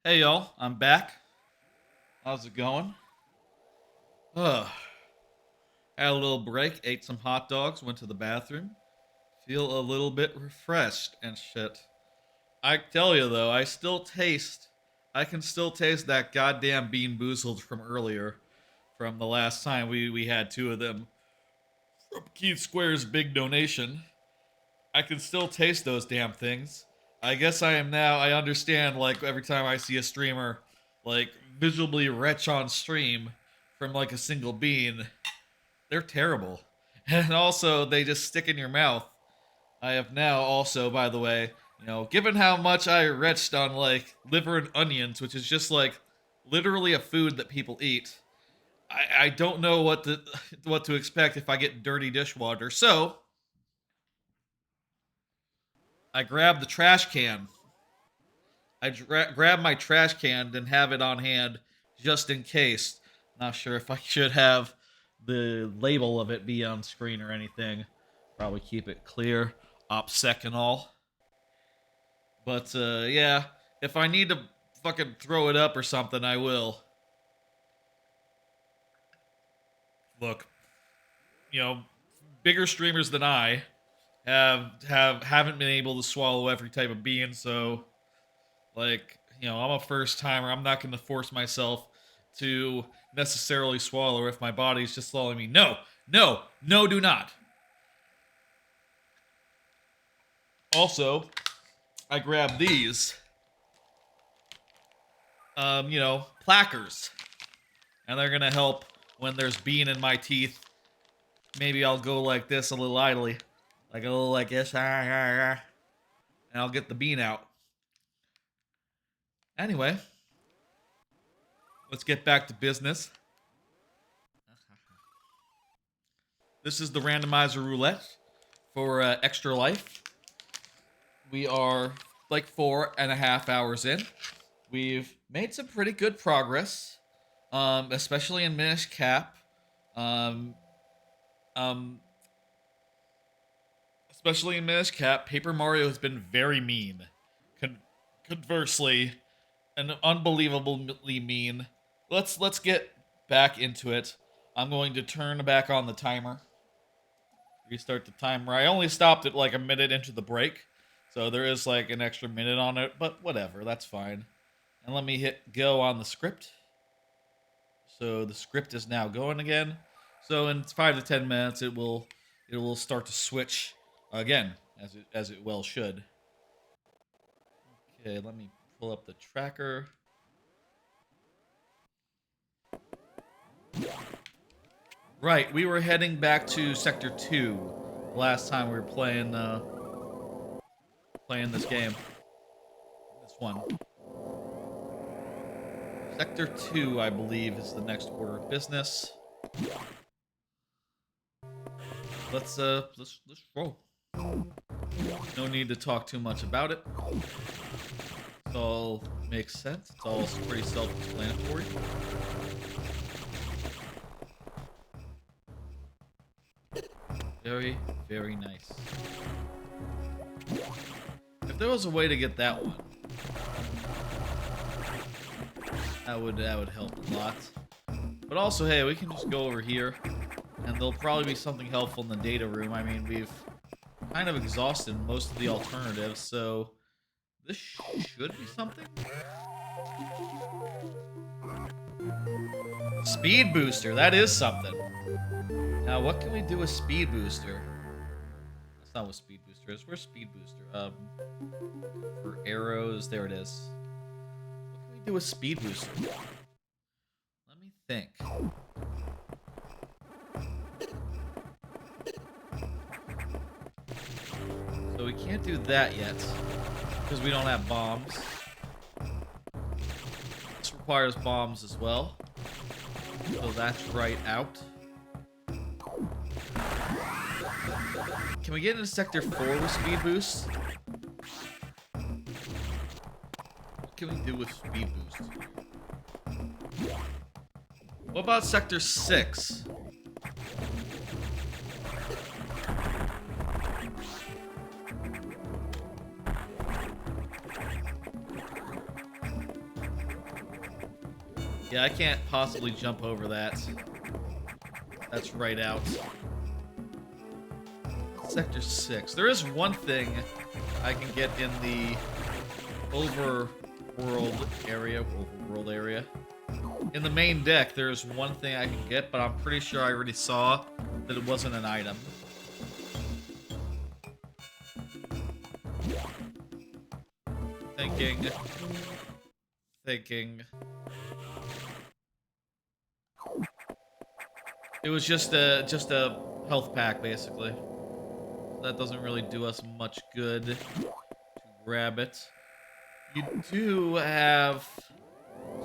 Hey y'all, I'm back. How's it going? Ugh. Had a little break, ate some hot dogs, went to the bathroom. Feel a little bit refreshed and shit. I tell you though, I can still taste that goddamn Bean Boozled from earlier, from the last time we had two of them from Keith Square's big donation. I can still taste those damn things. I guess I understand, like, every time I see a streamer, like, visibly retch on stream from, like, a single bean, they're terrible. And also, they just stick in your mouth. I have now also, by the way, given how much I retched on, like, liver and onions, which is just, like, literally a food that people eat, I don't know what to expect if I get dirty dishwater. So, I grabbed the trash can. Grab my trash can and have it on hand just in case. Not sure if I should have the label of it be on screen or anything. Probably keep it clear, OPSEC and all. But yeah, if I need to fucking throw it up or something, I will. Look, you know, bigger streamers than I haven't been able to swallow every type of bean, so like, I'm a first timer. I'm not going to force myself to necessarily swallow if my body's just telling me, no, no, no, do not. Also, I grabbed these, plackers. And they're going to help when there's bean in my teeth. Maybe I'll go like this a little idly. Like a little like this. And I'll get the bean out. Anyway, let's get back to business. This is the Randomizer Roulette for Extra Life. We are like 4.5 hours in. We've made some pretty good progress, especially in Minish Cap. Um, um, especially in Minish Cap, Paper Mario has been very mean. Conversely, and unbelievably mean. Let's get back into it. I'm going to turn back on the timer. Restart the timer. I only stopped it like a minute into the break, so there is like an extra minute on it, but whatever, that's fine. And let me hit go on the script. So the script is now going again. So in 5 to 10 minutes, it will start to switch again, as it well should. Okay, let me pull up the tracker. Right, we were heading back to Sector 2 last time we were playing this game. This one. Sector 2, I believe, is the next order of business. Let's roll. No need to talk too much about it. It all makes sense. It's all pretty self-explanatory. Very, very nice. If there was a way to get that one, that would help a lot. But also, hey, we can just go over here, and there'll probably be something helpful in the data room. I mean, we've kind of exhausted most of the alternatives, so this should be something. Speed booster, that is something. Now, what can we do with speed booster? That's not what speed booster is. Where's speed booster? For arrows, there it is. What can we do with speed booster? Let me think. So we can't do that yet because we don't have bombs. This requires bombs as well. So that's right out. Can we get into Sector 4 with speed boost? What can we do with speed boost? What about Sector 6? Yeah, I can't possibly jump over that. That's right out. Sector 6. There is one thing I can get in the overworld area. In the main deck, there's one thing I can get, but I'm pretty sure I already saw that it wasn't an item. Thinking. It was just a health pack, basically. That doesn't really do us much good to grab it. You do have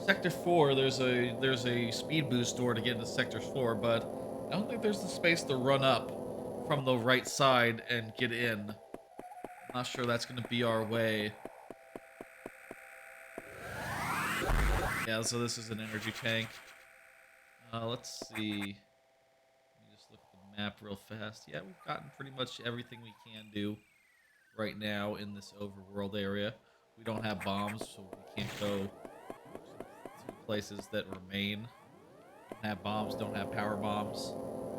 Sector 4. There's a speed boost door to get into Sector 4, but I don't think there's the space to run up from the right side and get in. I'm not sure that's going to be our way. Yeah, so this is an energy tank. Let's see. Let me just look at the map real fast. Yeah, we've gotten pretty much everything we can do right now in this overworld area. We don't have bombs, so we can't go to places that remain. Don't have bombs, don't have power bombs.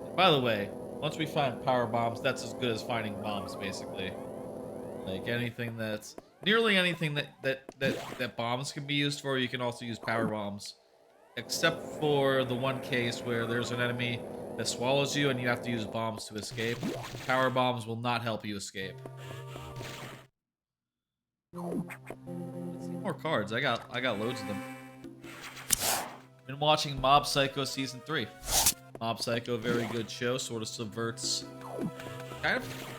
And by the way, once we find power bombs, that's as good as finding bombs, basically. Like anything that's nearly anything that bombs can be used for, you can also use power bombs. Except for the one case where there's an enemy that swallows you and you have to use bombs to escape. Power bombs will not help you escape. Let's see more cards. I got loads of them. Been watching Mob Psycho Season 3. Mob Psycho, very good show, sort of subverts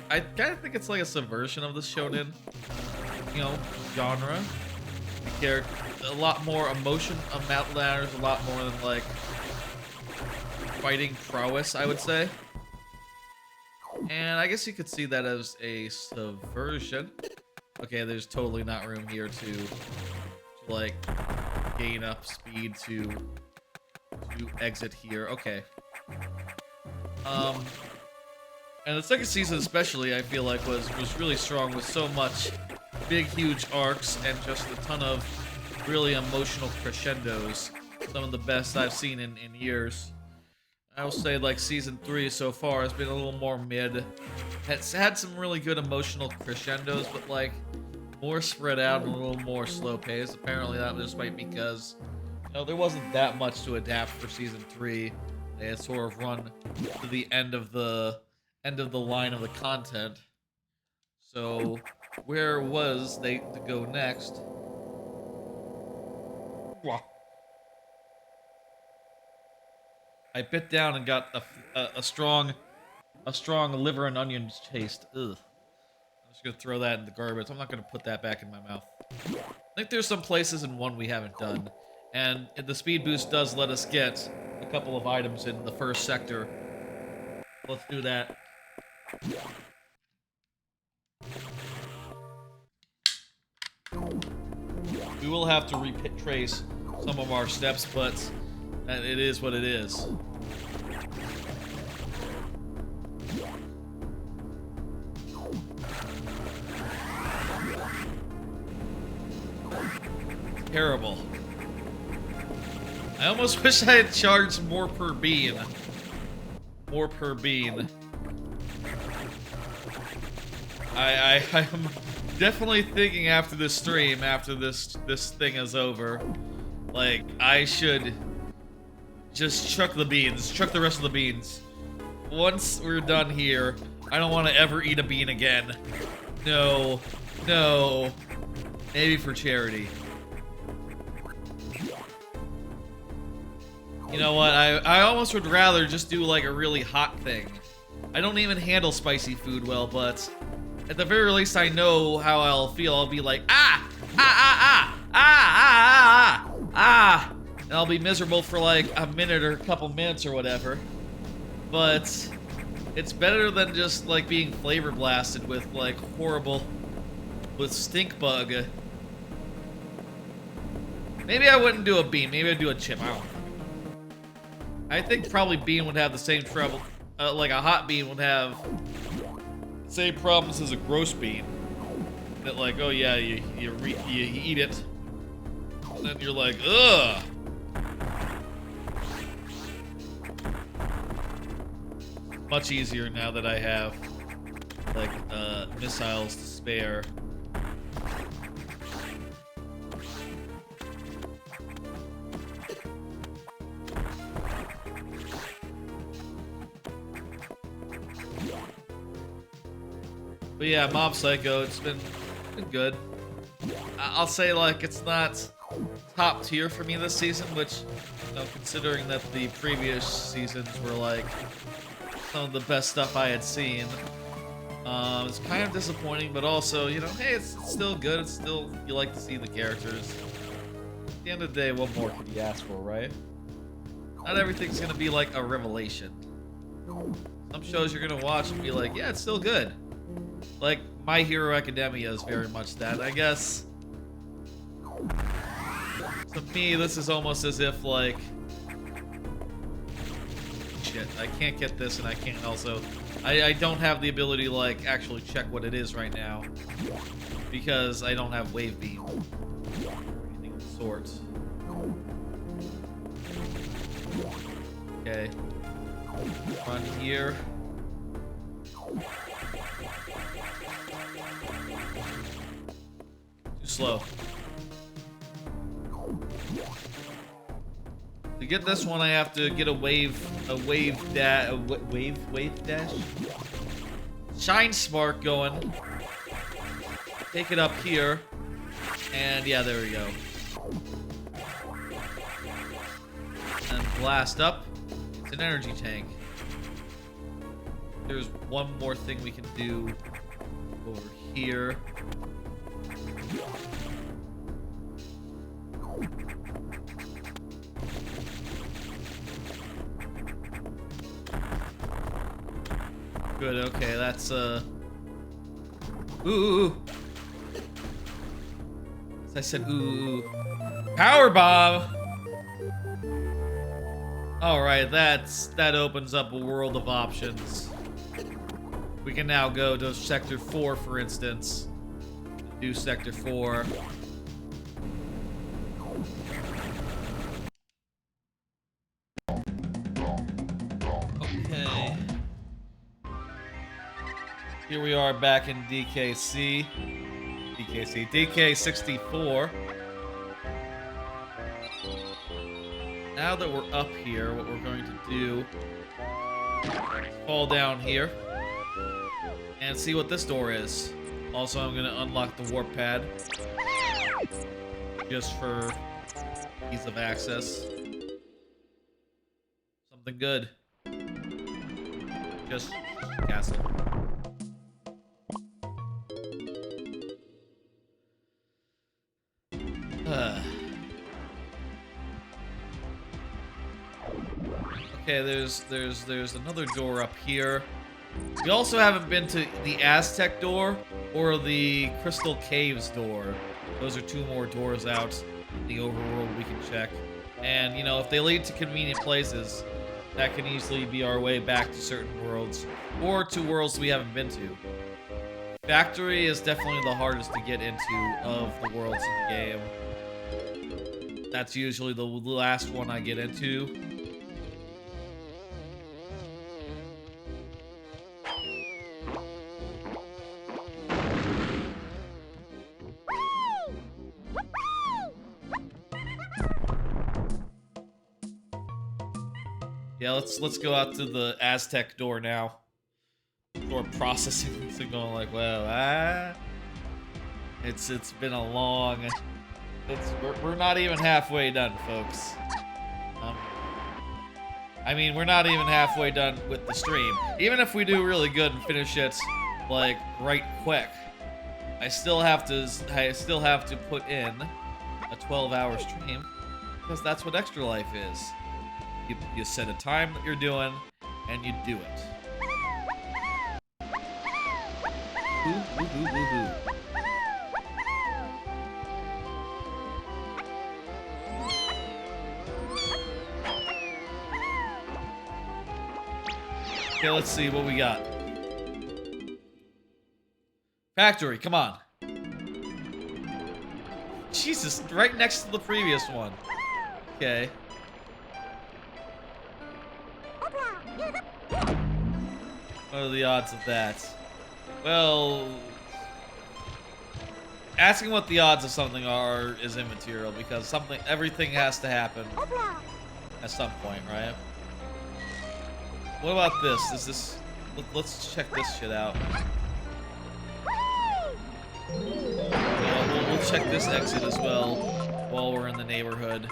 I kind of think it's like a subversion of the shonen, genre. They're a lot more emotion matters, a lot more than like fighting prowess, I would say. And I guess you could see that as a subversion. Okay, there's totally not room here to like gain up speed to exit here. Okay. And the second season especially, I feel like, was really strong with so much big, huge arcs and just a ton of really emotional crescendos. Some of the best I've seen in years. I will say, like, Season 3 so far has been a little more mid. It's had some really good emotional crescendos, but, like, more spread out and a little more slow paced. Apparently that just might be because, there wasn't that much to adapt for Season 3. They had sort of run to the end of the line of the content. So where was they to go next? I bit down and got a strong liver and onions taste. Ugh. I'm just gonna throw that in the garbage. I'm not gonna put that back in my mouth. I think there's some places in 1 we haven't done, and the speed boost does let us get a couple of items in the first sector. Let's do that. We will have to retrace some of our steps, but it is what it is. Terrible. I almost wish I had charged more per bean. More per bean. I'm definitely thinking after this stream, after this thing is over, like, I should just chuck the beans, chuck the rest of the beans. Once we're done here, I don't want to ever eat a bean again. No, no, maybe for charity. You know what, I almost would rather just do like a really hot thing. I don't even handle spicy food well, but at the very least I know how I'll feel. I'll be like, and I'll be miserable for like a minute or a couple minutes or whatever. But it's better than just like being flavor blasted with like horrible, with stink bug. Maybe I wouldn't do a bean, maybe I'd do a chip, I don't know. I think probably bean would have the same trouble, like a hot bean would have the same problems as a gross bean. That like, oh yeah, you eat it, and then you're like, ugh. much easier now that I have like missiles to spare. But yeah, Mob Psycho, it's been good. I'll say, like, it's not top tier for me this season, which, you know, considering that the previous seasons were, like, some of the best stuff I had seen. It's kind of disappointing, but also, you know, hey, it's still good. It's still, you like to see the characters. At the end of the day, what more could you ask for, right? Not everything's gonna be, like, a revelation. Some shows you're gonna watch and be like, yeah, it's still good. Like, My Hero Academia is very much that, I guess. To me, this is almost as if, like... Shit, I can't get this and I can't also... I don't have the ability to, like, actually check what it is right now. Because I don't have Wave Beam. Or anything of the sort. Okay. Run here. Too slow. To get this one, I have to get a wave dash, shine spark going. Take it up here, and yeah, there we go. And blast up. It's an energy tank. There's one more thing we can do over here. Good, okay, that's, ooh. As I said, ooh. Power bomb! Alright, that opens up a world of options. We can now go to Sector 4, for instance. Do Sector 4. Okay. Here we are back in DK64. Now that we're up here, what we're going to do is fall down here and see what this door is. Also, I'm going to unlock the warp pad just for ease of access. Something good. Just castle. Okay, there's another door up here. We also haven't been to the Aztec door or the Crystal Caves door. Those are two more doors out in the overworld we can check. And, you know, if they lead to convenient places, that can easily be our way back to certain worlds or to worlds we haven't been to. Factory is definitely the hardest to get into of the worlds in the game. That's usually the last one I get into. Yeah, let's go out to the Aztec door now. Door processing this and going like, well, it's been a long. We're not even halfway done, folks. I mean, we're not even halfway done with the stream. Even if we do really good and finish it like right quick, I still have to put in a 12-hour stream because that's what Extra Life is. You set a time that you're doing, and you do it. Ooh, ooh, ooh, ooh, ooh. Okay, let's see what we got. Factory, come on. Jesus, right next to the previous one. Okay. What are the odds of that? Well, asking what the odds of something are is immaterial because everything has to happen at some point, right? What about this? Let's check this shit out. We'll check this exit as well while we're in the neighborhood.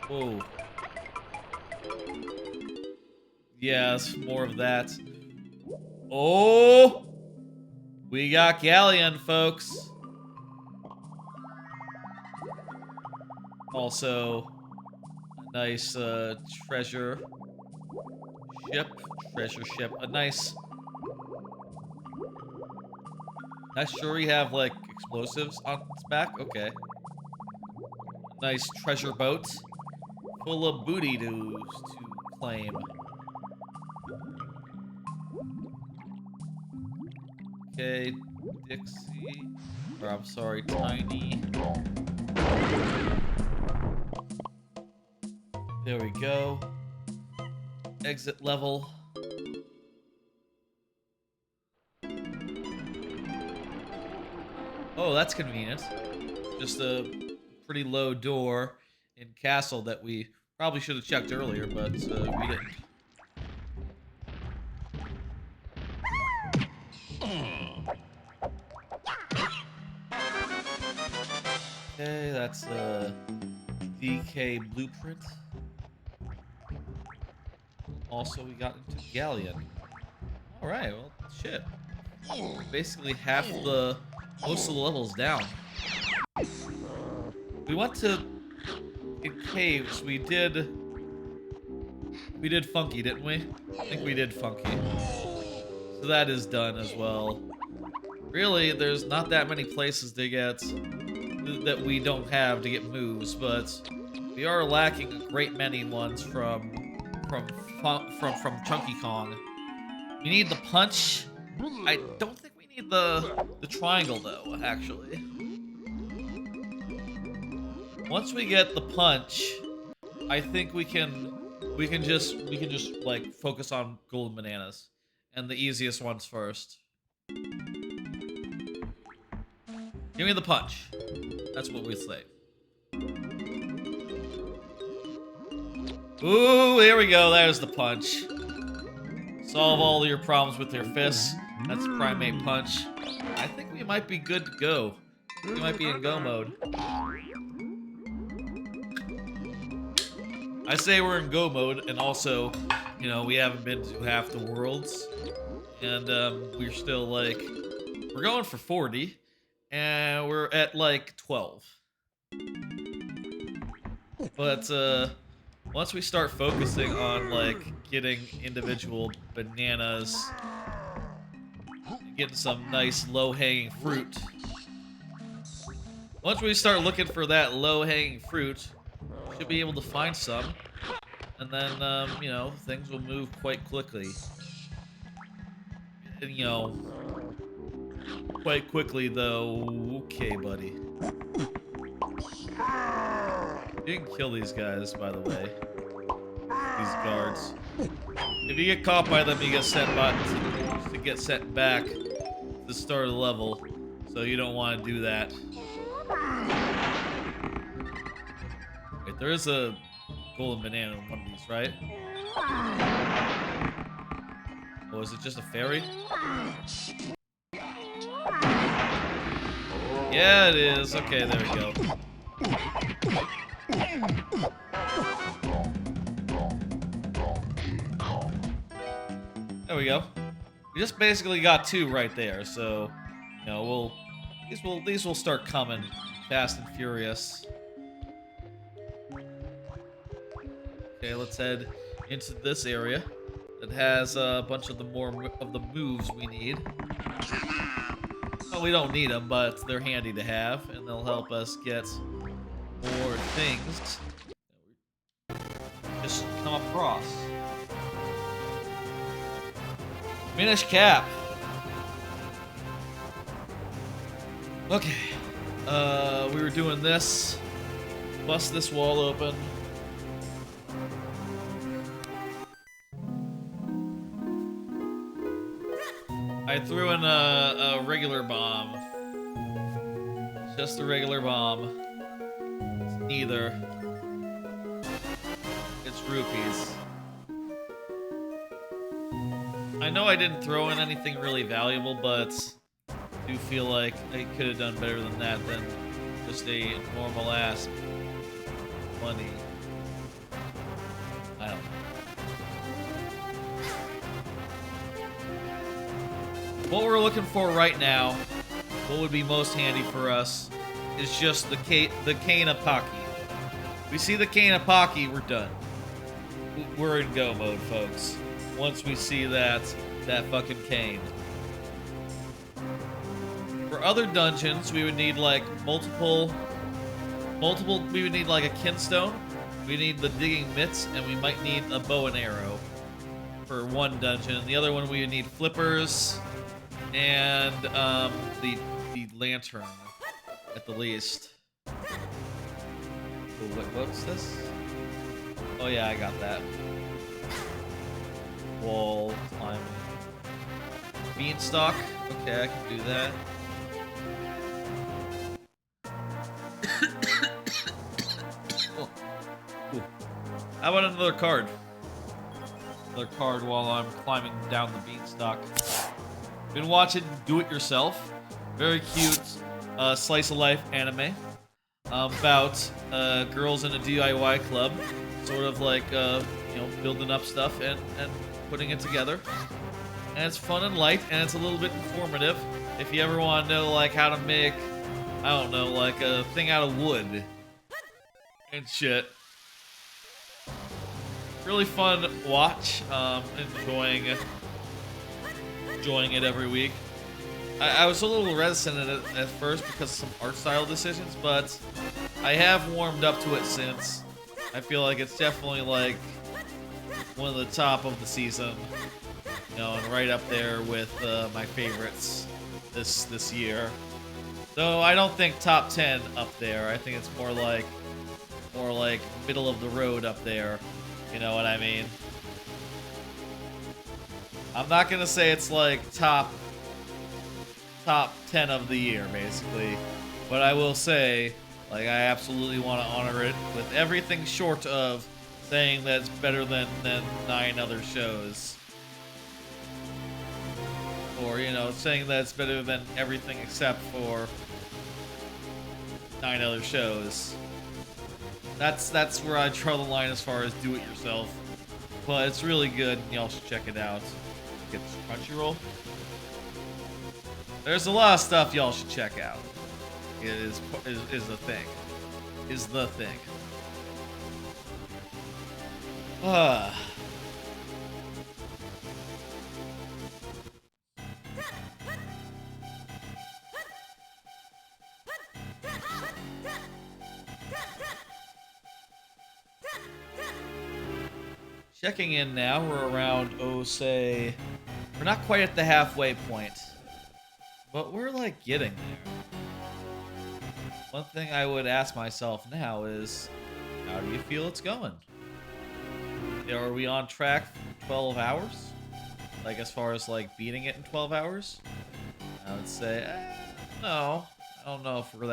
Whoa. Yes, more of that. Oh! We got Galleon, folks. Also, a nice treasure ship. A nice... Not sure we have, like, explosives on its back? Okay. Nice treasure boat. Full of booty to claim. Okay, Dixie. Or I'm sorry, Tiny. There we go. Exit level. Oh, that's convenient. Just a pretty low door in castle that we probably should have checked earlier, but we didn't. Okay, that's a DK blueprint. Also, we got into Galleon. Alright, well, shit. We're basically most of the levels down. We went to... in caves, we did Funky, didn't we? I think we did Funky. So that is done as well. Really, there's not that many places to get... that we don't have to get moves, but we are lacking a great many ones from Chunky Kong. We need the punch. I don't think we need the triangle though, actually. Once we get the punch, I think we can just like focus on golden bananas and the easiest ones first. Give me the punch. That's what we say. Ooh, here we go. There's the punch. Solve all your problems with your fists. That's primate punch. I think we might be good to go. We might be in go mode. I say we're in go mode, and also, you know, we haven't been to half the worlds. And we're still like... We're going for 40. And we're at like 12. But once we start focusing on like getting individual bananas, getting some nice low-hanging fruit. Once we start looking for that low-hanging fruit, we should be able to find some. And then, you know, things will move quite quickly. And, you know... Quite quickly, though. Okay, buddy. You can kill these guys, by the way. These guards. If you get caught by them, you get sent back to the start of the level. So you don't want to do that. Wait, there is a golden banana in one of these, right? Oh, is it just a fairy? Yeah, it is. Okay, there we go. There we go. We just basically got 2 right there, so you know these will start coming fast and furious. Okay, let's head into this area that has a bunch of the moves we need. Well, we don't need them, but they're handy to have, and they'll help us get more things just come across. Minish Cap. Okay. We were doing this. Bust this wall open. I threw in a regular bomb. Just a regular bomb. It's neither. It's rupees. I know I didn't throw in anything really valuable, but I do feel like I could have done better than that than just a normal ass money. I don't know. What we're looking for right now, what would be most handy for us, is just the Cane of Pocky. We see the Cane of Pocky, we're done. We're in go mode, folks. Once we see that fucking cane. For other dungeons, we would need like multiple. We would need like a kinstone. We need the digging mitts, and we might need a bow and arrow for one dungeon. The other one we would need flippers and the lantern at the least. Oh, what's this? Oh yeah, I got that. Wall climbing. Beanstalk. Okay, I can do that. Oh. How about another card? Another card while I'm climbing down the beanstalk. Been watching Do It Yourself. Very cute slice of life anime about girls in a DIY club, sort of like building up stuff and putting it together. And it's fun and light, and it's a little bit informative. If you ever want to know like how to make, I don't know, like a thing out of wood and shit. Really fun watch. Enjoying it every week. I was a little reticent at first because of some art style decisions, but I have warmed up to it since. I feel like it's definitely like one of the top of the season, and right up there with my favorites this year. Though I don't think top 10 up there. I think it's more like middle of the road up there. You know what I mean? I'm not gonna say it's like top 10 of the year, basically. But I will say, like, I absolutely want to honor it with everything short of saying that it's better than 9 other shows. Or, saying that it's better than everything except for 9 other shows. That's where I draw the line as far as Do It Yourself. But it's really good, and y'all should check it out. Get Crunchyroll. There's a lot of stuff y'all should check out. It is the thing. Is the thing. Checking in now, we're around, we're not quite at the halfway point, but we're like getting there. One thing I would ask myself now is, how do you feel it's going? Are we on track for 12 hours? Like, as far as like beating it in 12 hours? I would say, no. I don't know if we're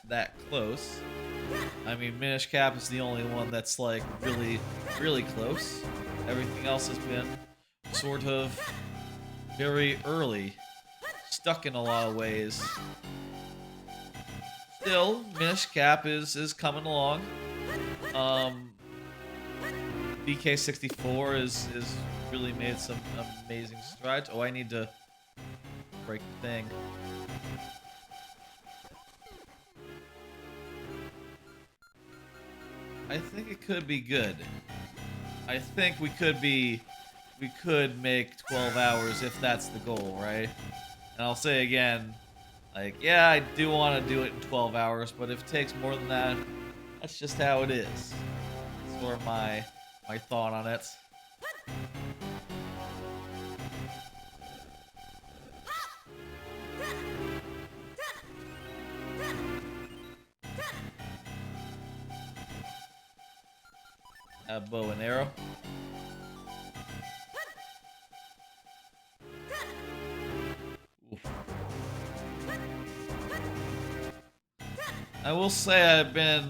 that close. I mean, Minish Cap is the only one that's like really, really close. Everything else has been sort of very early, stuck in a lot of ways. Still, Minish Cap is coming along. DK64 is really made some amazing strides. Oh, I need to break the thing. I think it could be good. I think we could make 12 hours if that's the goal, right? And I'll say again, like, yeah, I do want to do it in 12 hours, but if it takes more than that, that's just how it is. That's sort of my thought on it. Have bow and arrow. Oof. I will say I've been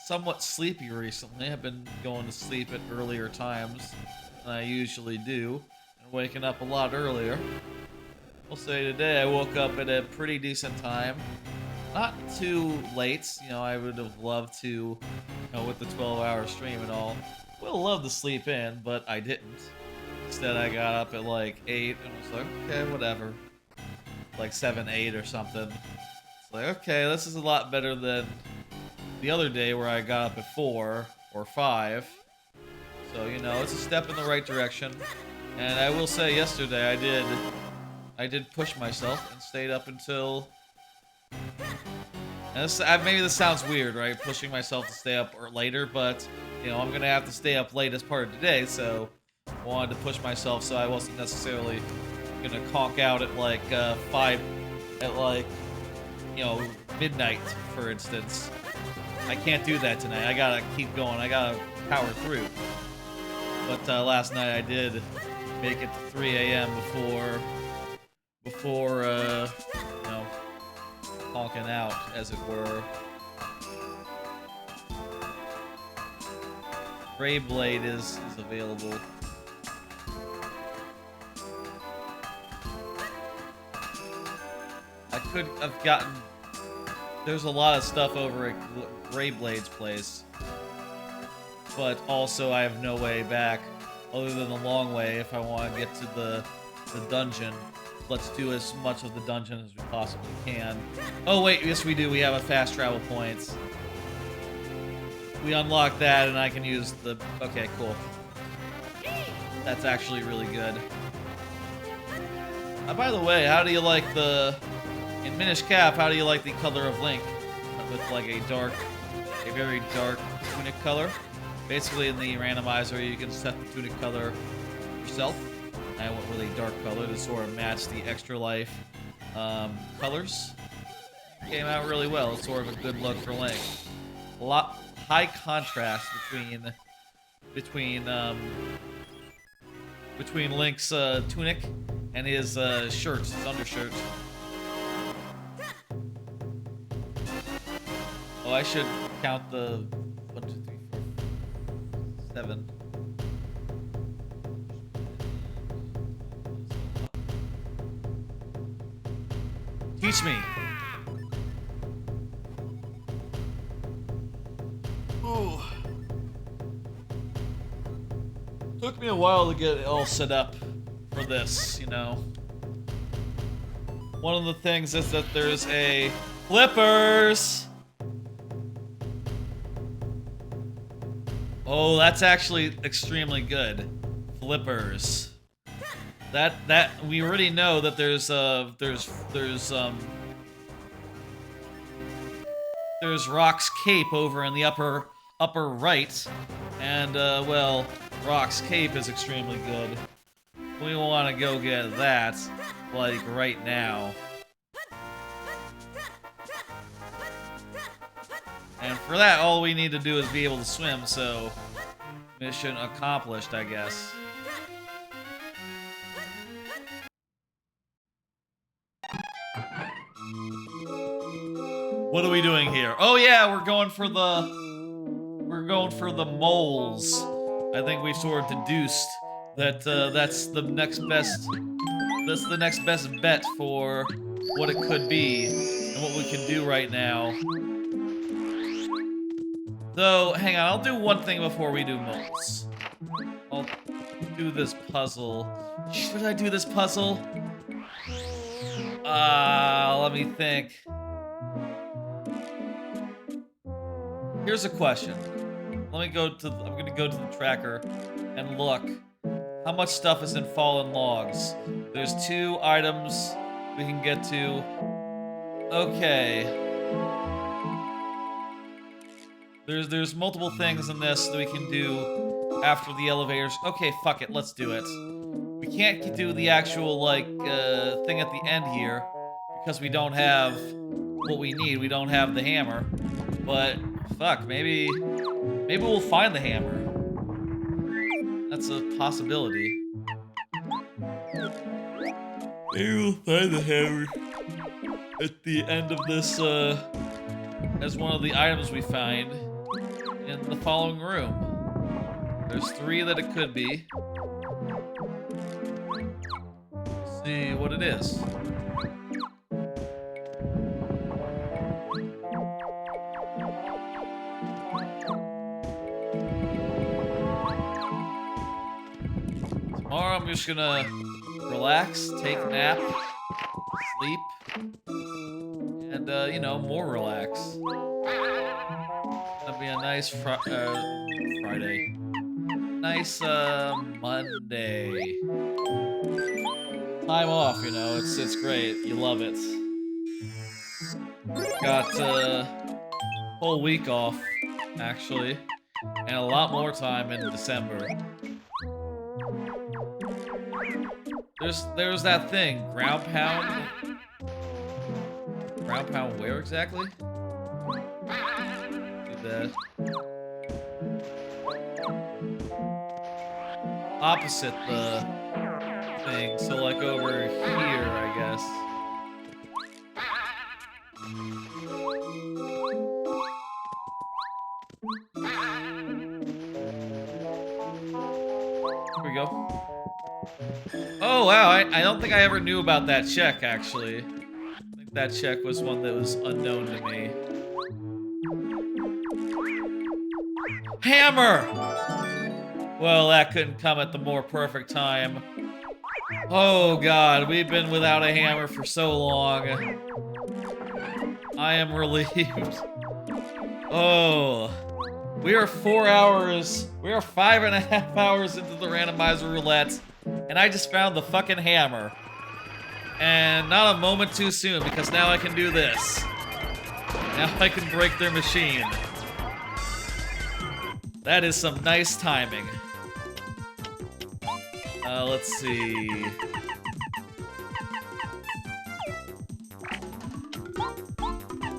somewhat sleepy recently. I've been going to sleep at earlier times than I usually do, and waking up a lot earlier. I'll say today I woke up at a pretty decent time. Not too late, you know, I would have loved to, you know, with the 12-hour stream and all. Would have loved to sleep in, but I didn't. Instead, I got up at like 8 and was like, okay, whatever. Like 7, 8 or something. It's like, okay, this is a lot better than the other day where I got up at 4 or 5. So, you know, it's a step in the right direction. And I will say yesterday I did push myself and stayed up until... And this, maybe this sounds weird, right? Pushing myself to stay up or later, but, you know, I'm going to have to stay up late as part of today, so I wanted to push myself so I wasn't necessarily going to conk out at like 5, at like, you know, midnight, for instance. I can't do that tonight. I gotta keep going. I gotta power through. But last night I did make it to 3 a.m. before you know, honking out, as it were. Gray Blade is available. I could have gotten... There's a lot of stuff over at Gray Blade's place. But also I have no way back other than the long way if I want to get to the dungeon. Let's do as much of the dungeon as we possibly can. Oh wait, yes we do. We have a fast travel point. We unlock that and I can use the... Okay, cool. That's actually really good. By the way, how do you like the... In Minish Cap, how do you like the color of Link? With like a very dark tunic color. Basically in the randomizer, you can set the tunic color yourself. I went with a dark color to sort of match the extra life colors. Came out really well. It's sort of a good look for Link. A lot high contrast between Link's tunic and his shirts, his undershirt. Oh, I should count the 1, 2, 3, 4, 7. Teach me. Ooh. Took me a while to get it all set up for this, you know. One of the things is that there's a flippers. Oh, that's actually extremely good. Flippers. That we already know that there's Rock's cape over in the upper right, and well, Rock's cape is extremely good. We want to go get that like right now. And for that, all we need to do is be able to swim, so mission accomplished, I guess. What are we doing here? Oh yeah, we're going for the moles. I think we've sort of deduced that that's the next best bet for what it could be and what we can do right now. Though, hang on, I'll do one thing before we do moles. I'll do this puzzle. Should I do this puzzle? Let me think. Here's a question. I'm gonna go to the tracker and look. How much stuff is in fallen logs? There's 2 items we can get to. Okay. There's multiple things in this that we can do after the elevators. Okay, fuck it, let's do it. We can't do the actual, like, thing at the end here because we don't have what we need. We don't have the hammer. But, fuck, maybe we'll find the hammer. That's a possibility. Maybe we'll find the hammer at the end of this, as one of the items we find in the following room. There's 3 that it could be. Let's see what it is. Tomorrow I'm just gonna relax, take a nap, sleep, and, you know, more relax. That'll be a nice Friday. Nice, Monday. Time off, you know, it's great. You love it. Got, whole week off, actually, and a lot more time in December. There's that thing, ground pound. Ground pound where exactly? Do that. Opposite the thing, so like over here, I guess. Here we go. Oh wow, I don't think I ever knew about that check, actually. I think that check was one that was unknown to me. Hammer! Well, that couldn't come at the more perfect time. Oh god, we've been without a hammer for so long. I am relieved. Oh. We are 4 hours, we are 5.5 hours into the randomizer roulette, and I just found the fucking hammer. And not a moment too soon, because now I can do this. Now I can break their machine. That is some nice timing. Let's see.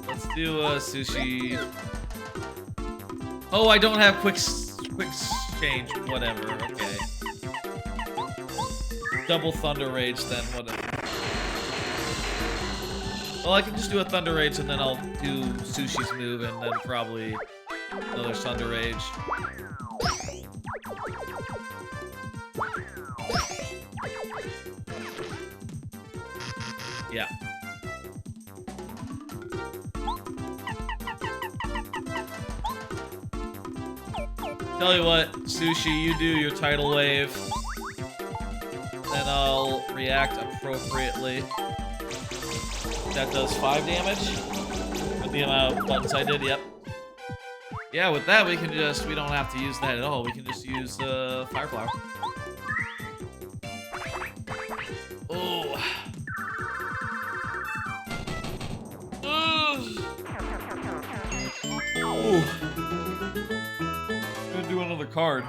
Let's do sushi. Oh, I don't have quick exchange. Whatever. Okay. Double Thunder Rage then. Whatever. Well, I can just do a Thunder Rage and then I'll do Sushi's move and then probably another Thunder Rage. Yeah. Tell you what, Sushi, you do your tidal wave. Then I'll react appropriately. That does 5 damage. With the amount of buttons I did, yep. Yeah, with that we can just, we don't have to use that at all. We can just use Fire Flower. Oh. Ooh. I'm gonna do another card.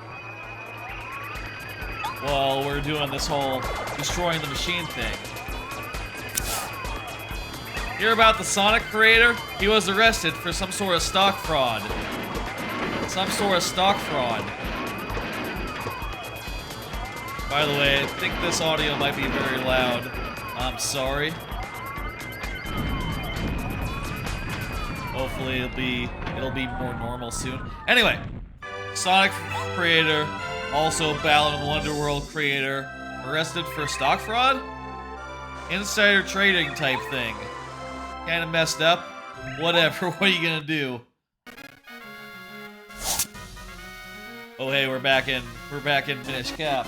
While we're doing this whole destroying the machine thing. Hear about the Sonic creator? He was arrested for some sort of stock fraud. Some sort of stock fraud. By the way, I think this audio might be very loud. I'm sorry. Hopefully it'll be more normal soon. Anyway, Sonic creator, also Balan Wonderworld creator, arrested for stock fraud? Insider trading type thing. Kinda messed up. Whatever, what are you gonna do? Oh hey, we're back in Minish Cap.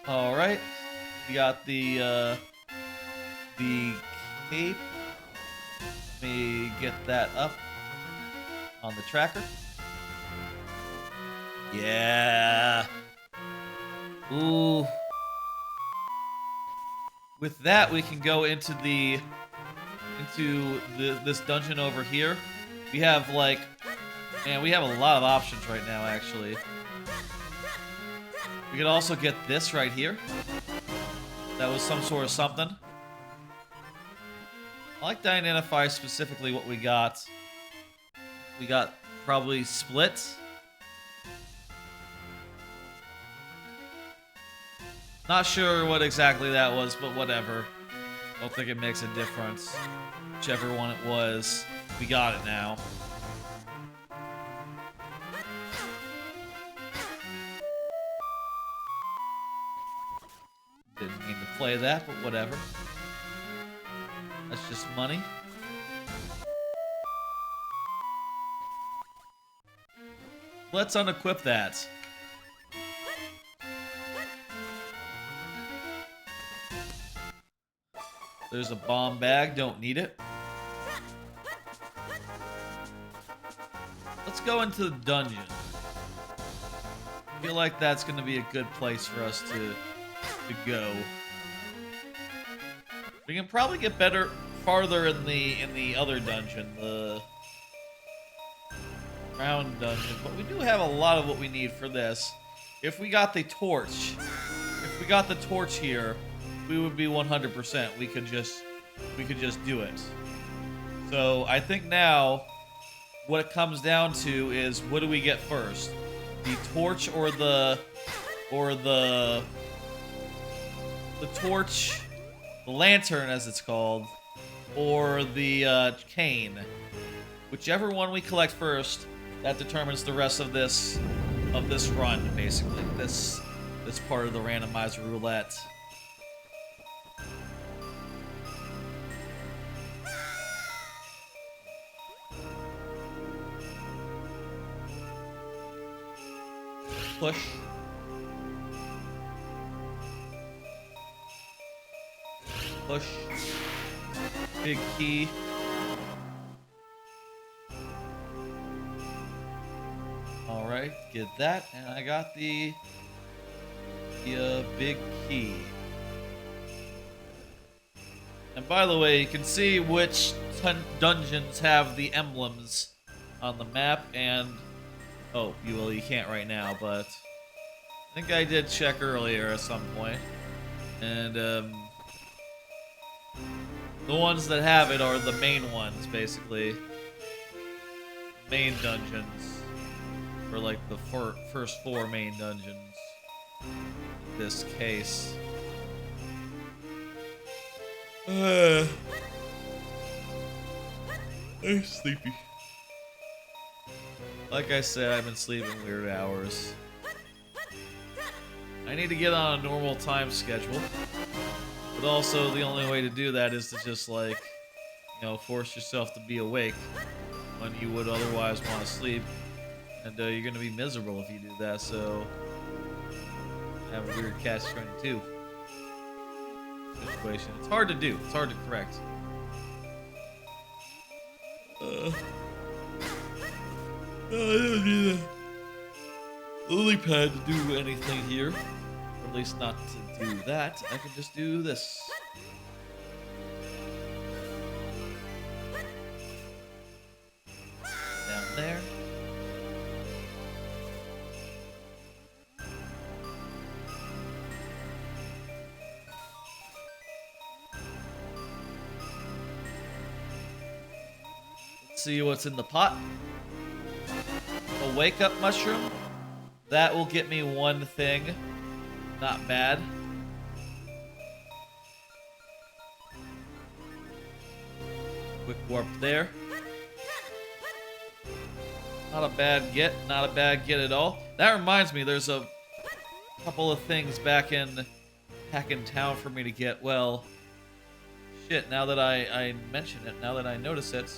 Alright. We got the cape. Let me get that up on the tracker. Yeah. Ooh. With that, we can go into this dungeon over here. We have like, man, we have a lot of options right now, actually. We could also get this right here. That was some sort of something. I like to identify specifically what we got We got probably split. Not sure what exactly that was, but whatever. Don't think it makes a difference. Whichever one it was, we got it now. Didn't mean to play that, but whatever. That's just money. Let's unequip that. There's a bomb bag, don't need it. Let's go into the dungeon. I feel like that's going to be a good place for us to go. We can probably get farther in the other dungeon, the round dungeon, but we do have a lot of what we need for this. If we got the torch, here, we would be 100%. We could just do it. So I think now what it comes down to is, what do we get first? The torch or the torch, the lantern as it's called, or the cane. Whichever one we collect first, that determines the rest of this run, basically. This part of the randomizer roulette. Push. Push. Big key. Alright, get that, and I got the big key. And by the way, you can see which dungeons have the emblems on the map, and oh, you can't right now, but I think I did check earlier at some point. And the ones that have it are the main ones, basically. Main dungeons. Or like the first 4 main dungeons. In this case. I'm sleepy. Like I said, I've been sleeping weird hours. I need to get on a normal time schedule. But also, the only way to do that is to just, like, you know, force yourself to be awake when you would otherwise want to sleep. And you're going to be miserable if you do that, so I have a weird catch-22 situation. It's hard to do. It's hard to correct. I don't need a lily pad to do anything here. Or at least not to do that. I can just do this. Down there. Let's see what's in the pot. A wake-up mushroom. That will get me 1 thing. Not bad. Quick warp there. Not a bad get. Not a bad get at all. That reminds me, there's a couple of things back in town for me to get. Well, shit, now that I mention it, now that I notice it,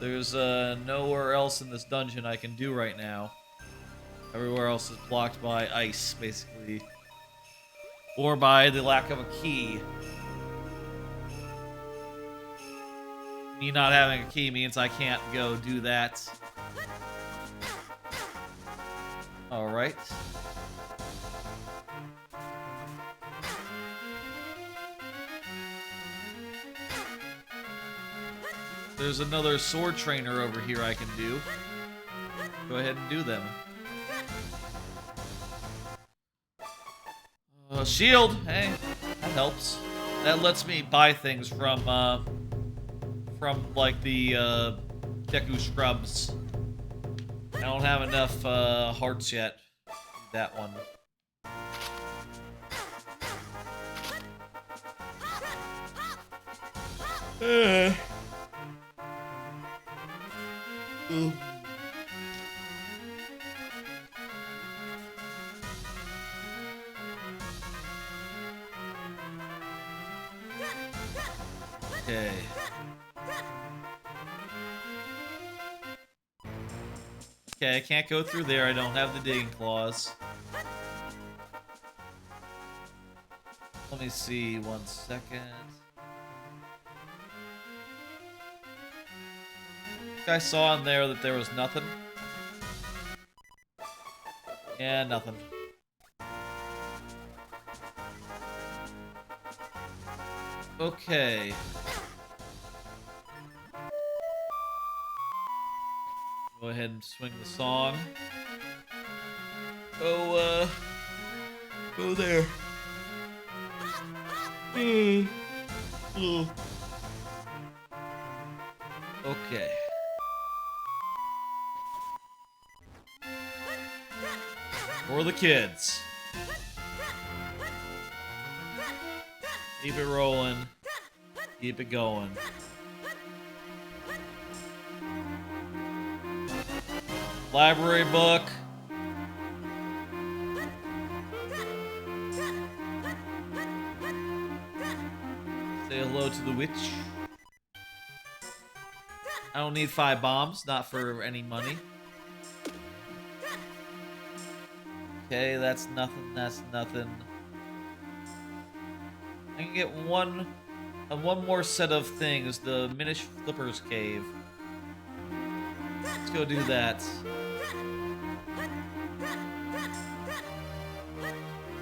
there's nowhere else in this dungeon I can do right now. Everywhere else is blocked by ice, basically. Or by the lack of a key. Me not having a key means I can't go do that. Alright. There's another sword trainer over here I can do. Go ahead and do them. Shield! Hey, that helps. That lets me buy things from like, the Deku Scrubs. I don't have enough hearts yet. That one. Ooh. Okay. Okay, I can't go through there. I don't have the digging claws. Let me see 1 second. I saw in there that there was nothing. Yeah, nothing. Okay. Go ahead and swing the song. Go there. Okay. For the kids. Keep it rolling. Keep it going. Library book. Say hello to the witch. I don't need 5 bombs, not for any money. Okay, that's nothing, that's nothing. I can get one more set of things, the Minish Flipper's Cave. Let's go do that.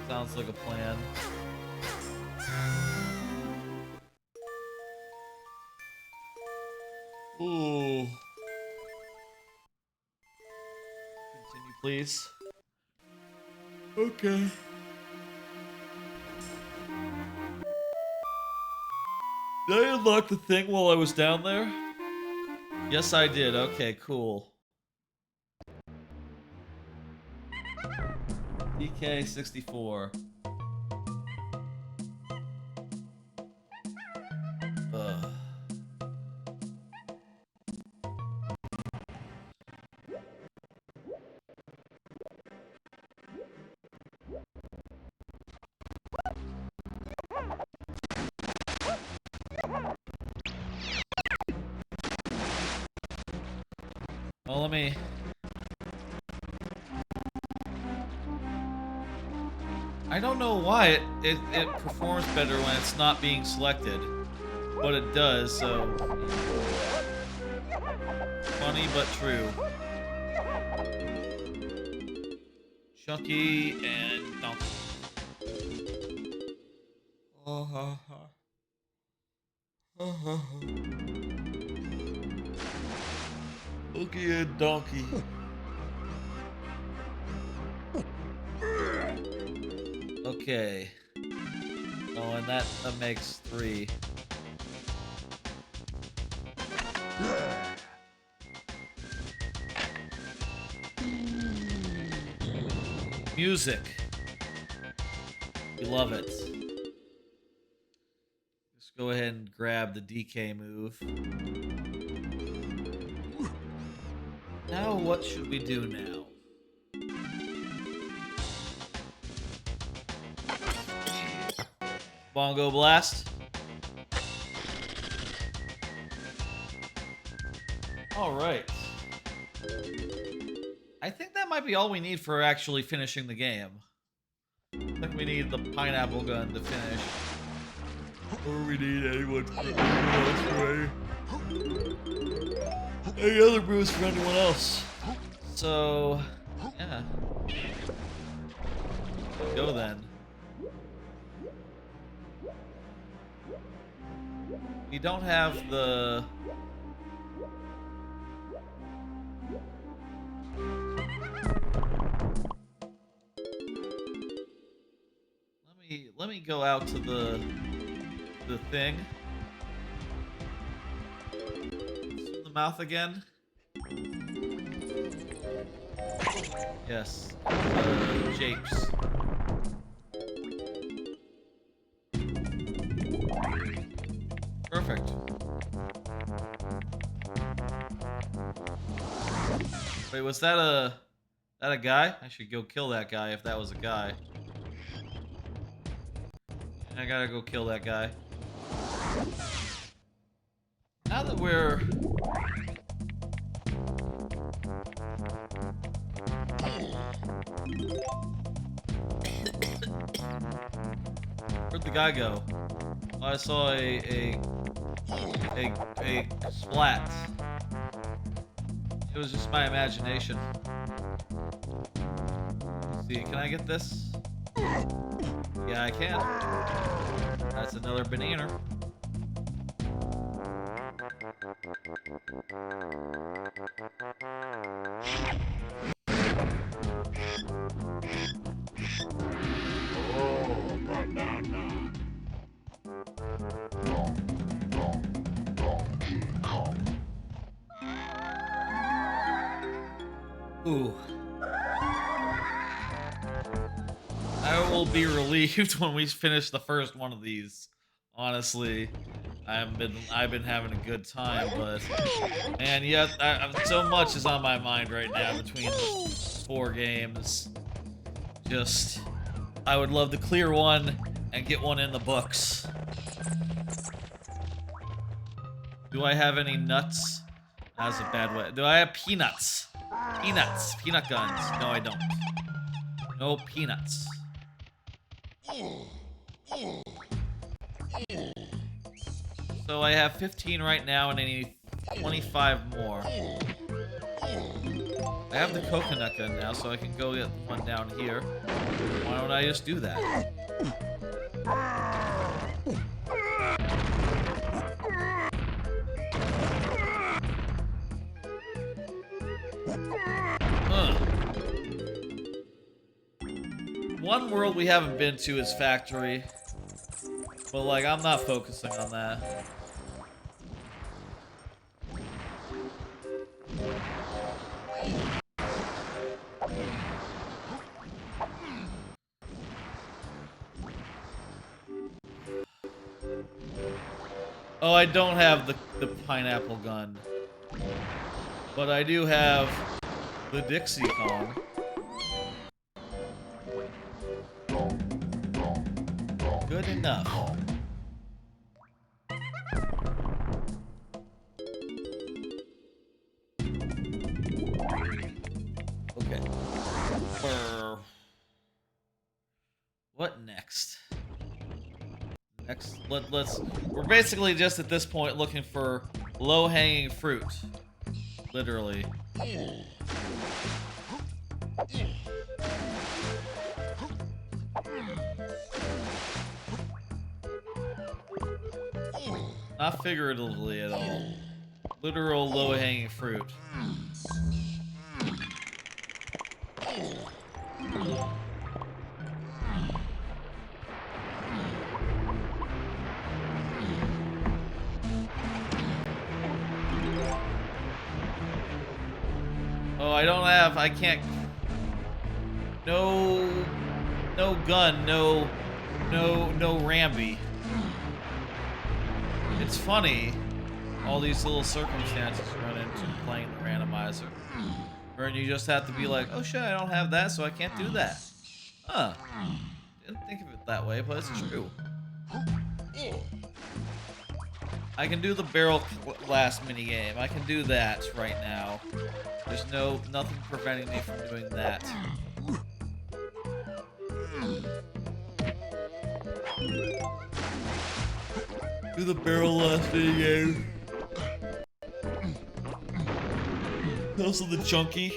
Sounds like a plan. Ooh. Continue, please. Okay. Did I unlock the thing while I was down there? Yes, I did. Okay, cool. DK64. Ugh. Well, let me... I don't know why it performs better when it's not being selected. But it does, so... Funny but true. Chunky and Donkey. Chunky and Donkey. Okay. Oh, and that makes 3. Music. We love it. Let's go ahead and grab the DK move. Now what should we do now? Bongo blast. All right. I think that might be all we need for actually finishing the game. I think we need the pineapple gun to finish. Or we need anyone for any other boost for anyone else. So, yeah. Go then. We don't have the... Let me go out to the thing. Swim the mouth again. Yes. Japes. Perfect. Wait, was that a guy? I should go kill that guy if that was a guy. I gotta go kill that guy. Now that we're... Where'd the guy go? Oh, I saw a splat. It was just my imagination. Let's see, can I get this? Yeah, I can. That's another banana. Ooh. I will be relieved when we finish the first one of these. Honestly, I've been having a good time, but man, yeah, so much is on my mind right now between the 4 games. Just, I would love to clear one and get one in the books. Do I have any nuts? That's a bad way. Do I have peanuts? Peanuts. Peanut guns. No, I don't. No peanuts. So I have 15 right now and I need 25 more. I have the coconut gun now, so I can go get one down here. Why don't I just do that? One world we haven't been to is Factory. But, like, I'm not focusing on that. Oh, I don't have the pineapple gun. But I do have the Dixie Kong. Good enough. Okay. What next? We're basically just at this point looking for low-hanging fruit. Literally. Not figuratively at all. Literal low-hanging fruit. Oh, I can't. No gun, no Ramby. It's funny, all these little circumstances you run into playing the randomizer. Where you just have to be like, oh shit, I don't have that, so I can't do that. Huh. Didn't think of it that way, but it's true. I can do the barrel blast minigame. I can do that right now. There's nothing preventing me from doing that. Do the barrel blast minigame. Also the Chunky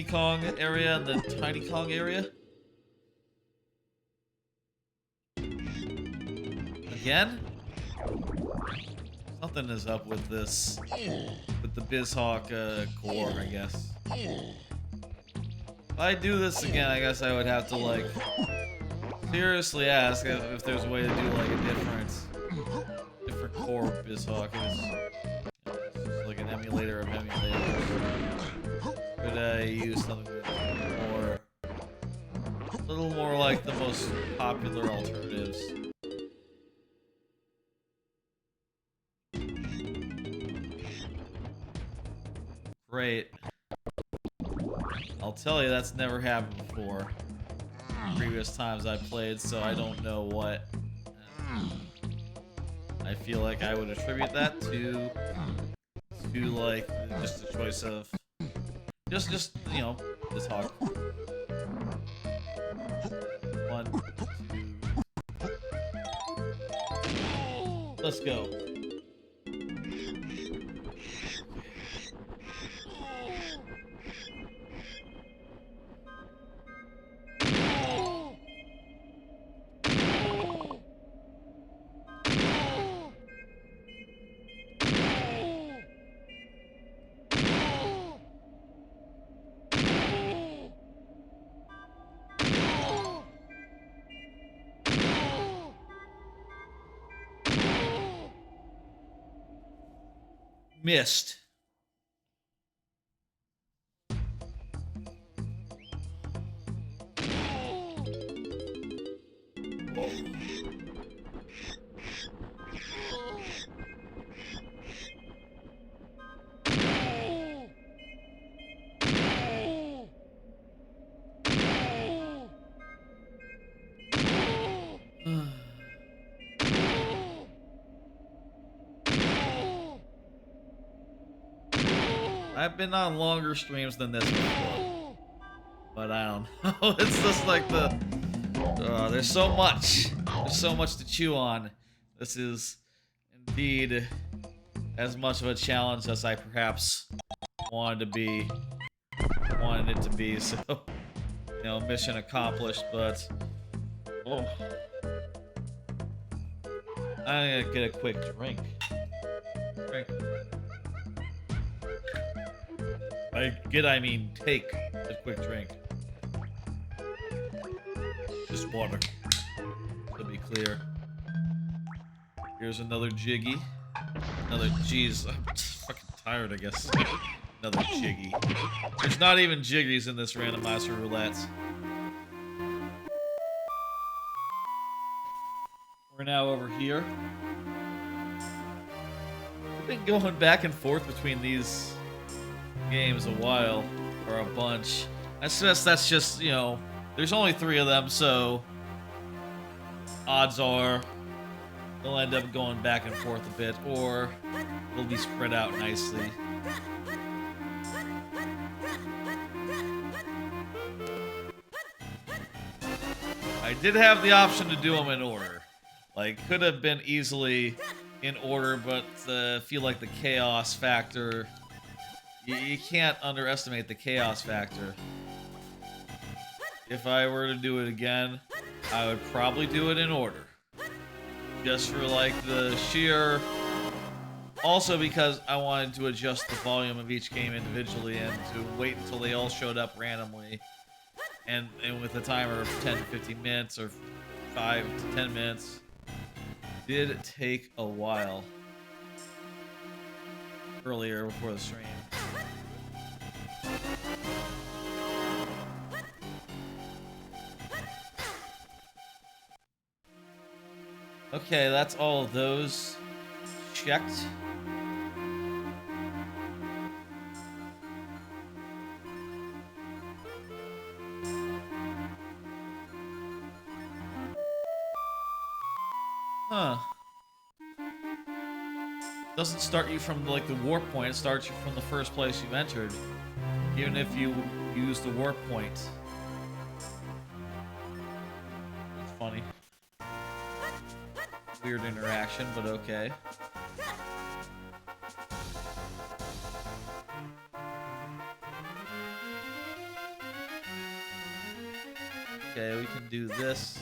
Kong area and the Tiny Kong area. Again? Something is up with this, with the BizHawk core, I guess. If I do this again, I guess I would have to, like, seriously ask if there's a way to do, like, a different core BizHawk. It's like an emulator of emulators. Could I use something A little more like the most popular alternatives. Great. I'll tell you, that's never happened before. Previous times I played, so I don't know what. I feel like I would attribute that to like just the choice of just you know, BizHawk. 1, 2. Let's go. Missed. I've been on longer streams than this before, but I don't know. It's just like there's so much. There's so much to chew on. This is indeed as much of a challenge as I perhaps wanted it to be. So, you know, mission accomplished. But oh, I'm gonna get a quick drink. I mean take a quick drink. Just water, to be clear. Here's another jiggy. Jeez, I'm fucking tired, I guess. Another jiggy. There's not even jiggies in this randomizer roulette. We're now over here. We've been going back and forth between these games a while, or a bunch. I guess that's just, you know, there's only 3 of them, so odds are they'll end up going back and forth a bit, or they'll be spread out nicely. I did have the option to do them in order. Like, could have been easily in order, but I feel like the chaos factor, you can't underestimate the chaos factor. If I were to do it again, I would probably do it in order. Just for like the sheer... Also because I wanted to adjust the volume of each game individually and to wait until they all showed up randomly. And with a timer of 10 to 15 minutes or 5 to 10 minutes. Did take a while. Earlier before the stream. Okay, that's all of those checked. Huh. Doesn't start you from like the warp point, it starts you from the first place you've entered. Even if you use the warp point. That's funny. Weird interaction, but okay. Okay, we can do this.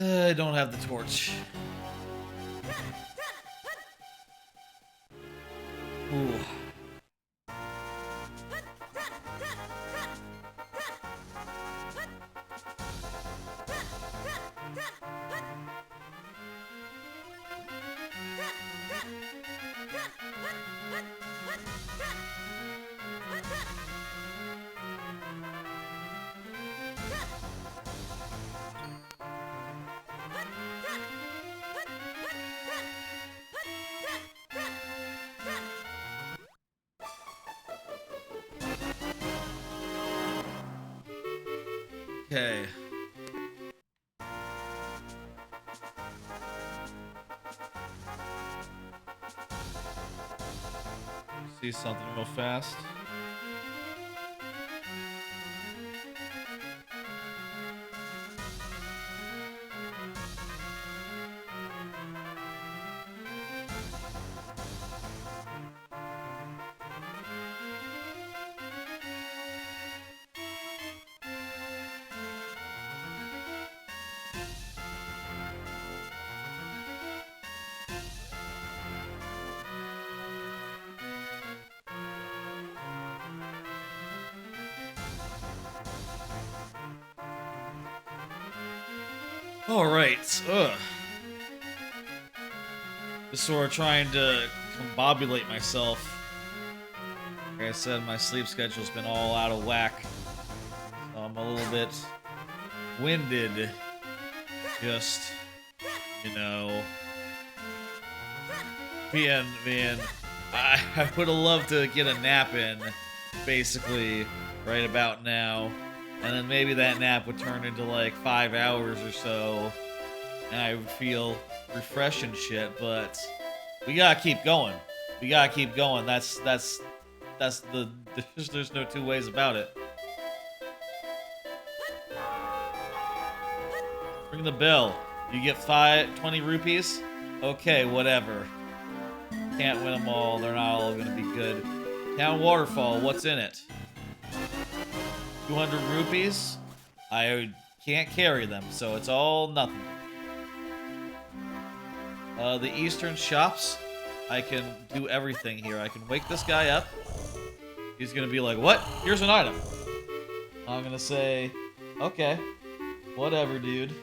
I don't have the torch. Ooh. Okay. See something real fast. All right. Just sort of trying to combobulate myself. Like I said, my sleep schedule's been all out of whack. So I'm a little bit winded. Just, you know, being I would have loved to get a nap in, basically, right about now. And then maybe that nap would turn into like 5 hours or so. And I would feel refreshed and shit, but we gotta keep going. We gotta keep going. That's the there's no two ways about it. Ring the bell. You get 20 rupees? Okay, whatever. Can't win them all. They're not all gonna be good. Town Waterfall, what's in it? 200 rupees? I can't carry them, so it's all nothing. The Eastern Shops, I can do everything here. I can wake this guy up. He's gonna be like, what? Here's an item. I'm gonna say, okay, whatever, dude.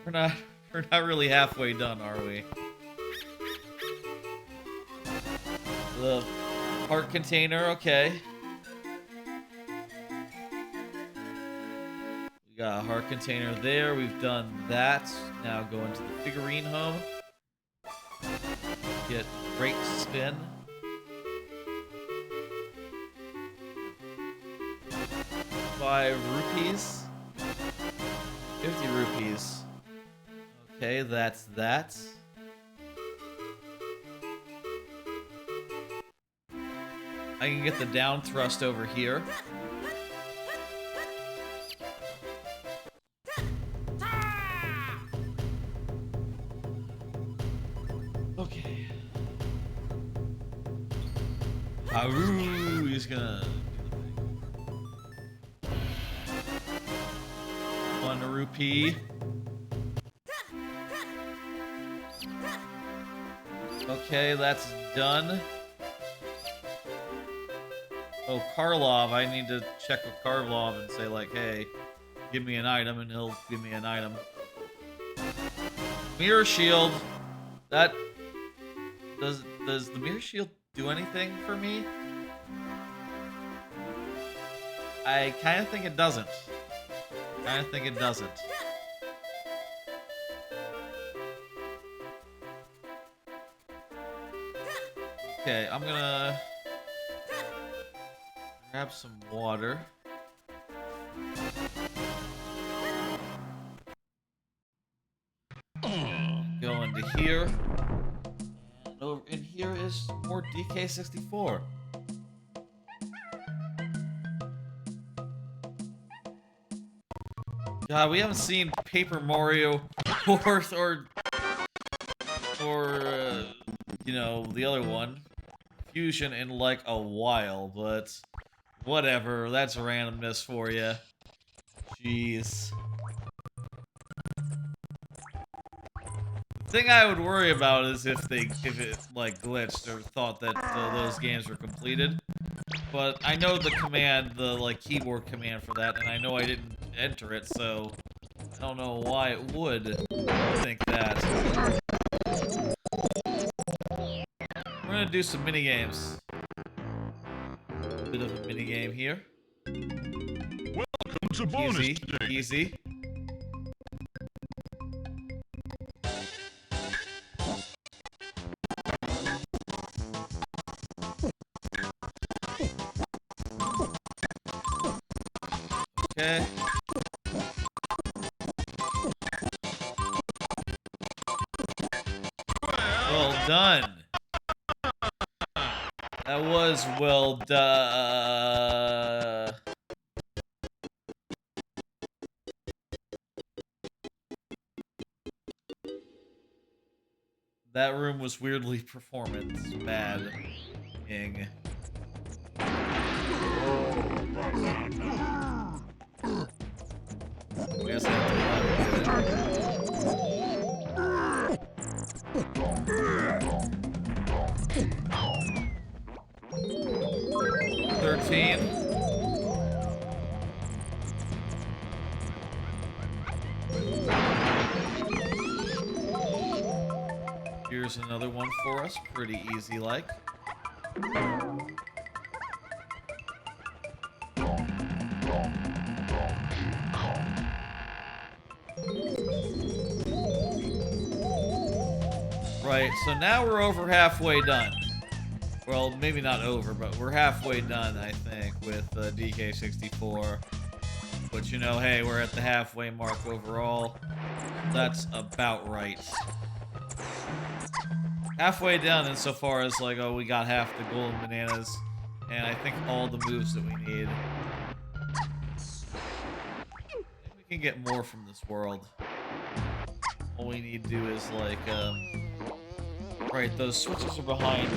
We're not really halfway done, are we? The heart container, okay. We got a heart container there. We've done that. Now go into the figurine home. Get great spin. ₹5. 50 rupees. Okay, that's that. I can get the down thrust over here. Okay. Haru, he's gonna do the thing. 1 rupee. Okay, that's done. Oh, Karlov, I need to check with Karlov and say, like, hey, give me an item, and he'll give me an item. Mirror Shield. That... Does the Mirror Shield do anything for me? I kind of think it doesn't. Okay, I'm gonna grab some water. Go into here. And over in here is more DK64. God, we haven't seen Paper Mario or you know, the other one, Fusion, in like a while, but whatever, that's randomness for you. Jeez. The thing I would worry about is if it like glitched or thought that those games were completed. But I know the command, the like keyboard command for that, and I know I didn't enter it, so I don't know why it would think that. We're gonna do some mini games. A bit of a mini game here. Welcome to bonus Easy, day. easy. Okay. Well done. That was well done. That room was weirdly performance bad-ing. I guess I have to 13. Here's another one for us, pretty easy like. Right, so now we're over halfway done. Well, maybe not over, but we're halfway done, I think, with DK64. But you know, hey, we're at the halfway mark overall. That's about right. Halfway done insofar as, like, oh, we got half the golden bananas, and I think all the moves that we need. Maybe we can get more from this world. All we need to do is, like, right, those switches are behind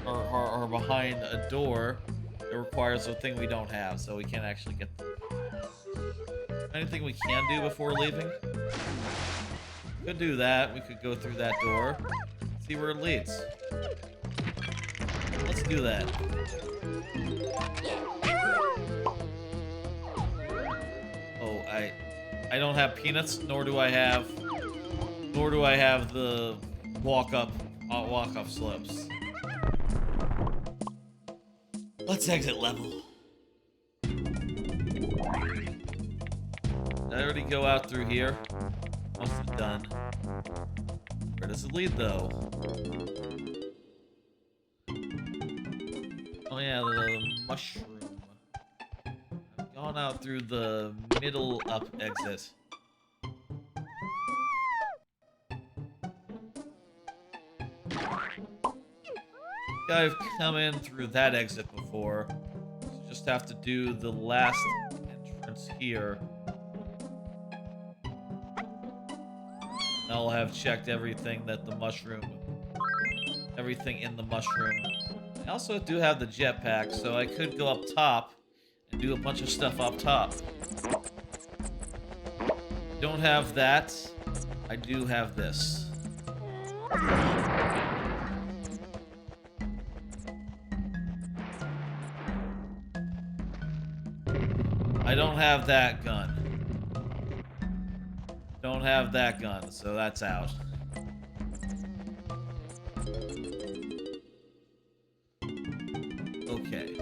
a door that requires a thing we don't have, so we can't actually get them. Anything we can do before leaving? We could do that. We could go through that door. See where it leads. Let's do that. Oh, I don't have peanuts, nor do I have the walk-up slopes. Let's exit level. Did I already go out through here? Must have done. Where does it lead, though? Oh yeah, the mushroom. I've gone out through the middle up exit. I've come in through that exit before. So just have to do the last entrance here. I'll have checked everything in the mushroom. I also do have the jetpack, so I could go up top and do a bunch of stuff up top. Don't have that. I do have this. I don't have that gun. Don't have that gun, so that's out. Okay.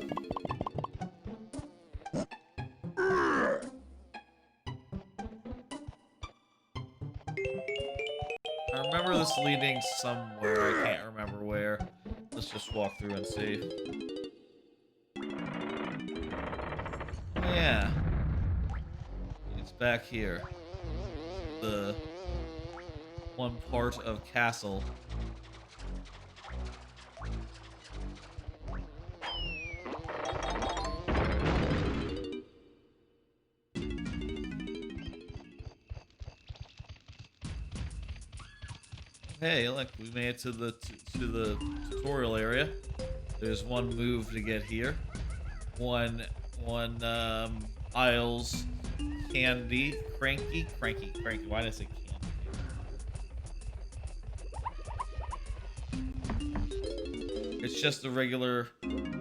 I remember this leading somewhere. I can't remember where. Let's just walk through and see. Oh, yeah. It's back here. The one part of castle. Hey, look, we made it to the tutorial area. There's one move to get here. One Isles cranky. Why did I say candy? It's just a regular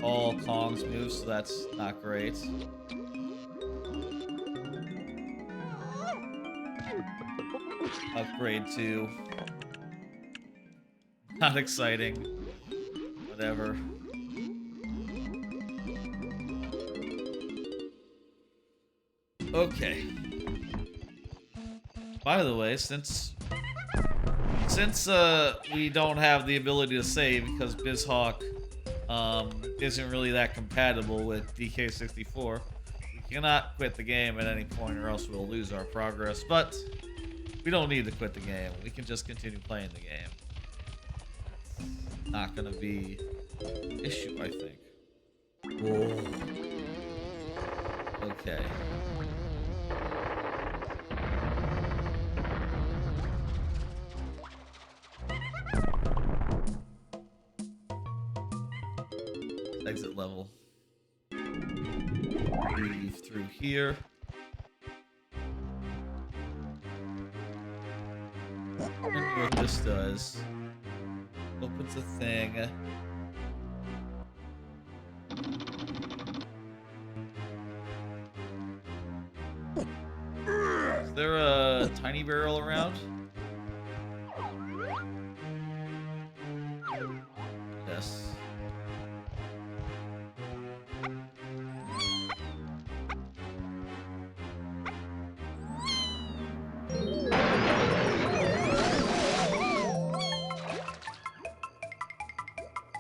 all Kong's move, so that's not great. Upgrade 2. Not exciting. Whatever. Okay. By the way, since we don't have the ability to save because BizHawk isn't really that compatible with DK64, we We cannot quit the game at any point or else we'll lose our progress, but we don't need to quit the game. We can just continue playing the game. Not gonna be an issue, I think. Whoa. Okay. Exit level. Leave through here. And what this does. Opens a thing. Is there a tiny barrel around? Yes.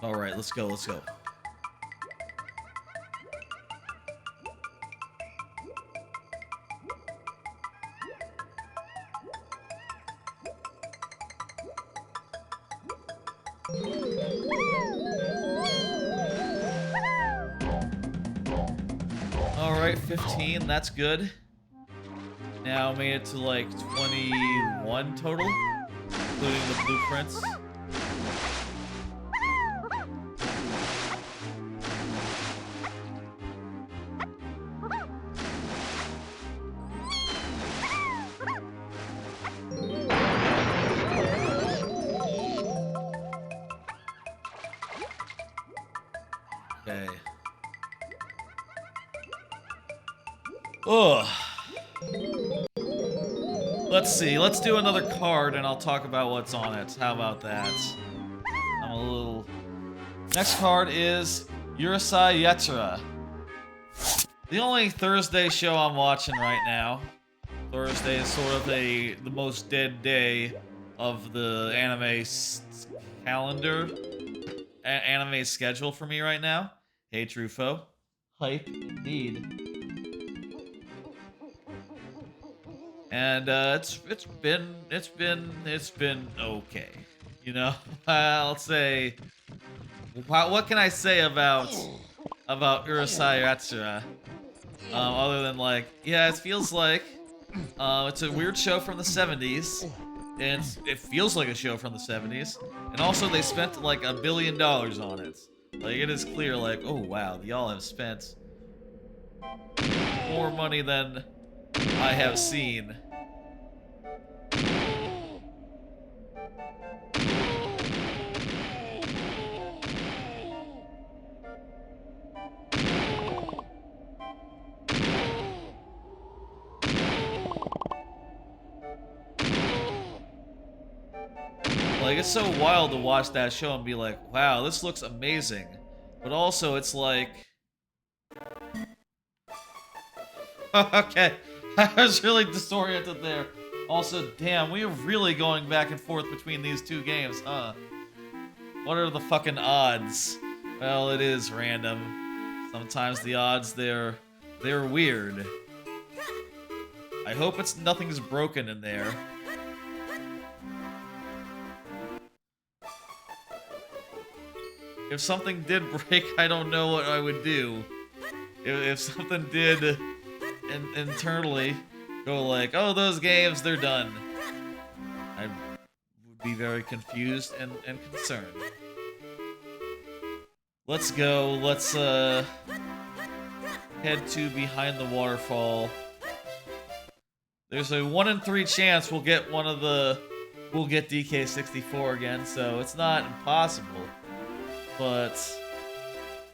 Alright, let's go, let's go. Alright, 15, that's good. Now made it to like 21 total, including the blueprints. Okay. Ugh. Let's see. Let's do another card and I'll talk about what's on it. How about that? I'm a little... Next card is Urusei Yatsura. The only Thursday show I'm watching right now. Thursday is sort of the most dead day of the anime calendar. Anime schedule for me right now. Hey Trufo. Hype indeed. And it's been okay. You know, I'll say. What can I say about Urusei Yatsura? Other than like, yeah, it feels like it's a weird show from the 70s, and it feels like a show from the 70s. And also, they spent like $1 billion on it. Like, it is clear, like, oh wow, y'all have spent more money than I have seen. Like, it's so wild to watch that show and be like, wow, this looks amazing. But also, it's like... Okay, I was really disoriented there. Also, damn, we are really going back and forth between these two games, huh? What are the fucking odds? Well, it is random. Sometimes the odds, they're weird. I hope nothing's broken in there. If something did break, I don't know what I would do. If something did internally go like, oh, those games, they're done, I would be very confused and concerned. Let's go. Let's head to behind the waterfall. There's a 1 in 3 chance we'll get we'll get DK64 again, so it's not impossible. But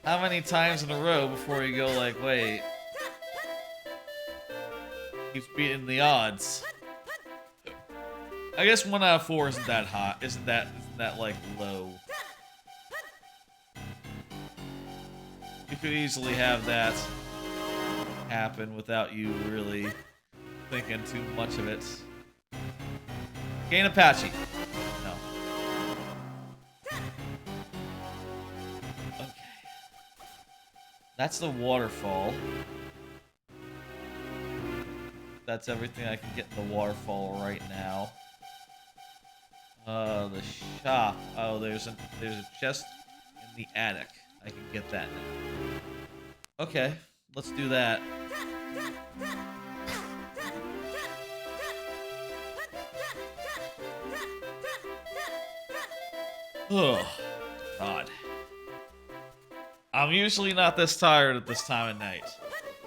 how many times in a row before you go like, wait, keeps beating the odds? I guess 1 out of 4 isn't that hot. Isn't that like low? You could easily have that happen without you really thinking too much of it. Gain Apache. No. Okay. That's the waterfall. that's everything I can get in the waterfall right now. The shop. Oh, there's a chest in the attic. I can get that now. Okay, let's do that. Oh, God. I'm usually not this tired at this time of night.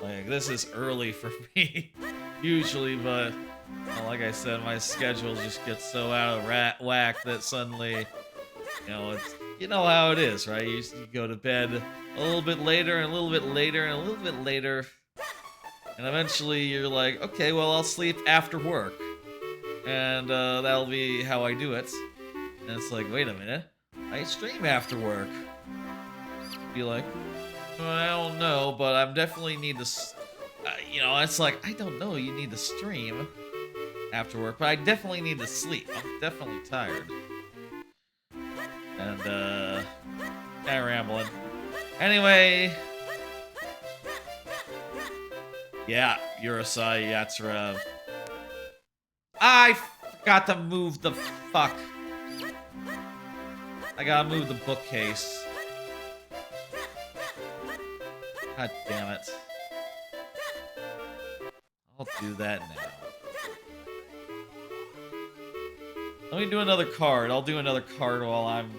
Like, this is early for me, usually, but like I said, my schedule just gets so out of whack that suddenly, it's, you know how it is, right? You go to bed a little bit later, and a little bit later, and a little bit later, and eventually you're like, okay, well, I'll sleep after work, and that'll be how I do it. And it's like, wait a minute, I stream after work. Be like, well, I don't know, but I definitely need to, it's like, I don't know, you need to stream after work, but I definitely need to sleep. I'm definitely tired. And, kind of rambling. Anyway. Yeah, Urusai Yatsura. I forgot to move the fuck. I gotta move the bookcase. God damn it. I'll do that now. Let me do another card. I'll do another card while I'm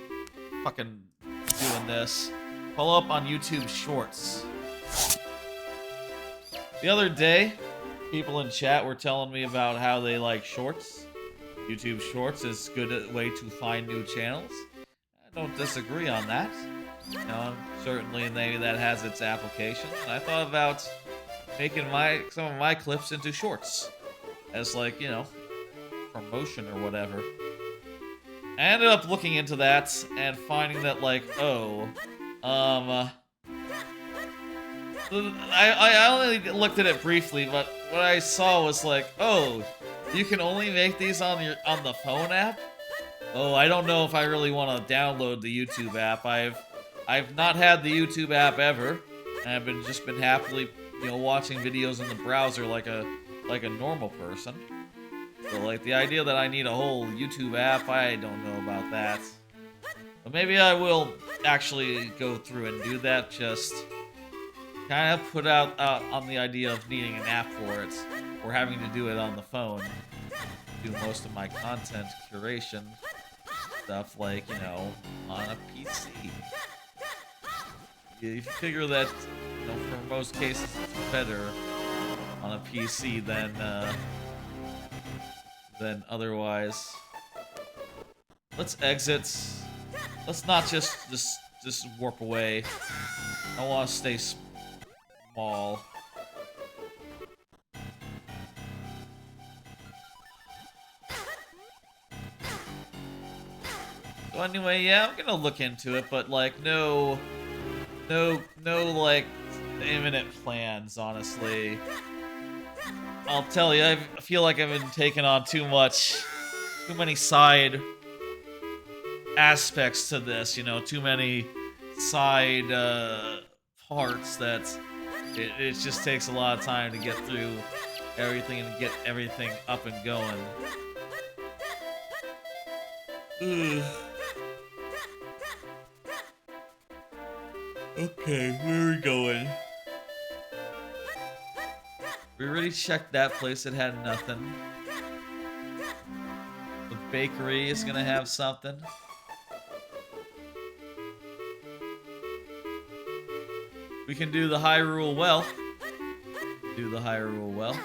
fucking doing this. Follow up on YouTube Shorts. The other day, people in chat were telling me about how they like shorts. YouTube Shorts is a good way to find new channels. I don't disagree on that. Certainly maybe that has its application. And I thought about making some of my clips into shorts. As like, promotion or whatever. I ended up looking into that and finding that like, I only looked at it briefly, but what I saw was like, you can only make these on the phone app? Oh, I don't know if I really want to download the YouTube app. I've not had the YouTube app ever, and I've just been happily, watching videos in the browser like a normal person. So like the idea that I need a whole YouTube app, I don't know about that. But maybe I will actually go through and do that. Just kind of put out on the idea of needing an app for it, or having to do it on the phone. Do most of my content curation stuff, like, on a PC. You figure that, for most cases, it's better on a PC than otherwise. Let's exit. Let's not just warp away. I want to stay small. So anyway, yeah, I'm gonna look into it, but like no like imminent plans, honestly. I'll tell you, I feel like I've been taking on too many side aspects to this, too many side parts that it just takes a lot of time to get through everything and get everything up and going. Ugh. Okay, where are we going? We already checked that place, it had nothing. The bakery is gonna have something. We can do the Hyrule Well. Do the Hyrule Well.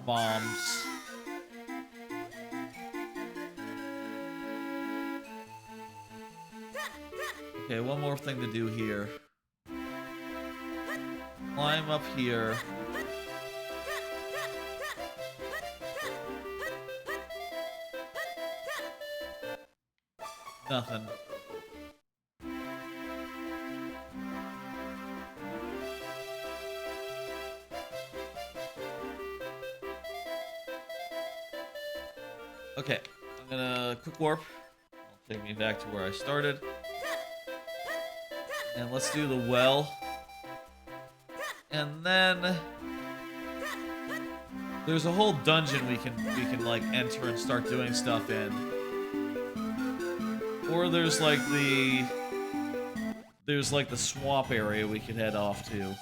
Bombs. Okay, one more thing to do here. Climb up here. Nothing. Okay, I'm gonna quick warp. It'll take me back to where I started. And let's do the well. And then there's a whole dungeon we can like enter and start doing stuff in. Or there's like the swamp area we could head off to.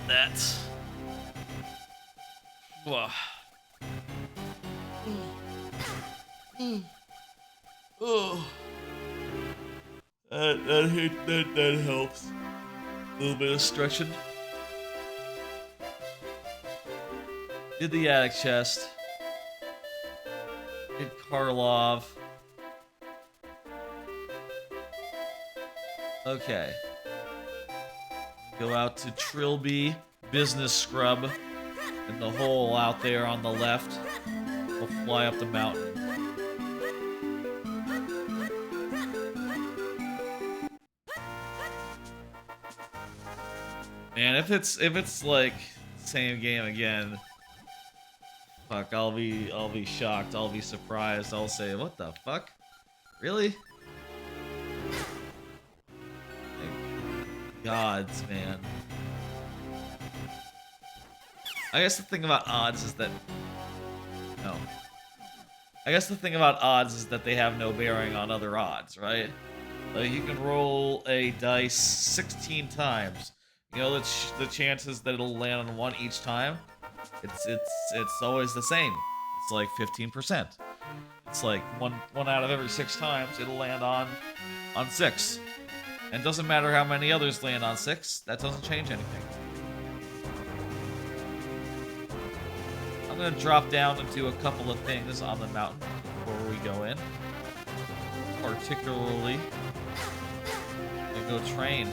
That's... Whoa. Oh. That helps. A little bit of stretching. Did the attic chest. Did Karlov. Okay. Go out to Trilby, Business Scrub, and the hole out there on the left. We'll fly up the mountain. Man, if it's like same game again, fuck, I'll be shocked. I'll be surprised. I'll say, what the fuck? Really? Gods, man. I guess the thing about odds is that... No. I guess the thing about odds is that they have no bearing on other odds, right? Like, you can roll a dice 16 times. You know, the chances that it'll land on one each time, it's always the same. It's like 15%. It's like one out of every 6 times it'll land on 6. And it doesn't matter how many others land on 6, that doesn't change anything. I'm gonna drop down and do a couple of things on the mountain before we go in. Particularly, I'm gonna go train.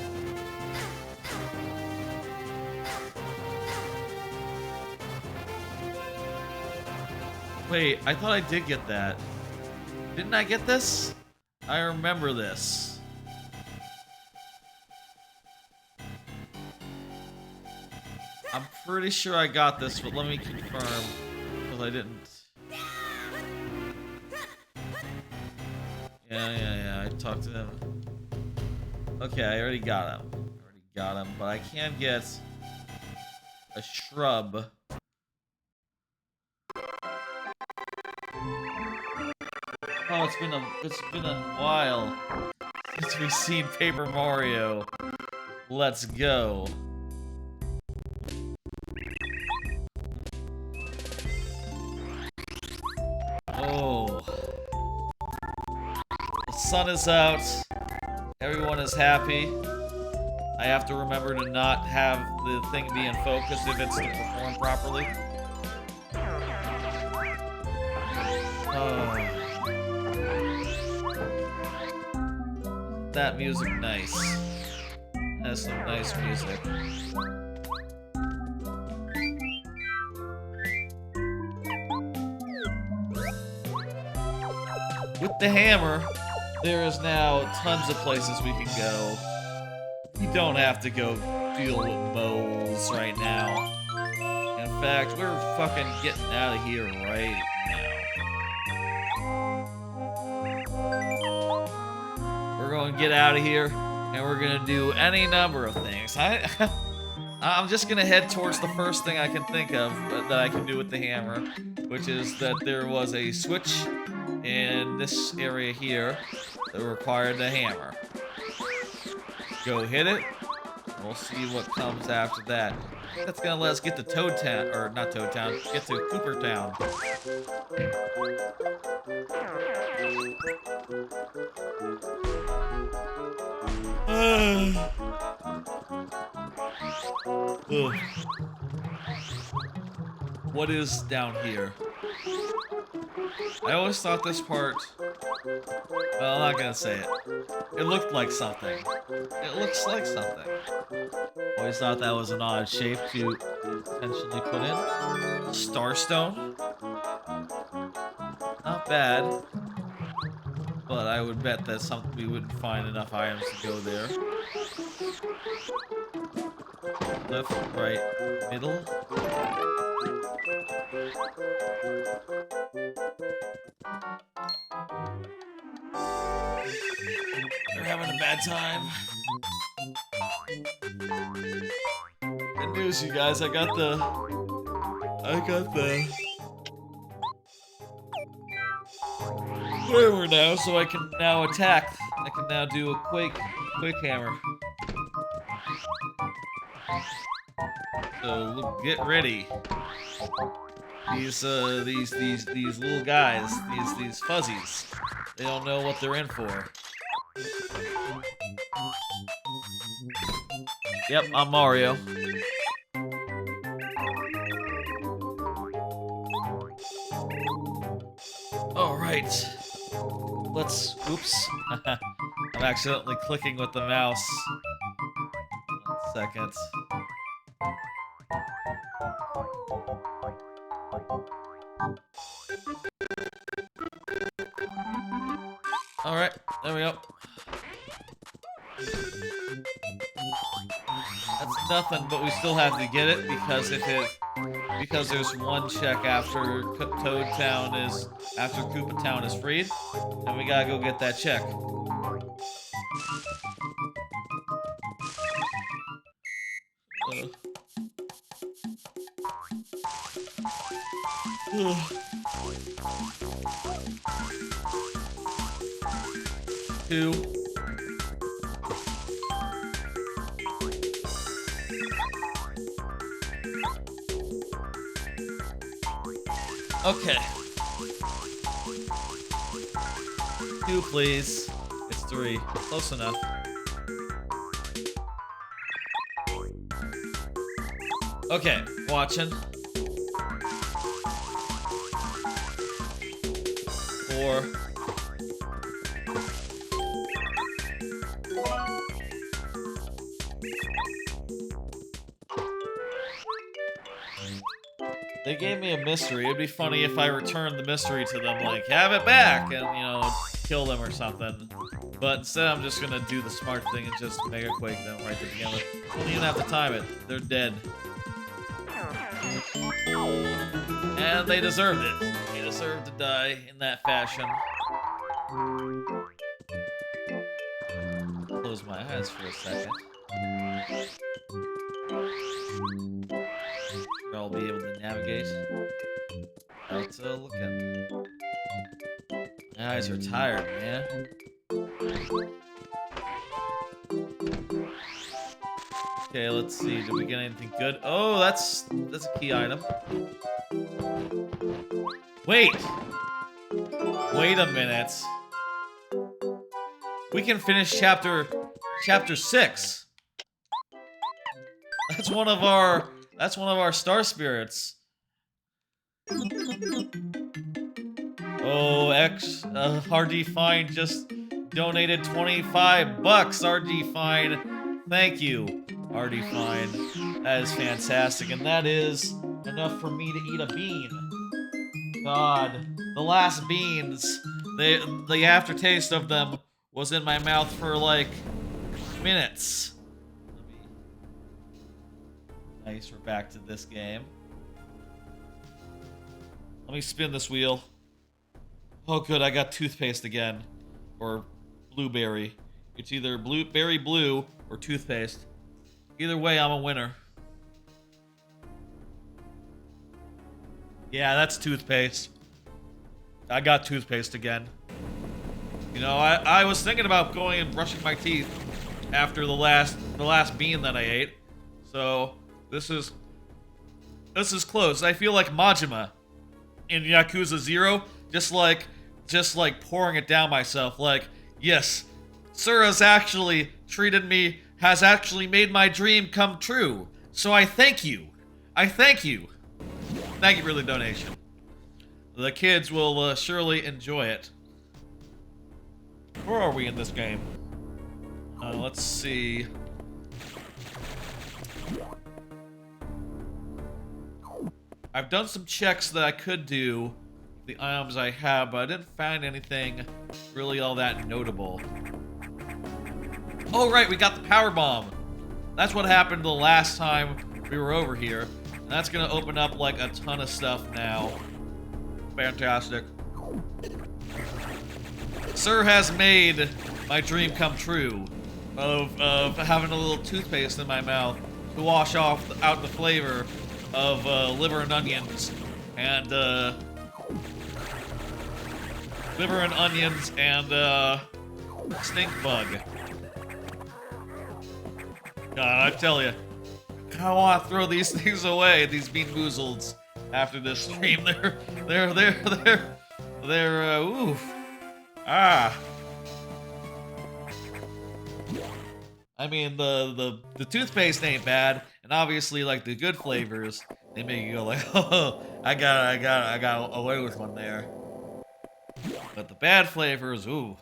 Wait, I thought I did get that. Didn't I get this? I remember this. I'm pretty sure I got this, but let me confirm, because I didn't. Yeah, I talked to him. Okay, I already got him. But I can get a shrub. Oh, it's been a while since we've seen Paper Mario. Let's go. Oh. The sun is out. Everyone is happy. I have to remember to not have the thing be in focus if it's to perform properly. Oh. That music nice. That's some nice music. With the hammer, there is now tons of places we can go. We don't have to go deal with moles right now. In fact, we're fucking getting out of here right now. We're going to get out of here, and we're going to do any number of things. I'm just going to head towards the first thing I can think of that I can do with the hammer, which is that there was a switch in this area here that required the hammer. Go hit it, and we'll see what comes after that. That's going to let us get to Toad Town, or not Toad Town, get to Cooper Town. What is down here? I always thought this part... Well, I'm not gonna say it. It looked like something. It looks like something. Always thought that was an odd shape to potentially put in. Starstone. Not bad. but I would bet that's something we wouldn't find enough items to go there. Left, right, middle. They're having a bad time. Good news, you guys. I got the wherein now, so I can now attack. I can now do a quick hammer. So look, get ready. These little guys, these fuzzies, they don't know what they're in for. Yep, I'm Mario. All right. Let's. Oops. I'm accidentally clicking with the mouse. 1 second. All right, there we go. That's nothing, but we still have to get it because because there's one check after Toad Town after Koopa Town is freed, and we gotta go get that check. Two. Okay. 2, please. It's 3. Close enough. Okay, watching. 4. They gave me a mystery. It'd be funny if I returned the mystery to them, like, have it back, and, you know, kill them or something. But instead, I'm just gonna do the smart thing and just Mega Quake them right to begin with. Don't even have to time it. They're dead. And they deserved it. They deserved to die in that fashion. Close my eyes for a second. I'll be able to navigate. How's it looking? My eyes are tired, man. Okay, let's see. Did we get anything good? Oh, that's a key item. Wait! Wait a minute. We can finish chapter 6. That's one of our star spirits. Oh, RD Fine just donated 25 bucks. RD Fine, thank you, RD Fine. That is fantastic, and that is enough for me to eat a bean. God, the last beans, the aftertaste of them was in my mouth for like minutes. Nice, we're back to this game. Let me spin this wheel. Oh good, I got toothpaste again. Or blueberry. It's either berry blue or toothpaste. Either way, I'm a winner. Yeah, that's toothpaste. I got toothpaste again. You know, I was thinking about going and brushing my teeth after the last bean that I ate. So this is close. I feel like Majima in Yakuza 0, just like pouring it down myself. Like, yes, Sir has actually made my dream come true. So I thank you. Thank you for the donation. The kids will surely enjoy it. Where are we in this game? Let's see. I've done some checks that I could do the items I have, but I didn't find anything really all that notable. Oh, right, we got the power bomb. That's what happened the last time we were over here. And that's gonna open up like a ton of stuff now. Fantastic. Sir has made my dream come true of having a little toothpaste in my mouth to wash off out the flavor of liver and onions and stink bug. God, I tell you, I want to throw these things away, these Bean Boozleds, after this stream. They're oof. Ah. I mean, the toothpaste ain't bad, and obviously, like, the good flavors, they make you go like, oh, I got away with one there. But the bad flavors, ooh.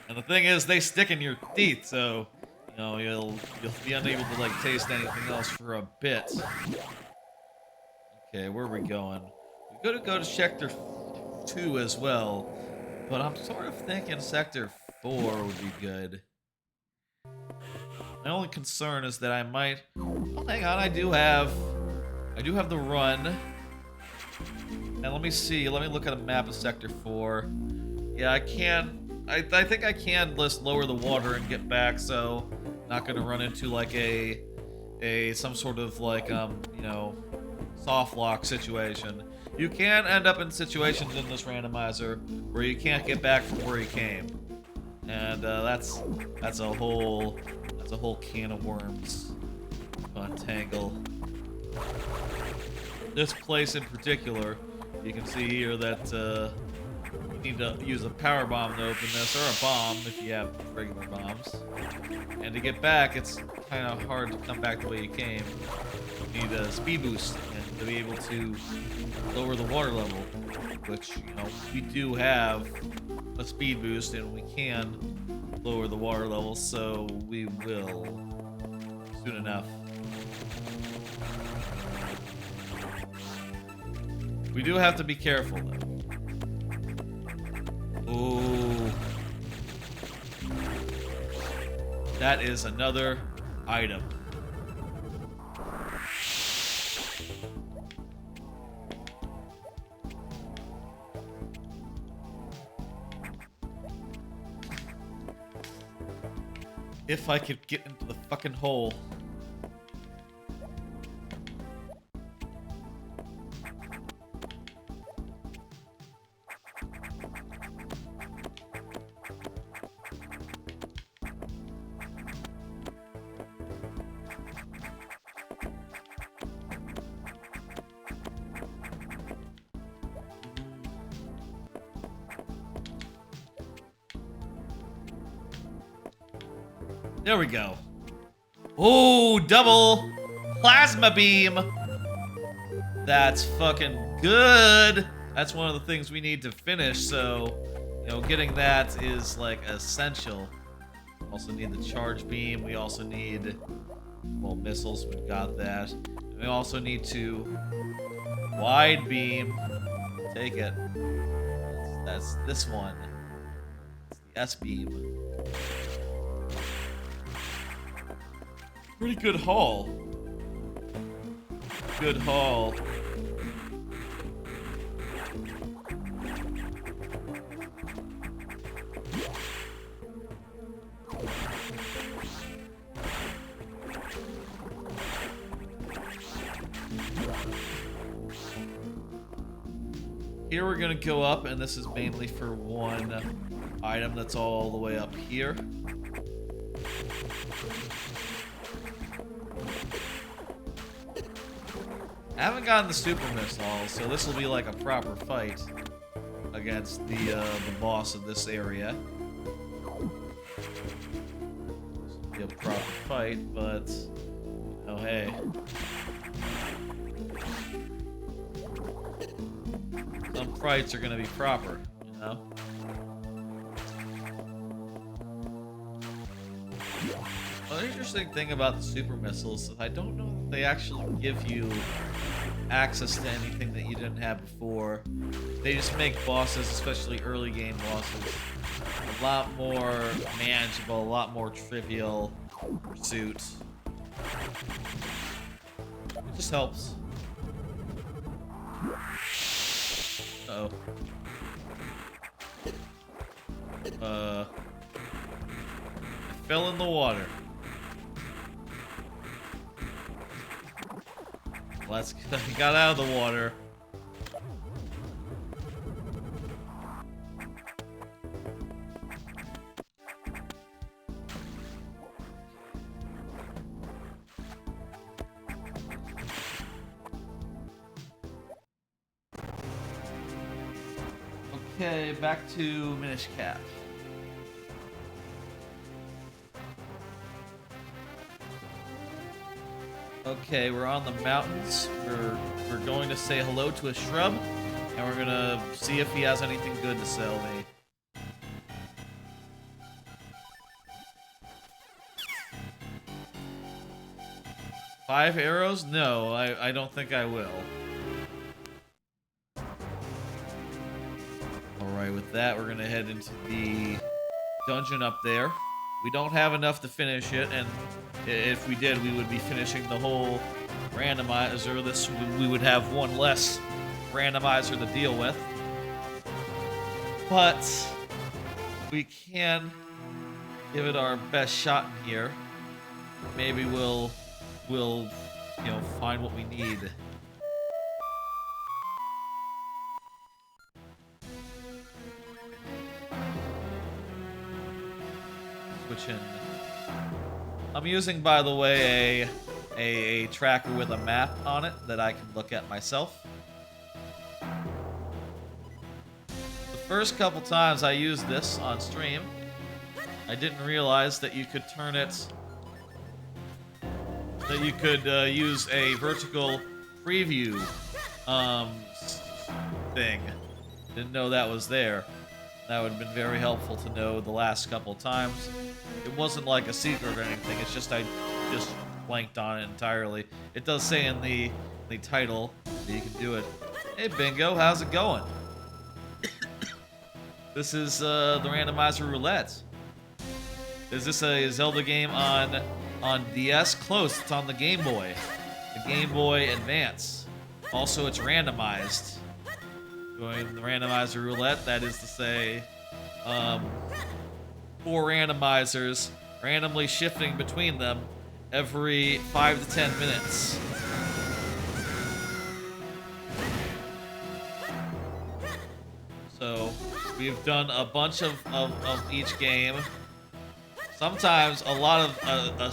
And the thing is, they stick in your teeth, so, you know, you'll be unable to, like, taste anything else for a bit. Okay, where are we going? We gotta go to Sector 2 as well, but I'm sort of thinking Sector 4 would be good. My only concern is that I might... Oh, hang on, I do have the run. And let me see, let me look at a map of Sector 4. Yeah, I can... I think I can just lower the water and get back, so not gonna run into like some sort of like you know, soft lock situation. You can end up in situations in this randomizer where you can't get back from where you came, and that's a whole can of worms to untangle. This place in particular, you can see here that you need to use a power bomb to open this, or a bomb if you have regular bombs. And to get back, it's kind of hard to come back the way you came. You need a speed boost and to be able to lower the water level, which, you know, we do have a speed boost and we can lower the water level, so we will soon enough. We do have to be careful though. Ooh. That is another item. If I could get into the fucking hole. There we go. Oh, double plasma beam. That's fucking good. That's one of the things we need to finish, so, you know, getting that is like essential. Also need the charge beam. We also need, well, missiles. We've got that. And we also need to wide beam. Take it. That's this one. It's the S beam. Pretty good haul. Good haul. Here we're gonna go up, and this is mainly for one item that's all the way up here. I haven't gotten the super missile, so this will be like a proper fight against the boss of this area. This will be a proper fight, but oh hey. Some fights are gonna be proper, you know? Well, the interesting thing about the super missiles is I don't know if they actually give you access to anything that you didn't have before. They just make bosses, especially early game bosses, a lot more manageable, a lot more trivial pursuits. It just helps. Uh-oh. I fell in the water. Let's got out of the water. Okay, back to Minish Cap. Okay, we're on the mountains. We're going to say hello to a shrub, and we're gonna see if he has anything good to sell me. Five arrows? No, I don't think I will. Alright, with that, we're gonna head into the dungeon up there. We don't have enough to finish it, and if we did, we would be finishing the whole randomizer. We would have one less randomizer to deal with. But we can give it our best shot in here. Maybe we'll find what we need. Switch in. I'm using, by the way, a tracker with a map on it that I can look at myself. The first couple times I used this on stream, I didn't realize that you could turn it, that you could use a vertical preview thing. Didn't know that was there. That would have been very helpful to know the last couple times. It wasn't like a secret or anything, it's just I just blanked on it entirely. It does say in the title that you can do it. Hey Bingo, how's it going? This is the Randomizer Roulette. Is this a Zelda game on DS? Close, it's on the Game Boy. The Game Boy Advance. Also, it's randomized. Doing the Randomizer Roulette, that is to say, 4 randomizers, randomly shifting between them every 5 to 10 minutes. So, we've done a bunch of each game. Sometimes a lot of a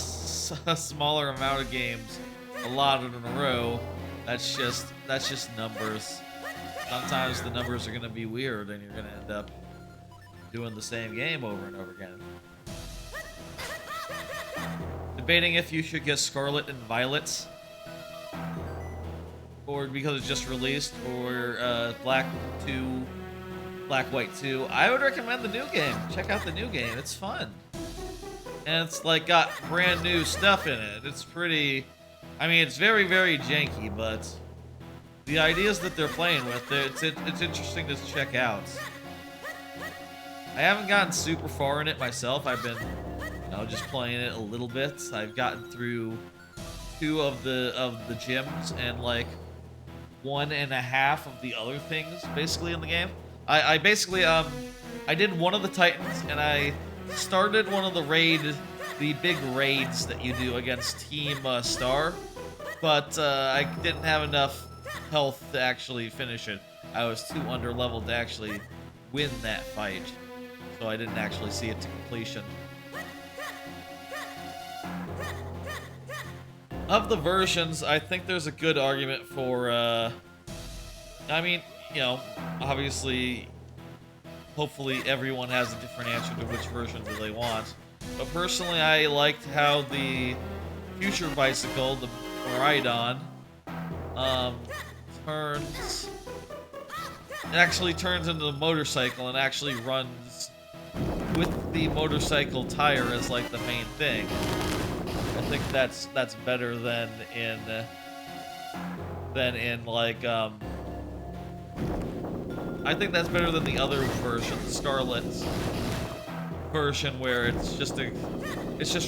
smaller amount of games, a lot in a row. That's just numbers. Sometimes the numbers are going to be weird and you're going to end up doing the same game over and over again. Debating if you should get Scarlet and Violet, or because it's just released, or Black 2, Black White 2. I would recommend the new game. Check out the new game. It's fun. And it's like got brand new stuff in it. It's pretty, I mean, it's very, very janky, but the ideas that they're playing with, it's interesting to check out. I haven't gotten super far in it myself. I've been, just playing it a little bit. I've gotten through 2 of the gyms and like 1.5 of the other things basically in the game. I basically I did one of the Titans and I started one of the big raids that you do against Team Star, but I didn't have enough health to actually finish it. I was too under leveled to actually win that fight, so I didn't actually see it to completion. Of the versions, I think there's a good argument for, I mean, obviously, hopefully everyone has a different answer to which version do they want. But personally, I liked how the future bicycle, the Rhydon, actually turns into a motorcycle and actually runs with the motorcycle tire as like the main thing. I think that's better than in than in like I think that's better than the other version, the Scarlet's version, where it's just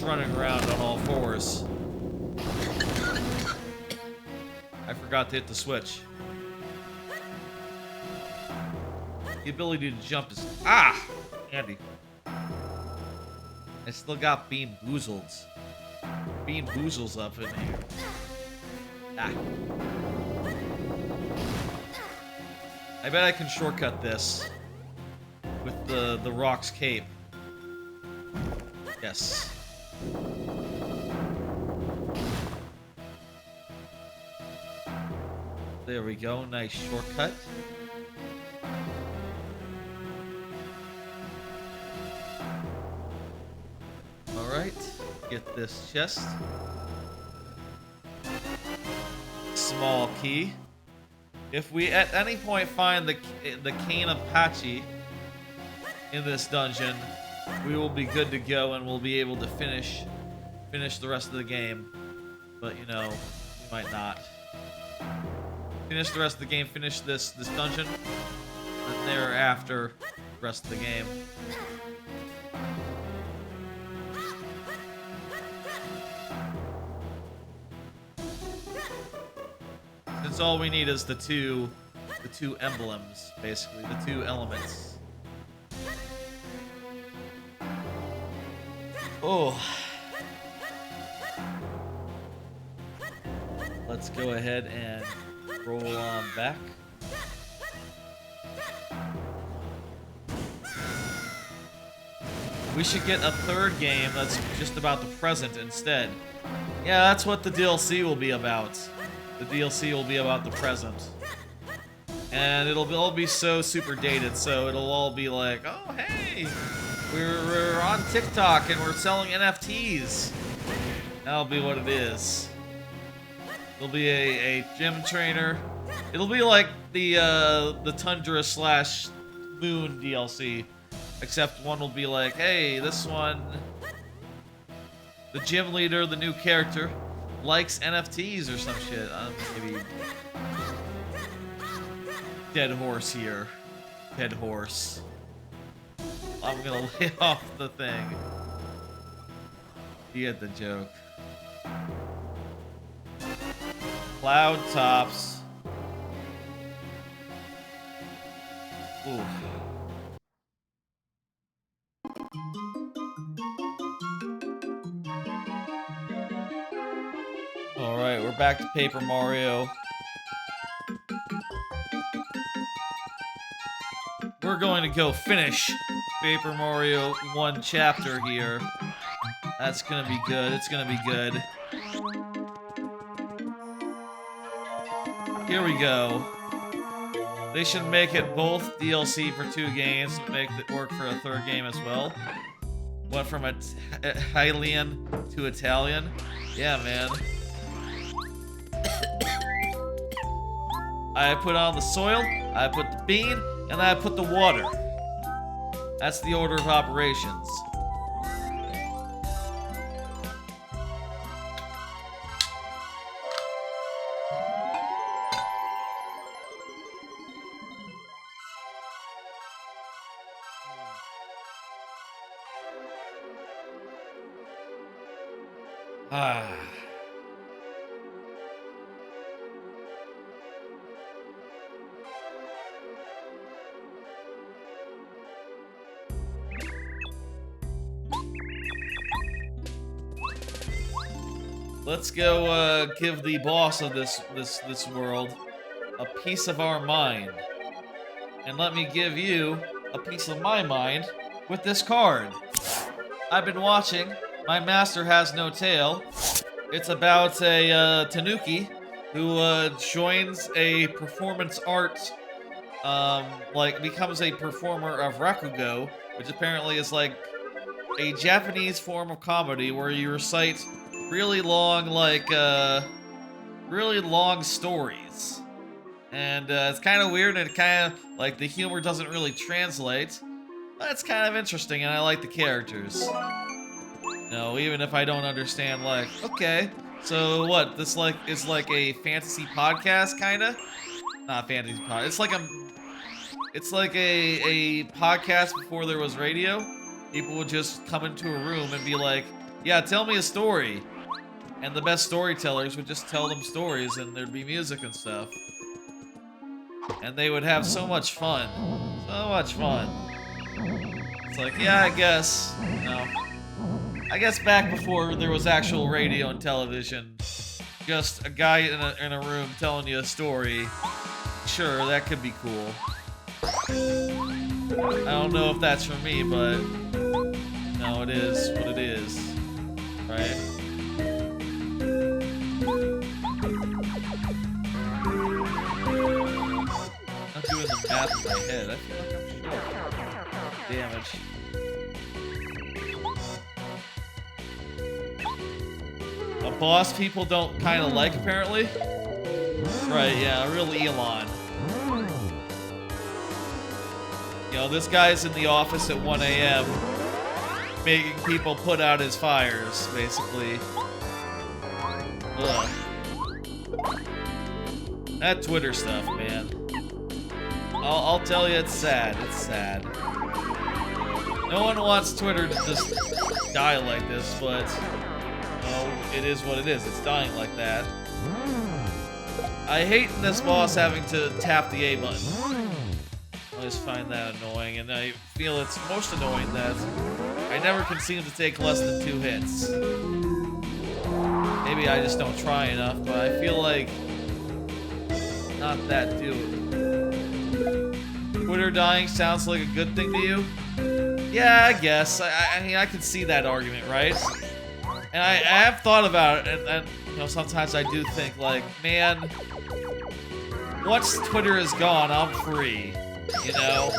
running around on all fours. I forgot to hit the switch. The ability to jump is handy. I still got Bean Boozleds. Bean Boozles up in here. I bet I can shortcut this with the Rock's cape. Yes. There we go. Nice shortcut. Alright. Get this chest. Small key. If we at any point find the cane of Pachi in this dungeon, we will be good to go and we'll be able to finish the rest of the game. But you know, we might not. Finish the rest of the game, finish this dungeon, and thereafter, the rest of the game. Since all we need is the two emblems, basically, the two elements. Oh. Let's go ahead and roll on back. We should get a third game that's just about the present instead. Yeah, that's what the DLC will be about. The DLC will be about the present. And it'll all be so super dated, so it'll all be like, oh hey, we're on TikTok and we're selling NFTs. That'll be what it is. It'll be a gym trainer. It'll be like the Tundra / Moon DLC, except one will be like, hey, this one, the gym leader, the new character, likes NFTs or some shit. Maybe dead horse here. Dead horse. I'm gonna lay off the thing. You get the joke. Cloud tops. Ooh. Alright, we're back to Paper Mario. We're going to go finish Paper Mario 1 chapter here. That's gonna be good. It's gonna be good. Here we go. They should make it both DLC for 2 games, make it work for a 3rd game as well. Went from Hylian to Italian. Yeah, man. I put on the soil, I put the bean, and I put the water. That's the order of operations. Let's go give the boss of this world a piece of our mind. And let me give you a piece of my mind with this card. I've been watching My Master Has No Tail. It's about a tanuki who joins a performance art, becomes a performer of rakugo, which apparently is like a Japanese form of comedy where you recite really long, really long stories. And it's kind of weird, and it kind of, like, the humor doesn't really translate. But it's kind of interesting, and I like the characters. You know, even if I don't understand, like, okay, So what? This like is like a fantasy podcast, kinda? Not fantasy pod. It's like a podcast before there was radio. People would just come into a room and be like, "Yeah, tell me a story," and the best storytellers would just tell them stories, and there'd be music and stuff, and they would have so much fun, so much fun. It's like, yeah, I guess, you know. I guess back before there was actual radio and television, just a guy in a room telling you a story, sure, that could be cool. I don't know if that's for me, but no, it is what it is, right? I'm doing the math in my head. I feel like I'm short. Damage. A boss people don't kind of like, apparently. Right, yeah, real Elon. You know, this guy's in the office at 1 a.m. making people put out his fires, basically. Ugh. That Twitter stuff, man. I'll tell you, it's sad. It's sad. No one wants Twitter to just die like this, but... no, it is what it is. It's dying like that. I hate this boss having to tap the A button. I just find that annoying, and I feel it's most annoying that I never can seem to take less than 2 hits. Maybe I just don't try enough, but I feel like not that do it. Twitter dying sounds like a good thing to you? Yeah, I guess. I mean, I can see that argument, right? And I have thought about it, and you know, sometimes I do think, like, man, once Twitter is gone, I'm free. You know,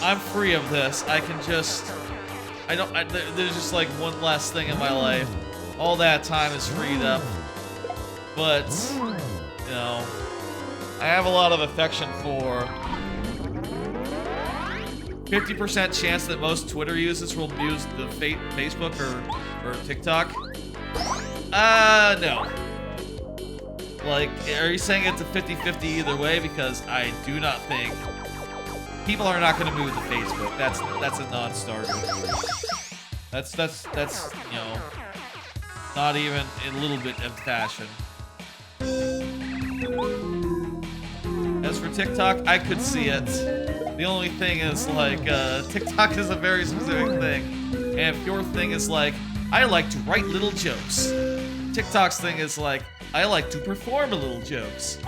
I'm free of this. I can just, there's just like one less thing in my life. All that time is freed up. But, you know, I have a lot of affection for 50% chance that most Twitter users will use the Facebook or TikTok. No. Like, are you saying it's a 50-50 either way? Because I do not think people are not going to move to Facebook. That's a non-starter. That's you know, not even a little bit of fashion. As for TikTok, I could see it. The only thing is, like, TikTok is a very specific thing. And if your thing is like, I like to write little jokes, TikTok's thing is like, I like to perform little jokes.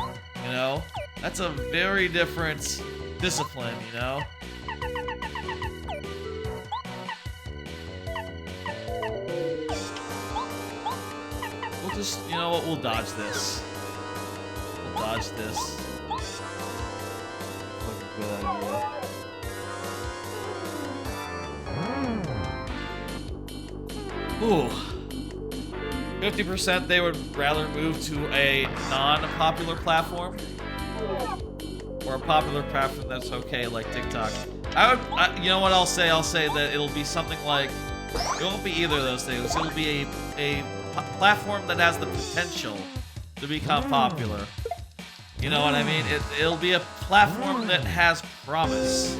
You know? That's a very different discipline, you know? We'll just, you know what, we'll dodge this. We'll dodge this. That's a good idea. Ooh. 50% they would rather move to a non-popular platform. Or a popular platform that's okay, like TikTok. You know what I'll say? I'll say that it'll be something like, it won't be either of those things. It'll be a platform that has the potential to become popular. You know what I mean? It'll be a platform that has promise.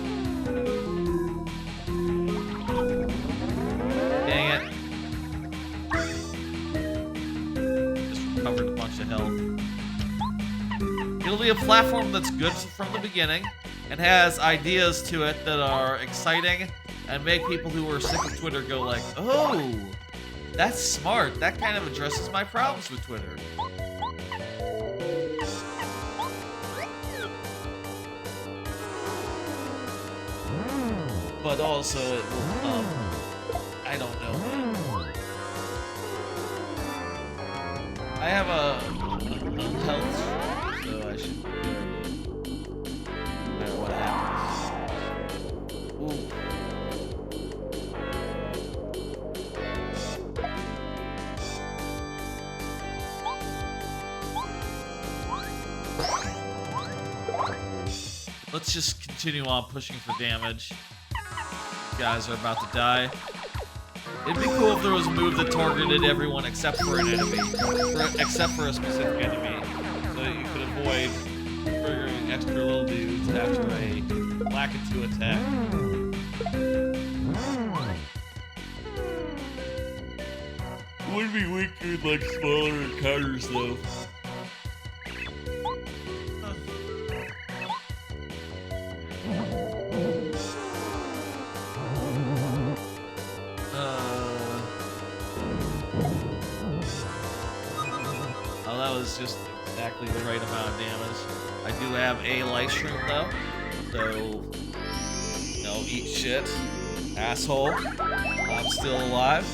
Dang it. Just recovered a bunch of health. It'll be a platform that's good from the beginning and has ideas to it that are exciting and make people who are sick of Twitter go like, oh, that's smart. That kind of addresses my problems with Twitter. But also it will, I don't know. I have a health, so I should be good. No matter what happens. Ooh. Let's just continue on pushing for damage. You guys are about to die. It'd be cool if there was a move that targeted everyone except for an enemy, except for a specific enemy, so that you could avoid triggering extra little dudes after a Lakitu attack. It would be weaker in like smaller encounters though. Oh, that was just exactly the right amount of damage. I do have a life stream though, so no, eat shit, asshole. I'm still alive.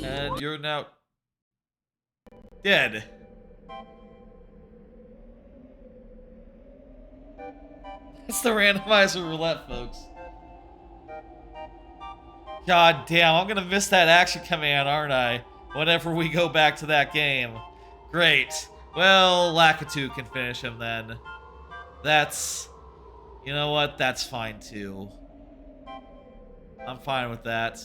And you're now dead. It's the Randomizer Roulette, folks. God damn, I'm gonna miss that action command, aren't I? Whenever we go back to that game. Great. Well, Lakitu can finish him then. That's... You know what? That's fine too. I'm fine with that.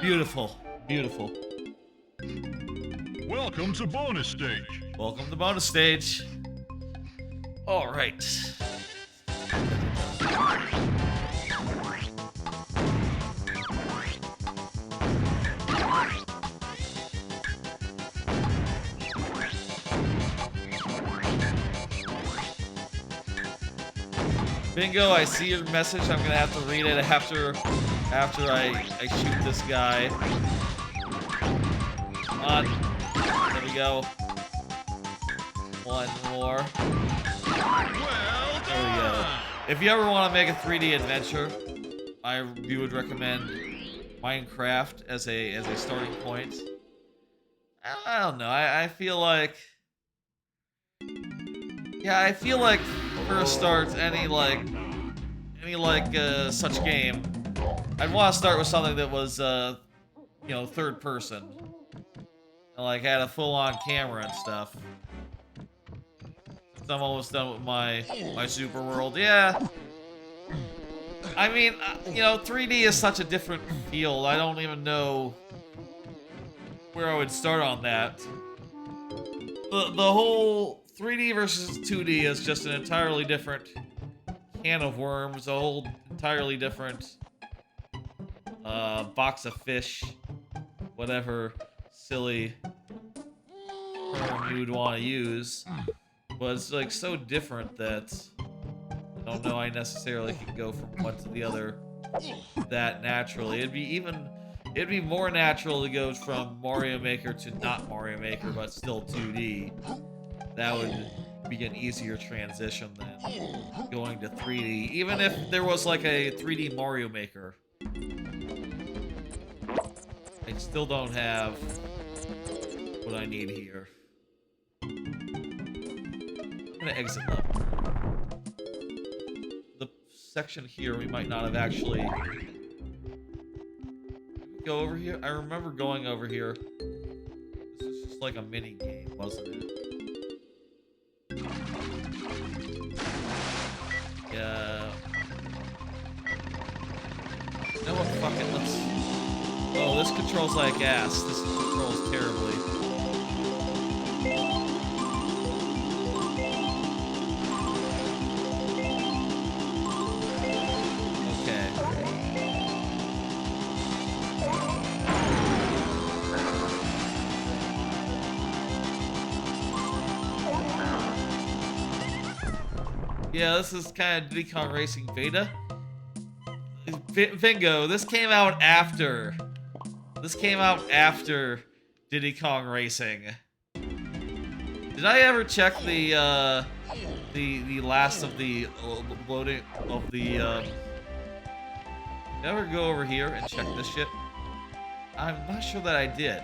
Beautiful. Beautiful. Welcome to bonus stage. Welcome to bonus stage. All right. Bingo, I see your message. I'm gonna have to read it after I shoot this guy. Come on. There we go. One more. There we go. If you ever want to make a 3D adventure, you would recommend Minecraft as a starting point. I don't know. I feel like, yeah, I feel like for a start, any such game, I'd want to start with something that was you know, third person, and like had a full-on camera and stuff. So I'm almost done with my super world. Yeah. I mean, you know, 3D is such a different field. I don't even know where I would start on that. The whole 3D versus 2D is just an entirely different can of worms, a whole entirely different box of fish, whatever silly term you would want to use. But it's like so different that I don't know I necessarily can go from one to the other that naturally. It'd be more natural to go from Mario Maker to not Mario Maker, but still 2D. That would be an easier transition than going to 3D. Even if there was like a 3D Mario Maker, I still don't have what I need here. I'm gonna exit level. The section here we might not have actually... Go over here? I remember going over here. This is just like a mini game, wasn't it? Yeah. You know what? Fuck it. Let's... Oh, this controls like ass. This controls terribly. Yeah, this is kind of Diddy Kong Racing Beta. Bingo, this came out after. This came out after Diddy Kong Racing. Did I ever check the last of the loading of the did I ever go over here and check this shit? I'm not sure that I did.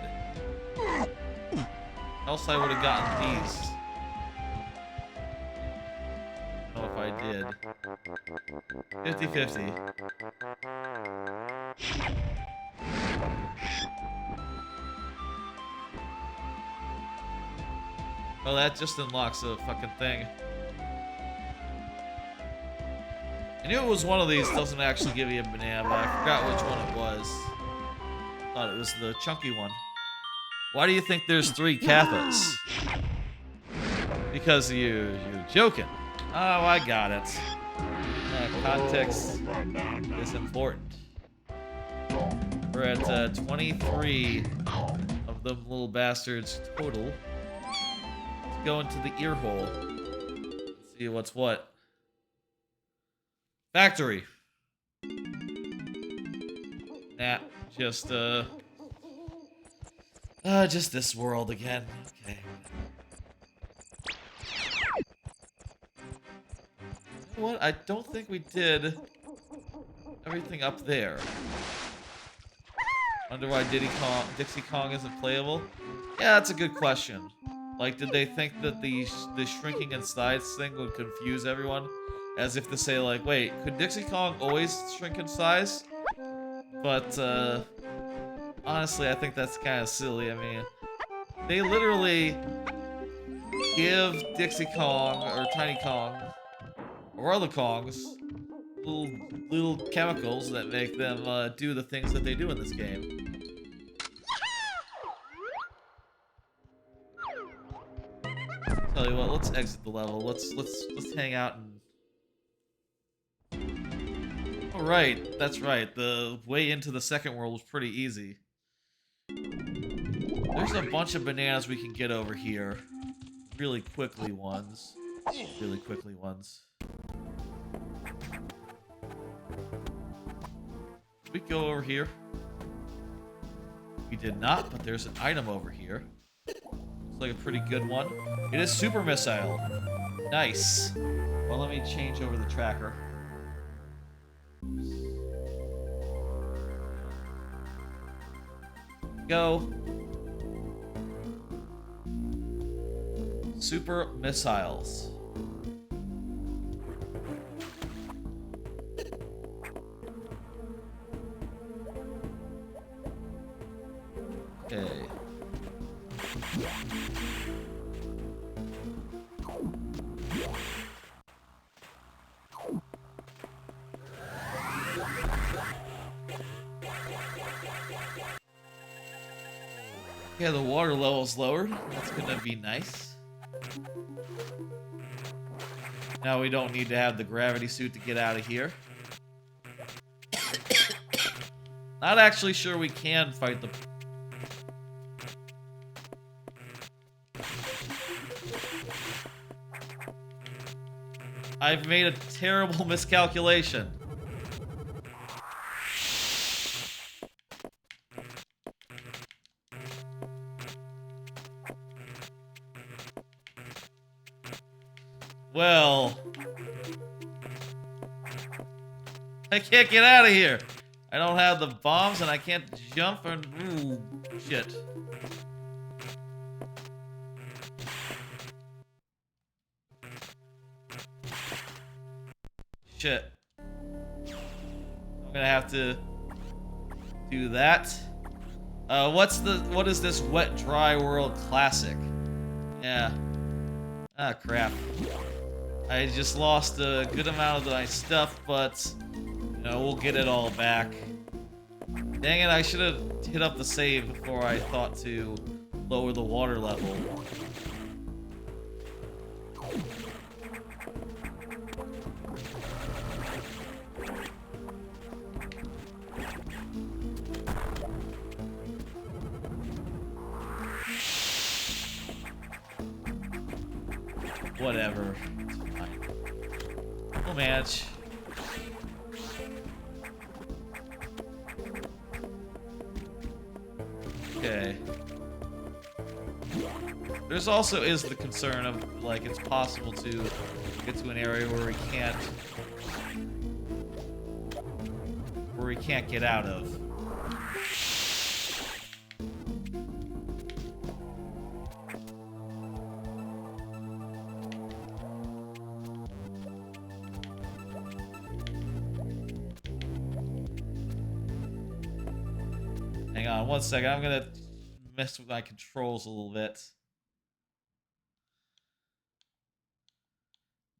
Else I would have gotten these. I did. 50-50. Oh, that just unlocks a fucking thing. I knew it was one of these, doesn't actually give you a banana, but I forgot which one it was. Thought it was the chunky one. Why do you think there's 3 Kappas? Because you're joking. Oh, I got it. Context is important. We're at 23 of them little bastards total. Let's go into the ear hole. Let's see what's what. Factory. Nah, just this world again. Okay. You know what? I don't think we did everything up there. Wonder why Dixie Kong isn't playable? Yeah, that's a good question. Like, did they think that the shrinking in size thing would confuse everyone? As if to say, like, wait, could Dixie Kong always shrink in size? But, honestly, I think that's kind of silly. I mean, they literally give Dixie Kong, or Tiny Kong, or other Kongs, little chemicals that make them do the things that they do in this game. Tell you what, let's exit the level. Let's hang out and. All right, that's right. The way into the second world was pretty easy. There's a bunch of bananas we can get over here. Really quickly ones. Really quickly ones. Did we go over here? We did not, but there's an item over here. Looks like a pretty good one. It is Super Missile. Nice. Well, let me change over the tracker. Go. Super Missiles. Okay. Yeah, the water level's lowered. That's gonna be nice. Now we don't need to have the gravity suit to get out of here. Not actually sure we can fight the... I've made a terrible miscalculation. Well, I can't get out of here. I don't have the bombs and I can't jump and ooh, shit. Shit. I'm gonna have to do that. What is this Wet Dry World Classic? Yeah. Ah, crap. I just lost a good amount of my stuff, but, you know, we'll get it all back. Dang it, I should have hit up the save before I thought to lower the water level. Whatever. It's fine. We'll manage. Okay. There's also is the concern of, like, it's possible to get to an area where we can't get out of. Hang on 1 second. I'm gonna mess with my controls a little bit.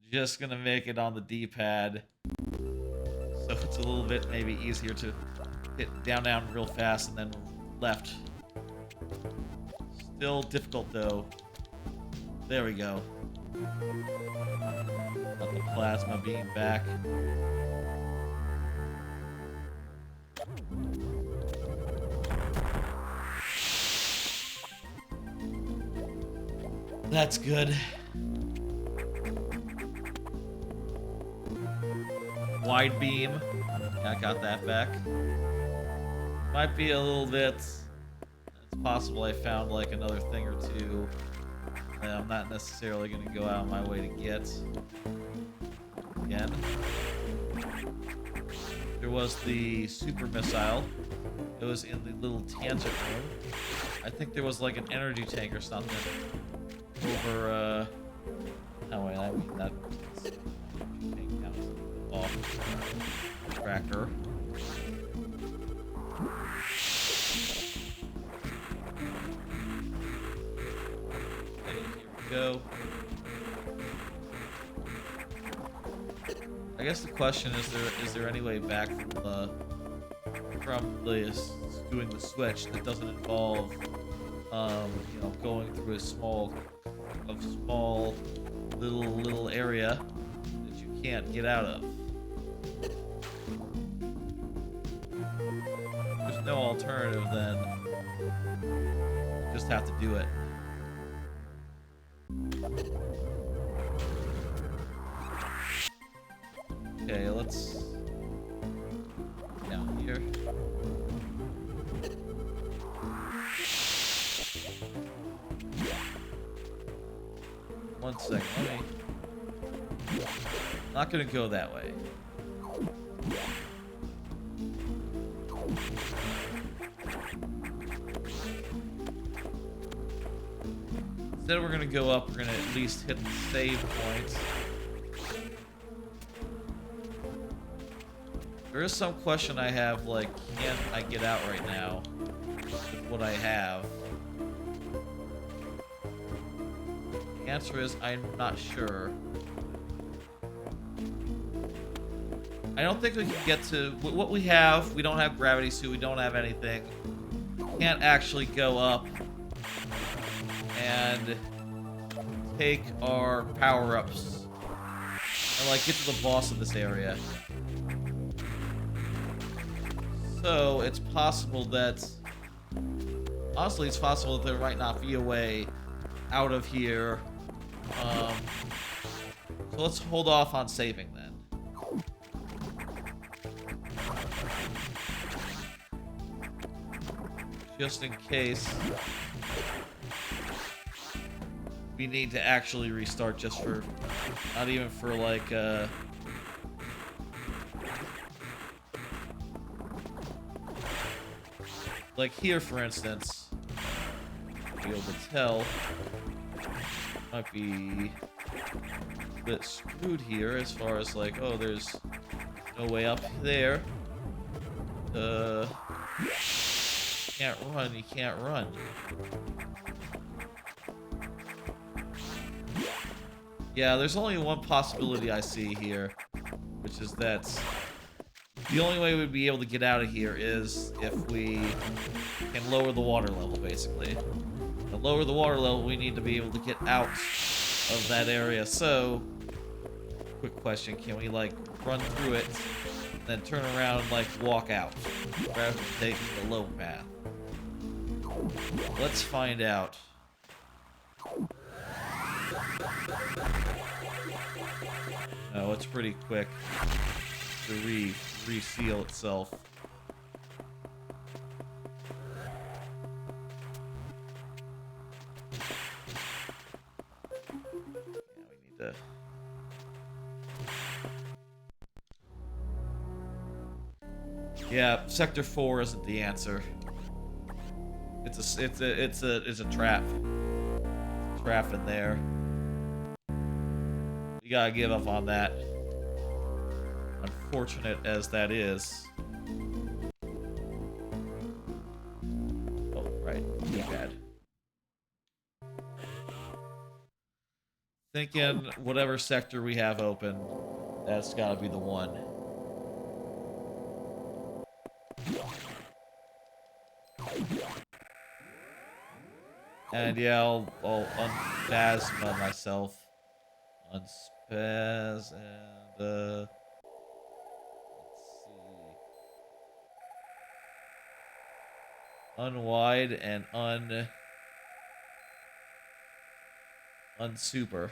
Just gonna make it on the D-pad, so it's a little bit maybe easier to hit down real fast and then left. Still difficult though. There we go. Got the plasma beam back. That's good. Wide beam. Yeah, I got that back. Might be a little bit. It's possible I found like another thing or two that I'm not necessarily going to go out of my way to get. Again. There was the super missile. It was in the little tangent room. I think there was like an energy tank or something over, no wait, I mean that tank counts off tracker. Okay, here we go. I guess the question is there any way back from doing the switch that doesn't involve you know, going through a small little area that you can't get out of. There's no alternative then. You just have to do it. Okay, let's down here. One second, let me. Not gonna go that way. Instead, we're gonna go up. We're gonna at least hit the save point. There is some question I have, like, can I get out right now with what I have? The answer is I'm not sure. I don't think we can get to what we have. We don't have gravity suit. We don't have anything. Can't actually go up and take our power-ups and like get to the boss of this area. So it's possible that, honestly, it's possible that there might not be a way out of here. So let's hold off on saving then. Just in case we need to actually restart, just for, not even for like here, for instance, be able to tell, might be a bit screwed here as far as like, oh, there's no way up there. Can't run, you can't run. Yeah, there's only one possibility I see here, which is that the only way we'd be able to get out of here is if we can lower the water level, basically. To lower the water level, we need to be able to get out of that area. So, quick question, can we, like, run through it, then turn around and, like, walk out, rather than taking the low path? Let's find out. Oh, it's pretty quick to reseal itself. Yeah, we need to. Yeah, Sector 4 isn't the answer. It's a trap. Trap in there. You gotta give up on that. Unfortunate as that is. thinking whatever sector we have open, that's got to be the one. And yeah, I'll unphasma myself. Unspaz and let's see. Unwide and unsuper.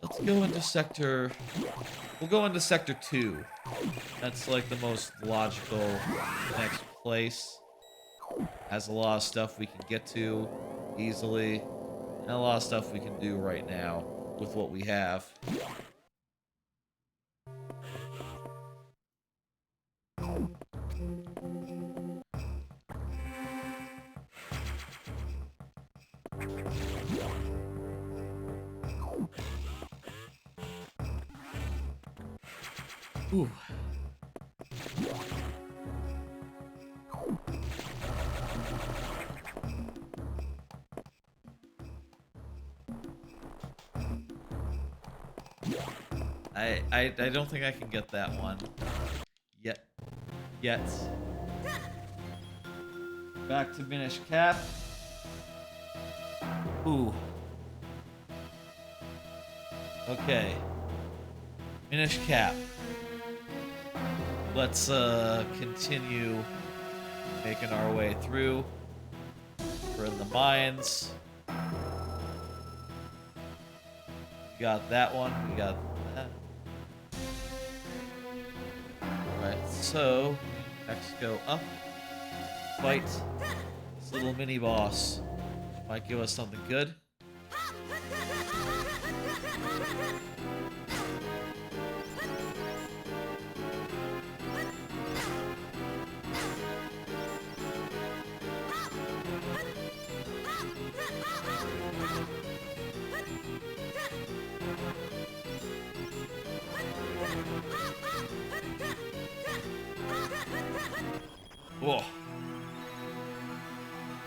Let's go into sector. We'll go into sector 2. That's like the most logical next place. Has a lot of stuff we can get to easily, and a lot of stuff we can do right now with what we have. Ooh. I don't think I can get that one yet. Back to Minish Cap. Ooh. Okay. Minish Cap. Let's continue making our way through. We're in the mines. We got that one. We got that. Alright, so next go up. Fight this little mini boss. Might give us something good. Whoa.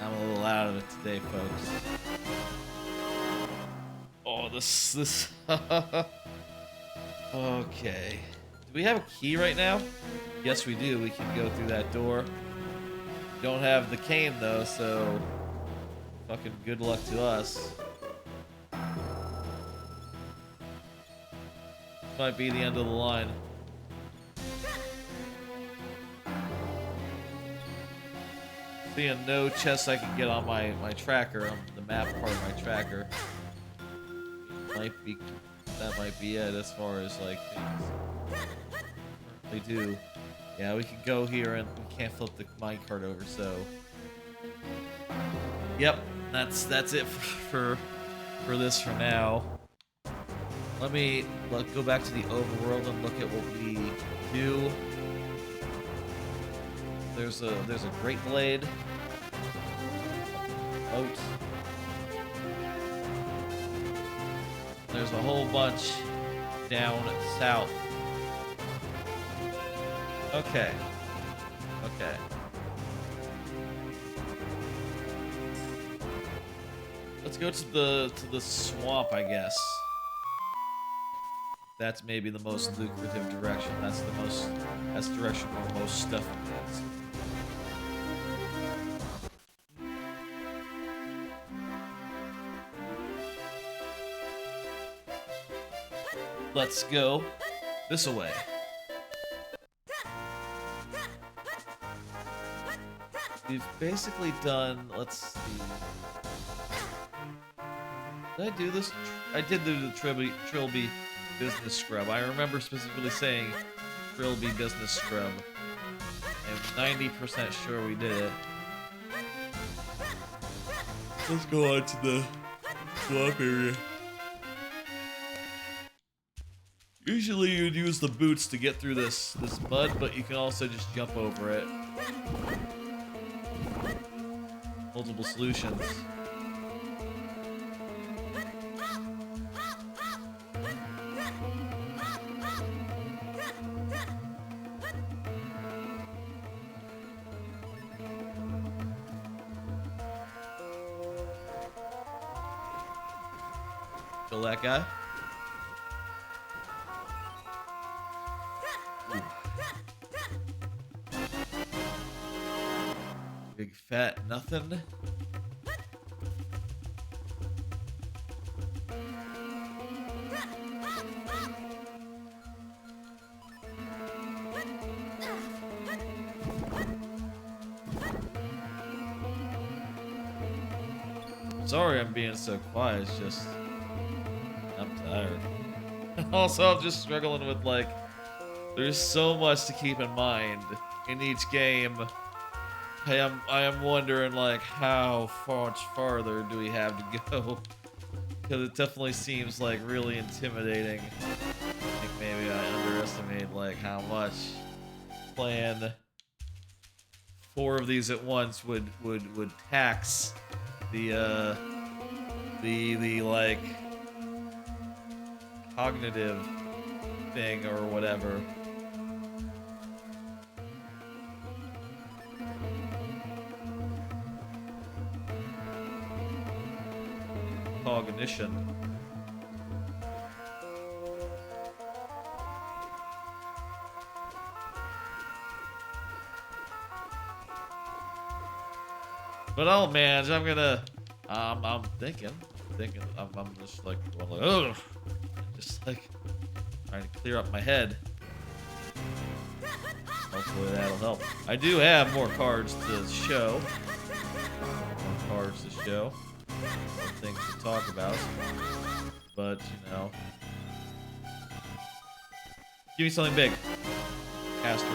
I'm a little out of it today, folks. Oh, this. Okay. Do we have a key right now? Yes, we do. We can go through that door. We don't have the cane, though, so fucking good luck to us. Might be the end of the line. Seeing no chests I can get on my tracker, on the map part of my tracker. That might be it as far as like things they do. Yeah, we can go here and we can't flip the minecart over, so yep, that's it for this for now. Let's go back to the overworld and look at what we do. There's a great blade. Out. There's a whole bunch down south. Okay. Let's go to the swamp, I guess. That's maybe the most lucrative direction. That's the direction where most stuff is. Let's go this way. We've basically done, let's see. Did I do this? I did do the Trilby business scrub. I remember specifically saying Trilby business scrub. I'm 90% sure we did it. Let's go on to the swamp area. Usually you'd use the boots to get through this mud, but you can also just jump over it. Multiple solutions. Kill that guy. Ooh. Big fat nothing. Sorry I'm being so quiet, it's just I'm tired. Also, I'm just struggling with, like, there's so much to keep in mind in each game. I am wondering, like, how much farther do we have to go? Because it definitely seems, like, really intimidating. I think maybe I underestimate, like, how much playing 4 of these at once would tax the like cognitive thing or whatever. Cognition. But oh man, I'm gonna I'm thinking I'm just like going like, ugh, just like trying to clear up my head. Hopefully that'll help. I do have more cards to show. More things to talk about. But you know, give me something big. Caster.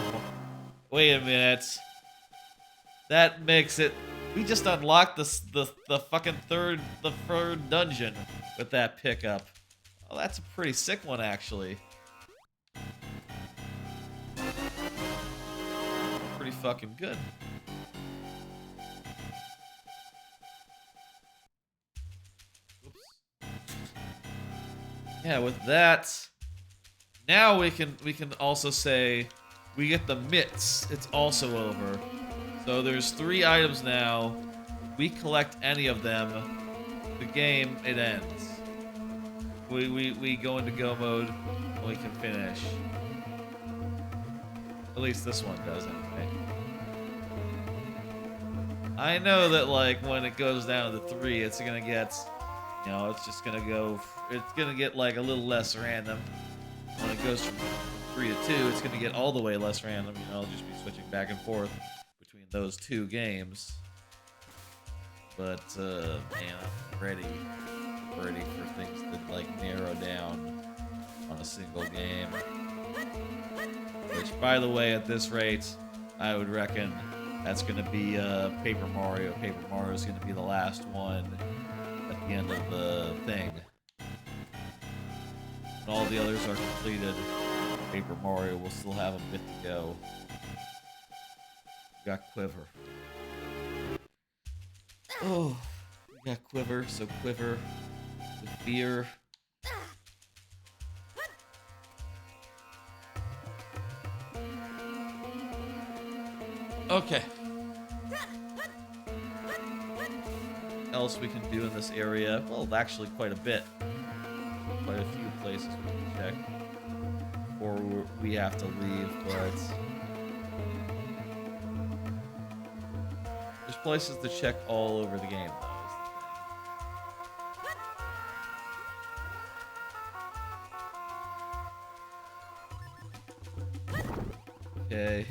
Wait a minute. That makes it. We just unlocked the fucking third dungeon with that pickup. Oh, that's a pretty sick one, actually. Pretty fucking good. Oops. Yeah, with that, now we can also say we get the mitts. It's also over. So there's 3 items now. We collect any of them, the game, it ends. We go into go mode and we can finish. At least this one does anyway. I know that like when it goes down to 3, it's gonna get, you know, it's gonna get like a little less random. When it goes from 3 to 2, it's gonna get all the way less random, you know, I'll just be switching back and forth those 2 games. But man, I'm ready for things to like narrow down on a single game. Which, by the way, at this rate, I would reckon that's gonna be Paper Mario. Paper Mario is gonna be the last one at the end of the thing. When all the others are completed, Paper Mario will still have a bit to go. Got Quiver. Oh, we got Quiver, so Quiver with fear. Okay. What else we can do in this area? Well, actually quite a bit. Quite a few places we can check before we have to leave, but there's places to check all over the game, though. Okay.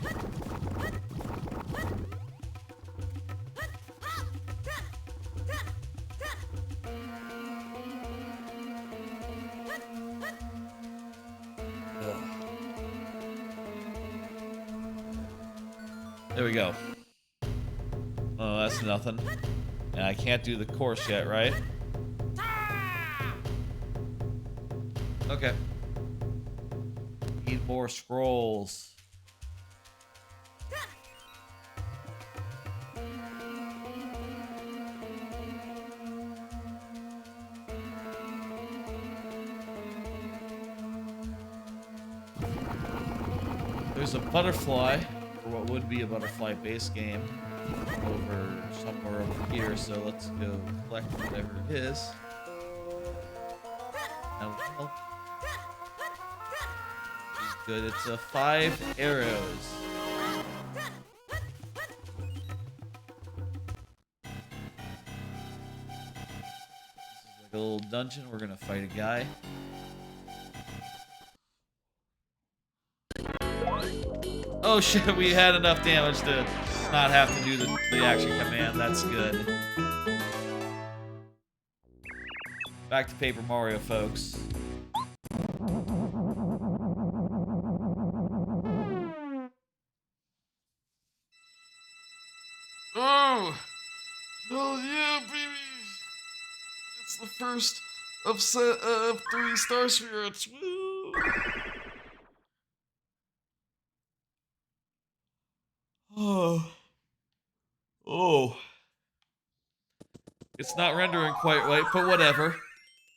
There we go. Oh, that's nothing. And I can't do the course yet, right? Okay. Need more scrolls. There's a butterfly, or what would be a butterfly base game, over somewhere over here, so let's go collect whatever it is. LOL. Which is good. It's 5 arrows. A little dungeon. We're gonna fight a guy. Oh shit, we had enough damage to not have to do the action command. That's good. Back to Paper Mario, folks. Oh! Oh yeah, baby! It's the first of 3 Star Spirits. Woo! Oh. Oh. It's not rendering quite right, but whatever.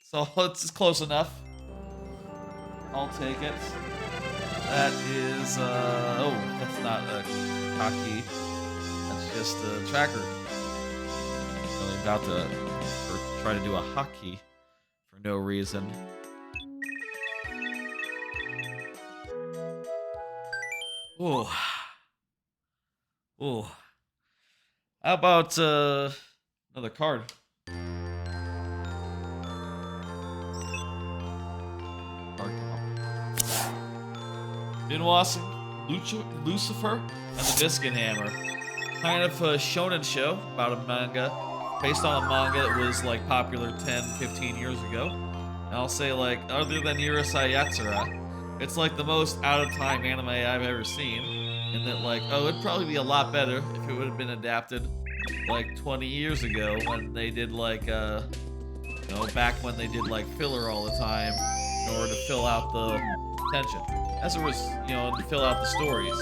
So it's close enough. I'll take it. That is, oh, that's not a hotkey. That's just a tracker. I'm really about to try to do a hotkey for no reason. Oh. Oh. How about, another card? Been watching Lucifer and the Biscuit Hammer. Kind of a shonen show about a manga, based on a manga that was like popular 10, 15 years ago. And I'll say like, other than Urusei Yatsura, it's like the most out-of-time anime I've ever seen. And that like, oh, it'd probably be a lot better if it would have been adapted like 20 years ago when they did like, you know, back when they did like filler all the time in order to fill out the tension. As it was, you know, to fill out the stories.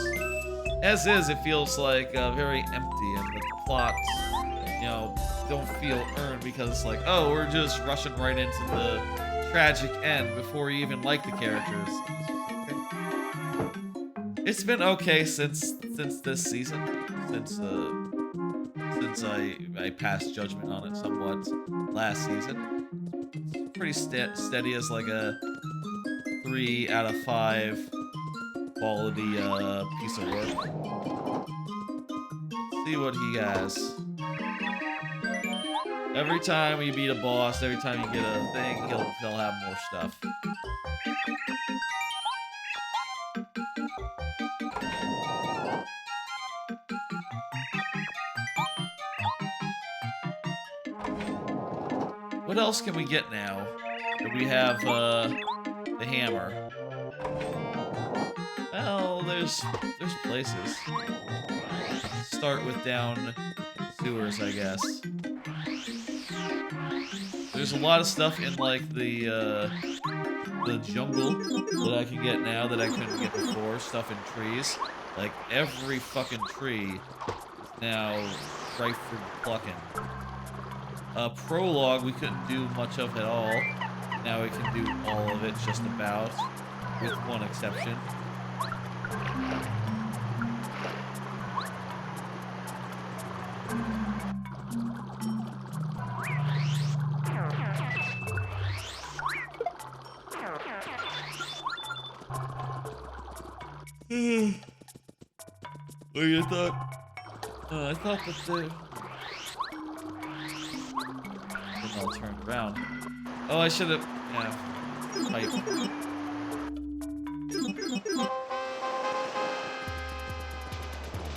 As is, it feels like very empty, and the plots, you know, don't feel earned because it's like, oh, we're just rushing right into the tragic end before you even like the characters. It's been okay since this season, since I passed judgment on it somewhat last season. It's pretty steady as like a 3 out of 5 quality piece of work. Let's see what he has. Every time you beat a boss, every time you get a thing, he'll have more stuff. What else can we get now? We have the hammer. Well, there's places. Start with down sewers, I guess. There's a lot of stuff in like the jungle that I can get now that I couldn't get before. Stuff in trees. Like every fucking tree is now ripe for plucking. Prologue we couldn't do much of at all. Now we can do all of it just about, with one exception. What do you thought? I thought that the... Then I'll turn around. Oh, I should have... Yeah. Pipe.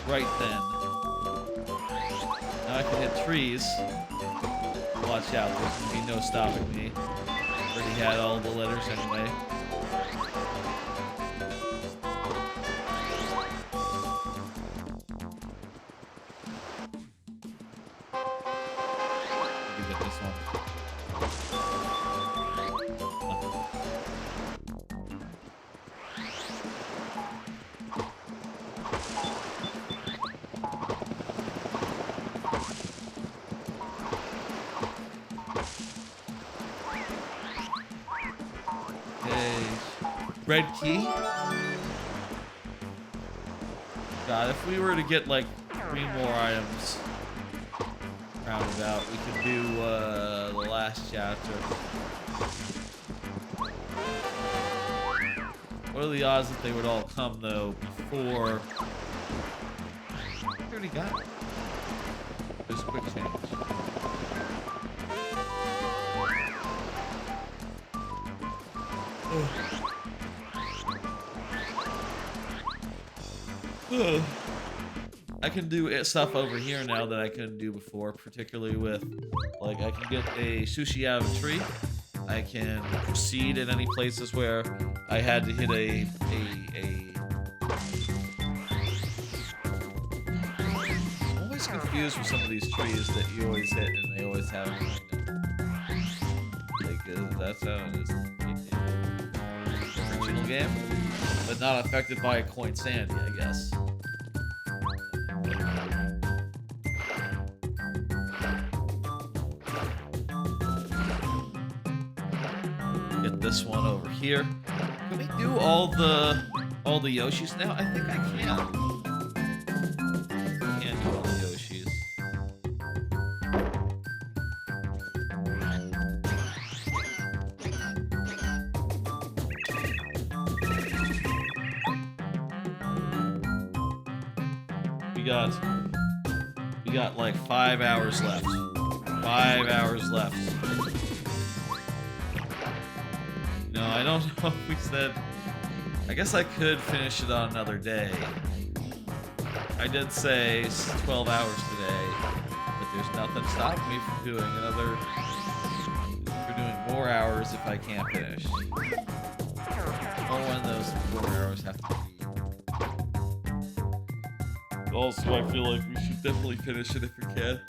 Right then. Now I can hit trees. Watch out, there's gonna be no stopping me. Already had all the letters anyway. Red key? God, if we were to get like 3 more items roundabout, we could do the last chapter. What are the odds that they would all come, though, before... I already got it. Just quick change. I can do stuff over here now that I couldn't do before, particularly with, like, I can get a sushi out of a tree. I can proceed in any places where I had to hit I'm always confused with some of these trees that you always hit and they always have like that's how it is in the original game, but not affected by a coin sandy, I guess. Get this one over here. Can we do all the Yoshis now? I think I can. I can do all the Yoshis. We got like 5 hours left. 5 hours left. No, I don't know if we said... I guess I could finish it on another day. I did say 12 hours today, but there's nothing stopping me from doing another... For doing more hours if I can't finish. Or when those 4 hours have to be. Also, I feel like we should definitely finish it if we can.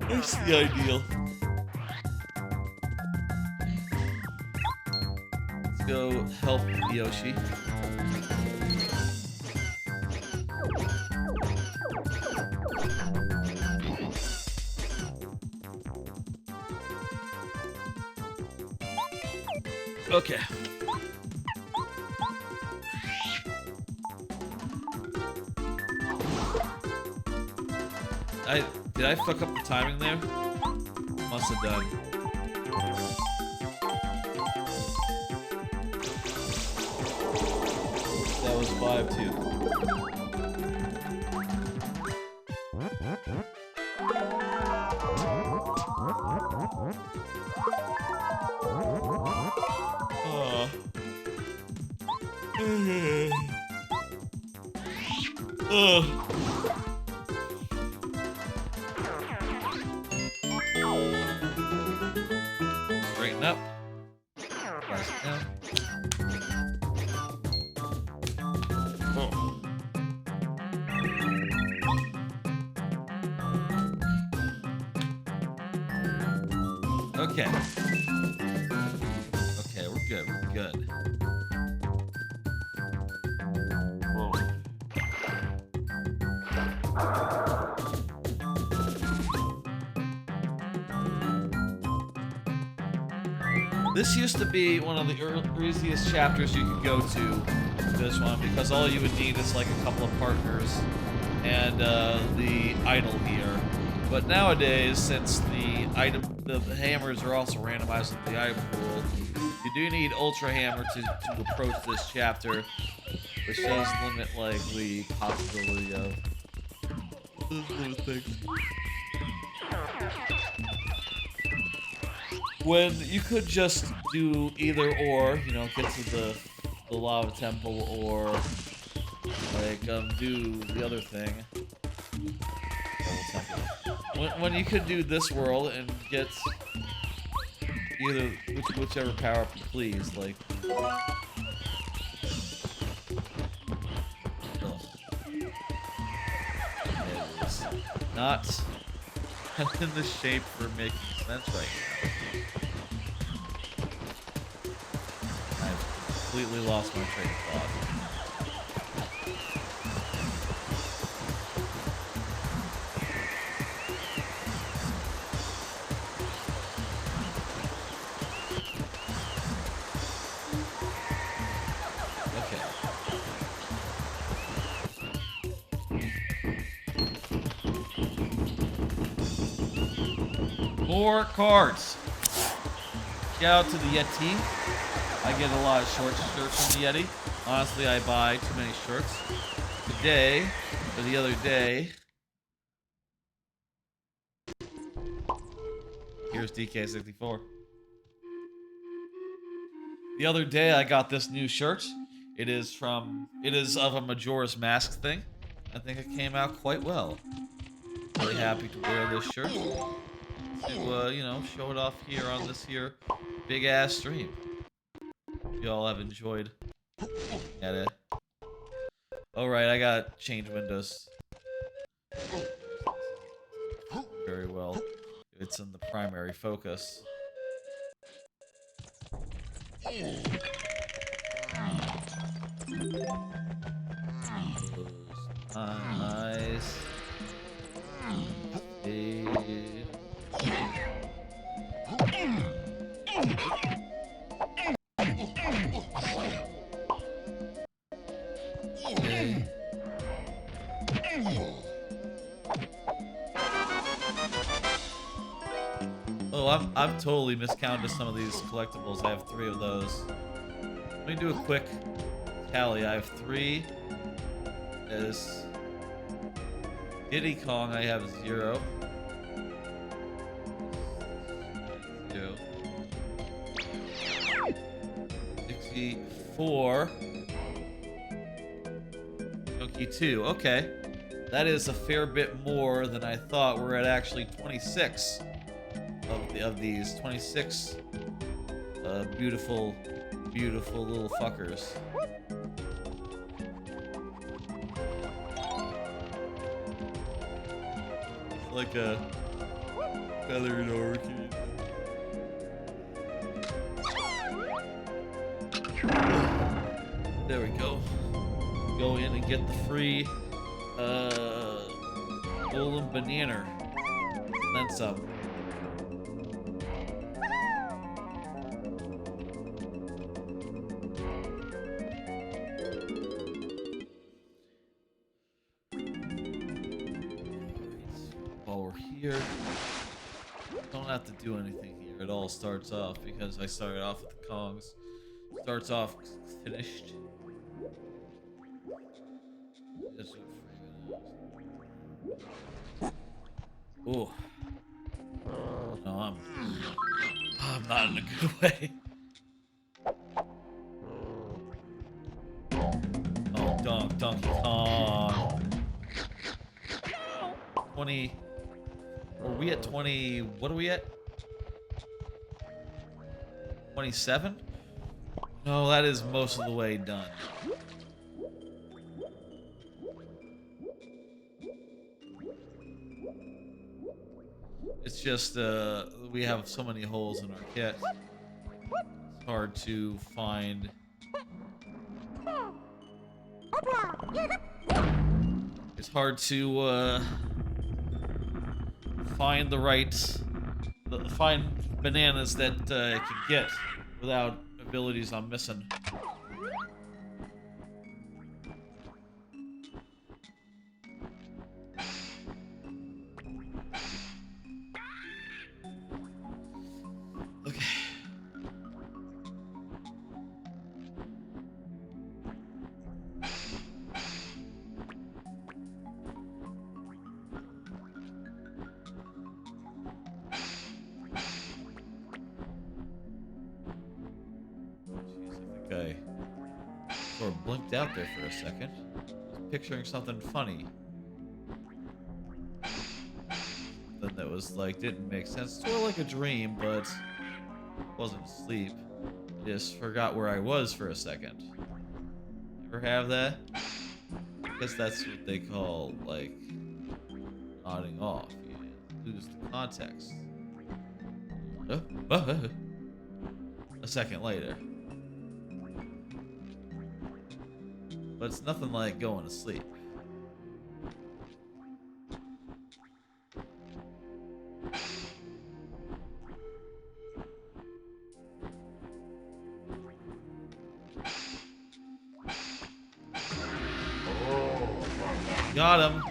That's the ideal. Let's go help Yoshi. Okay. Did I fuck up the timing there? Must have done. That was 5-2. Straighten up. Press it down. Okay. Okay, we're good. We're good. This used to be one of the easiest chapters you could go to, this one, because all you would need is like a couple of partners and the idol here. But nowadays, since the hammers are also randomized with the item pool, you do need Ultra Hammer to approach this chapter, which does limit like the possibility of those little things. When you could just do either or, you know, get to the lava temple, or like do the other thing. When you could do this world and get either whichever power up you please, like. It is not in the shape for making sense right now. I've completely lost my train of thought. More cards. Shout out to the Yeti. I get a lot of shirts from the Yeti. Honestly, I buy too many shirts. Today, or the other day, here's DK64. The other day, I got this new shirt. It is of a Majora's Mask thing. I think it came out quite well. Really happy to wear this shirt. To, show it off here on this here big ass stream. You all have enjoyed at it. Alright, I gotta change windows. Very well. It's in the primary focus. Nice. Oh, I've totally miscounted some of these collectibles. I have 3 of those. Let me do a quick tally. I have 3. There's Diddy Kong. I have 0. 0. 64. Donkey 2. Okay. That is a fair bit more than I thought. We're at actually 26 of these. 26 beautiful little fuckers. It's like a feathered orchid. There we go. Go in and get the free golden banana. And then some. While we're here, don't have to do anything here. It all starts off because I started off with the Kongs. Starts off finished. Oh. No, I'm not in a good way. Oh, Donkey Kong. 20. Are we at 20? What are we at? 27? No, that is most of the way done. It's just, we have so many holes in our kit. It's hard to find. It's hard to, find the right, find bananas that I can get without abilities I'm missing. Okay. Okay. Sort of blinked out there for a second. I was picturing something funny. Then that was like, didn't make sense. Sort of like a dream, but wasn't asleep. I just forgot where I was for a second. Ever have that? I guess that's what they call, like, nodding off. You lose the context. A second later. But it's nothing like going to sleep. Got him.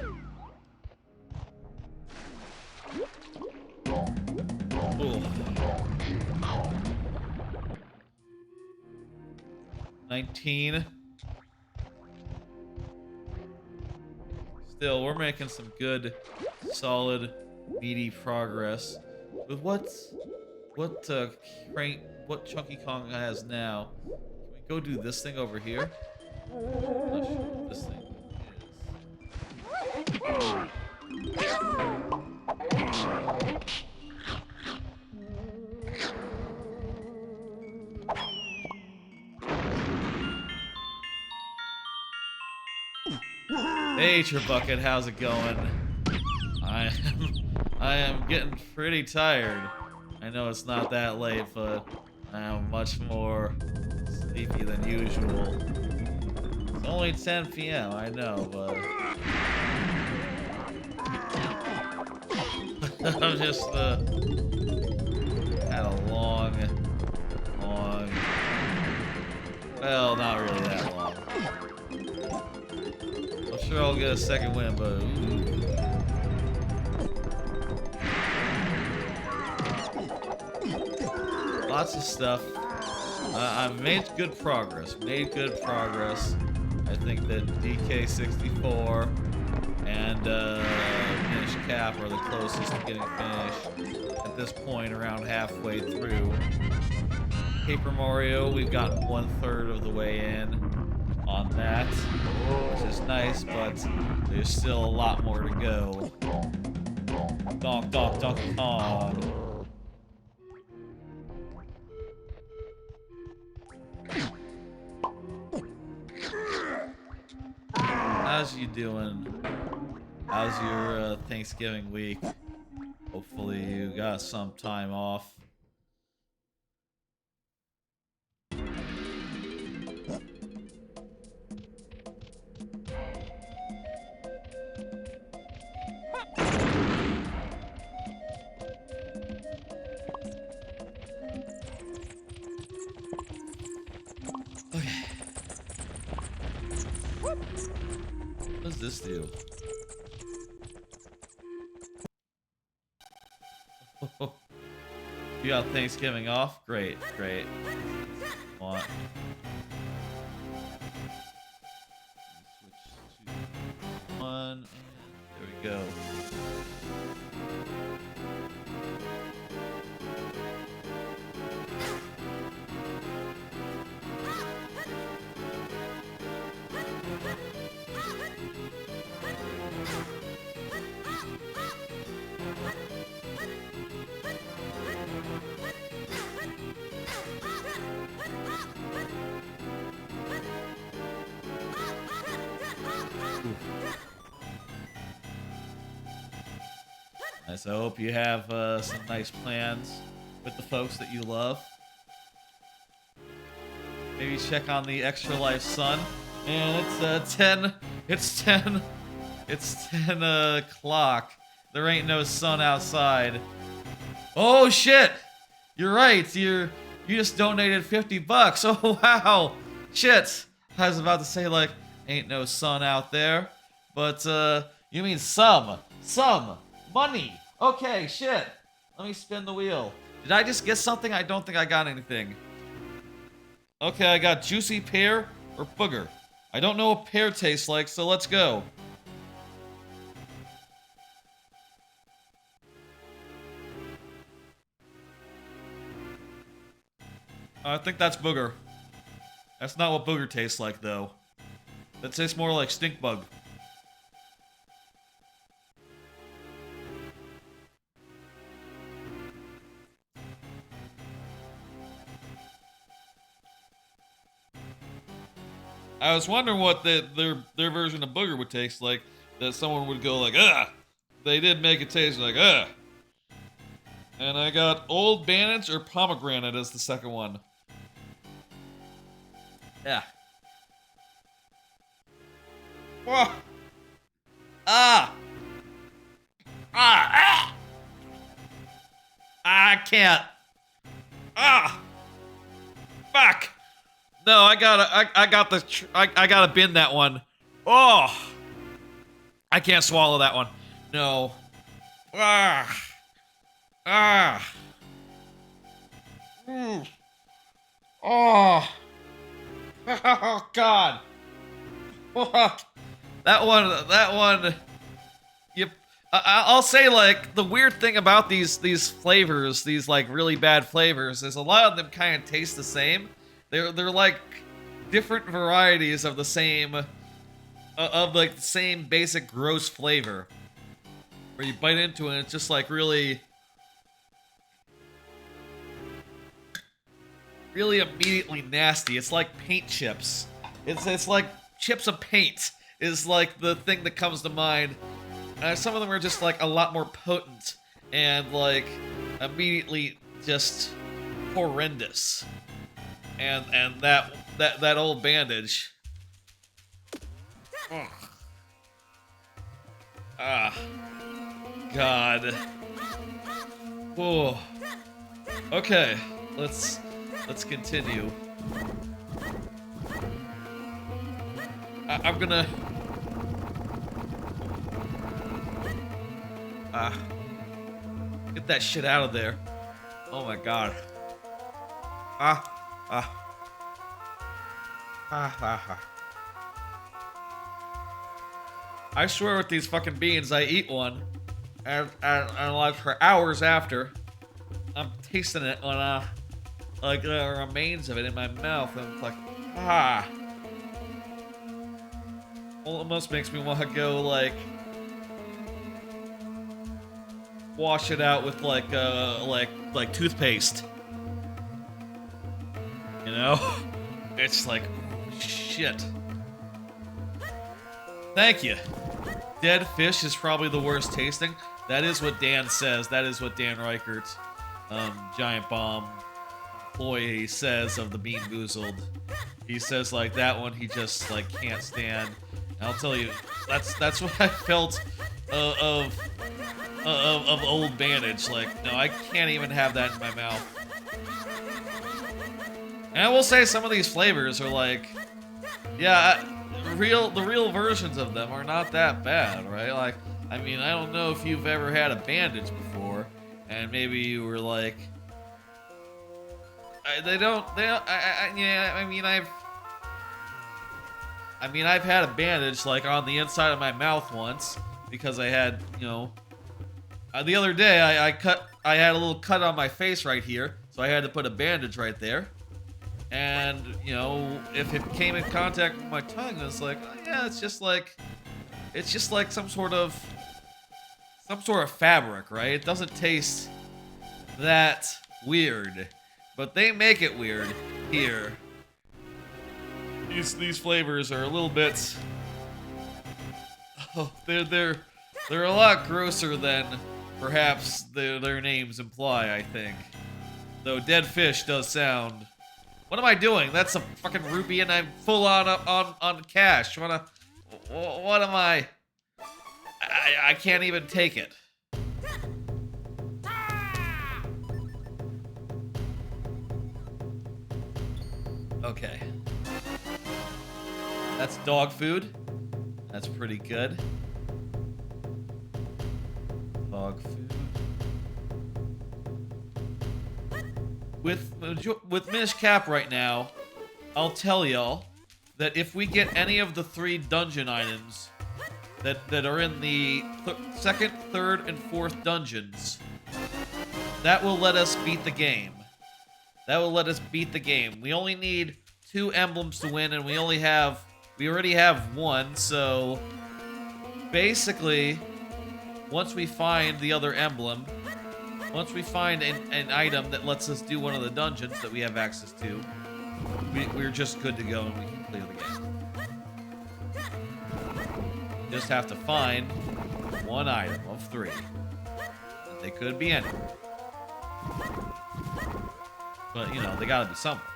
19. Still, we're making some good, solid, meaty progress. With what Chunky Kong has now. Can we go do this thing over here? I'm not sure what this thing is. Hey, Bucket, how's it going? I am getting pretty tired. I know it's not that late, but I am much more sleepy than usual. It's only 10 p.m., I know, but I'm just had a long, well, not really that long. I'm sure I'll get a second win, but lots of stuff. I've made good progress. I think that DK64 and Minish Cap are the closest to getting finished at this point, around halfway through. Paper Mario, we've gotten 1/3 of the way in on that, which is nice, but there's still a lot more to go. Donk, donk, donk, donk. How's you doing? How's your Thanksgiving week? Hopefully you got some time off. Okay. What does this do? You got Thanksgiving off? Great, great. Want. Switch to 1, and there we go. Nice. I hope you have some nice plans with the folks that you love. Maybe check on the Extra Life Sun. And it's 10. It's 10. It's 10 o'clock. There ain't no sun outside. Oh shit! You're right. You just donated $50. Oh wow! Shit! I was about to say like ain't no sun out there, but you mean some money. Okay, shit. Let me spin the wheel. Did I just get something? I don't think I got anything. Okay, I got juicy pear or booger. I don't know what pear tastes like, so let's go. I think that's booger. That's not what booger tastes like, though. That tastes more like stink bug. I was wondering what their version of booger would taste like. That someone would go like, ugh. They did make it taste like, ugh. And I got Old Bandage or Pomegranate as the second one. Yeah. Whoa. Ah. Ah. Ah. I can't. Ah. Fuck. No, I gotta bin that one. Oh. I can't swallow that one. No. Ah. Ah. Oh. Oh God. That one. Yep. I'll say, like, the weird thing about these flavors, these like really bad flavors, is a lot of them kind of taste the same. They're like different varieties of the same, of like the same basic gross flavor. Where you bite into it, and it's just like really immediately nasty. It's like paint chips. It's like chips of paint is like the thing that comes to mind. Some of them are just like a lot more potent and like immediately just horrendous. And that old bandage. Ugh. Ah, God. Whoa. Okay, let's continue. I'm gonna. Get that shit out of there. Oh my God. I swear with these fucking beans, I eat one, and like for hours after, I'm tasting it on like the remains of it in my mouth, and it's like, almost makes me want to go like wash it out with like toothpaste. You know? It's like, shit. Thank you. Dead fish is probably the worst tasting. That is what Dan says. That is what Dan Reichert, Giant Bomb employee, says of the Bean Boozled. He says like that one he just like can't stand. And I'll tell you, that's what I felt of old bandage. Like, no, I can't even have that in my mouth. And I will say some of these flavors are like, yeah, the real versions of them are not that bad, right? Like, I mean, I don't know if you've ever had a bandage before, and maybe you were like, I've had a bandage like on the inside of my mouth once because I had, you know, the other day I had a little cut on my face right here, so I had to put a bandage right there. And, you know, if it came in contact with my tongue, it's like, oh yeah, it's just like some sort of fabric, right? It doesn't taste that weird, but they make it weird here. These flavors are a little bit, oh, they're a lot grosser than perhaps their names imply, I think. Though dead fish does sound. What am I doing? That's a fucking rupee, and I'm full on cash. What am I? I can't even take it. Okay. That's dog food. That's pretty good. Dog food. With Minish Cap right now, I'll tell y'all that if we get any of the 3 dungeon items that are in the second, third, and fourth dungeons, that will let us beat the game. That will let us beat the game. We only need 2 emblems to win, and we already have 1, so basically, once we find the other emblem, once we find an item that lets us do one of the dungeons that we have access to, we're just good to go and we can clear the game. Just have to find 1 item of 3. They could be anywhere. But, you know, they gotta be somewhere.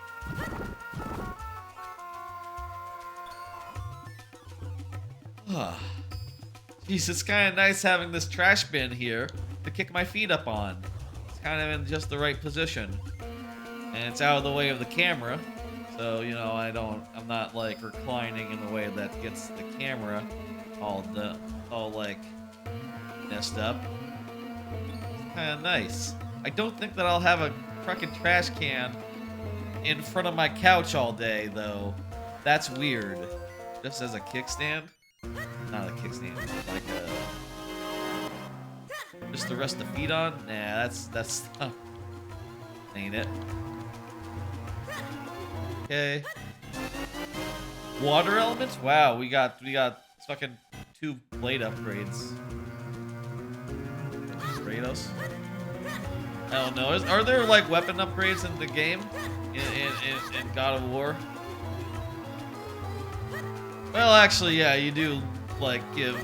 Jeez, it's kind of nice having this trash bin here to kick my feet up on. It's kind of in just the right position. And it's out of the way of the camera. So, you know, I'm not like reclining in a way that gets the camera all like messed up. It's kind of nice. I don't think that I'll have a fucking trash can in front of my couch all day, though. That's weird. Just as a kickstand? Not a kickstand, like a... Just to rest the feet on? Nah, that's ain't it. Okay. Water elements? Wow, we got fucking 2 blade upgrades. Kratos? I don't know. Are there like weapon upgrades in the game? In God of War? Well, actually, yeah, you do like give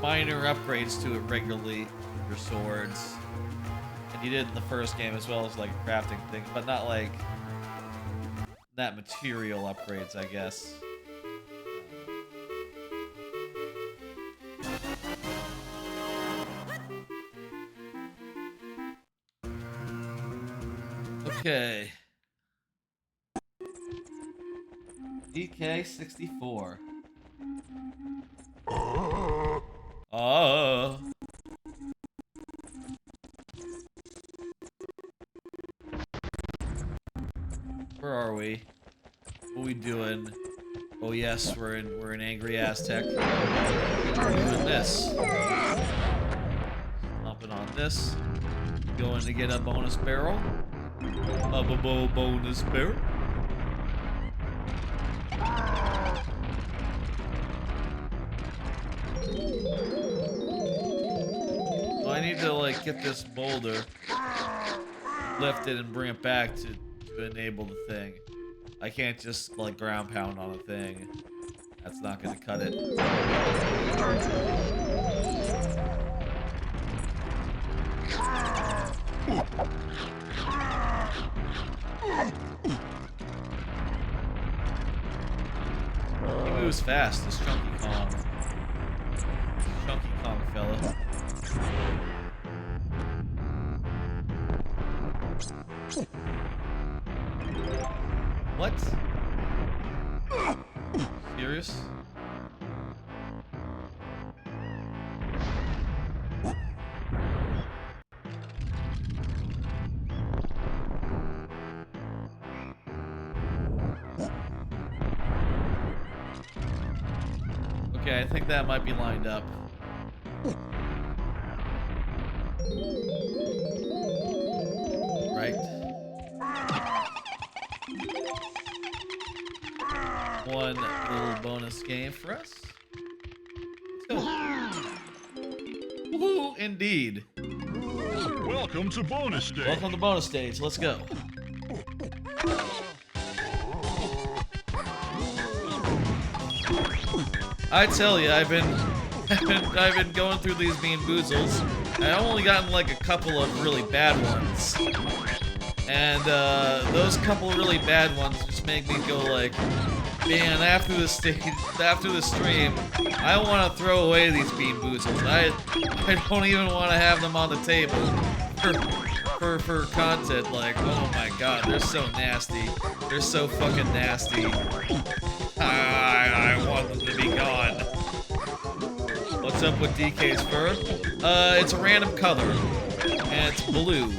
minor upgrades to it regularly with your swords. And you did in the first game as well as like a crafting thing, but not like that material upgrades, I guess. Okay. DK64. Oh. Where are we? What are we doing? Oh yes, we're in Angry Aztec. We're doing this. Stomping on this. Going to get a bonus barrel. A bonus barrel. Well, I need to like get this boulder lifted and bring it back to enable the thing. I can't just like ground pound on a thing. That's not gonna cut it. He moves fast, this Chunky Kong. Chunky Kong fella. What? Serious? Okay, I think that might be lined up. Right. One little bonus game for us. Let's go. Woohoo, indeed. Welcome to bonus stage. Welcome to bonus stage. Let's go. I tell you, I've been going through these Bean Boozleds. I've only gotten like a couple of really bad ones, and those couple of really bad ones just make me go like, man, after this stream, I want to throw away these Bean Boozleds. I don't even want to have them on the table for content. Like, oh my god, they're so nasty. They're so fucking nasty. I want them to be gone. What's up with DK's fur? It's a random color, and it's blue.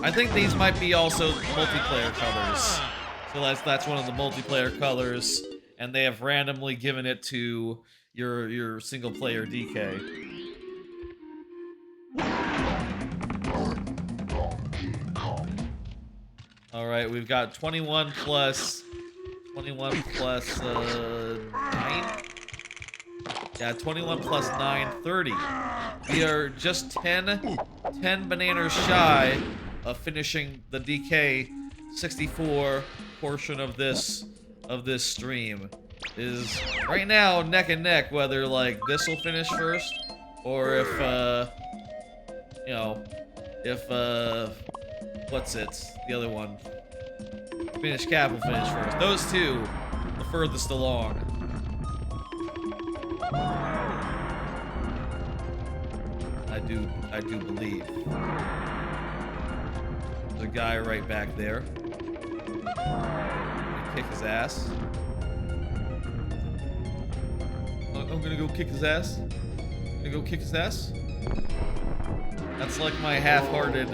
I think these might be also multiplayer colors. So that's one of the multiplayer colors, and they have randomly given it to your single player DK. All right, we've got 21 plus 9. Yeah, 21 plus 9, 30. We are just 10 bananas shy of finishing the DK64 portion of this stream. Is right now neck and neck whether like this will finish first or if you know, if what's it? The other one. Minish Cap will finish first. Those two the furthest along. I do believe. There's a guy right back there. Kick his ass. I'm gonna go kick his ass. That's like my half-hearted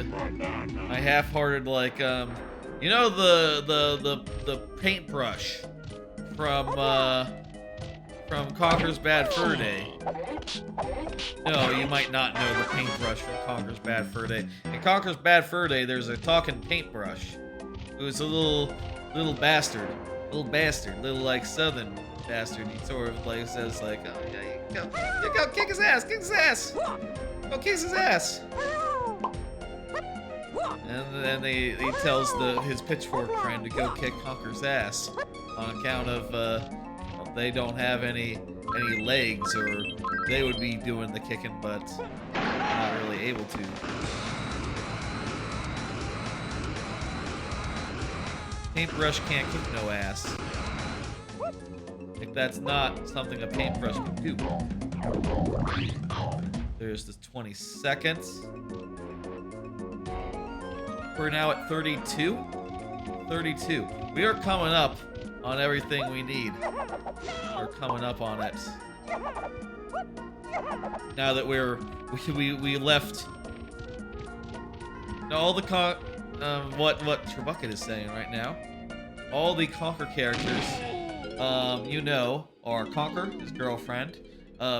like you know the paintbrush from Conker's Bad Fur Day. No, you might not know the paintbrush from Conker's Bad Fur Day. In Conker's Bad Fur Day, there's a talking paintbrush. It was a little bastard, little like southern bastard. He sort of like says like, oh yeah, you go kick his ass, go kiss his ass. And then he tells his pitchfork friend to go kick Conker's ass on account of they don't have any legs, or they would be doing the kicking, but not really able to. Paintbrush can't kick no ass. Like that's not something a paintbrush can do. There's the 20 seconds. We're now at 32. 32. We are coming up on everything we need. We're coming up on it. Now that we left. Now all the what Trebucket is saying right now. All the Conker characters, you know, are Conker, his girlfriend,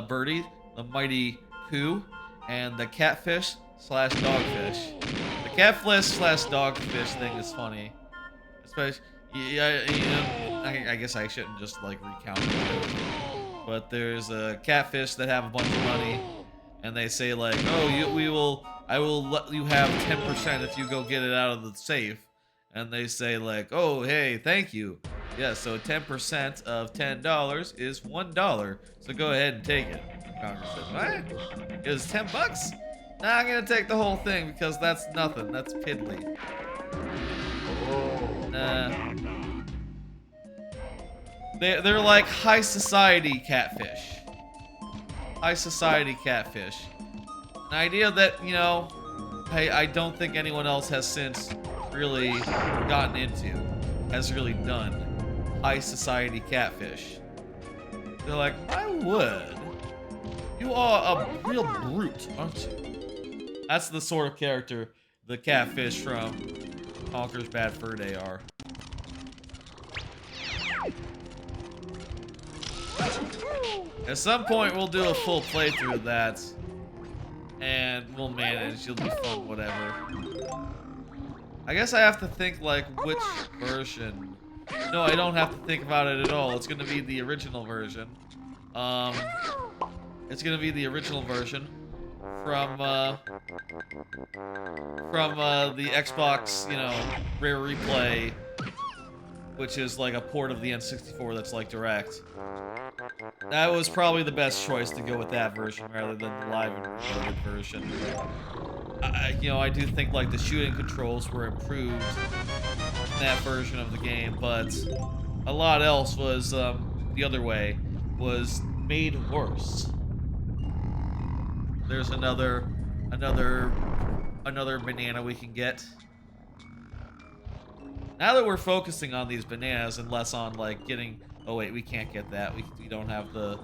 Birdie, the Mighty Pooh, and the Catfish / Dogfish. The Catfish / Dogfish thing is funny, especially. Yeah, you know, I guess I shouldn't just like recount it. But there's a catfish that have a bunch of money, and they say like, "Oh, I will let you have 10% if you go get it out of the safe." And they say like, "Oh, hey, thank you." Yeah, so 10% of $10 is $1. So go ahead and take it. Congress said, "What? It was $10? Nah, I'm gonna take the whole thing because that's nothing. That's piddly." They're like high society catfish. High society catfish. An idea that, you know, I don't think anyone else has since really gotten into, has really done. High society catfish. They're like, I would. You are a real brute, aren't you? That's the sort of character the catfish from Conker's Bad Fur Day are. At some point, we'll do a full playthrough of that, and we'll manage. It'll be fun, whatever. I guess I have to think, like, which version. No, I don't have to think about it at all. It's gonna be the original version. It's gonna be the original version from the Xbox, you know, Rare Replay, which is like a port of the N64 that's like direct. That was probably the best choice to go with that version rather than the live and recorded version. You know, I do think like the shooting controls were improved in that version of the game, but a lot else was the other way, was made worse. There's another banana we can get. Now that we're focusing on these bananas and less on like getting, oh wait, we can't get that. We don't have the,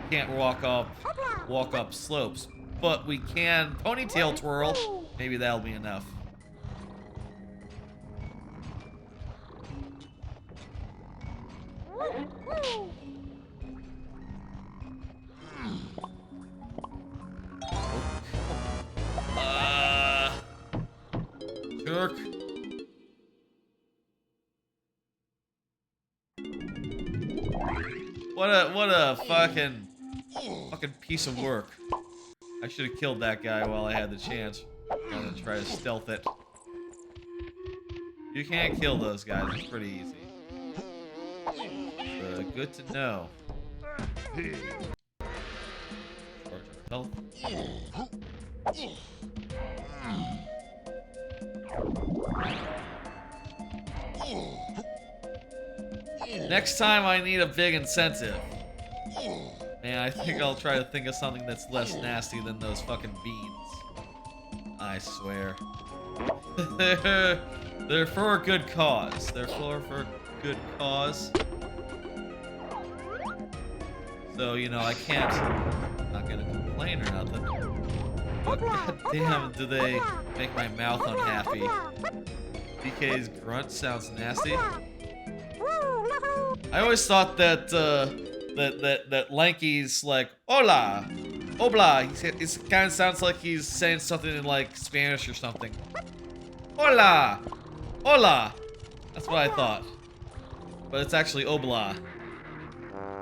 we can't walk up slopes, but we can ponytail twirl. Maybe that'll be enough. Jerk. What a fucking piece of work. I should have killed that guy while I had the chance. I'm gonna try to stealth it. You can't kill those guys, it's pretty easy. Good to know. Health. Next time I need a big incentive. Man, I think I'll try to think of something that's less nasty than those fucking beans. I swear. They're for a good cause. They're for a good cause. So, you know, I can't, I'm not gonna complain or nothing. But goddamn, do they make my mouth unhappy. DK's grunt sounds nasty. I always thought that that Lanky's like hola, obla. It kind of sounds like he's saying something in like Spanish or something. Hola, hola. That's what I thought, but it's actually obla,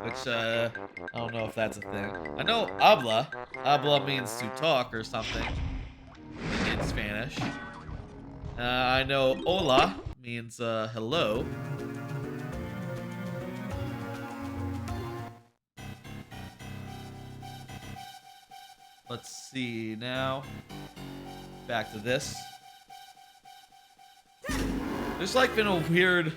which I don't know if that's a thing. I know habla. Habla means to talk or something in Spanish. I know hola means hello. Let's see now. Back to this. There's like been a weird.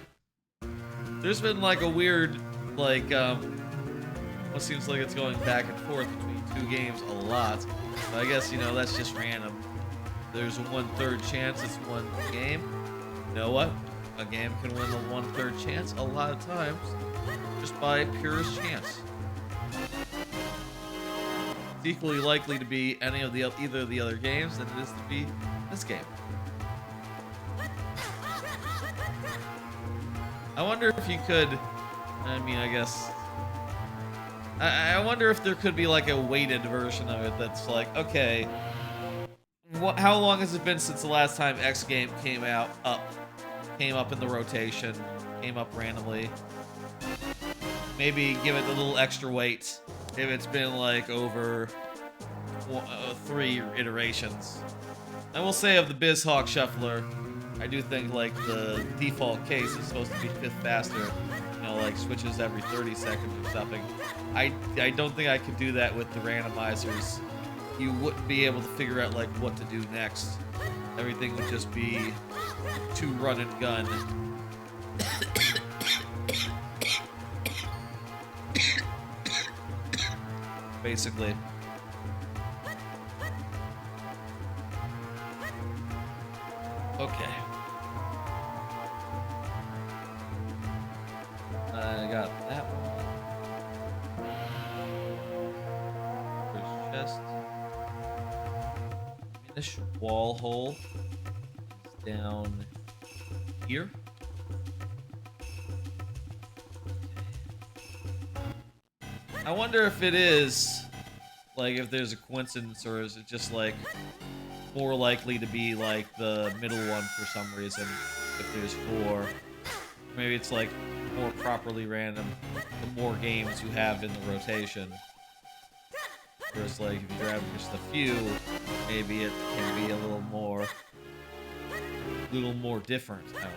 There's been like a weird, like what seems like it's going back and forth between two games a lot. But I guess, you know, that's just random. There's a 1/3 chance it's one game. You know what? A game can win a 1/3 chance a lot of times just by purest chance. It's equally likely to be any of the either of the other games than it is to be this game. I wonder if you could. I mean, I guess. I wonder if there could be like a weighted version of it that's like, okay, how long has it been since the last time X game came up in the rotation, came up randomly? Maybe give it a little extra weight if it's been like over 3 iterations. I will say of the BizHawk Shuffler, I do think like the default case is supposed to be 5th faster. You know, like switches every 30 seconds or something. I don't think I could do that with the randomizers. You wouldn't be able to figure out like what to do next. Everything would just be to run and gun. Basically. Okay. I got that one. First chest. Minish wall hole is down here. I wonder if it is, like, if there's a coincidence, or is it just, like, more likely to be, like, the middle one for some reason, if there's 4. Maybe it's, like, more properly random the more games you have in the rotation. Whereas, like, if you grab just a few, maybe it can be a little more different. I don't know.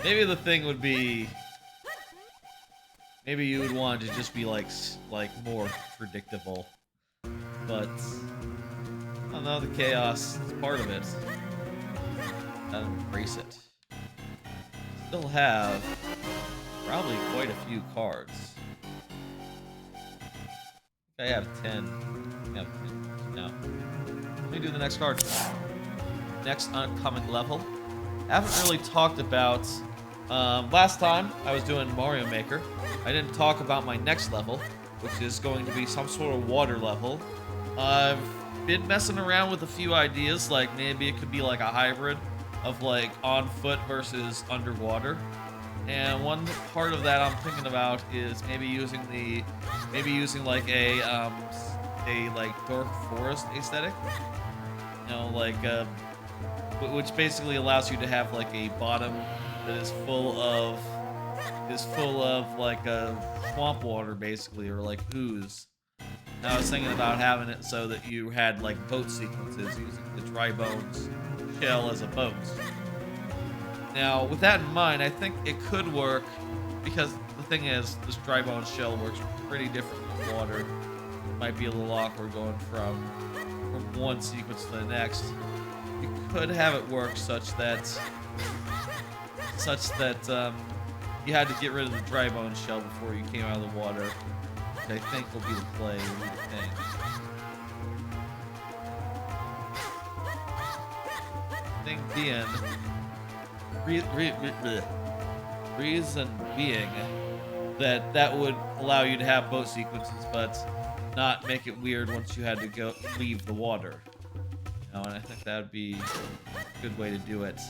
Maybe the thing would be, maybe you would want it to just be like more predictable. But I don't know, the chaos is part of it. Gotta embrace it. Still have probably quite a few cards. I have 10. I have 10 now. Let me do the next card. Next upcoming level. I haven't really talked about. Last time I was doing Mario Maker, I didn't talk about my next level, which is going to be some sort of water level. I've been messing around with a few ideas, like maybe it could be like a hybrid of like on foot versus underwater. And one part of that I'm thinking about is maybe using like a like dark forest aesthetic. You know, like which basically allows you to have like a bottom that is full of like swamp water basically, or like ooze. And I was thinking about having it so that you had like boat sequences using the dry bones shell as a boat. Now, with that in mind, I think it could work, because the thing is, this dry bone shell works pretty different with water. It might be a little awkward going from one sequence to the next. You could have it work such that you had to get rid of the dry bone shell before you came out of the water, which I think will be the play. What do you think? Thing being, reason being that would allow you to have boat sequences, but not make it weird once you had to leave the water. You know, and I think that would be a good way to do it.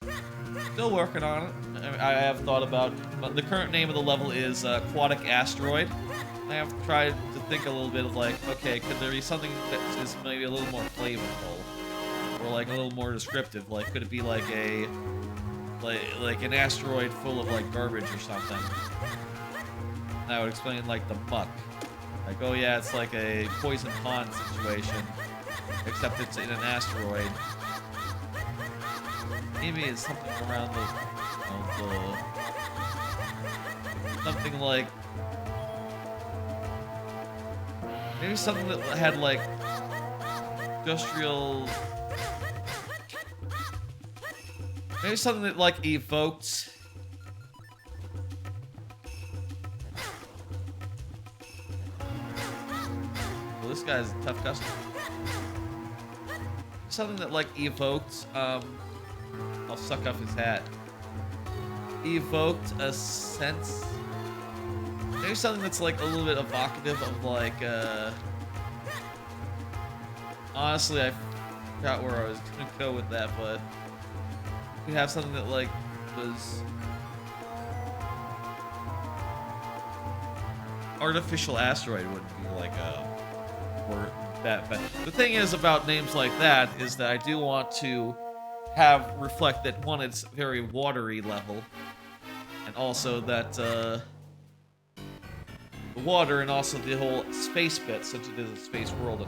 Still working on it. I have thought about, but the current name of the level is Aquatic Asteroid. I have tried to think a little bit of like, okay, could there be something that is maybe a little more flavorful, or like a little more descriptive? Like, could it be like a like an asteroid full of like garbage or something? That would explain like the muck. Like, oh yeah, it's like a poison pond situation, except it's in an asteroid. Maybe it's something around the something like, maybe something that had like industrial, maybe something that like evoked well, this guy's a tough customer. Something that like evoked I'll suck off his hat. Evoked a sense. Maybe something that's like a little bit evocative of like honestly, I forgot where I was gonna go with that, but we have something that like was artificial asteroid wouldn't be like a word that bad. The thing is about names like that is that I do want to have reflect that one, it's very watery level, and also that the water and also the whole space bit, since it is a space world.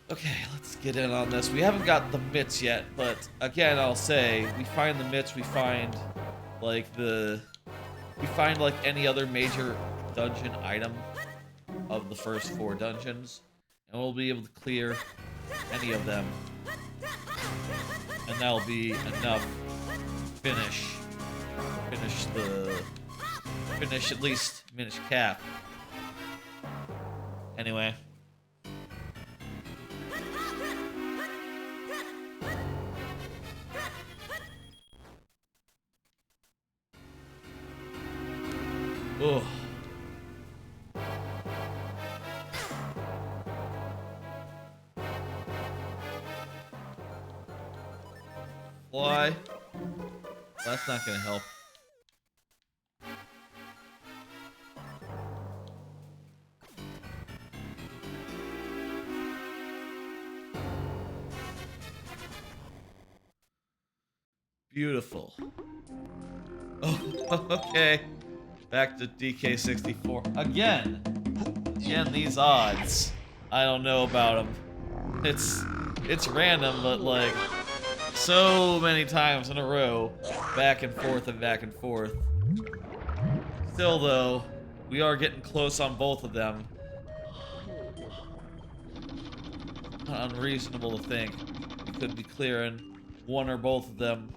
Okay, let's get in on this. We haven't got the mitts yet, but again, I'll say we find the mitts, we find like any other major dungeon item of the first 4 dungeons, and we'll be able to clear any of them, and that'll be enough to finish at least Minish Cap. Anyway. Ugh. Fly. That's not gonna help. Beautiful. Oh, okay. Back to DK64 again. Again, these odds. I don't know about them. It's random, but like so many times in a row, back and forth and back and forth. Still though, we are getting close on both of them. Not unreasonable to think we could be clearing one or both of them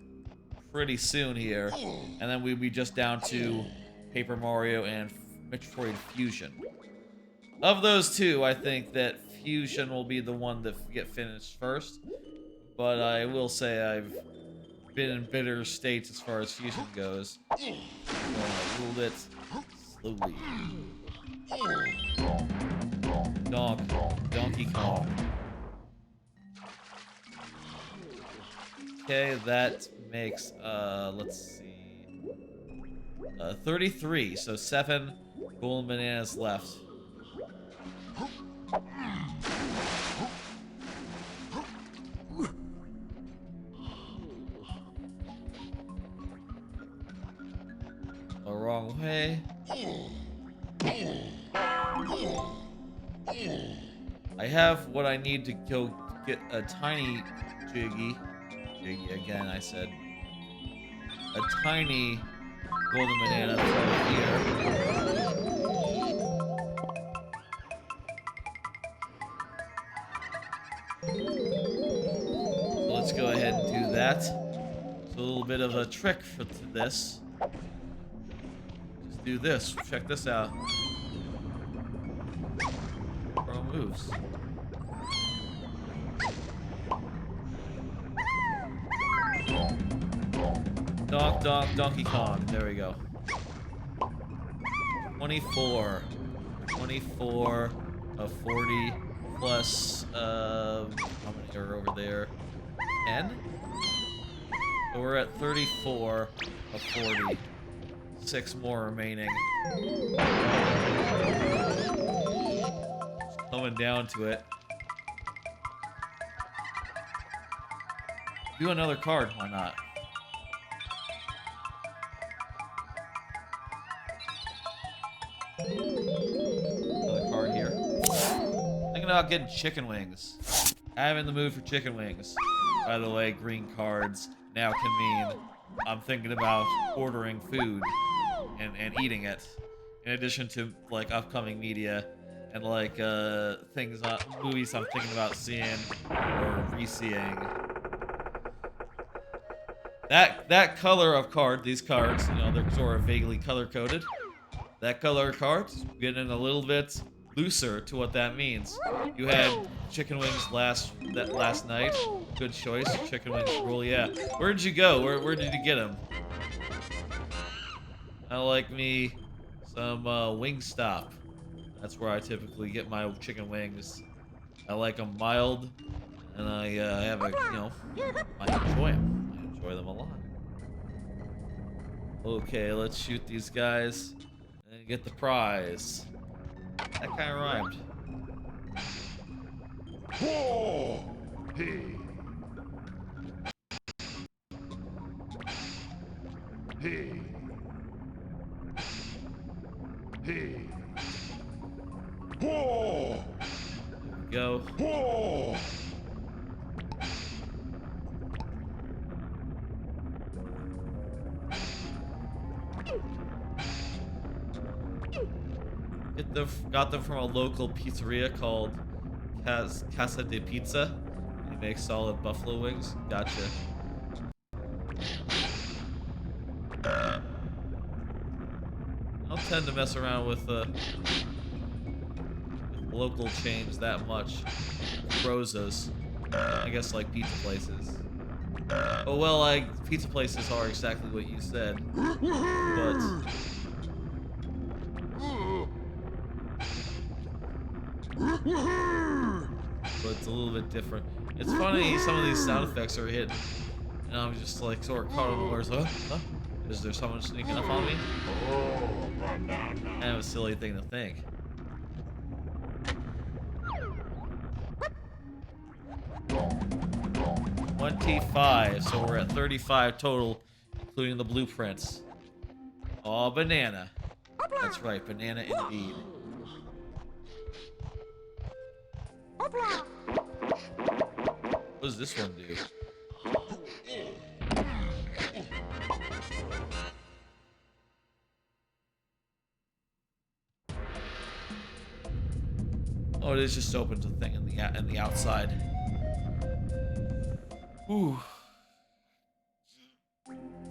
pretty soon here, and then we'd be just down to Paper Mario and Metroid Fusion. Of those two, I think that Fusion will be the one to get finished first, but I will say I've been in bitter states as far as Fusion goes. So I ruled it slowly. Donkey Kong. Okay, that makes, let's see, 33, so 7 golden bananas left. The wrong way. I have what I need to go get a tiny Jiggy again, I said. A tiny golden banana from here. So let's go ahead and do that. It's a little bit of a trick for this. Just do this. Check this out. Pro moves. Donkey Kong. There we go. 24. 24 of 40. plus how many are over there? 10. So we're at 34 of 40. 6 more remaining. Just coming down to it. Do another card, why not? Another card here. Thinking about getting chicken wings. I'm in the mood for chicken wings. By the way, green cards now can mean I'm thinking about ordering food and eating it. In addition to like upcoming media and like things, movies I'm thinking about seeing or re-seeing. That color of card, these cards, you know, they're sort of vaguely color-coded. That color card, getting a little bit looser to what that means. You had chicken wings last night. Good choice, chicken wings rule, yeah. Where did you go? Where did you get them? I like me some Wingstop. That's where I typically get my chicken wings. I like them mild, and I have a, you know, I enjoy them. Enjoy them a lot. Okay, let's shoot these guys and get the prize. That kind of rhymed. Whoa! Hey. Hey. Hey. Whoa! There we go. Whoa! Got them from a local pizzeria called Casa de Pizza. They make solid buffalo wings. Gotcha. I don't tend to mess around with local chains that much. Rosas. I guess like pizza places. Oh well, like pizza places are exactly what you said, but it's a little bit different. It's funny, some of these sound effects are hidden, and I'm just like sort of caught on the words. Huh? Is there someone sneaking up on me? Kind of a silly thing to think. $25, so we're at 35 total, including the blueprints. Oh, banana. That's right, banana indeed. What does this one do? Oh, it is just open to the thing in the outside. Ooh.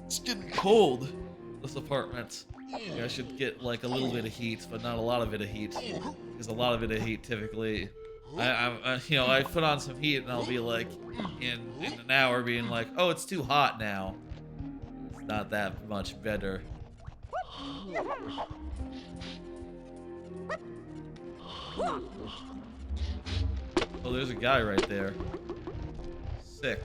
It's getting cold, this apartment. Maybe I should get like a little bit of heat, but not a lot of bit of heat. Because a lot of bit of heat typically, I put on some heat and I'll be like, in an hour being like, oh, it's too hot now. It's not that much better. Oh, there's a guy right there. Sick.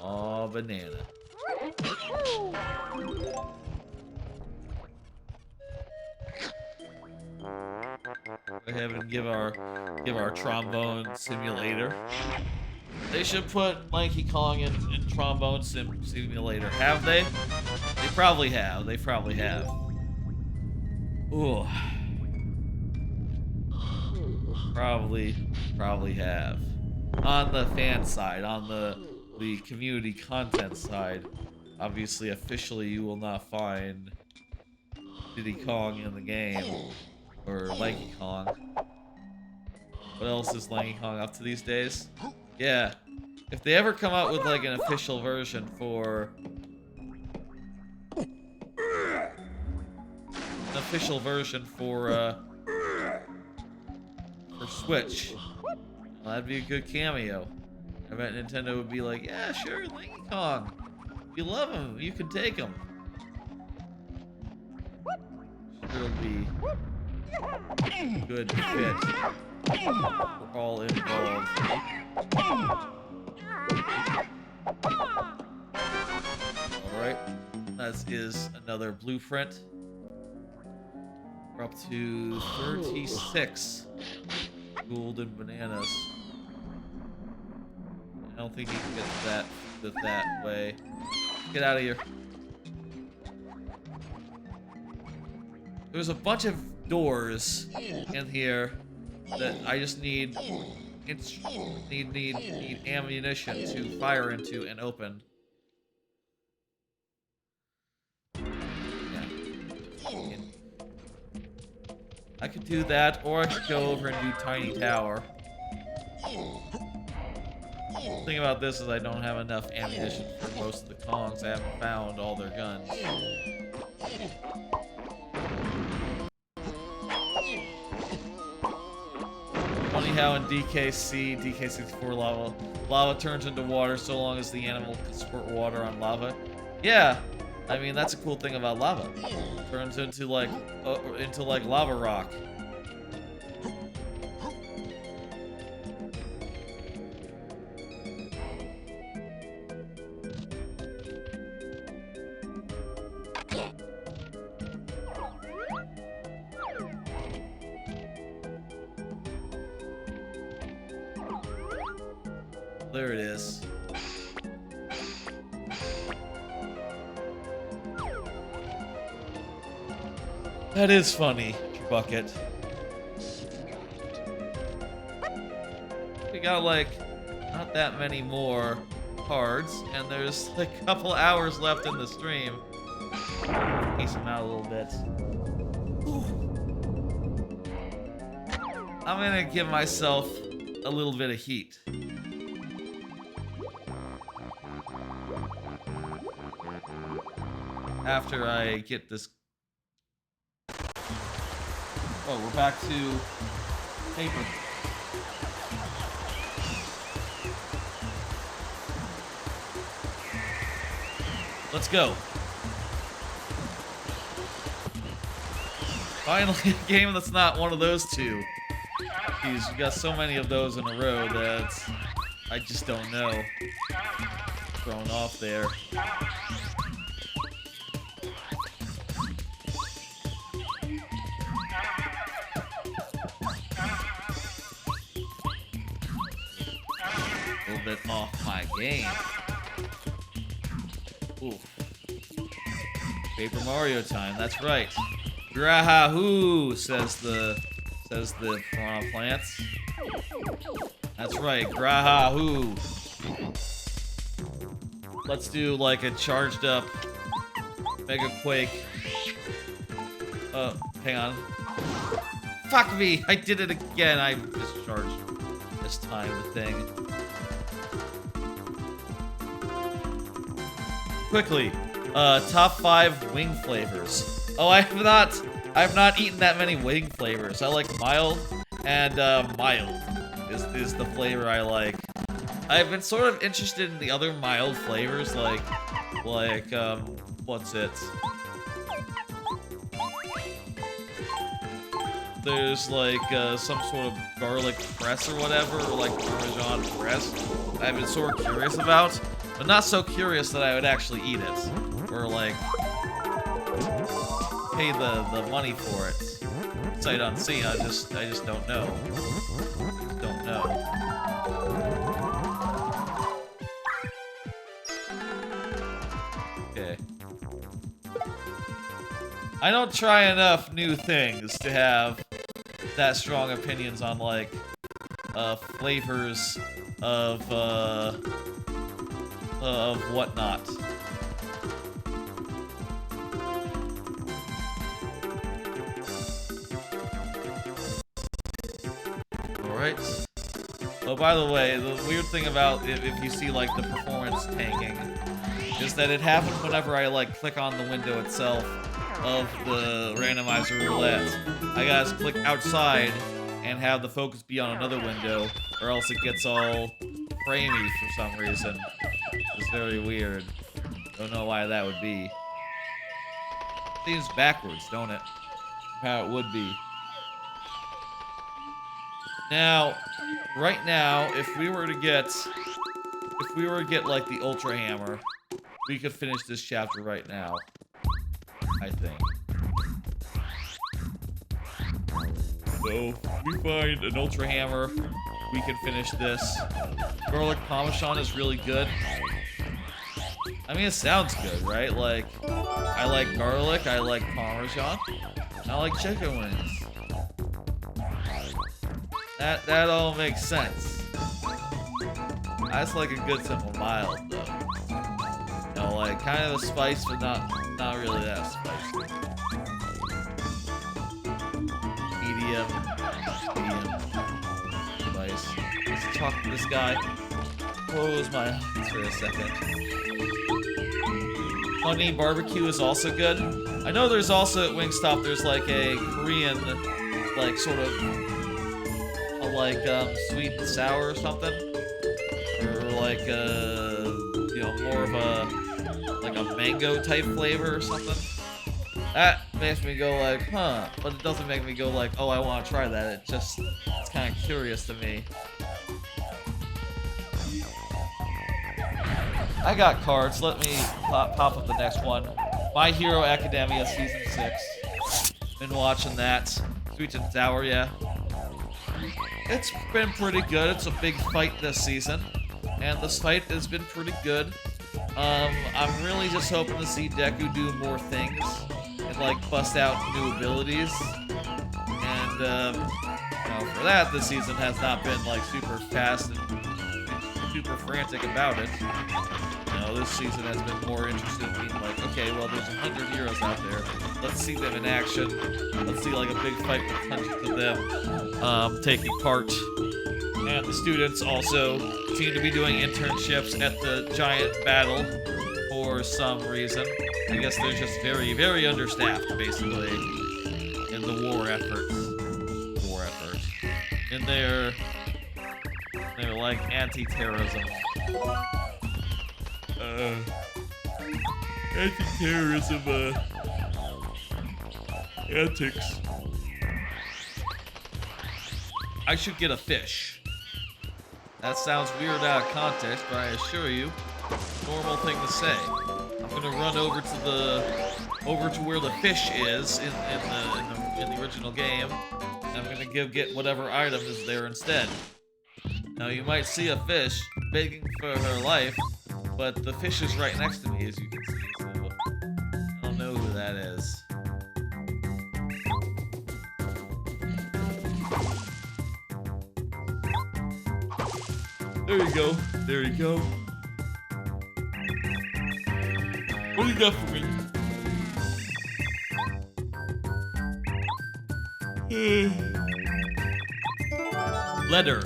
Oh, banana. Go ahead and give our trombone simulator. They should put Lanky Kong in trombone simulator. Have they? They probably have. They probably have. Ooh. Probably have. On the fan side, on the community content side, obviously officially you will not find Diddy Kong in the game, or Lanky Kong. What else is Lanky Kong up to these days? Yeah, if they ever come out with like an official version for Switch, well, that'd be a good cameo. I bet Nintendo would be like, yeah, sure, Lanky Kong. If you love him, you can take him. Sure, it'll be good fit for all involved. Alright, that is another blueprint. We're up to 36 golden bananas. I don't think you can get to that way. Get out of here. There's a bunch of doors in here that I just need ammunition to fire into and open. Yeah. I could do that, or I could go over and do Tiny Tower. The thing about this is I don't have enough ammunition for most of the Kongs. I haven't found all their guns. Funny how in DK64 lava turns into water so long as the animal can squirt water on lava. Yeah, I mean that's a cool thing about lava. It turns into like lava rock. There it is. That is funny, Bucket. We got like not that many more cards, and there's like a couple hours left in the stream. Pace them out a little bit. I'm gonna give myself a little bit of heat. After I get this. Oh, we're back to paper. Let's go. Finally, a game that's not one of those two. Jeez, you got so many of those in a row that I just don't know. Thrown off there. Bit off my game. Oof. Paper Mario time, that's right. Grahahoo, says the piranha plants. That's right, Grahahoo. Let's do like a charged up Mega Quake. Hang on. Fuck me! I did it again. I discharged this time the thing. Quickly, top 5 wing flavors. Oh, I have not eaten that many wing flavors. I like mild, and mild is the flavor I like. I've been sort of interested in the other mild flavors, like what's it? There's like some sort of garlic press or whatever, or like Parmesan press. I've been sort of curious about. But not so curious that I would actually eat it. Or, like, pay the money for it. Sight unseen, I just don't know. Don't know. Okay. I don't try enough new things to have that strong opinions on, like, flavors of whatnot. Alright. Oh, by the way, the weird thing about if you see, like, the performance tanking is that it happens whenever I, like, click on the window itself of the Randomizer Roulette. I gotta click outside and have the focus be on another window, or else it gets all framey for some reason. It's very weird. Don't know why that would be. Seems backwards, don't it? How it would be. Now, right now, if we were to get like the Ultra Hammer, we could finish this chapter right now. I think. So, if we find an Ultra Hammer, we can finish this. Garlic Parmesan is really good. I mean, it sounds good, right? Like, I like garlic, I like Parmesan, I like chicken wings. That all makes sense. That's like a good simple mild, though. You know, like, kind of a spice, but not really that spicy. Medium spice. Let's talk to this guy. Close my eyes for a second. Honey barbecue is also good. I know there's also at Wingstop, there's like a Korean, like sort of, sweet and sour or something. Or like, you know, more of a mango type flavor or something. That makes me go like, huh, but it doesn't make me go like, oh, I want to try that. It's kind of curious to me. I got cards. Let me pop up the next one. My Hero Academia Season 6. Been watching that. Sweet and sour, yeah. It's been pretty good. It's a big fight this season. And this fight has been pretty good. I'm really just hoping to see Deku do more things. And, like, bust out new abilities. And, you know, for that, this season has not been, like, super fast and super frantic about it. You know, this season has been more interested in being like, okay, well, there's 100 heroes out there. Let's see them in action. Let's see, like, a big fight with hundreds of them taking part. And the students also seem to be doing internships at the giant battle for some reason. I guess they're just very, very understaffed, basically, in the war effort. In their like, anti-terrorism. Anti-terrorism, antics. I should get a fish. That sounds weird out of context, but I assure you, normal thing to say. I'm gonna run over to where the fish is in the original game, and I'm gonna get whatever item is there instead. Now you might see a fish begging for her life, but the fish is right next to me, as you can see. So I don't know who that is. There you go. There you go. What do you got for me? Letter.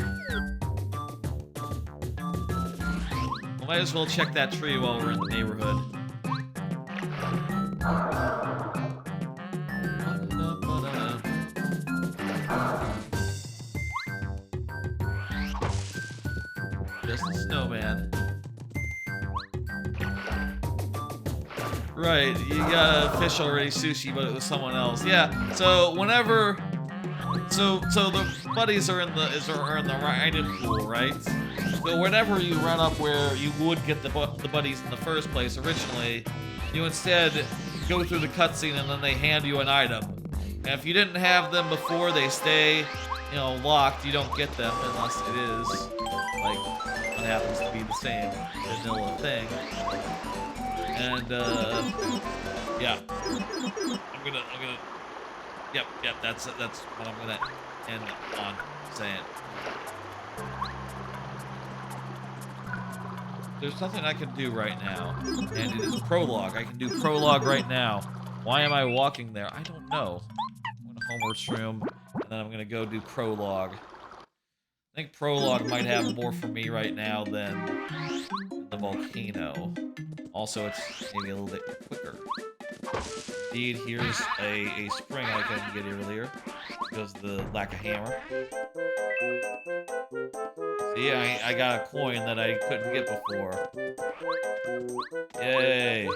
We might as well check that tree while we're in the neighborhood. Just a snowman. Right, you got a fish already, sushi, but it was someone else. Yeah, so whenever... So the buddies are in the riding pool, right? So whenever you run up where you would get the buddies in the first place originally, you instead go through the cutscene and then they hand you an item. And if you didn't have them before, they stay, you know, locked. You don't get them unless it is, like, what happens to be the same vanilla thing. And, yeah. I'm gonna, yep, that's what I'm gonna end on saying. There's something I can do right now, and it is prologue. I can do prologue right now. Why am I walking there? I don't know. I'm going to Homework's room, and then I'm gonna go do prologue. I think prologue might have more for me right now than the volcano. Also, it's maybe a little bit quicker. Indeed, here's a spring I couldn't get earlier because of the lack of hammer. See, I got a coin that I couldn't get before. Yay!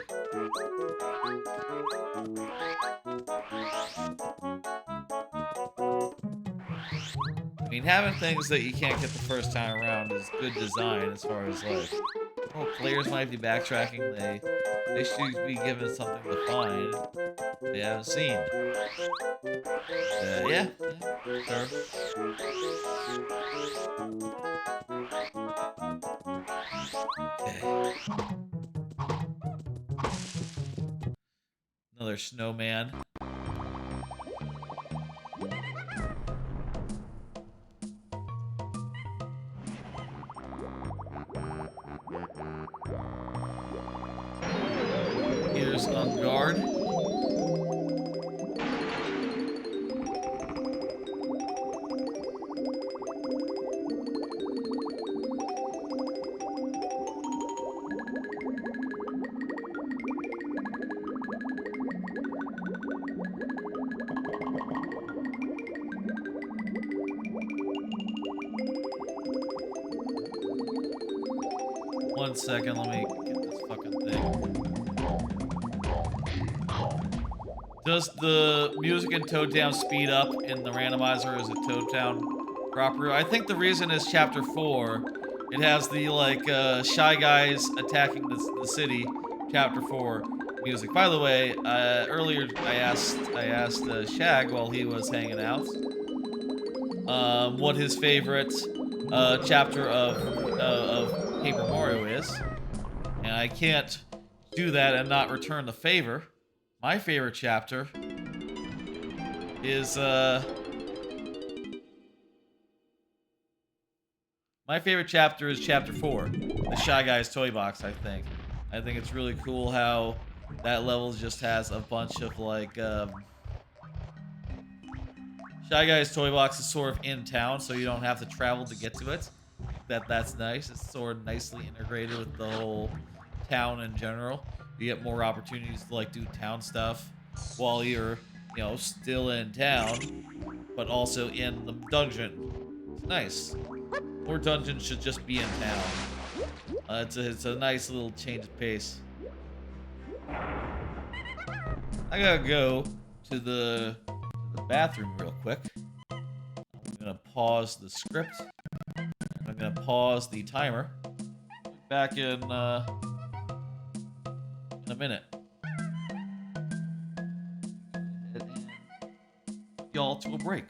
mean, having things that you can't get the first time around is good design as far as like, oh, players might be backtracking. They should be given something to find they haven't seen. Yeah, sure. Okay. Another snowman. Here's on guard. One second, let me get this fucking thing. Does the music in Toad Town speed up in the randomizer? Is it Toad Town proper? I think the reason is Chapter 4. It has the, like, Shy Guys attacking the city, Chapter 4 music. By the way, earlier I asked Shag while he was hanging out, what his favorite chapter of Paper Mario is, and I can't do that and not return the favor. My favorite chapter is Chapter 4, the Shy Guys toy box. I think it's really cool how that level just has a bunch of like Shy Guys toy box is sort of in town, so you don't have to travel to get to it. That's nice. It's sort of nicely integrated with the whole town in general. You get more opportunities to like do town stuff while you're, you know, still in town, but also in the dungeon. It's nice. More dungeons should just be in town. It's a nice little change of pace. I gotta go to the bathroom real quick. I'm gonna pause the script. I'm gonna pause the timer. Back in a minute. Y'all to a break.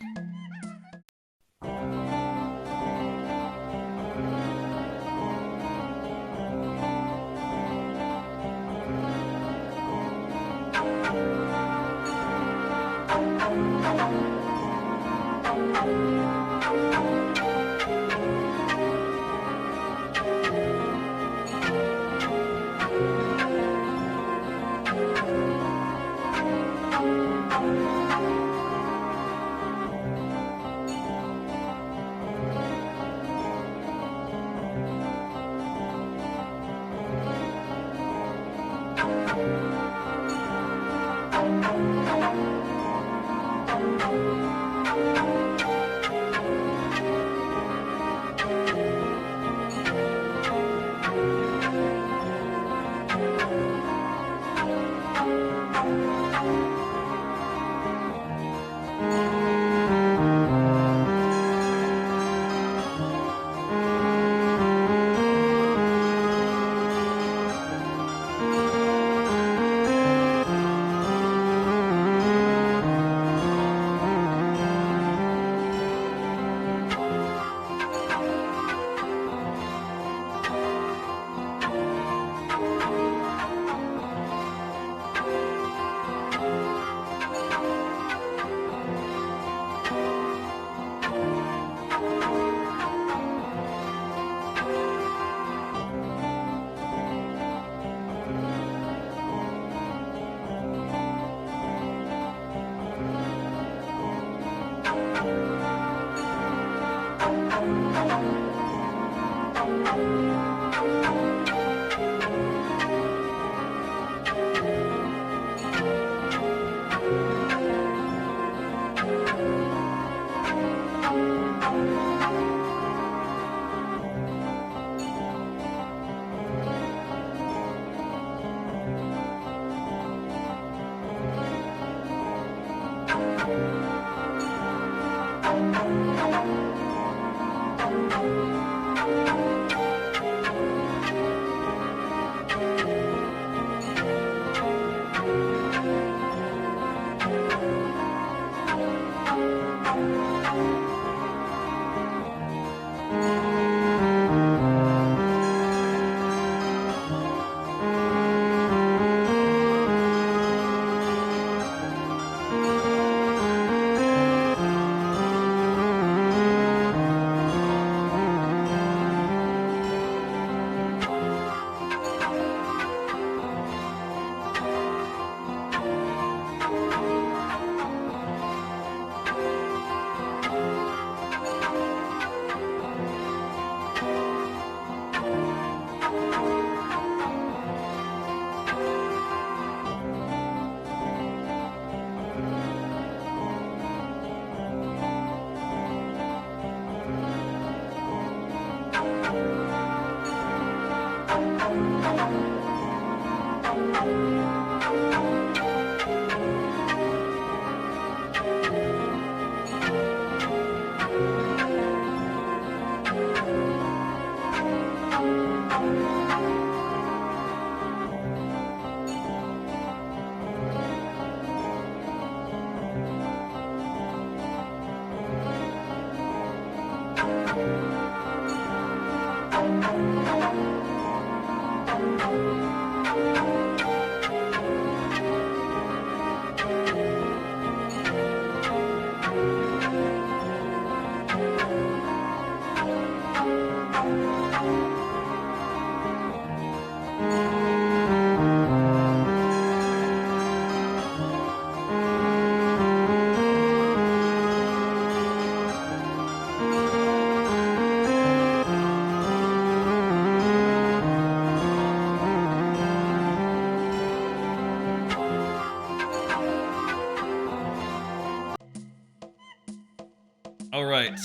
All right,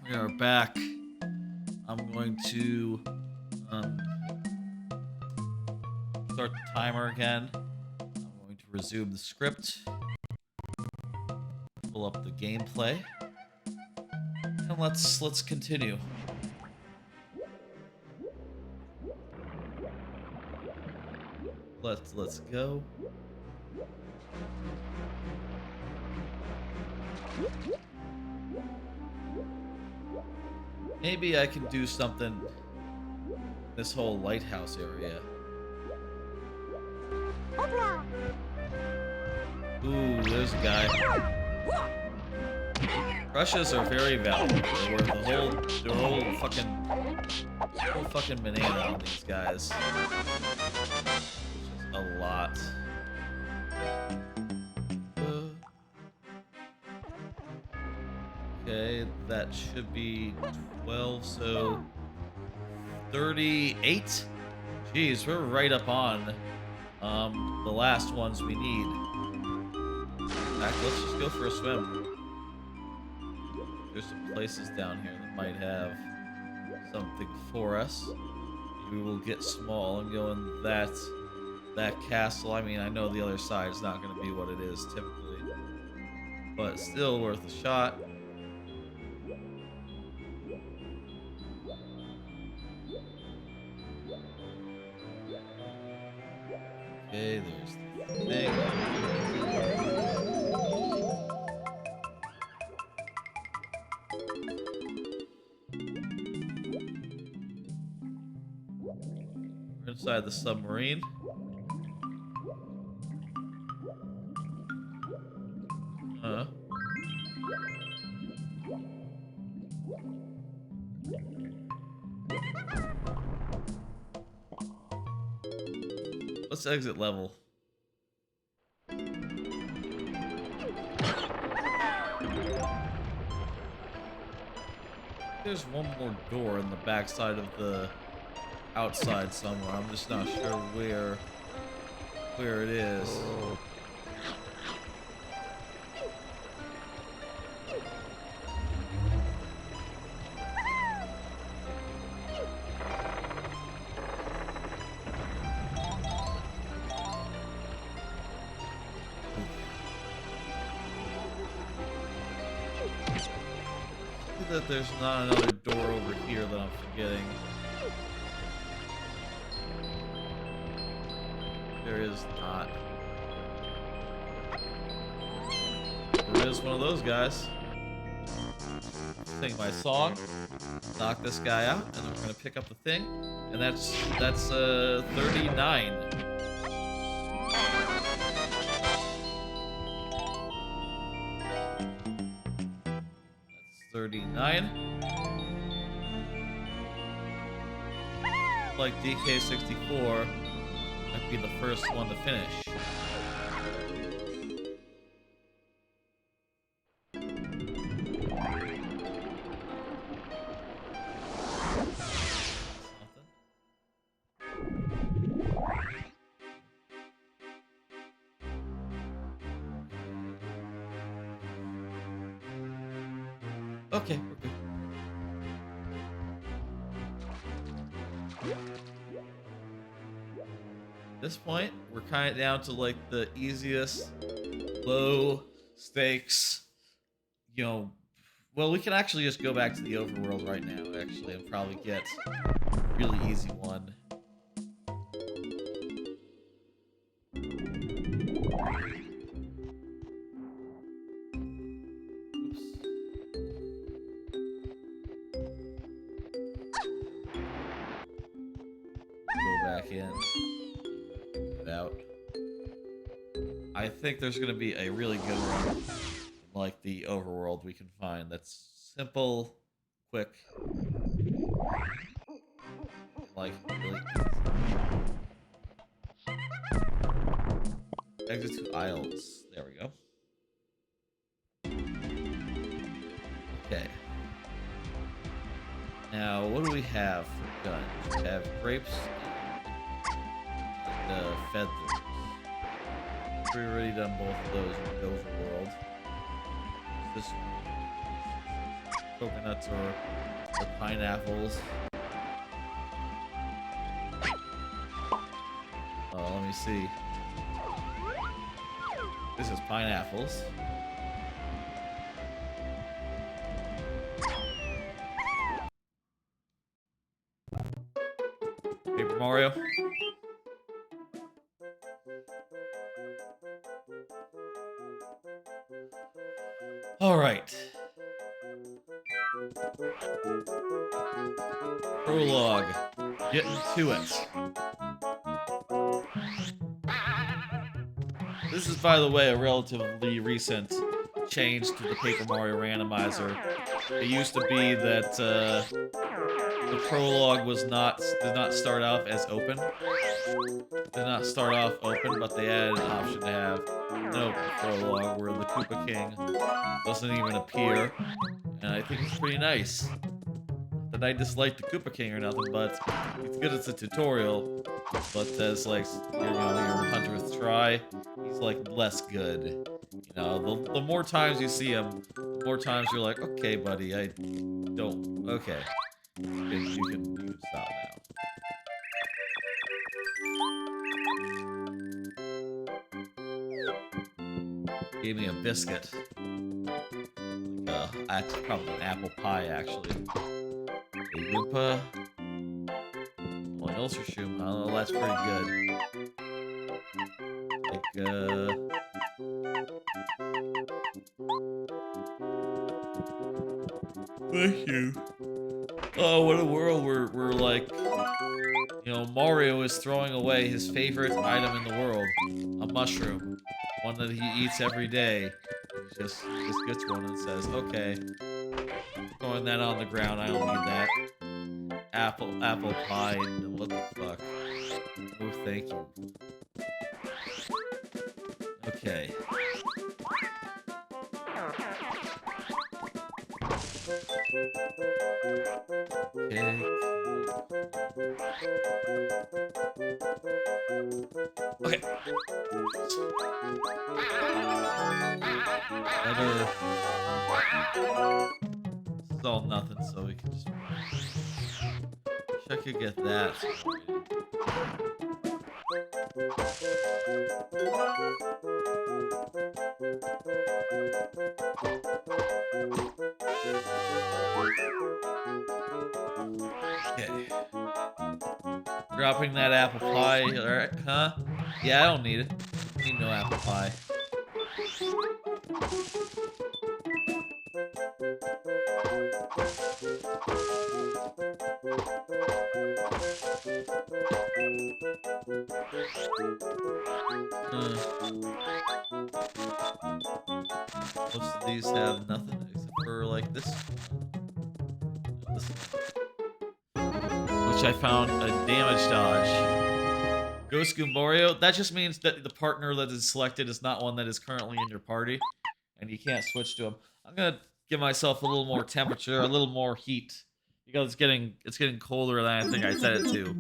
we are back. I'm going to start the timer again. I'm going to resume the script, pull up the gameplay, and let's continue. Let's go. Maybe I can do something in this whole lighthouse area. Ooh, there's a guy. Brushes are very valuable. They're whole fucking banana on these guys. Which is a lot. Okay, that should be 12, so 38? Jeez, we're right up on the last ones we need. In fact, let's just go for a swim. There's some places down here that might have something for us. Maybe we'll get small and go in that castle. I mean, I know the other side is not going to be what it is typically, but still worth a shot. Okay, there's the thing. We're inside the submarine. Let's exit level. There's one more door in the backside of the outside somewhere. I'm just not sure where it is. That there's not another door over here I'm forgetting. There is not. There is one of those guys. Sing my song, knock this guy out, and then we're gonna pick up the thing, and that's 39. That's 39. Like DK64 might be the first one to finish. Okay, we're good. At this point, we're kind of down to like the easiest, low stakes, you know. Well, we can actually just go back to the overworld right now, actually, and probably get a really easy one. Back in, get out. I think there's gonna be a really good one, like the overworld we can find. That's simple, quick, like really easy. Exit to aisles. There we go. Okay. Now, what do we have for guns? We have grapes. Feathers. We've already done both of those in the overworld. This one. Coconuts or pineapples. Let me see. This is pineapples. Paper Mario. All right. Prologue. Getting to it. This is, by the way, a relatively recent change to the Paper Mario Randomizer. It used to be that the prologue did not start off as open. Did not start off open, but they added an option to have an open prologue where the Koopa King doesn't even appear, and I think it's pretty nice. That I dislike the Koopa King or nothing, but it's good as a tutorial. But as like your 100th try, he's like less good. You know, the more times you see him, the more times you're like, okay, buddy, I don't. Okay, you can stop now. Gave me a biscuit. Like probably an apple pie, actually. A Loompa. Well, an Ulcer Shoe. Oh, that's pretty good. Like, thank you. Oh, what a world we're like, you know, Mario is throwing away his favorite item in the world, a mushroom, one that he eats every day. He just gets one and says, okay, throwing that on the ground, I don't need that. Apple pie, what the fuck? Oh, thank you. Okay. Okay. Better. This is all nothing, so we can just. Wish I could get that. Okay. Dropping that apple pie, alright, huh? Yeah, I don't need it. I need no apple pie. Most of these have nothing except for like this which I found a damage dodge. Ghost Goombario, that just means that the partner that is selected is not one that is currently in your party, and you can't switch to him. I'm gonna give myself a little more temperature, a little more heat, because it's getting colder than I think I set it to.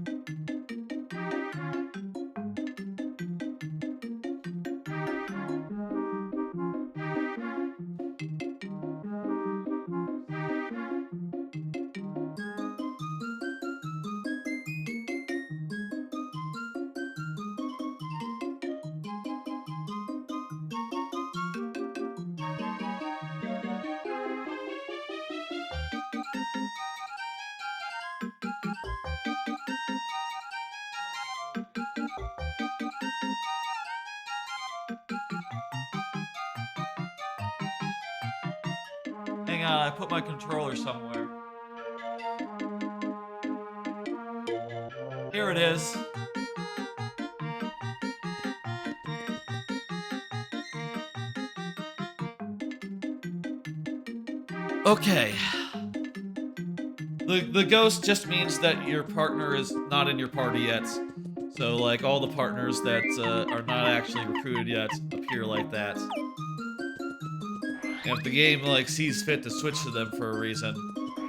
Hang on, I put my controller somewhere. Here it is. Okay. The ghost just means that your partner is not in your party yet. So, like, all the partners that are not actually recruited yet appear like that. And if the game, like, sees fit to switch to them for a reason,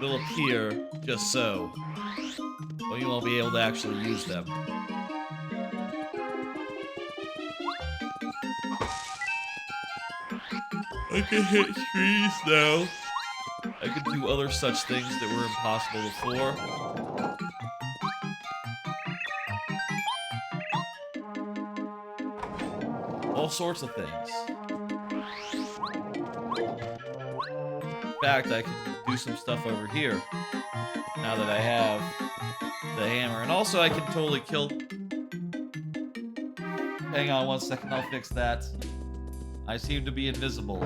they'll appear just so. But you won't be able to actually use them. I can hit trees now. I can do other such things that were impossible before. All sorts of things. In fact, I can do some stuff over here now that I have the hammer. And also I can totally kill... Hang on 1 second, I'll fix that. I seem to be invisible.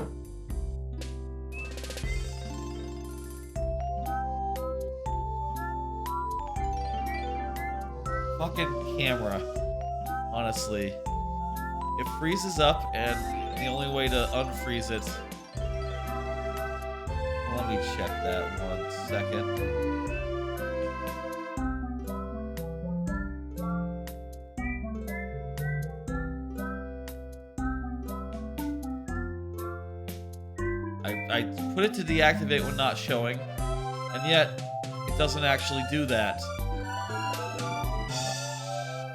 Fucking camera. Honestly. It freezes up, and the only way to unfreeze it... Let me check that 1 second. I put it to deactivate when not showing, and yet it doesn't actually do that.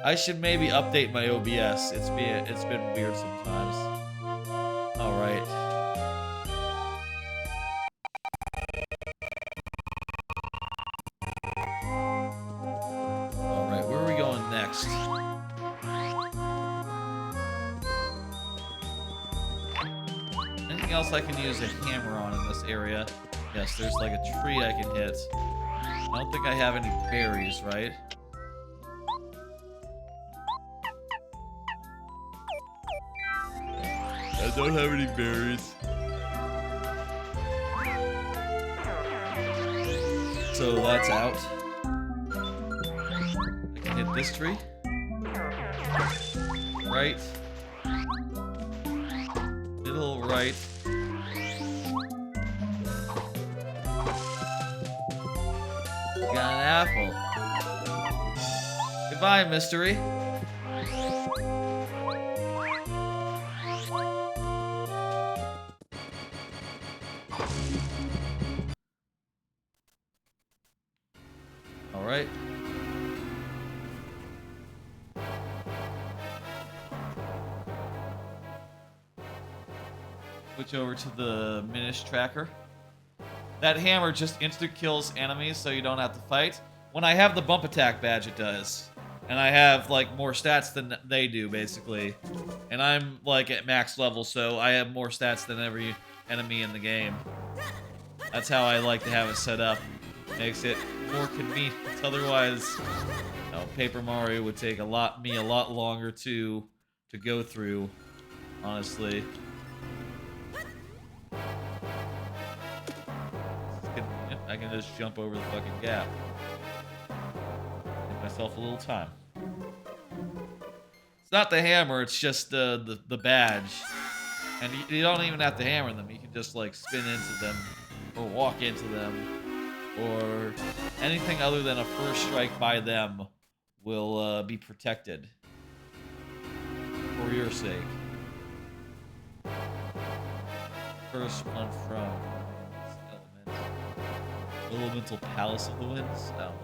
I should maybe update my OBS. It's been weird sometimes. All right. All right, where are we going next? Anything else I can use a hammer on in this area? Yes, there's like a tree I can hit. I don't think I have any berries, right? I don't have any berries. So that's out. I can hit this tree. Right. Middle, right. Got an apple. Goodbye, mystery. All right. Switch over to the Minish tracker. That hammer just instant kills enemies so you don't have to fight. When I have the bump attack badge, it does. And I have, like, more stats than they do, basically. And I'm, like, at max level, so I have more stats than every enemy in the game. That's how I like to have it set up. Makes it more convenient. Otherwise, you know, Paper Mario would take me a lot longer to go through, honestly. It's convenient. I can just jump over the fucking gap. Give myself a little time. It's not the hammer, it's just the badge. And you don't even have to hammer them. You can just like spin into them or walk into them. Or anything other than a first strike by them will be protected for your sake. First one from Elemental Palace of the Winds. I don't know.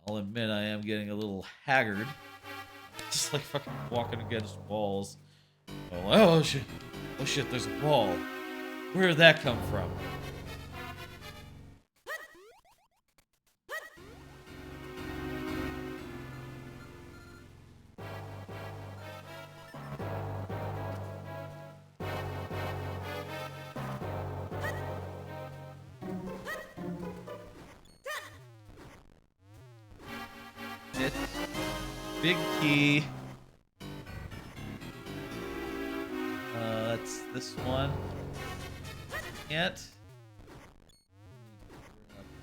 I'll admit I am getting a little haggard. Just like fucking walking against walls. Oh shit. Oh shit, there's a wall. Where did that come from? It's big key. That's this one. Can't.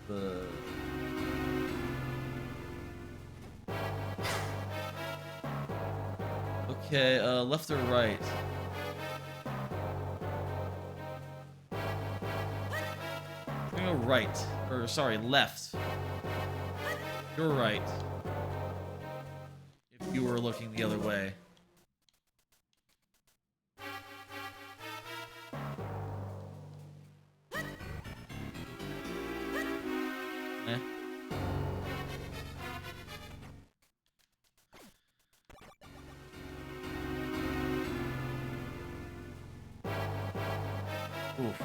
The okay, left or right? I'm gonna go right. Or sorry, left. You're right. If you were looking the other way. Oof.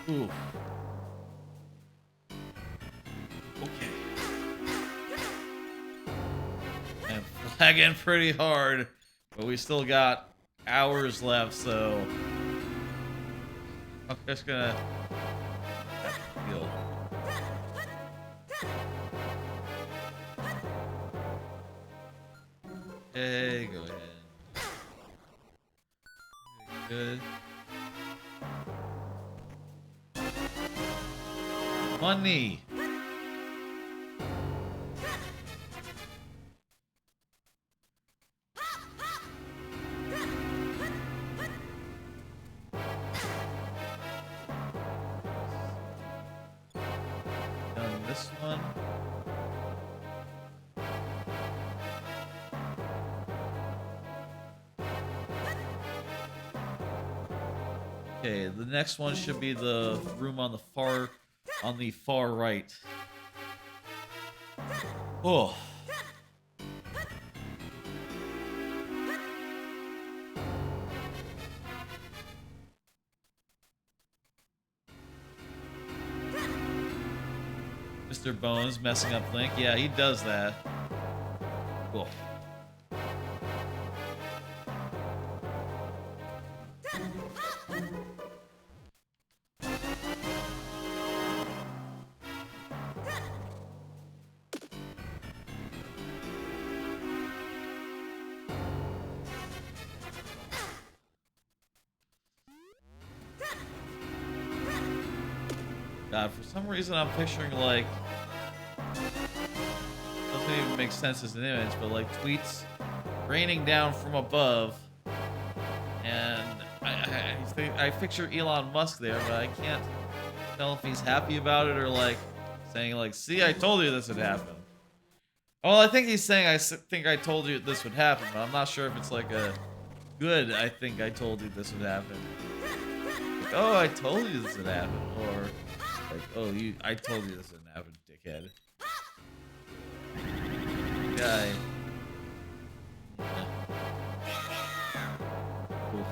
Oof. Okay. I'm flagging pretty hard, but we still got hours left, so I'm just gonna heal. Okay, go ahead. Very good. Money. Done this one. Okay, the next one should be the room on the far right. Oh. Mr. Bones messing up Link. Yeah, he does that. Cool. God, for some reason I'm picturing like doesn't even make sense as an image, but like tweets raining down from above, and I picture Elon Musk there, but I can't tell if he's happy about it or like saying like, "See, I told you this would happen." Well, I think he's saying, think I told you this would happen," but I'm not sure if it's like a good, "I think I told you this would happen." Like, "Oh, I told you this would happen," or like, "Oh, I told you this would happen, dickhead." Guy. Yeah. Oof.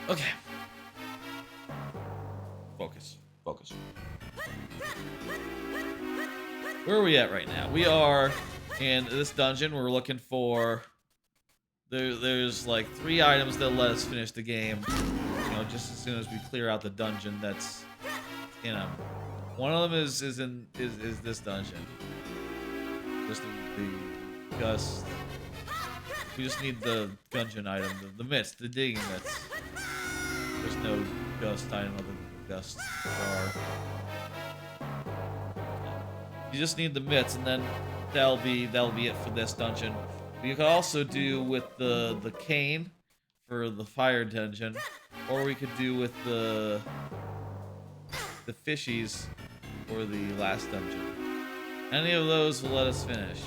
Okay. Focus. Focus. Where are we at right now? We are in this dungeon. We're looking for... There's like 3 items that let us finish the game. You know, just as soon as we clear out the dungeon that's in them. One of them is this dungeon. Just the gust. We just need the dungeon item, the mitts, the digging mitts. There's no gust item other than the gust bar. You just need the mitts, and then that'll be it for this dungeon. You could also do with the cane for the fire dungeon, or we could do with the fishies for the last dungeon. Any of those will let us finish.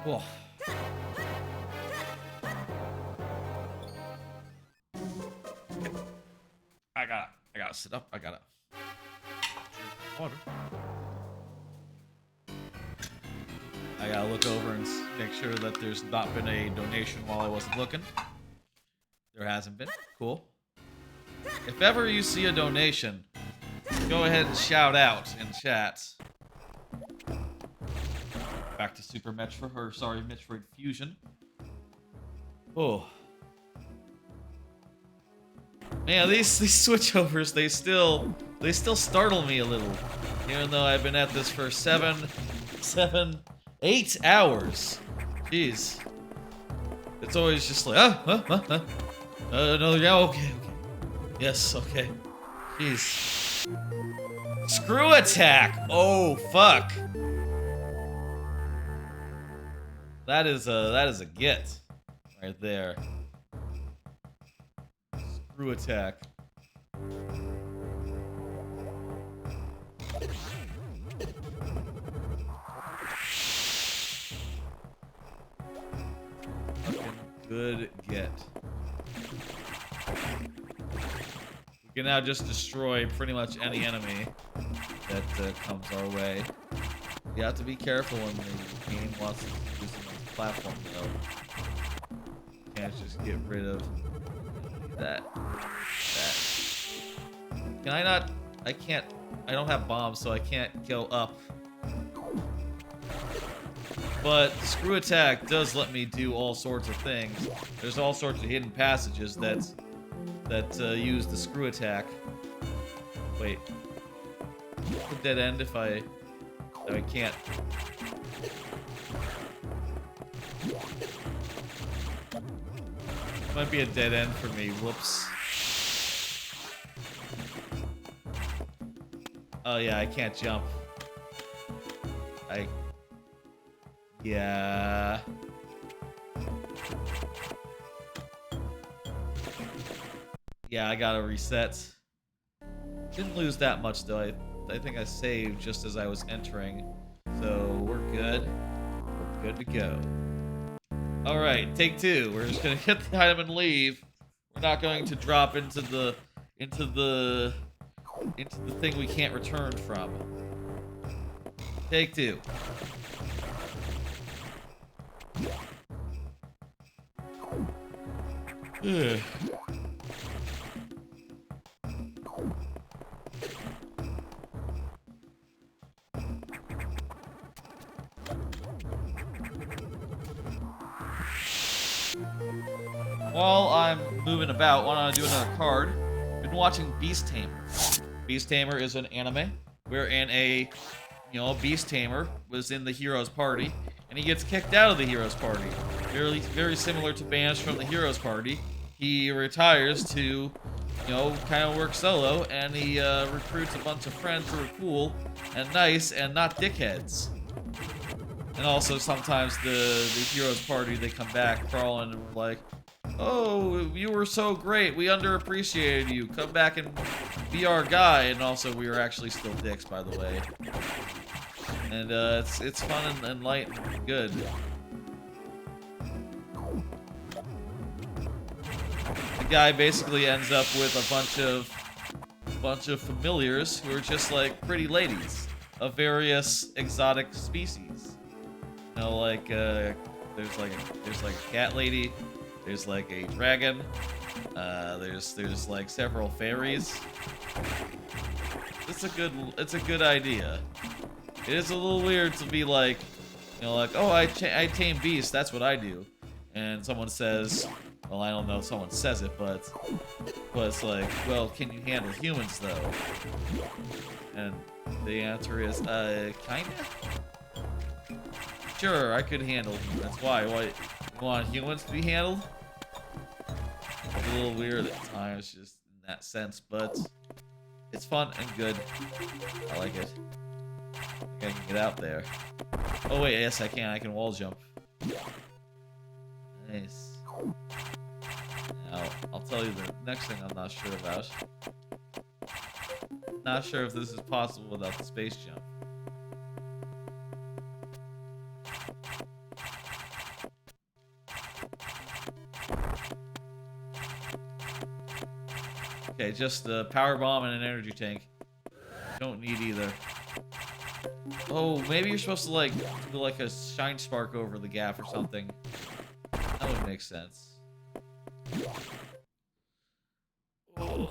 Whoa. I gotta sit up. I gotta drink water. I gotta look over and make sure that there's not been a donation while I wasn't looking. There hasn't been. Cool. If ever you see a donation, go ahead and shout out in chat. Back to Super Metroid, or sorry, Metroid Fusion. Oh. Man, these switchovers, they still startle me a little. Even though I've been at this for 8 hours. Jeez. It's always just like, another, yeah, okay. Yes, okay. Jeez. Screw attack! Oh, fuck. That is a get right there. Screw attack. Fucking good get. We can now just destroy pretty much any enemy that comes our way. You have to be careful when the game wants to do some platform though. Can't just get rid of that. Can I not? I can't. I don't have bombs, so I can't go up. But screw attack does let me do all sorts of things. There's all sorts of hidden passages that use the screw attack. Wait. A dead end if I can't. Might be a dead end for me. Whoops. Oh yeah, I can't jump. Yeah. Yeah, I gotta reset. Didn't lose that much though. I think I saved just as I was entering. So we're good. We're good to go. Alright, take 2. We're just gonna get the item and leave. We're not going to drop into the thing we can't return from. Take 2. Ugh. While I'm moving about, why don't I do another card? Been watching Beast Tamer. Beast Tamer is an anime wherein a Beast Tamer was in the hero's party, and he gets kicked out of the hero's party. Very similar to banished from the hero's party. He retires to, kind of work solo, and he recruits a bunch of friends who are cool and nice and not dickheads. And also sometimes the hero's party, they come back crawling and we're like, oh, you were so great. We underappreciated you. Come back and be our guy. And also, we were actually still dicks, by the way. And it's fun and light and good. The guy basically ends up with a bunch of familiars who are just like pretty ladies of various exotic species. There's like a cat lady. There's like a dragon. There's like several fairies. It's a good idea. It is a little weird to be like, oh, I tame beasts. That's what I do. And someone says, well, I don't know if someone says it, but it's like, well, can you handle humans though? And the answer is, kinda. Sure, I could handle humans. Why? You want humans to be handled? It's a little weird at times, just in that sense, but it's fun and good. I like it. I think I can get out there. Oh wait, yes I can. I can wall jump. Nice. Now, I'll tell you the next thing I'm not sure about. Not sure if this is possible without the space jump. Okay, just a power bomb and an energy tank. Don't need either. Oh, maybe you're supposed to like do like a shine spark over the gap or something. That would make sense. Oh.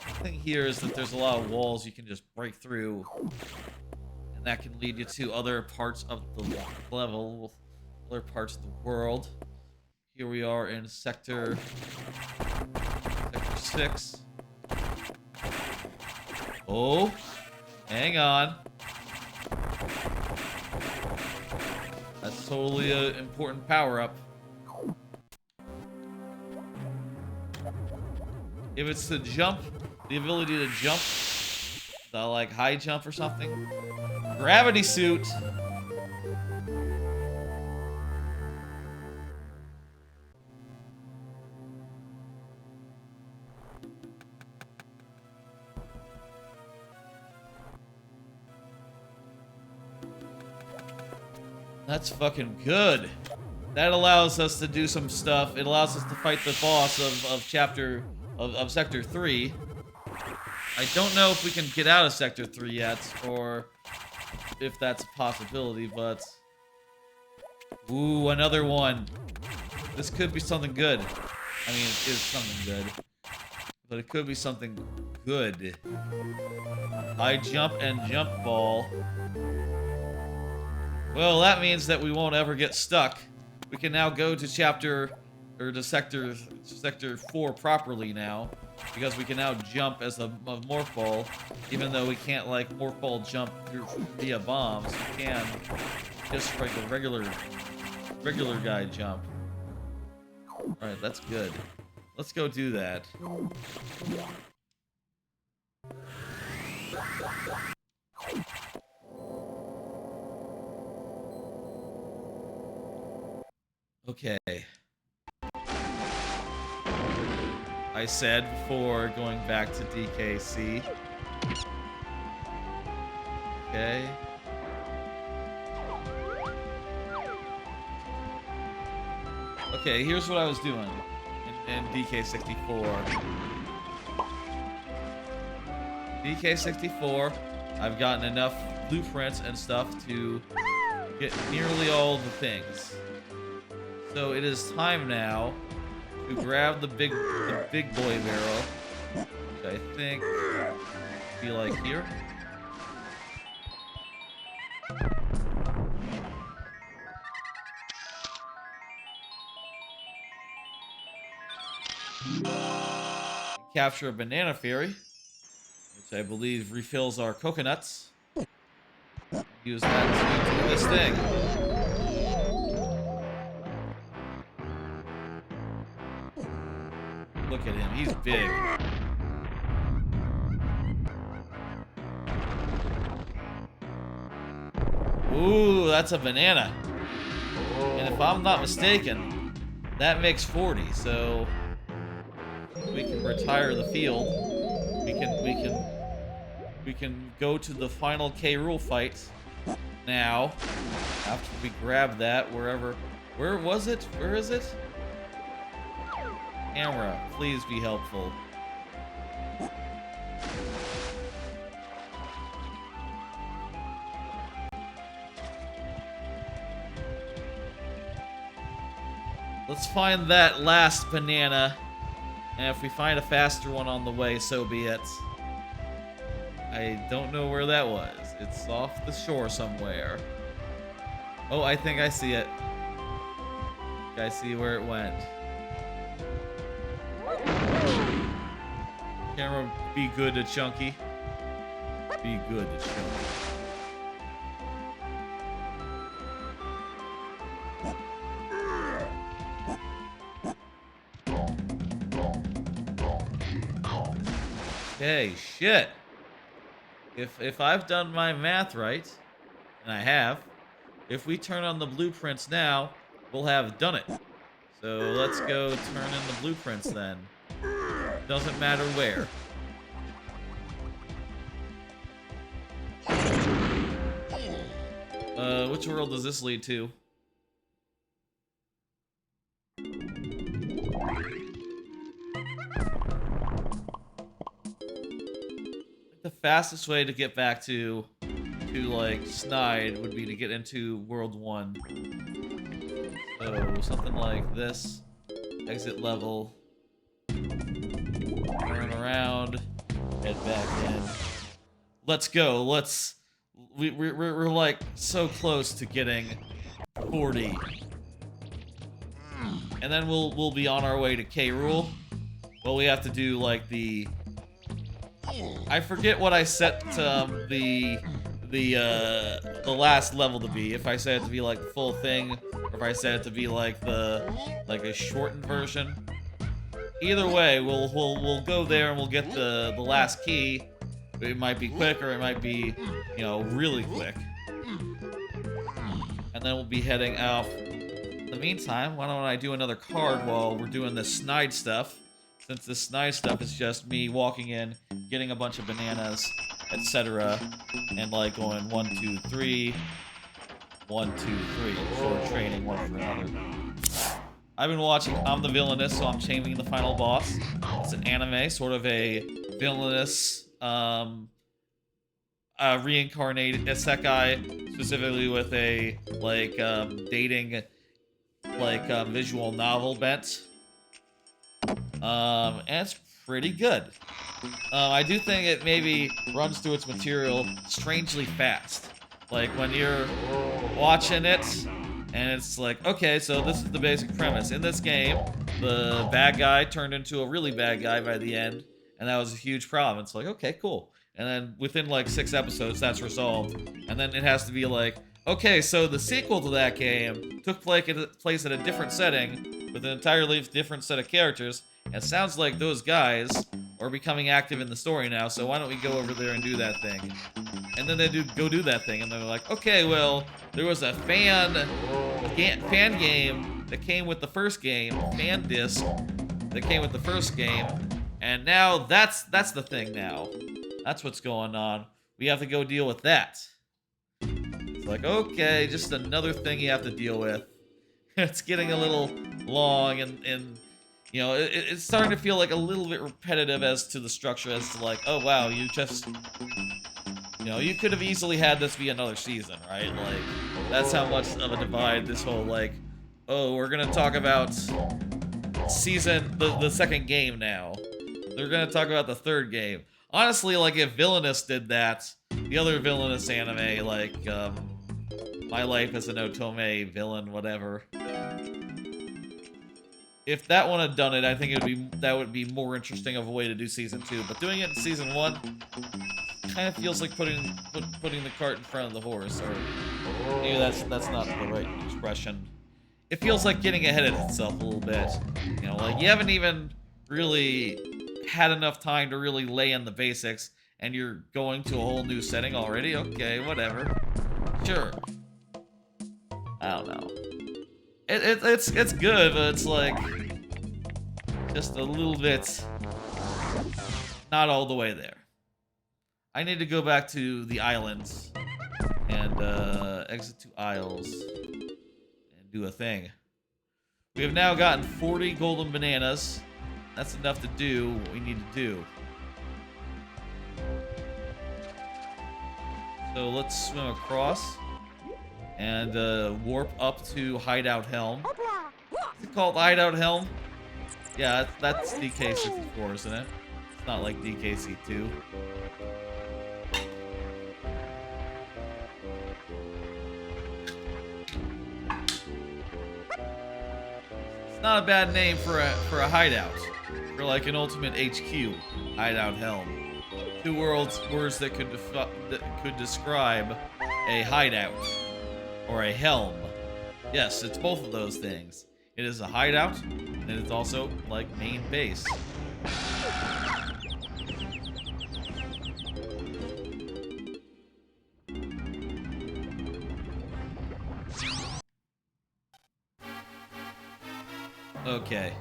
The thing here is that there's a lot of walls you can just break through, and that can lead you to other parts of the level, other parts of the world. Here we are in sector 6. Oh, hang on. That's totally an important power-up. If it's to jump, the ability to jump, the like high jump or something. Gravity suit. That's fucking good. That allows us to do some stuff. It allows us to fight the boss of Sector 3. I don't know if we can get out of Sector 3 yet, or if that's a possibility, but... Ooh, another one. This could be something good. I mean, it is something good. But it could be something good. High jump and jump ball. Well, that means that we won't ever get stuck. We can now go to sector 4 properly now, because we can now jump as a morph ball, even though we can't like morph ball jump via bombs. We can just like a regular guy jump. All right, that's good. Let's go do that. Okay. I said before going back to DKC. Okay. Okay, here's what I was doing in DK64. DK64, I've gotten enough blueprints and stuff to get nearly all the things. So it is time now to grab the big boy barrel, which I think be like here. Capture a banana fairy. I believe refills our coconuts. Use that to do this thing. Look at him, he's big. Ooh, that's a banana. And if I'm not mistaken, that makes 40, so we can retire the field. We can go to the final K. Rool fight now. After we grab that wherever. Where was it? Where is it? Camera, please be helpful. Let's find that last banana. And if we find a faster one on the way, so be it. I don't know where that was. It's off the shore somewhere. Oh, I think I see it. I see where it went. Camera, be good to Chunky. Be good to Chunky. Okay, shit. If I've done my math right, and I have, if we turn on the blueprints now, we'll have done it. So let's go turn in the blueprints then. Doesn't matter where. Which world does this lead to? The fastest way to get back to like Snide would be to get into World 1. So something like this. Exit level. Turn around. Head back in. Let's go. We're like so close to getting 40. And then we'll be on our way to K. Rool. Well, we have to do like the I forget what I set the last level to be. If I set it to be like the full thing, or if I set it to be like a shortened version. Either way, we'll go there and we'll get the last key. It might be quick or it might be, you know, really quick. And then we'll be heading out. In the meantime, why don't I do another card while we're doing the Snide stuff? Since the Snide stuff is just me walking in, getting a bunch of bananas, etc. And like going 1, 2, 3, 1, 2, 3. So we're trading one for another. I've been watching I'm the Villainous, so I'm chaining the final boss. It's an anime, sort of a villainous, reincarnated isekai, specifically with a like dating, like visual novel bent. And it's pretty good. I do think it maybe runs through its material strangely fast. Like when you're watching it, and it's like, okay, so this is the basic premise. In this game, the bad guy turned into a really bad guy by the end, and that was a huge problem. It's like, okay, cool. And then within like 6 episodes, that's resolved. And then it has to be like, okay, so the sequel to that game took place in a different setting with an entirely different set of characters. And it sounds like those guys are becoming active in the story now, so why don't we go over there and do that thing? And then they go do that thing, and they're like, okay, well, there was a fan game that came with the first game, fan disc that came with the first game, and now that's the thing now. That's what's going on. We have to go deal with that. It's like, okay, just another thing you have to deal with. It's getting a little long, and you know, it's starting to feel like a little bit repetitive as to the structure, as to like, oh wow, you just, you know, you could have easily had this be another season, right? Like, that's how much of a divide this whole, like, oh, we're gonna talk about the second game now. They're gonna talk about the third game. Honestly, like, if Villainous did that, the other Villainous anime, like, My Life as an Otome Villain, whatever. if that one had done it, I think that would be more interesting of a way to do season 2. But doing it in season 1 kind of feels like putting the cart in front of the horse, or maybe that's not the right expression. It feels like getting ahead of itself a little bit. You know, like you haven't even really had enough time to really lay in the basics, and you're going to a whole new setting already? Okay, whatever. Sure. I don't know. It's good, but it's like just a little bit not all the way there. I need to go back to the islands and exit 2 isles and do a thing. We have now gotten 40 golden bananas. That's enough to do what we need to do. So let's swim across and warp up to Hideout Helm. Is it called Hideout Helm? Yeah, that's DK64, isn't it? It's not like DKC2. It's not a bad name for a hideout. For like an ultimate HQ, Hideout Helm. 2 words that could describe a hideout or a helm. Yes, it's both of those things. It is a hideout, and it's also like main base. Okay.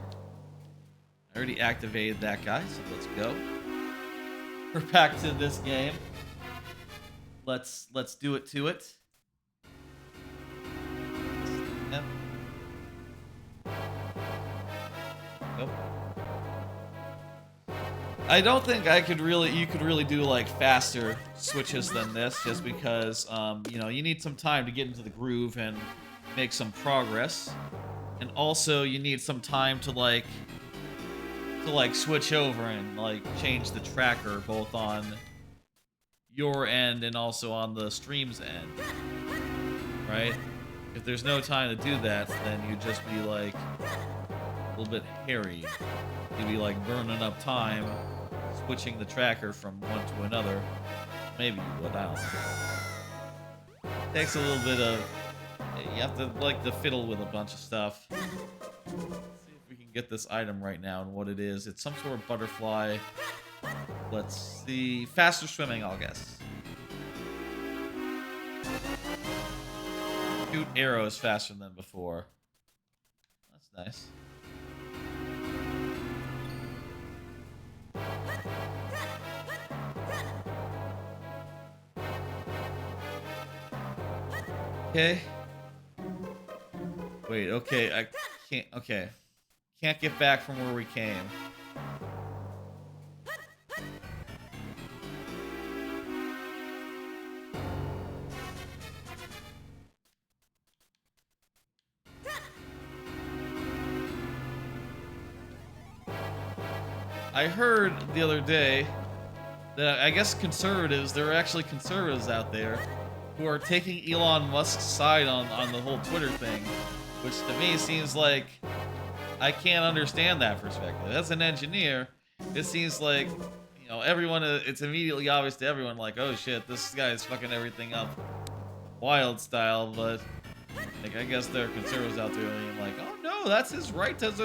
I already activated that guy, so let's go. We're back to this game. Let's do it to it. Yep. Go. I don't think you could really do like faster switches than this, just because you know, you need some time to get into the groove and make some progress. And also you need some time to like switch over and like change the tracker both on your end and also on the stream's end, right? If there's no time to do that, then you'd just be like a little bit hairy. You'd be like burning up time switching the tracker from one to another. Maybe you would, I don't know. Takes a little bit of, you have to like to fiddle with a bunch of stuff. Get this item right now and what it is. It's some sort of butterfly. Let's see. Faster swimming, I'll guess. Shoot arrows faster than before. That's nice. Okay. Wait, okay. I can't. Okay. Can't get back from where we came. I heard the other day that I guess there are actually conservatives out there who are taking Elon Musk's side on the whole Twitter thing, which to me seems like I can't understand that perspective. As an engineer, it seems like, you know, it's immediately obvious to everyone, like, oh shit, this guy is fucking everything up wild style, but like, I guess there are conservatives out there being like, oh no, that's his right as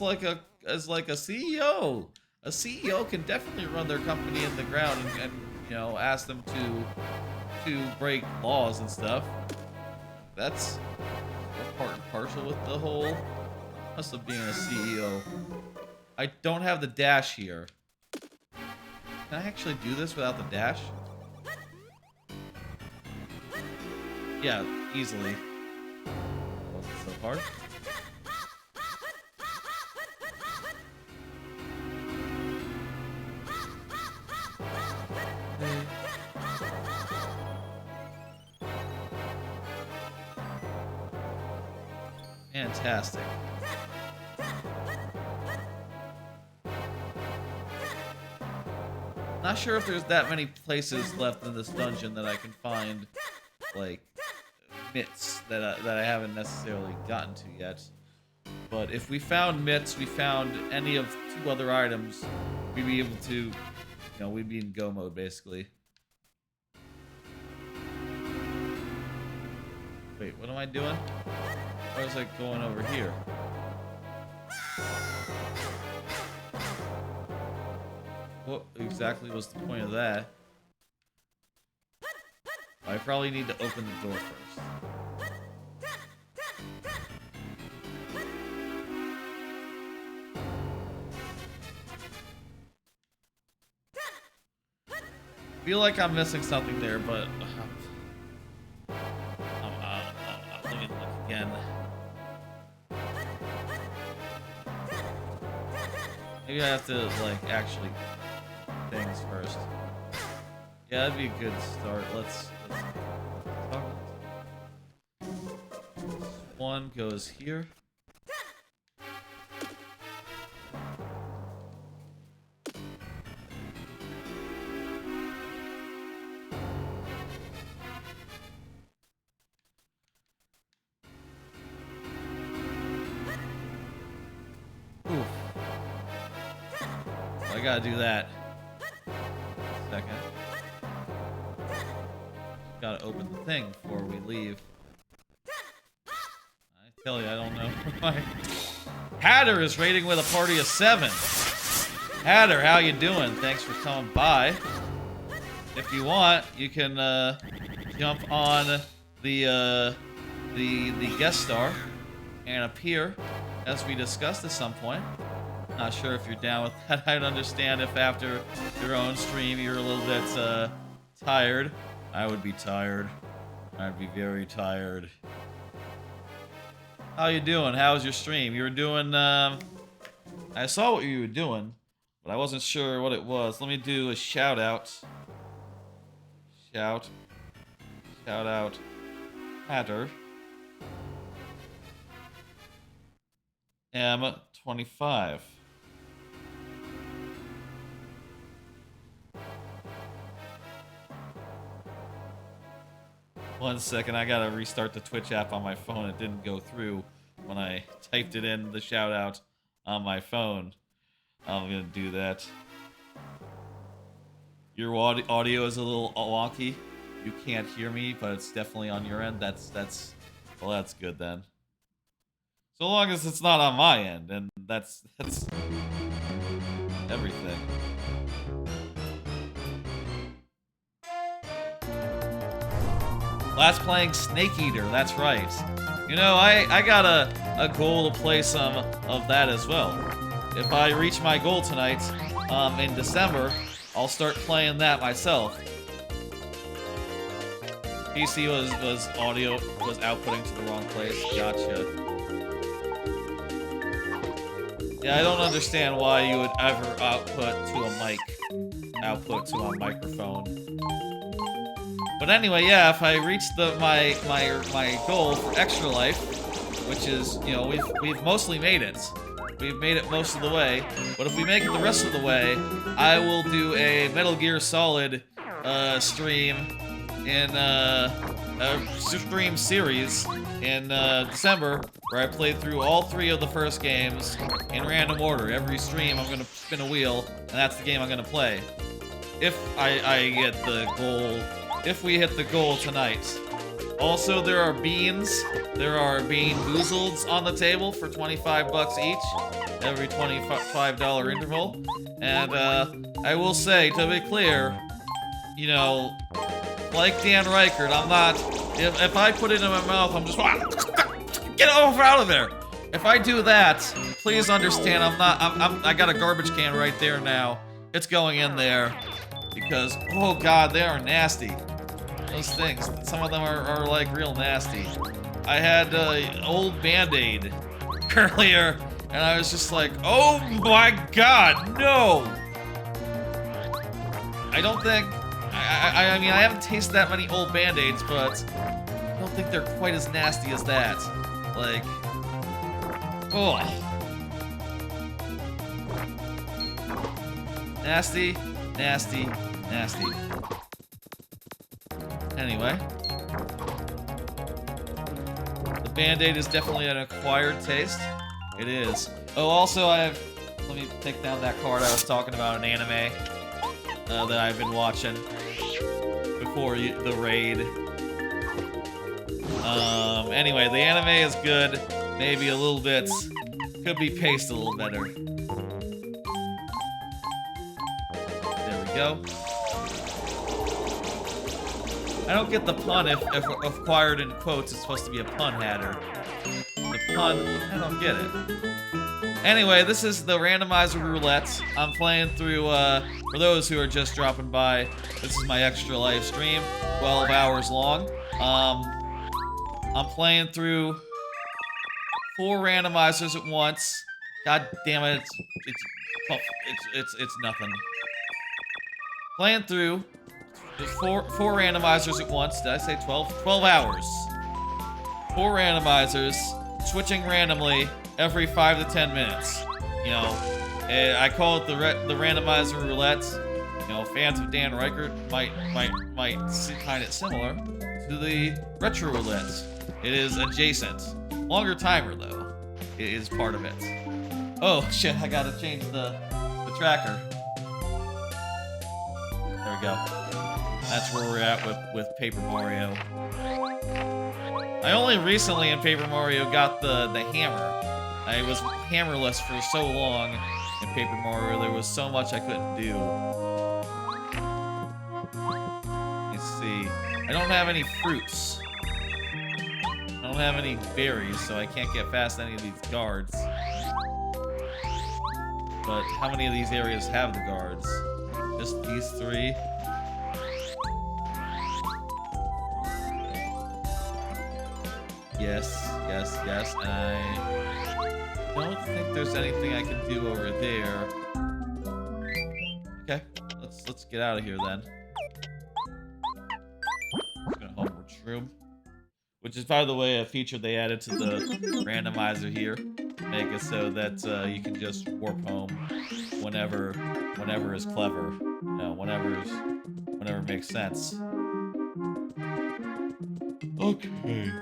like a CEO. A CEO can definitely run their company in the ground and you know, ask them to break laws and stuff. That's part and parcel with the whole must of being a CEO. I don't have the dash here. Can I actually do this without the dash? Yeah, easily. Wasn't so hard. Fantastic. Not sure if there's that many places left in this dungeon that I can find, like, mitts that I haven't necessarily gotten to yet. But if we found mitts, we found any of 2 other items, we'd be able to, you know, we'd be in go mode basically. Wait, what am I doing? Why was I going over here? What exactly was the point of that? I probably need to open the door first. I feel like I'm missing something there, but let me look again. Maybe I have to like actually things first. Yeah, that'd be a good start. Let's talk. One goes here. Oof. I gotta do that. Second. Gotta open the thing before we leave. I tell you, I don't know why. Hatter is rating with a party of 7. Hatter, how you doing? Thanks for coming by. If you want, you can jump on the guest star and appear, as we discussed at some point. Not sure if you're down with that. I'd understand if after your own stream you're a little bit tired. I would be tired. I'd be very tired. How you doing? How's your stream? You were doing, I saw what you were doing, but I wasn't sure what it was. Let me do a shout out. Shout out. Hatter. M25. One second, I gotta restart the Twitch app on my phone. It didn't go through when I typed it in, the shout out on my phone. I'm gonna do that. Your audio is a little wonky. You can't hear me, but it's definitely on your end. Well, that's good then. So long as it's not on my end, and that's everything. Last playing Snake Eater, that's right. You know, I got a goal to play some of that as well. If I reach my goal tonight, in December, I'll start playing that myself. PC was audio was outputting to the wrong place. Gotcha. Yeah, I don't understand why you would ever output to a mic. Output to a microphone. But anyway, yeah, if I reach my goal for Extra Life, which is, you know, we've mostly made it. We've made it most of the way. But if we make it the rest of the way, I will do a Metal Gear Solid stream in a stream series in December, where I played through all 3 of the first games in random order. Every stream, I'm gonna spin a wheel, and that's the game I'm gonna play. If I get the goal. If we hit the goal tonight. Also, there are beans. There are Bean Boozleds on the table for 25 bucks each, every $25 interval. And I will say, to be clear, you know, like Dan Reichert, I'm not. If I put it in my mouth, I'm just get over out of there. If I do that, please understand, I'm not. I got a garbage can right there now. It's going in there because oh god, they are nasty. Those things, some of them are like real nasty. I had old Band-Aid earlier, and I was just like, oh my god, no! I don't think, I mean, I haven't tasted that many old Band-Aids, but I don't think they're quite as nasty as that. Like, oh. Nasty, nasty, nasty. Anyway, the Band-Aid is definitely an acquired taste. It is. Oh, also I have. Let me take down that card I was talking about, an anime that I've been watching before the raid. Anyway, the anime is good. Maybe a little bit. Could be paced a little better. There we go. I don't get the pun if acquired in quotes is supposed to be a pun hatter. The pun, I don't get it. Anyway, this is the Randomizer Roulette. I'm playing through, for those who are just dropping by, this is my extra live stream, 12 hours long. I'm playing through 4 randomizers at once. God damn it, it's nothing. Playing through four randomizers at once. Did I say 12? 12 hours. 4 randomizers, switching randomly every 5 to 10 minutes. You know, I call it the Randomizer Roulette. You know, fans of Dan Reichert might find it similar to the Retro Roulette. It is adjacent. Longer timer though. It is part of it. Oh shit! I gotta change the tracker. There we go. That's where we're at with Paper Mario. I only recently in Paper Mario got the hammer. I was hammerless for so long in Paper Mario. There was so much I couldn't do. Let's see. I don't have any fruits. I don't have any berries, so I can't get past any of these guards. But how many of these areas have the guards? Just these 3? Yes. I don't think there's anything I can do over there. Okay, let's get out of here then. Just gonna homeward shroom. Which is, by the way, a feature they added to the randomizer here. Make it so that you can just warp home whenever is clever. You know, whenever makes sense. Okay,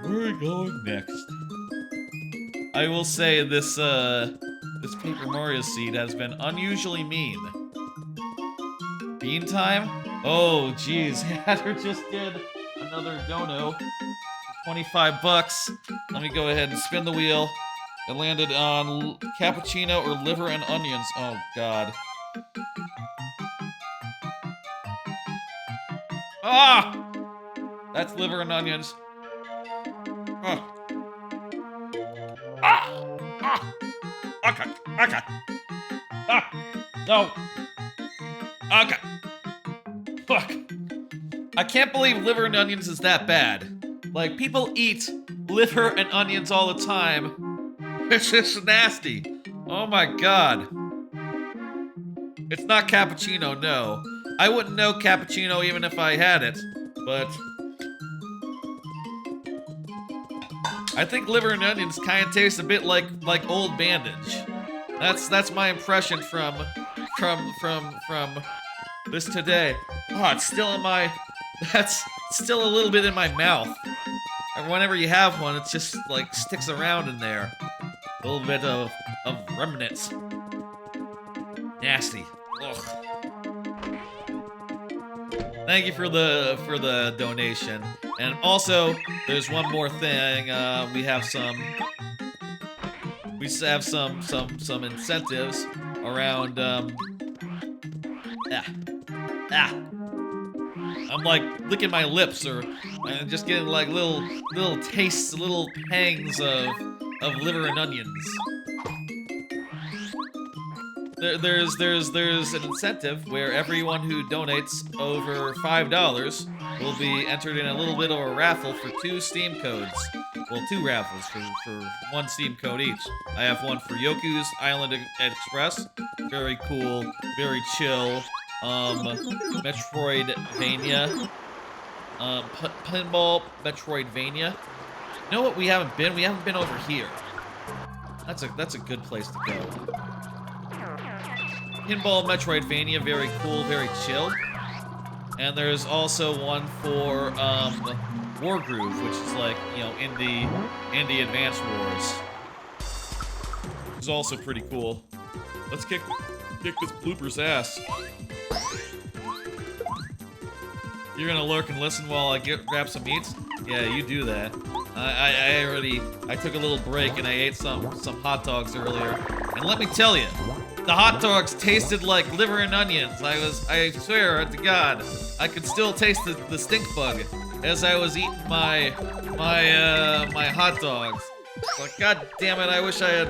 where are we going next? I will say this this Paper Mario seed has been unusually mean. Bean time? Oh, geez, Hatter just did another dono. 25 bucks. Let me go ahead and spin the wheel. It landed on cappuccino or liver and onions. Oh, God. Ah! That's liver and onions. Ah! Ah! Ah! Okay. Ah! No! Okay. Fuck. I can't believe liver and onions is that bad. Like, people eat liver and onions all the time. It's just nasty. Oh my god. It's not cappuccino, no. I wouldn't know cappuccino even if I had it, but I think liver and onions kind of taste a bit like Old Bandage. That's my impression from this today. Oh, it's still in my. That's still a little bit in my mouth. And whenever you have one, it just like sticks around in there. A little bit of remnants. Nasty. Ugh. Thank you for the donation. And also, there's one more thing. We have some incentives around. I'm like licking my lips or just getting like little tastes, little pangs of liver and onions. There's an incentive where everyone who donates over $5 will be entered in a little bit of a raffle for 2 Steam codes. Well, 2 raffles for 1 Steam code each. I have one for Yoku's Island Express. Very cool, very chill. Metroidvania. Pinball Metroidvania. You know what we haven't been? We haven't been over here. That's a good place to go. Pinball Metroidvania, very cool, very chill. And there's also one for War Groove, which is like, you know, indie Advance Wars. is also pretty cool. Let's kick this blooper's ass. You're gonna lurk and listen while I grab some meats? Yeah, you do that. I took a little break and I ate some hot dogs earlier. And let me tell you, the hot dogs tasted like liver and onions. I swear to God, I could still taste the stink bug as I was eating my hot dogs. But God damn it, I wish I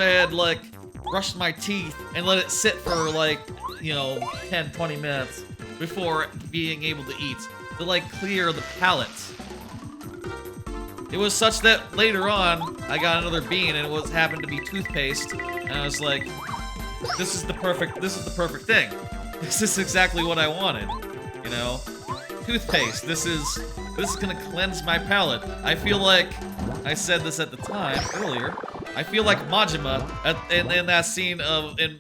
had like brushed my teeth and let it sit for like, 10, 20 minutes before being able to eat, to like clear the palate. It was such that later on, I got another bean and it happened to be toothpaste, and I was like, this is the perfect thing. This is exactly what I wanted, Toothpaste, this is gonna cleanse my palate. I feel like, I said this at the time, earlier, I feel like Majima in that scene in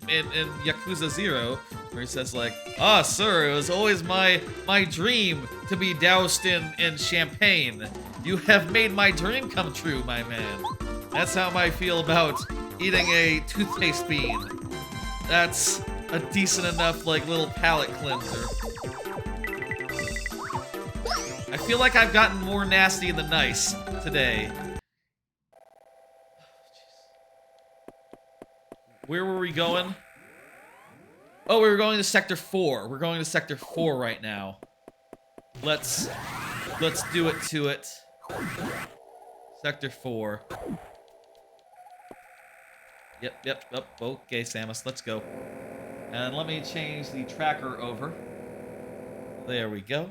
Yakuza 0, where he says like, "Ah, sir, it was always my dream to be doused in champagne. You have made my dream come true, my man." That's how I feel about eating a toothpaste bean. That's a decent enough, like, little palate cleanser. I feel like I've gotten more nasty than nice today. Where were we going? Oh, we were going to Sector 4. We're going to Sector 4 right now. Let's do it to it. Sector 4. Yep. Okay, Samus, let's go. And let me change the tracker over. There we go.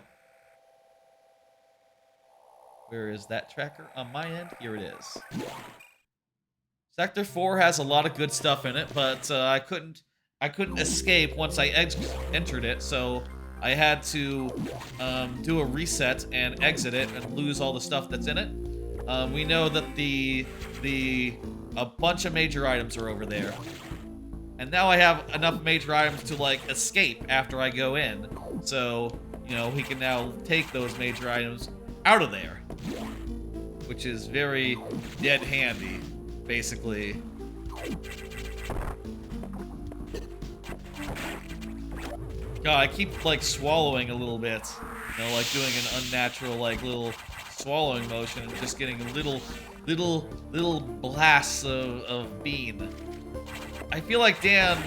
Where is that tracker? On my end, here it is. Sector 4 has a lot of good stuff in it, but I couldn't escape once I entered it, so I had to do a reset and exit it and lose all the stuff that's in it. We know that a bunch of major items are over there. And now I have enough major items to, like, escape after I go in. So, we can now take those major items out of there. Which is very dead handy, basically. God, I keep, like, swallowing a little bit. Like doing an unnatural, like, little swallowing motion and just getting little blasts of bean. I feel like Dan,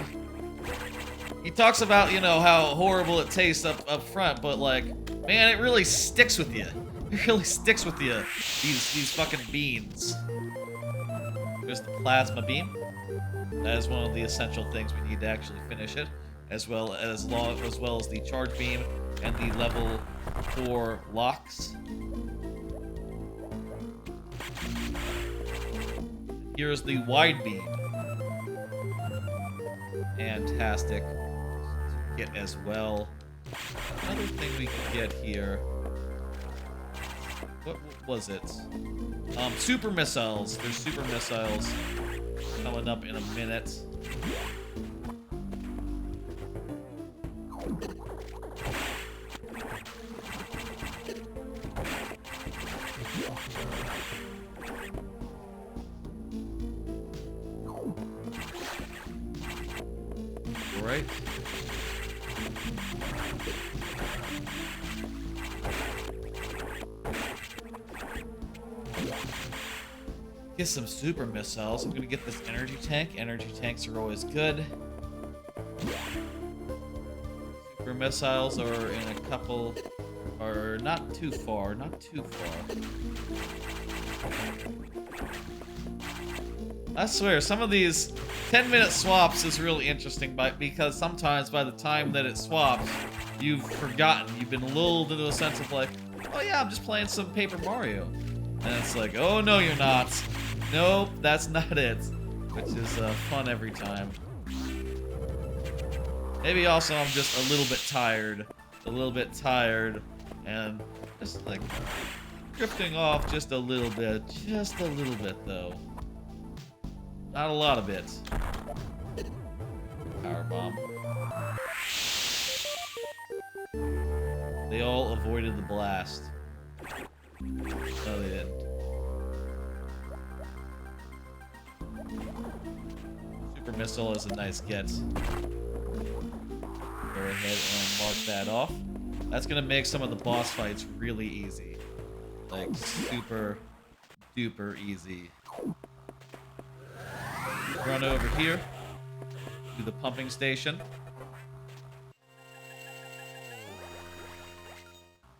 he talks about, how horrible it tastes up front, but, like, man, it really sticks with you. It really sticks with you, these fucking beans. There's the plasma beam. That is one of the essential things we need to actually finish it, as well as the charge beam and the level 4 locks. Here's the wide beam. Fantastic. Get as well. Another thing we can get here. What was it? Super missiles. There's super missiles coming up in a minute. Right. Get some super missiles. I'm gonna get this energy tank. Energy tanks are always good. Super missiles are in a couple, are not too far, I swear, some of these 10-minute swaps is really interesting, because sometimes by the time that it swaps, you've forgotten. You've been lulled into a sense of like, oh yeah, I'm just playing some Paper Mario. And it's like, oh no, you're not. Nope, that's not it. Which is fun every time. Maybe also I'm just a little bit tired, and just like drifting off just a little bit though. Not a lot of it. Power bomb. They all avoided the blast. No, they didn't. super missile is a nice get. Go ahead and mark that off. That's gonna make some of the boss fights really easy. Like super duper easy. Run over here to the pumping station.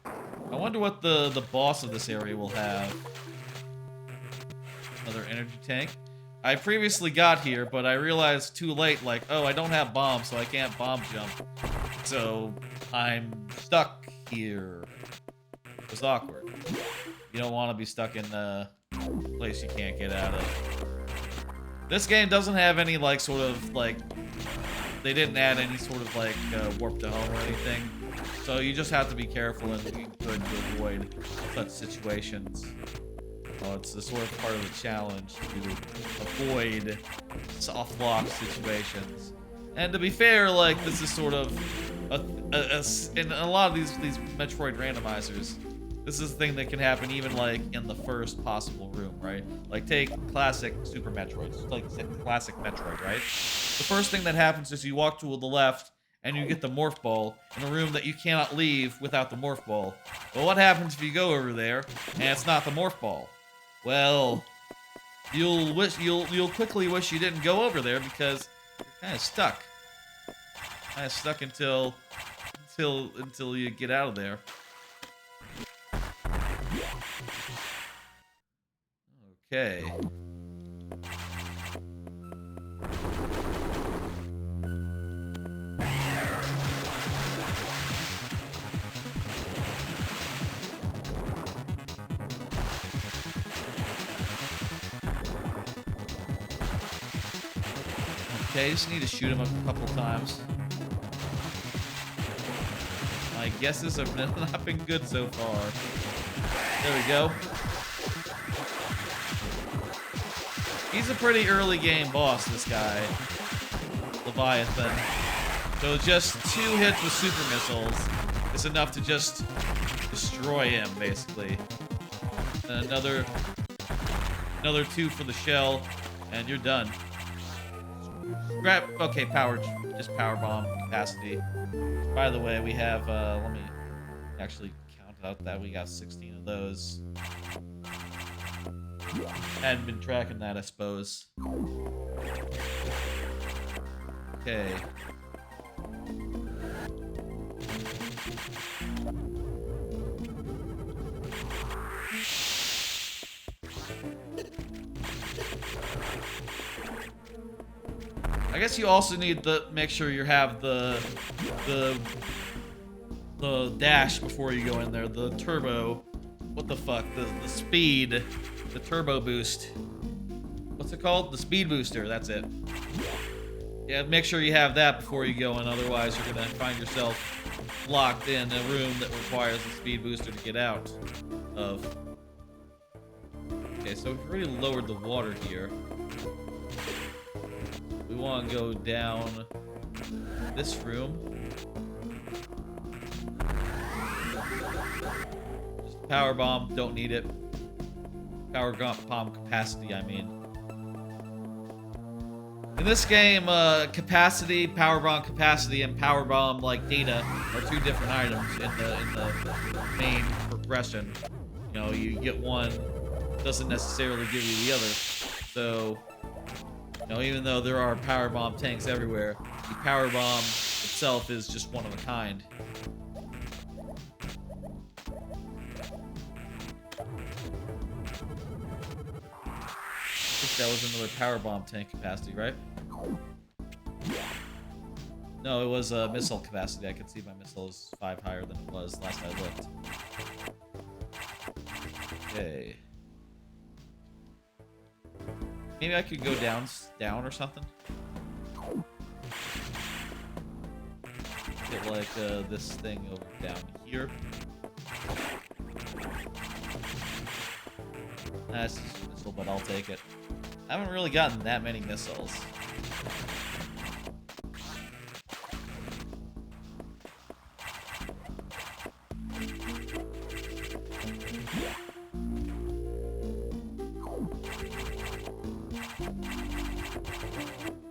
I wonder what the boss of this area will have. Another energy tank. I previously got here, but I realized too late, like, oh, I don't have bombs, so I can't bomb jump. So I'm stuck here. It was awkward. You don't want to be stuck in a place you can't get out of. This game doesn't have any, like, sort of, like, they didn't add any sort of, like, warp to home or anything. So you just have to be careful and be good to avoid such situations. Well, it's the sort of part of the challenge to avoid soft lock situations. And to be fair, like, this is sort of in a lot of these Metroid randomizers, this is the thing that can happen even, like, in the first possible room, right? Like, take classic Super Metroid, like classic Metroid, right? The first thing that happens is you walk to the left and you get the morph ball in a room that you cannot leave without the morph ball. But what happens if you go over there and it's not the morph ball? Well, you'll quickly wish you didn't go over there because you're kind of stuck. Kind of stuck until you get out of there. Okay. Okay, just need to shoot him a couple times. My guesses have not been good so far. There we go. He's a pretty early game boss, this guy. Leviathan. So just 2 hits with super missiles is enough to just destroy him, basically. And another 2 for the shell, and you're done. Okay, just power bomb capacity. By the way, we have, let me actually count out that we got 16 of those. Hadn't been tracking that, I suppose. Okay. I guess you also need to make sure you have the dash before you go in there. The turbo, what the fuck? The speed, the turbo boost. What's it called? The speed booster. That's it. Yeah, make sure you have that before you go in. Otherwise, you're gonna find yourself locked in a room that requires the speed booster to get out of. Okay, so we've already lowered the water here. We want to go down this room. Just power bomb, don't need it. Power bomb capacity, I mean. In this game, capacity, power bomb capacity, and power bomb like data are 2 different items in the main progression. You know, you get one, doesn't necessarily give you the other. So, you know, even though there are power bomb tanks everywhere, the power bomb itself is just one of a kind. I think that was another power bomb tank capacity, right? No, it was missile capacity. I could see my missile is 5 higher than it was last I looked. Okay. Maybe I could go down or something. Get like this thing over down here. That's just a missile, but I'll take it. I haven't really gotten that many missiles.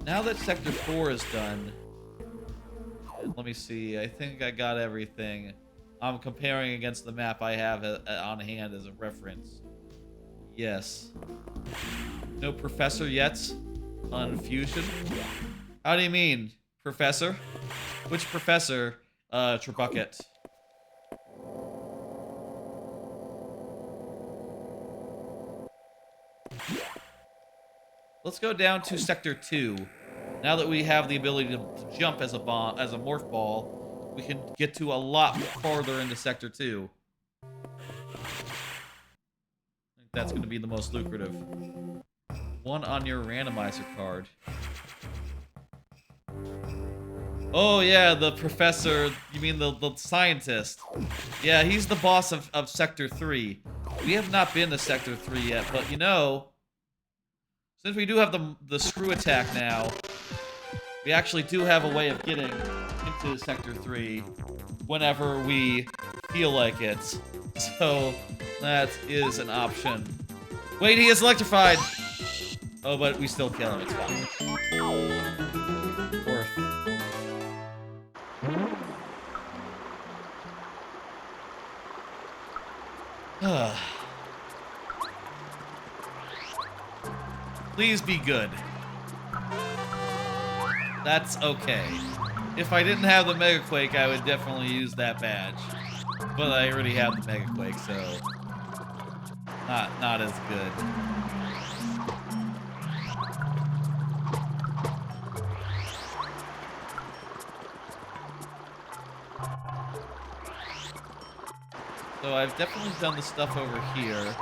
Now that Sector 4 is done, let me see. I think I got everything. I'm comparing against the map I have on hand as a reference. Yes. No professor yet on Fusion. How do you mean, professor? Which professor, Trebucket? Let's go down to Sector 2. Now that we have the ability to jump as a morph ball, we can get to a lot farther into Sector 2. I think that's going to be the most lucrative. One on your randomizer card. Oh yeah, the professor, you mean the scientist. Yeah, he's the boss of Sector 3. We have not been to Sector 3 yet, but you know, since we do have the screw attack now, we actually do have a way of getting into Sector 3 whenever we feel like it. So, that is an option. Wait, he is electrified! Oh, but we still kill him, it's fine. Worth. Please be good. That's okay. If I didn't have the Mega Quake, I would definitely use that badge. But I already have the Mega Quake, so not as good. So I've definitely done the stuff over here.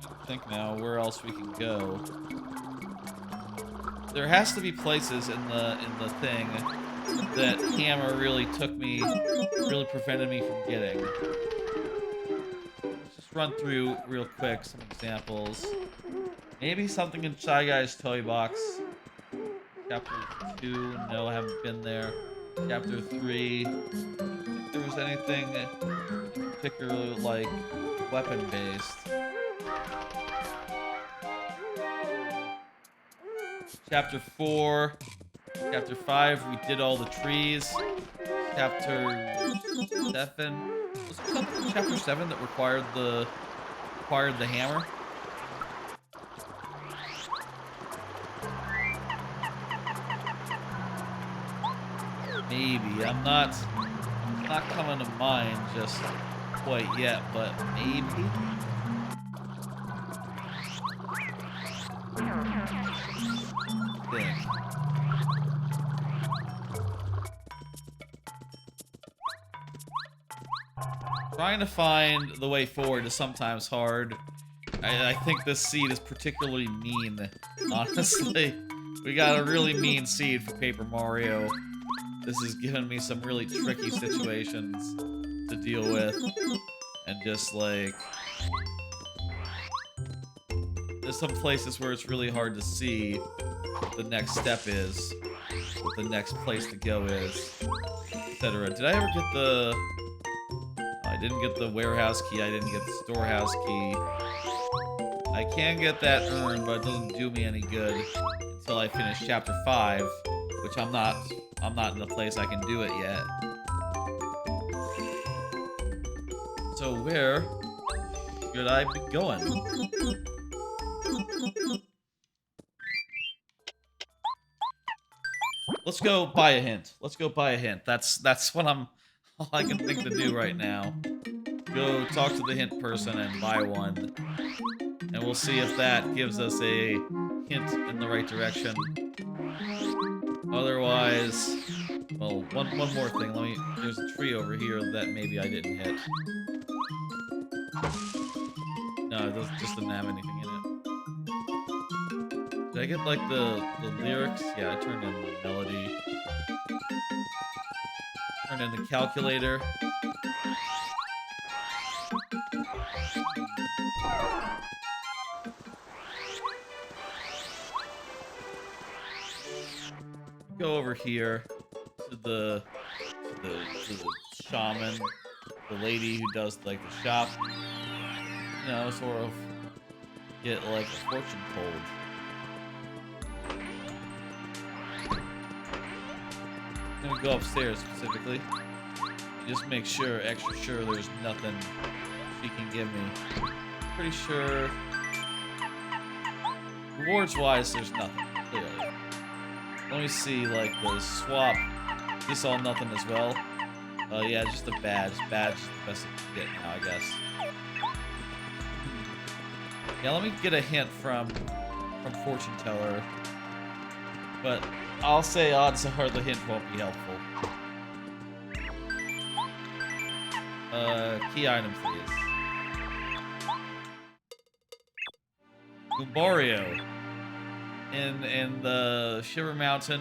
I think now where else we can go. There has to be places in the thing that Hammer really prevented me from getting. Let's just run through real quick some examples. Maybe something in Shy Guy's Toy Box. Chapter 2, no, I haven't been there. Chapter 3, I don't think there was anything particularly like weapon-based. Chapter 4, Chapter 5, we did all the trees. Chapter 7, was it something in Chapter 7 that required the hammer? Maybe. I'm not coming to mind just quite yet, but maybe. Think. Trying to find the way forward is sometimes hard. I think this seed is particularly mean, honestly. We got a really mean seed for Paper Mario. This has given me some really tricky situations to deal with. And just like... there's some places where it's really hard to see what the next step is, what the next place to go is, etc. Did I ever get the... I didn't get the warehouse key, I didn't get the storehouse key. I can get that urn, but it doesn't do me any good until I finish Chapter 5, which I'm not in the place I can do it yet. So where should I be going? Let's go buy a hint. Let's go buy a hint. That's what all I can think to do right now. Go talk to the hint person and buy one. And we'll see if that gives us a hint in the right direction. Otherwise, well, one more thing. There's a tree over here that maybe I didn't hit. No, it just didn't have anything in it. Did I get like the lyrics? Yeah, I turned in the melody. Turned in the calculator. Go over here to the shaman, the lady who does like the shop. You know, sort of get like a fortune told. I'm gonna go upstairs specifically. Just make sure, extra sure, there's nothing she can give me. Pretty sure. Rewards-wise, there's nothing, clearly. Let me see, like, the swap. This all nothing as well. Yeah, just a badge. Badge is the best I can get now, I guess. Yeah, let me get a hint from Fortune Teller. But I'll say odds are the hint won't be helpful. Key item, please. Gumbario. In the Shiver Mountain.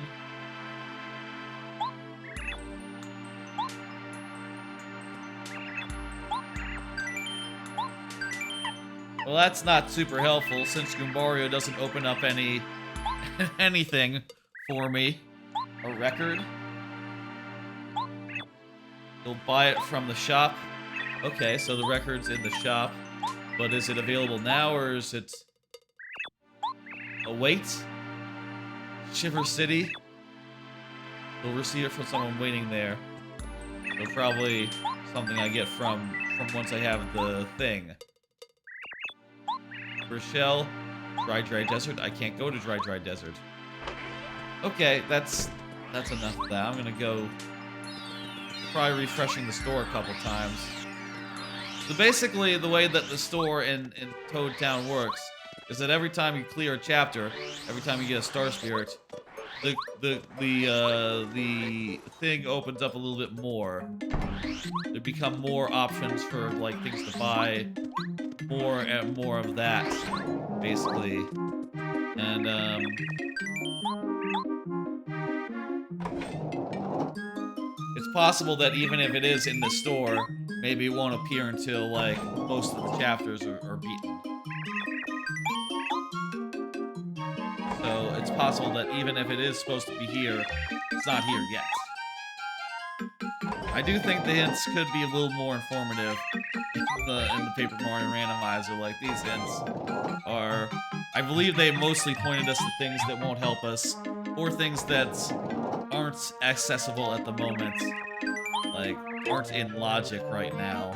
Well, that's not super helpful since Gumbario doesn't open up anything for me. A record. You'll buy it from the shop. Okay, so the record's in the shop. But is it available now or is it... Await? Shiver City? You'll receive it from someone waiting there. So probably something I get from once I have the thing. Rochelle, Dry Desert. I can't go to Dry Desert. Okay, that's enough of that. I'm gonna go try refreshing the store a couple times. So basically, the way that the store in Toad Town works is that every time you clear a chapter, every time you get a Star Spirit, the thing opens up a little bit more. There become more options for like things to buy. More and more of that, basically. And, it's possible that even if it is in the store, maybe it won't appear until, like, most of the chapters are beaten. So, it's possible that even if it is supposed to be here, it's not here yet. I do think the hints could be a little more informative in the Paper Mario Randomizer. Like, these hints are... I believe they mostly pointed us to things that won't help us, or things that aren't accessible at the moment. Like, aren't in logic right now.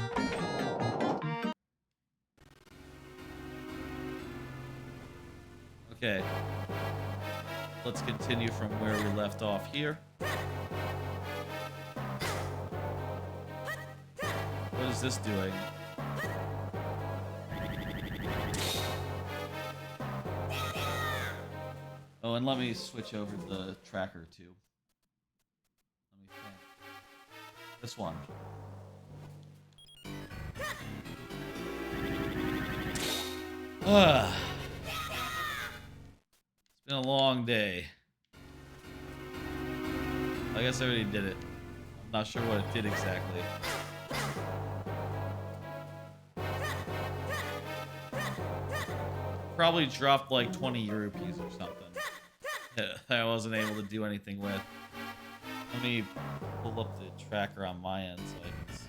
Okay. Let's continue from where we left off here. What is this doing? Oh, and let me switch over the tracker too. Let me think. This one. It's been a long day. I guess I already did it. I'm not sure what it did exactly. Probably dropped like 20 rupees or something that I wasn't able to do anything with. Let me pull up the tracker on my end so I can see.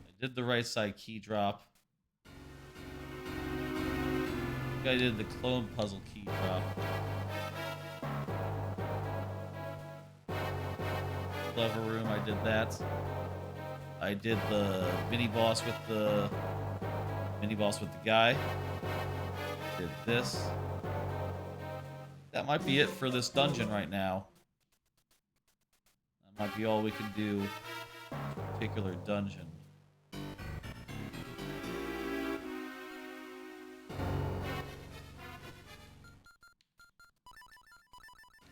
I did the right side key drop. I think I did the clone puzzle key drop. Clever room, I did that. I did the mini boss with the guy. Did this. That might be it for this dungeon right now. That might be all we can do in this particular dungeon.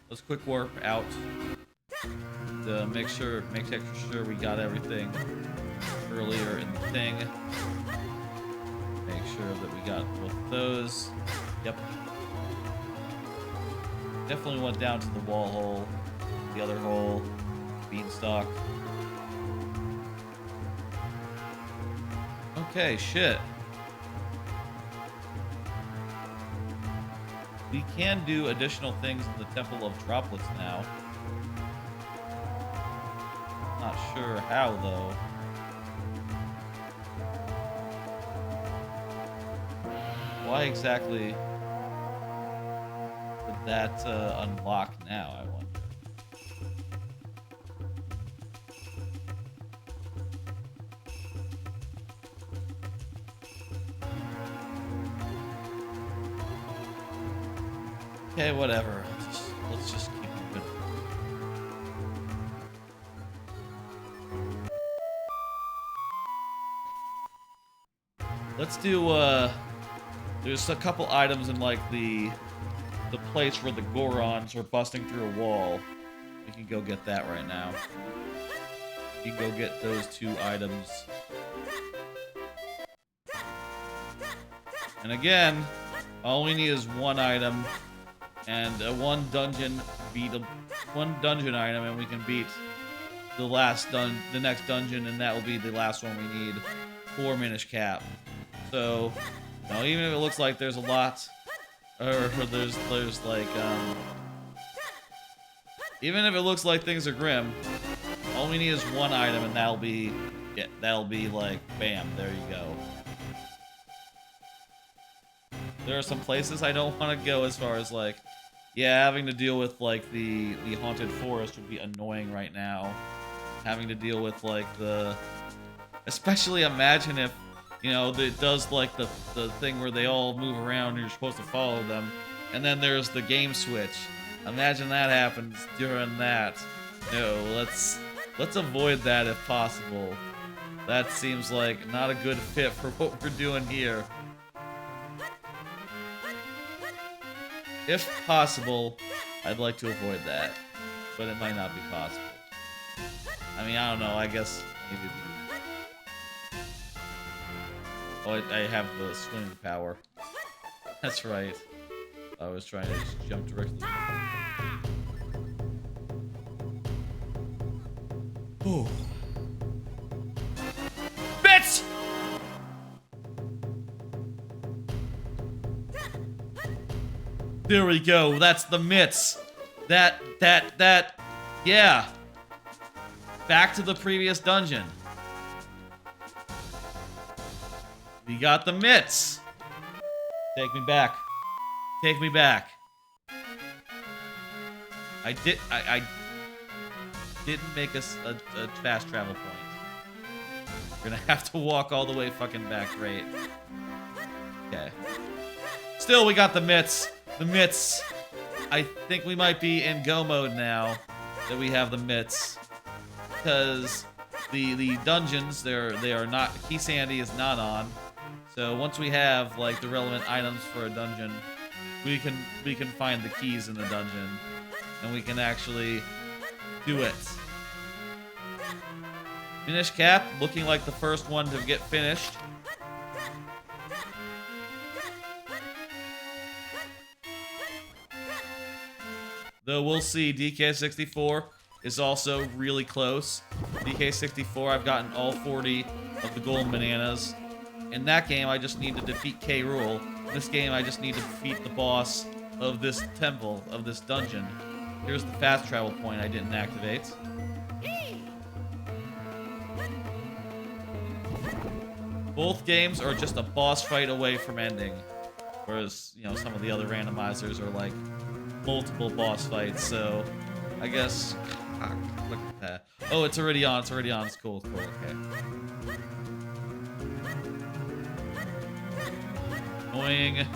Let's quick warp out. To make extra sure we got everything earlier in the thing. Make sure that we got both those. Yep. Definitely went down to the wall hole, the other hole, beanstalk. Okay, shit. We can do additional things in the Temple of Droplets now. Not sure how, though. Why exactly that unlock now, I wonder? Okay, whatever. Let's just keep moving. Let's do, there's a couple items in, like, the place where the Gorons are busting through a wall. We can go get that right now. We can go get those 2 items. And again, all we need is 1 item and one dungeon item, and we can beat the next dungeon, and that will be the last one we need for Minish Cap. So, you know, even if it looks like there's a lot, or there's like even if it looks like things are grim, all we need is 1 item, and that'll be like bam, there you go. There are some places I don't want to go, as far as like, yeah, having to deal with like the haunted forest would be annoying right now. Having to deal with like especially imagine if, you know, it does like the thing where they all move around and you're supposed to follow them, and then there's the game switch. Imagine that happens during that. No, let's avoid that if possible. That seems like not a good fit for what we're doing here. If possible, I'd like to avoid that, but it might not be possible. I mean, I don't know, I guess maybe... Oh, I have the swimming power. That's right. I was trying to just jump directly. Ooh. Bitch! There we go. That's the mitts. That, yeah. Back to the previous dungeon. We got the mitts. Take me back. Take me back. I didn't make a fast travel point. We're gonna have to walk all the way fucking back, right? Okay. Still, we got the mitts. The mitts. I think we might be in go mode now that we have the mitts, because the dungeons they are not, Key Sandy is not on. So once we have like the relevant items for a dungeon, we can find the keys in the dungeon, and we can actually do it. Minish Cap looking like the first one to get finished. Though we'll see, DK64 is also really close. DK64, I've gotten all 40 of the golden bananas. In that game, I just need to defeat K. Rool. In this game, I just need to defeat the boss of this temple, of this dungeon. Here's the fast travel point I didn't activate. Both games are just a boss fight away from ending. Whereas, you know, some of the other randomizers are like multiple boss fights, so I guess... Look at that. Oh, it's already on, it's cool, okay. Annoying.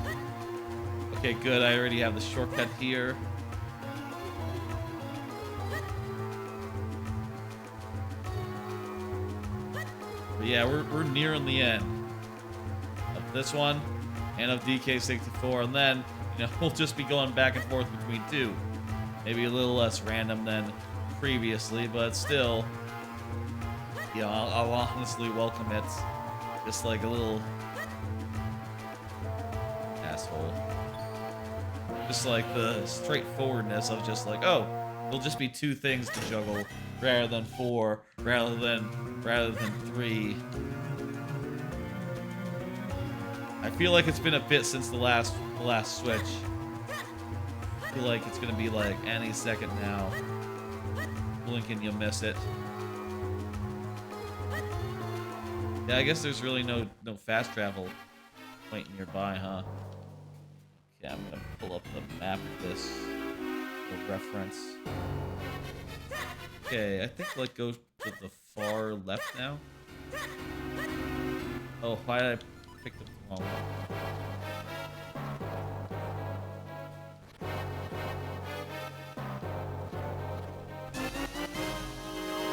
Okay, good, I already have the shortcut here. But yeah, we're nearing the end of this one and of DK64, and then, you know, we'll just be going back and forth between 2. Maybe a little less random than previously, but still, you know, I'll honestly welcome it. Just like a little asshole. Just like the straightforwardness of just like, oh, there'll just be 2 things to juggle rather than 4, rather than 3. I feel like it's been a bit since the last switch. I feel like it's gonna be like any second now. Blink and you'll miss it. Yeah, I guess there's really no fast travel point nearby, huh? Okay, I'm gonna pull up the map of this for reference. Okay, I think like go to the far left now. Oh, why did I pick the wrong one?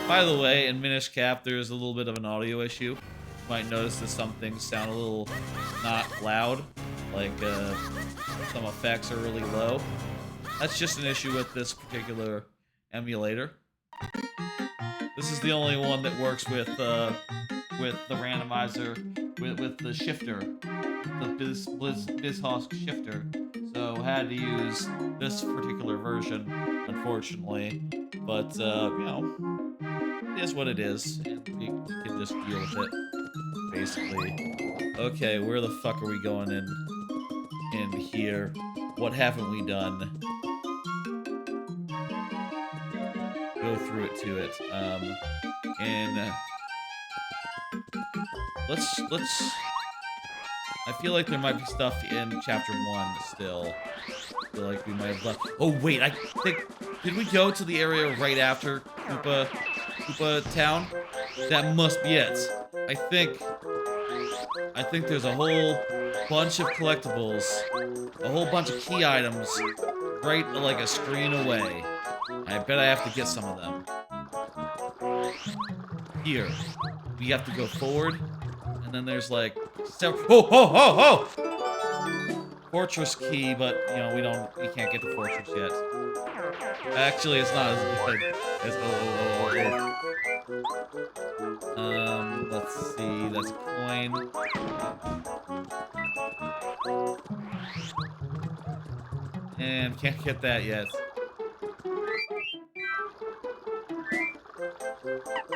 By the way, in Minish Cap, there's a little bit of an audio issue. You might notice that some things sound a little not loud, like some effects are really low. That's just an issue with this particular emulator. This is the only one that works with the randomizer, with the shifter, the BizHawk Shifter. So had to use this particular version, unfortunately. But you know, it is what it is, and we can just deal with it, basically. Okay, where the fuck are we going in here? What haven't we done? Go through it to it. And let's. I feel like there might be stuff in chapter 1 still. I feel like we might have left. Oh wait, I think did we go to the area right after Koopa Town? That must be it. I think there's a whole bunch of collectibles, a whole bunch of key items, right like a screen away. I bet I have to get some of them. Here, we have to go forward, and then there's like several. Oh! Fortress key, but you know we can't get the fortress yet. Actually, it's not as good as let's see, that's a coin. And can't get that yet.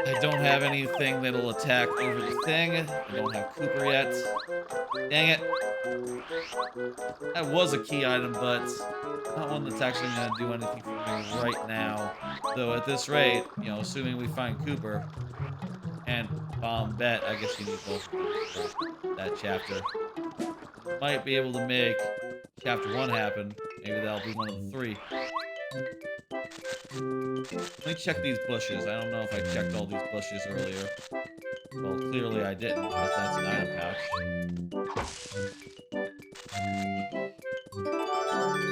I don't have anything that'll attack over the thing. I don't have Cooper yet. Dang it. That was a key item, but not one that's actually going to do anything for me right now. Though at this rate, you know, assuming we find Cooper and Bet, I guess you need both for that chapter. Might be able to make chapter 1 happen. Maybe that'll be one of the 3. Let me check these bushes. I don't know if I checked all these bushes earlier. Well, clearly I didn't, because that's an item pouch.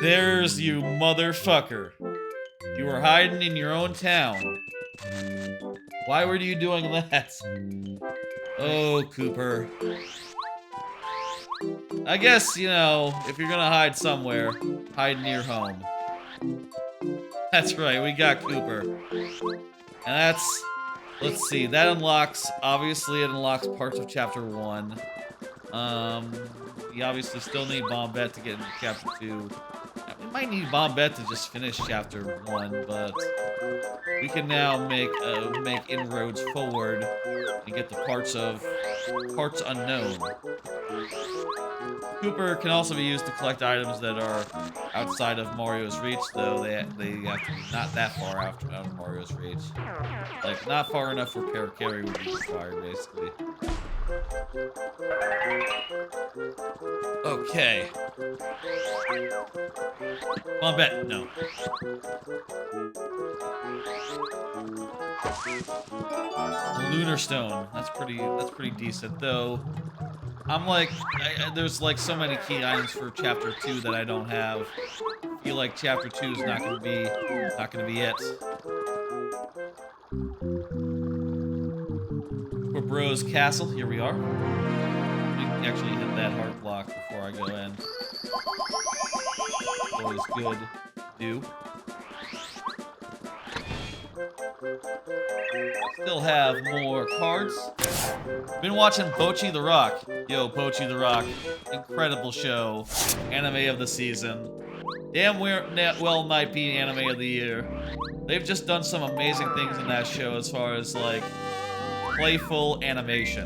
There's you, motherfucker. You were hiding in your own town. Why were you doing that? Oh, Cooper. I guess, you know, if you're gonna hide somewhere, hide near home. That's right, we got Cooper. And that's... Let's see, that unlocks... Obviously, it unlocks parts of Chapter 1. We obviously still need Bombette to get into Chapter 2. We might need Bombette to just finish Chapter 1, but... We can now make inroads forward and get the parts unknown. Cooper can also be used to collect items that are outside of Mario's reach, though they have to be not that far out of Mario's reach. Like, not far enough where Parakarry would be required, basically. Okay. Bombette, no. A Lunar Stone. That's pretty decent, though. I'm like, there's like so many key items for Chapter 2 that I don't have. I feel like Chapter 2 is not gonna be it. For Bros Castle, here we are. We can actually hit that heart block before I go in. Always good to do. Still have more cards. Been watching Pochi the Rock. Yo, Pochi the Rock. Incredible show. Anime of the season. Damn well might be Anime of the year. They've just done some amazing things in that show as far as, like, playful animation.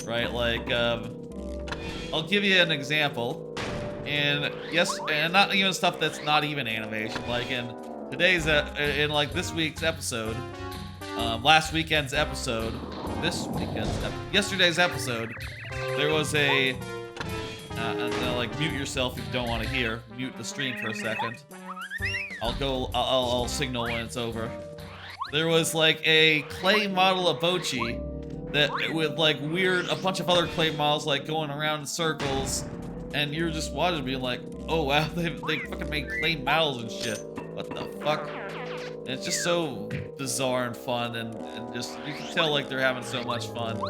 Right? Like, I'll give you an example. And, yes, and not even stuff that's not even animation. Like, in this week's episode, yesterday's episode, there was a and then, like, mute yourself if you don't want to hear. Mute the stream for a second. I'll signal when it's over. There was like a clay model of Bochi that with like a bunch of other clay models like going around in circles, and you're just watching being like, oh wow, they fucking made clay models and shit. What the fuck? And it's just so bizarre and fun, and just, you can tell like they're having so much fun.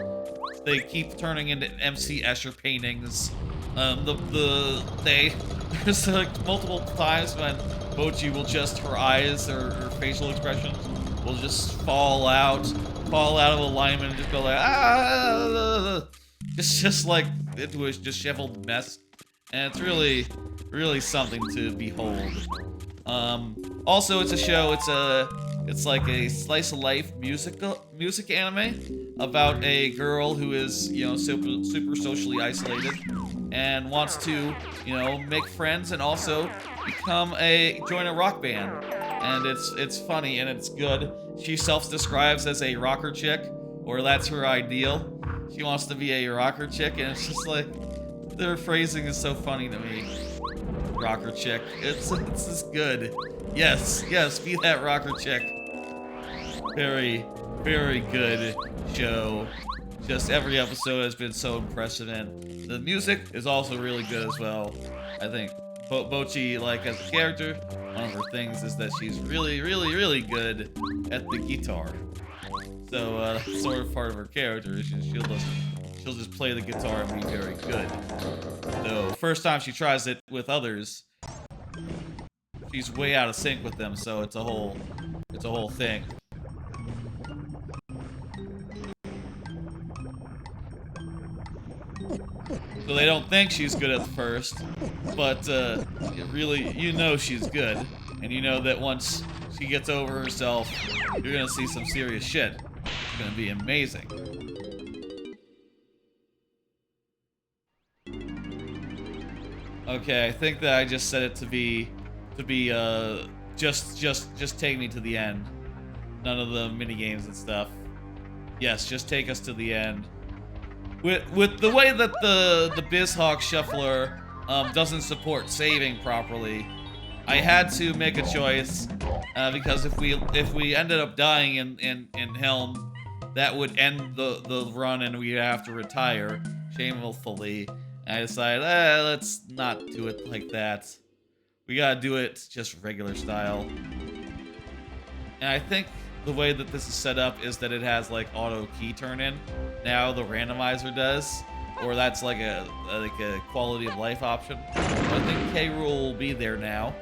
They keep turning into MC Escher paintings. There's like multiple times when Bochi will just, her eyes or her facial expressions will just fall out of alignment and just go like, ah, just like into a disheveled mess. And it's really, really something to behold. Also, it's a show. It's like a slice of life music anime about a girl who is, you know, super socially isolated and wants to, you know, make friends and also join a rock band. And it's funny and it's good. She self-describes as a rocker chick, or that's her ideal. She wants to be a rocker chick, and it's just like, their phrasing is so funny to me. Rocker chick. It's just good. Yes, be that rocker chick. Very, very good show. Just every episode has been so impressive, and the music is also really good as well. I think Bochi, like, as a character, one of her things is that she's really, really, really good at the guitar. So sort of part of her character is she'll just play the guitar and be very good. So first time she tries it with others, she's way out of sync with them. So it's a whole thing. So they don't think she's good at first, but really, you know she's good, and you know that once she gets over herself, you're gonna see some serious shit. It's gonna be amazing. Okay, I think that I just set it to be just take me to the end. None of the mini games and stuff. Yes, just take us to the end. With the way that the BizHawk Shuffler doesn't support saving properly, I had to make a choice because if we ended up dying in Helm, that would end the run and we'd have to retire shamefully. And I decided, let's not do it like that. We gotta do it just regular style. And I think the way that this is set up is that it has like auto key turn in. Now the randomizer does, or that's like a quality of life option. So I think K. Rool will be there now,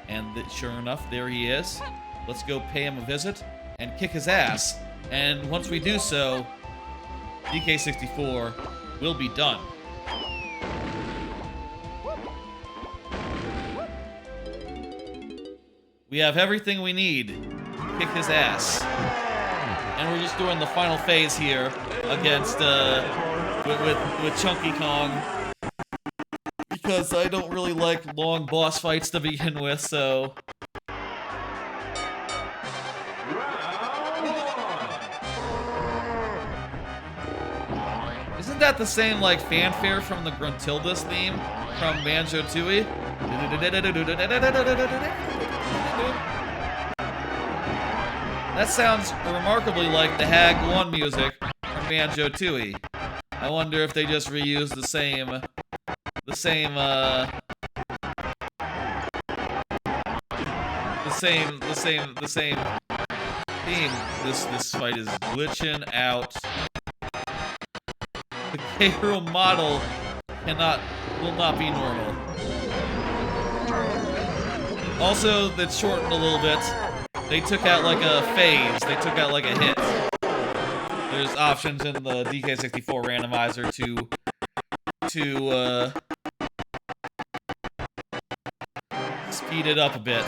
and sure enough, there he is. Let's go pay him a visit and kick his ass. And once we do so, DK64 will be done. We have everything we need to kick his ass. And we're just doing the final phase here against, with Chunky Kong. Because I don't really like long boss fights to begin with, so... Isn't that the same, like, fanfare from the Gruntilda's theme from Banjo-Tooie? That sounds remarkably like the Hag 1 music from Banjo-Tooie. I wonder if they just reused the same theme. This fight is glitching out. The K. Rool model will not be normal. Also, that's shortened a little bit. They took out like a phase. They took out like a hit. There's options in the DK64 Randomizer to speed it up a bit.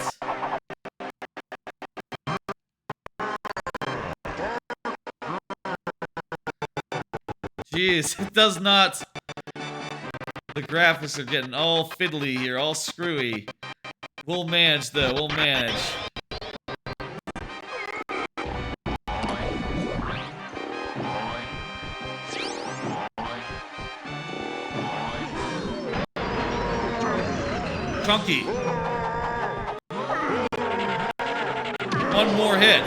Jeez, it does not. The graphics are getting all fiddly here, all screwy. We'll manage though, we'll manage. chunky. One more hit.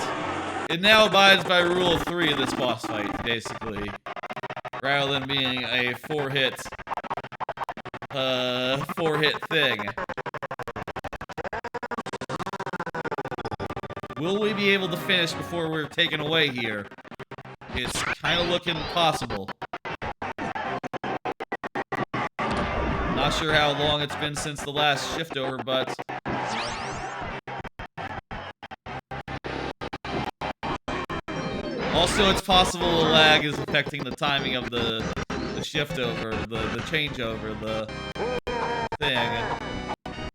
It now abides by rule of 3 in this boss fight, basically. Rather than being a 4-hit thing. Will we be able to finish before we're taken away here? It's kind of looking possible. Not sure how long it's been since the last shift over, but... Also, it's possible the lag is affecting the timing of the shift over, the changeover, the thing.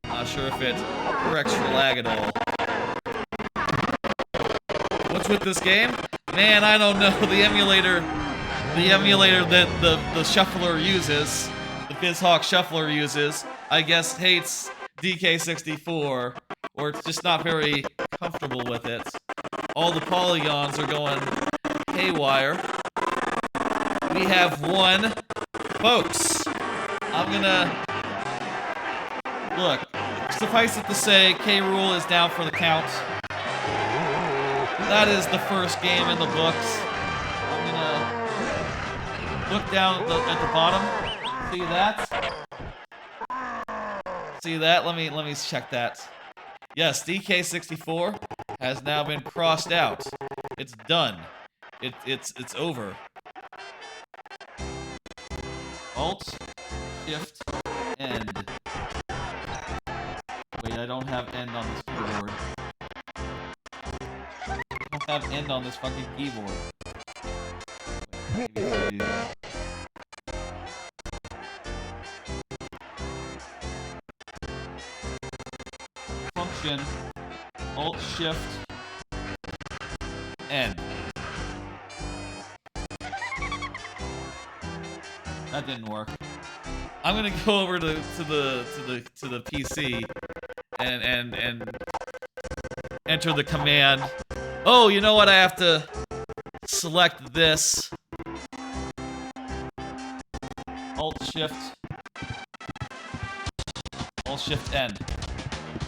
Not sure if it corrects for lag at all. What's with this game? Man, I don't know. The emulator that the shuffler uses, the BizHawk Shuffler uses, I guess hates DK64, or it's just not very comfortable with it. All the polygons are going haywire. We have one. Folks, I'm gonna... Look, suffice it to say, K. Rool is down for the count. That is the first game in the books. I'm gonna look down at the bottom. See that? See that? Let me check that. Yes, DK64 has now been crossed out. It's done. It's over. Alt, Shift, End. Wait, I don't have End on this keyboard. I don't have End on this fucking keyboard. Wait, maybe I do. Function, Alt, Shift, End. That didn't work. I'm gonna go over to the PC and enter the command. Oh, you know what? I have to select this. Alt Shift End.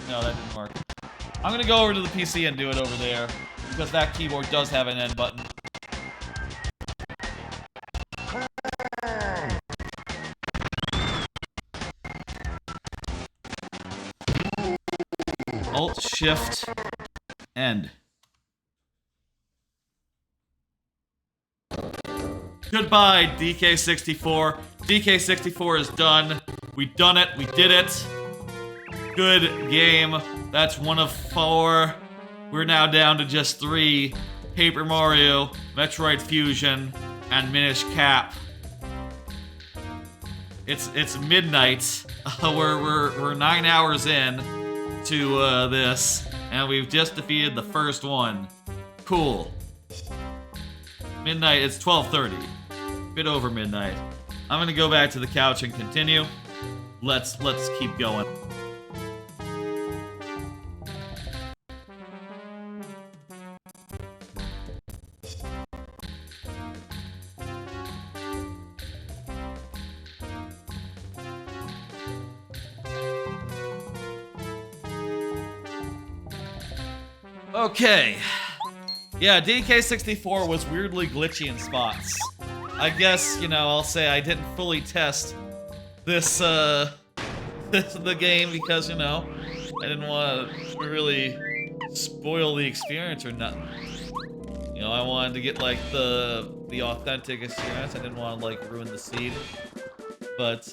No, that didn't work. I'm gonna go over to the PC and do it over there because that keyboard does have an end button. Alt Shift End. Goodbye, DK64. DK64 is done. We done it. We did it. Good game. That's 1 of 4. We're now down to just 3. Paper Mario, Metroid Fusion, and Minish Cap. It's midnight. We're 9 hours in to this, and we've just defeated the first one. Cool. Midnight. It's 12:30. Bit over midnight. I'm gonna go back to the couch and continue. Let's keep going. Okay. Yeah, DK64 was weirdly glitchy in spots. I guess, you know, I'll say I didn't fully test this, the game because, you know, I didn't want to really spoil the experience or nothing. You know, I wanted to get, like, the authentic experience. I didn't want to, like, ruin the seed. But,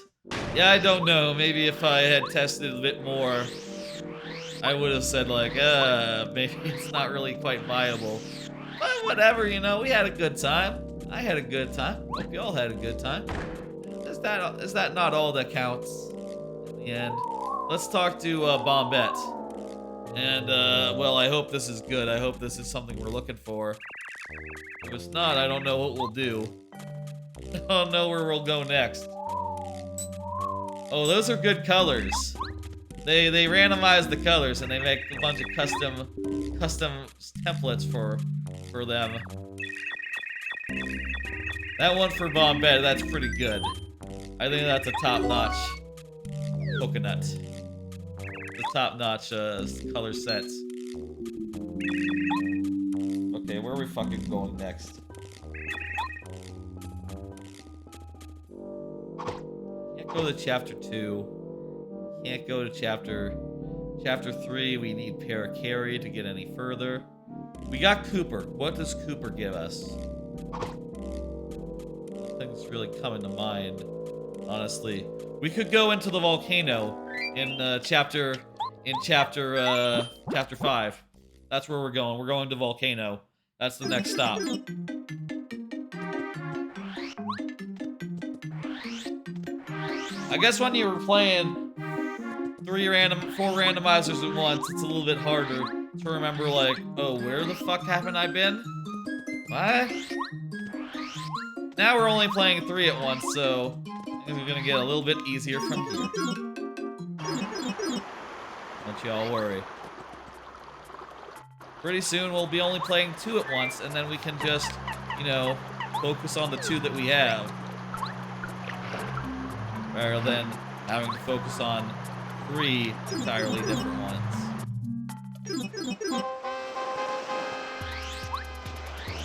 yeah, I don't know. Maybe if I had tested a bit more, I would have said, like, maybe it's not really quite viable. But whatever, you know, we had a good time. I had a good time. Hope you all had a good time. Is that not all that counts in the end? Let's talk to Bombette. And, well, I hope this is good. I hope this is something we're looking for. If it's not, I don't know what we'll do. I don't know where we'll go next. Oh, those are good colors. They randomize the colors and they make a bunch of custom templates for them. That one for Bombette, that's pretty good. I think that's a top-notch coconut. top-notch color sets. Okay, where are we fucking going next? Can't go to chapter 2. Can't go to chapter 3. We need Paracarry to get any further. We got Cooper. What does Cooper give us? Nothing's really coming to mind, honestly. We could go into the volcano in chapter 5. That's where we're going. We're going to volcano. That's the next stop. I guess when you were playing 4 randomizers at once, it's a little bit harder to remember, like, oh, where the fuck haven't I been? What? Now we're only playing 3 at once, so things are gonna get a little bit easier from here. Don't y'all worry. Pretty soon we'll be only playing 2 at once, and then we can just, you know, focus on the 2 that we have. Rather than having to focus on 3 entirely different ones.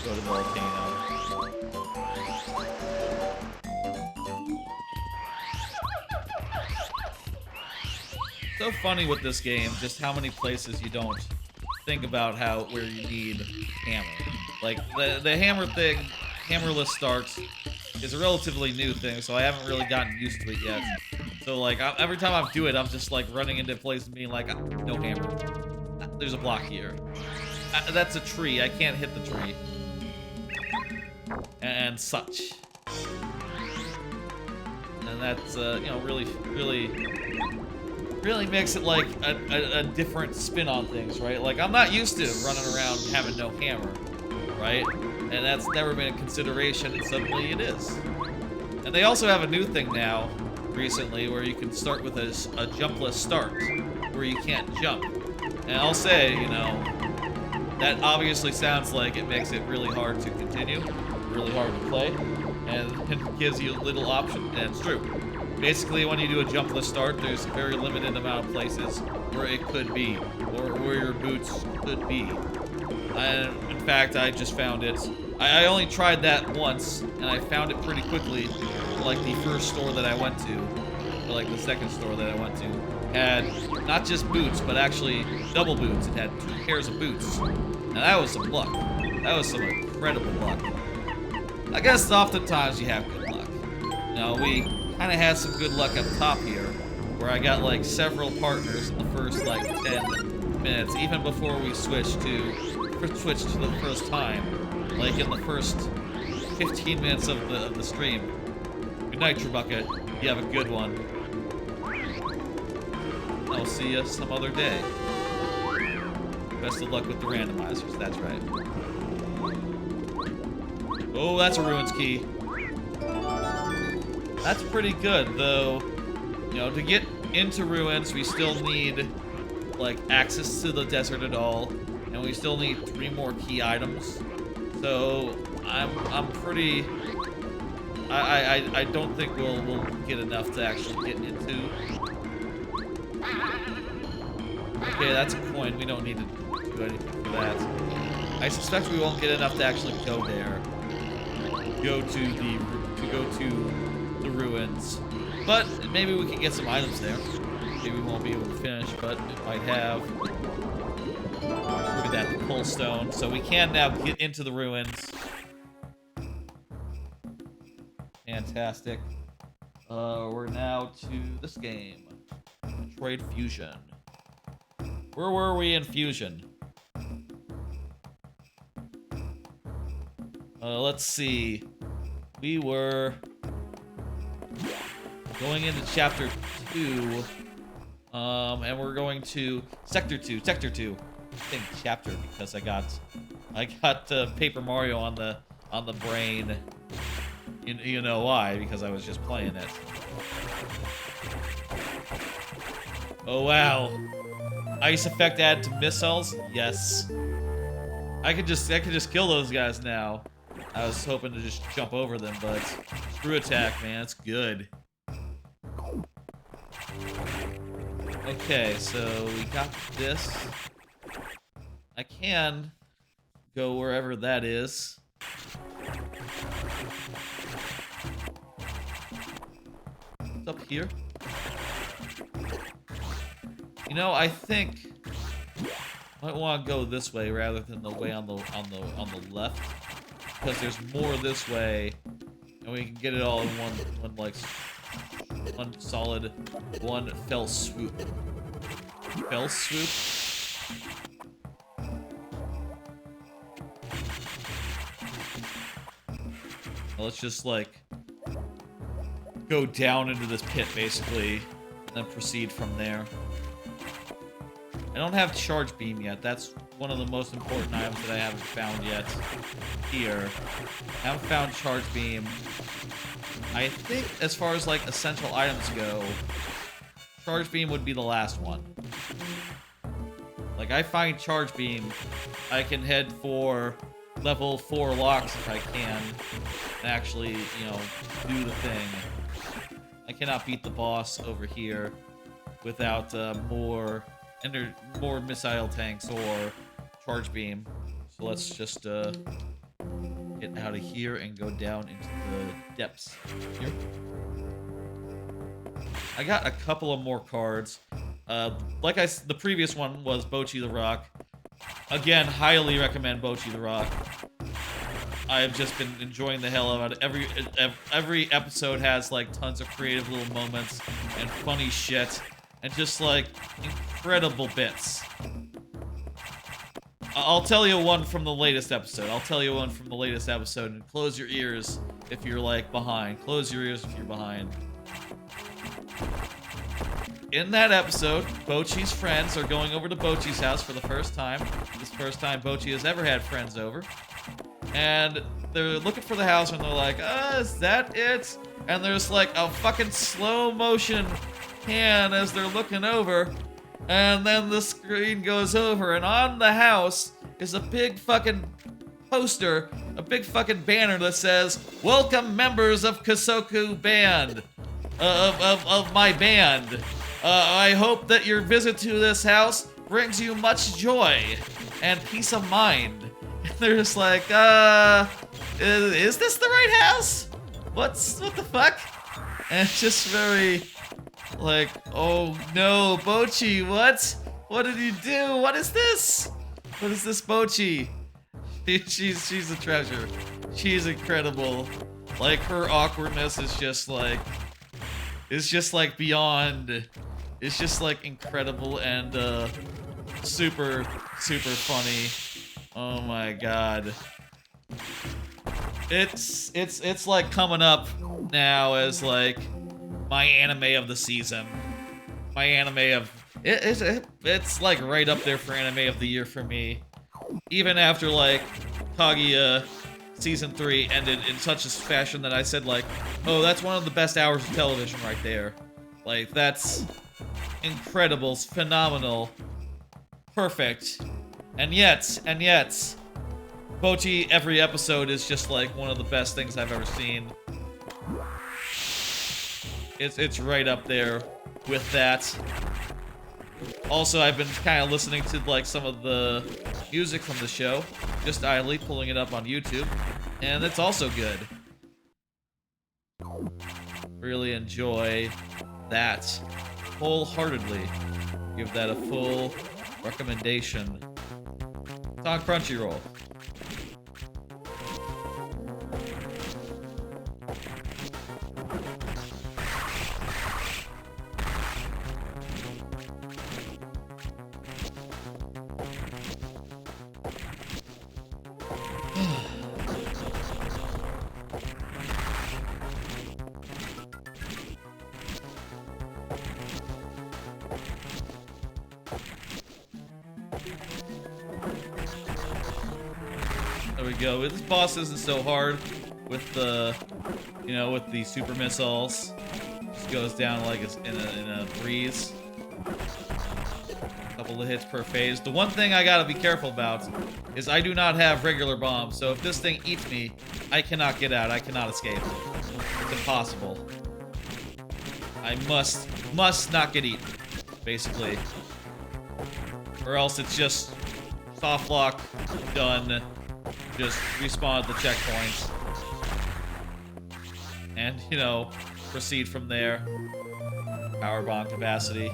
Go to the volcano. So funny with this game, just how many places you don't think about where you need hammer. Like the hammer thing, hammerless starts is a relatively new thing, so I haven't really gotten used to it yet. So like every time I do it, I'm just like running into place and being like, no hammer. There's a block here. That's a tree. I can't hit the tree. And such. And that's you know, really makes it like a different spin on things, right? Like I'm not used to running around having no hammer, right? And that's never been a consideration, and suddenly it is. And they also have a new thing now, recently, where you can start with a jumpless start, where you can't jump. And I'll say, you know, that obviously sounds like it makes it really hard to continue, really hard to play, and it gives you a little option, and it's true. Basically, when you do a jumpless start, there's a very limited amount of places where it could be, or where your boots could be. In fact, I just found it. I only tried that once, and I found it pretty quickly. Like the first store that I went to, or like the second store that I went to, had not just boots, but actually double boots. It had 2 pairs of boots. And that was some luck. That was some incredible luck. I guess oftentimes you have good luck. You know, we kind of had some good luck up top here, where I got like several partners in the first like 10 minutes, even before we switched to the first time, like in the first 15 minutes of the stream. Good night, Tribucket. You have a good one. I'll see you some other day. Best of luck with the randomizers, that's right. Oh, that's a ruins key. That's pretty good, though. You know, to get into ruins, we still need, like, access to the desert at all, and we still need 3 more key items. So I'm pretty. I don't think we'll get enough to actually get into. Okay, that's a coin. We don't need to do anything for that. I suspect we won't get enough to actually go there. Go to the ruins. But maybe we can get some items there. Maybe we won't be able to finish, but it might have. Look at that, the pull stone. So we can now get into the ruins. Fantastic. We're now to this game. Metroid Fusion. Where were we in Fusion? Let's see. We were going into chapter 2. And we're going to sector 2. Sector 2. I think chapter because I got Paper Mario on the brain. You know why? Because I was just playing it. Oh wow. Ice effect added to missiles? Yes. I could just kill those guys now. I was hoping to just jump over them, but screw attack, man, it's good. Okay, so we got this. I can go wherever that is. It's up here. You know, I think I might want to go this way rather than the way on the left, because there's more this way, and we can get it all in one solid one fell swoop. Fell swoop. Now let's just like go down into this pit basically, and then proceed from there. I don't have charge beam yet. That's one of the most important items that I haven't found yet here. I haven't found charge beam. I think as far as like essential items go, charge beam would be the last one. Like I find charge beam, I can head for level 4 locks if I can, and actually, you know, do the thing. I cannot beat the boss over here without more missile tanks or charge beam. So let's just get out of here and go down into the depths here. I got a couple of more cards. The previous one was Bochi the Rock. Again, highly recommend Bochi the Rock. I have just been enjoying the hell out of it. Every episode has like tons of creative little moments and funny shit and just like incredible bits. I'll tell you one from the latest episode. And close your ears if you're like behind. Close your ears if you're behind. In that episode, Bochi's friends are going over to Bochi's house for the first time. This is the first time Bochi has ever had friends over. And they're looking for the house and they're like, is that it? And there's like a fucking slow motion pan as they're looking over. And then the screen goes over and on the house is a big fucking poster, a big fucking banner that says, "Welcome members of Kasoku Band, of my band. I hope that your visit to this house brings you much joy and peace of mind." And they're just like, is this the right house? What the fuck? And it's just very, like, oh no, Bochi, what? What did you do? What is this? What is this, Bochi? She's a treasure. She's incredible. Like, her awkwardness is just like beyond. It's just like incredible and super funny. Oh my god. It's like coming up now as like my anime of the season. My anime of it's like right up there for anime of the year for me. Even after like Kaguya season 3 ended in such a fashion that I said like, oh, that's one of the best hours of television right there. Like, that's incredible, phenomenal, perfect. And yet, Bochi every episode is just like one of the best things I've ever seen. It's right up there with that. Also, I've been kind of listening to like some of the music from the show, just idly pulling it up on YouTube, and it's also good. Really enjoy that wholeheartedly. Give that a full recommendation. It's on Crunchyroll. There we go. This boss isn't so hard with the, you know, with the super missiles. Just goes down like in a breeze. A couple of hits per phase. The one thing I gotta be careful about is I do not have regular bombs. So if this thing eats me, I cannot get out. I cannot escape. It's impossible. I must not get eaten. basically. Or else it's just soft lock, done, just respawn at the checkpoints. And, you know, proceed from there. Power bomb capacity.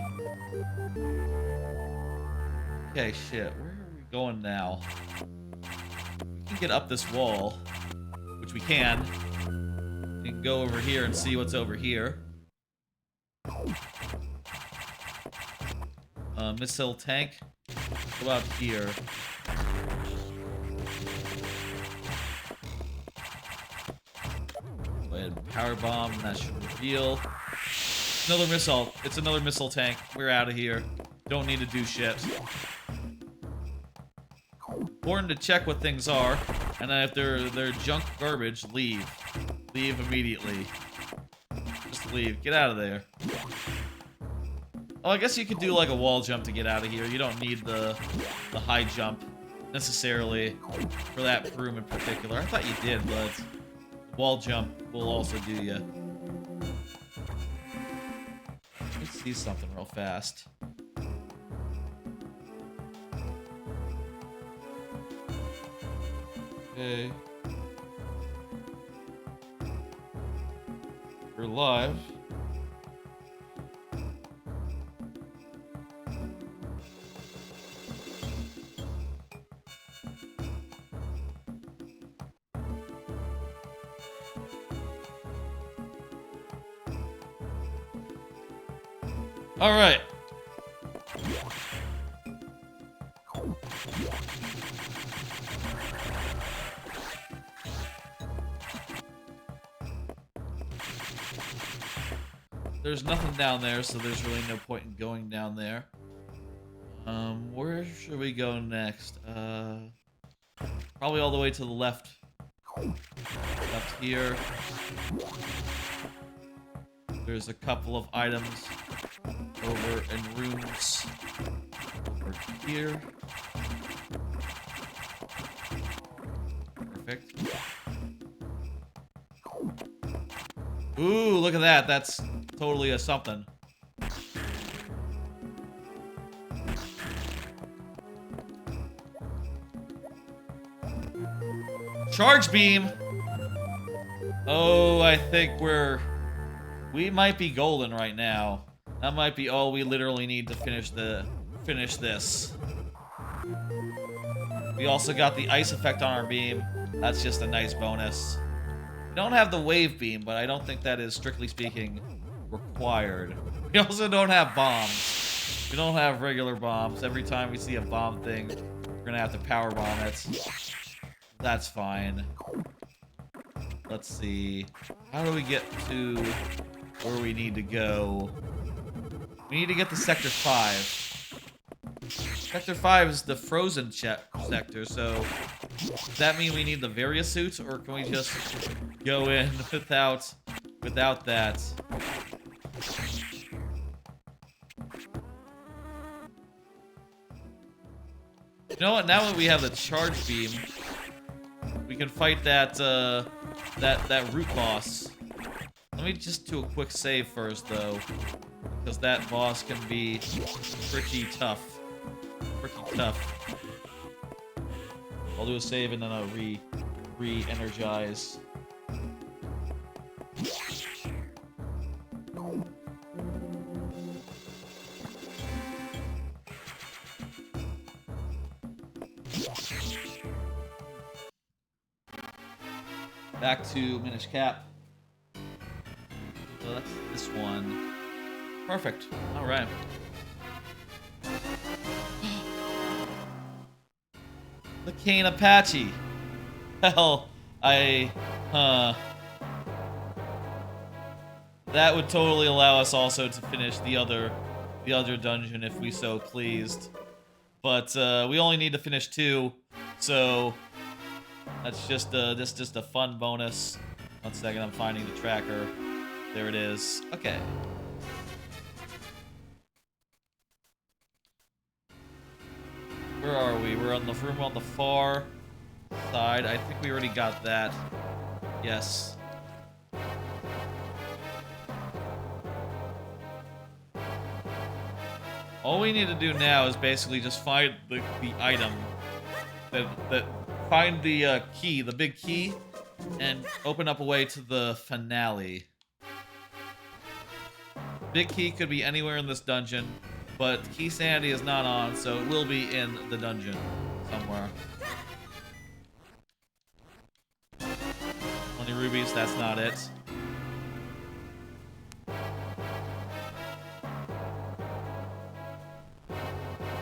Okay, shit. Where are we going now? We can get up this wall, which we can. We can go over here and see what's over here. Missile tank. Go out here. Go ahead and power bomb, and that should reveal. Another missile. It's another missile tank. We're out of here. Don't need to do shit. Important to check what things are, and then if they're junk garbage, leave. Leave immediately. Just leave. Get out of there. Oh, I guess you could do like a wall jump to get out of here. You don't need the high jump necessarily for that room in particular. I thought you did, but wall jump will also do you. Let's see something real fast. Okay. We're live. All right. There's nothing down there, so there's really no point in going down there. Where should we go next? Probably all the way to the left. Left here. There's a couple of items over in rooms over here. Perfect. Ooh, look at that. That's totally a something. Charge beam. Oh, I think we might be golden right now. That might be all we literally need to finish this. We also got the ice effect on our beam. That's just a nice bonus. We don't have the wave beam, but I don't think that is, strictly speaking, required. We also don't have bombs. We don't have regular bombs. Every time we see a bomb thing, we're gonna have to power bomb it. That's fine. Let's see. How do we get to where we need to go? We need to get to Sector 5. Sector 5 is the frozen sector, so does that mean we need the various suits, or can we just go in without that? You know what? Now that we have the charge beam, we can fight that that root boss. Let me just do a quick save first, though, because that boss can be pretty tough. Pretty tough. I'll do a save and then I'll re-energize. Back to Minish Cap. So that's this one. Perfect. Alright. The Cane Apache. Hell, that would totally allow us also to finish the other dungeon if we so pleased. But we only need to finish 2, so that's just a fun bonus. 1 second, I'm finding the tracker. There it is. Okay. Where are we? We're on the room on the far side. I think we already got that. Yes. All we need to do now is basically just find the item that find the key, the big key, and open up a way to the finale. Big key could be anywhere in this dungeon, but key sanity is not on, so it will be in the dungeon somewhere. 20 rubies, that's not it.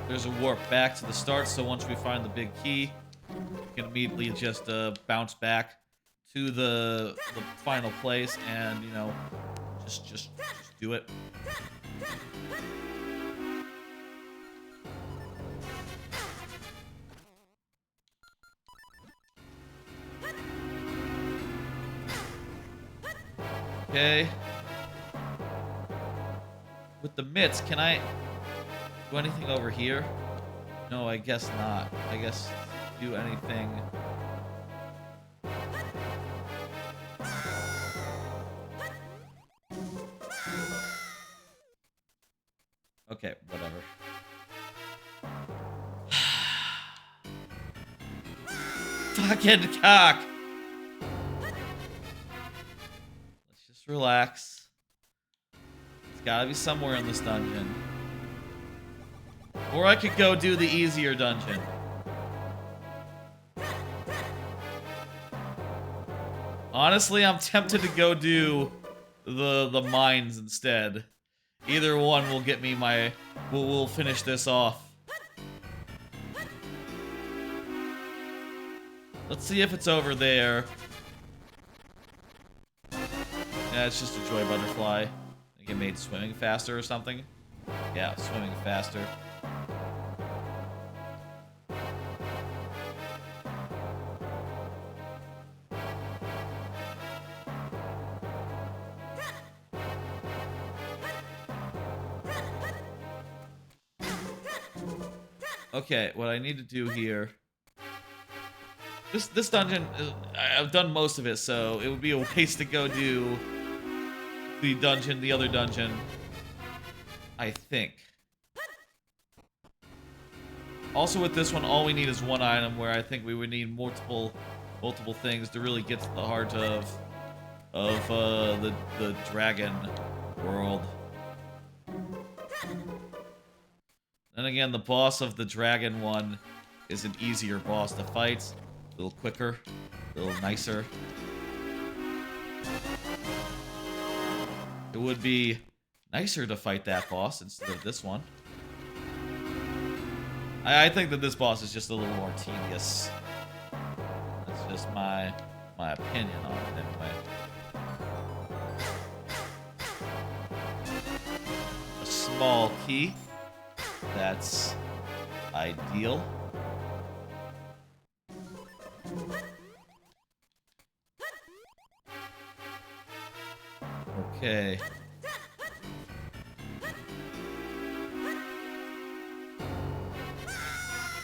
There's a warp back to the start, so once we find the big key, we can immediately just bounce back to the final place and, you know, just do it. Okay. With the mitts, can I do anything over here? No, I guess not. I guess do anything. Okay, whatever. Fucking cock! Let's just relax. It's gotta be somewhere in this dungeon. Or I could go do the easier dungeon. Honestly, I'm tempted to go do the mines instead. Either one will get me my... We'll finish this off. Let's see if it's over there. Yeah, it's just a joy butterfly. I think it made swimming faster or something. Yeah, swimming faster. Okay, what I need to do here... This dungeon, I've done most of it, so it would be a waste to go do the other dungeon, I think. Also with this one, all we need is one item, where I think we would need multiple things to really get to the heart of the dragon world. Then again, the boss of the dragon one is an easier boss to fight. A little quicker, a little nicer. It would be nicer to fight that boss instead of this one. I think that this boss is just a little more tedious. That's just my opinion on it anyway. A small key. That's ideal. Okay.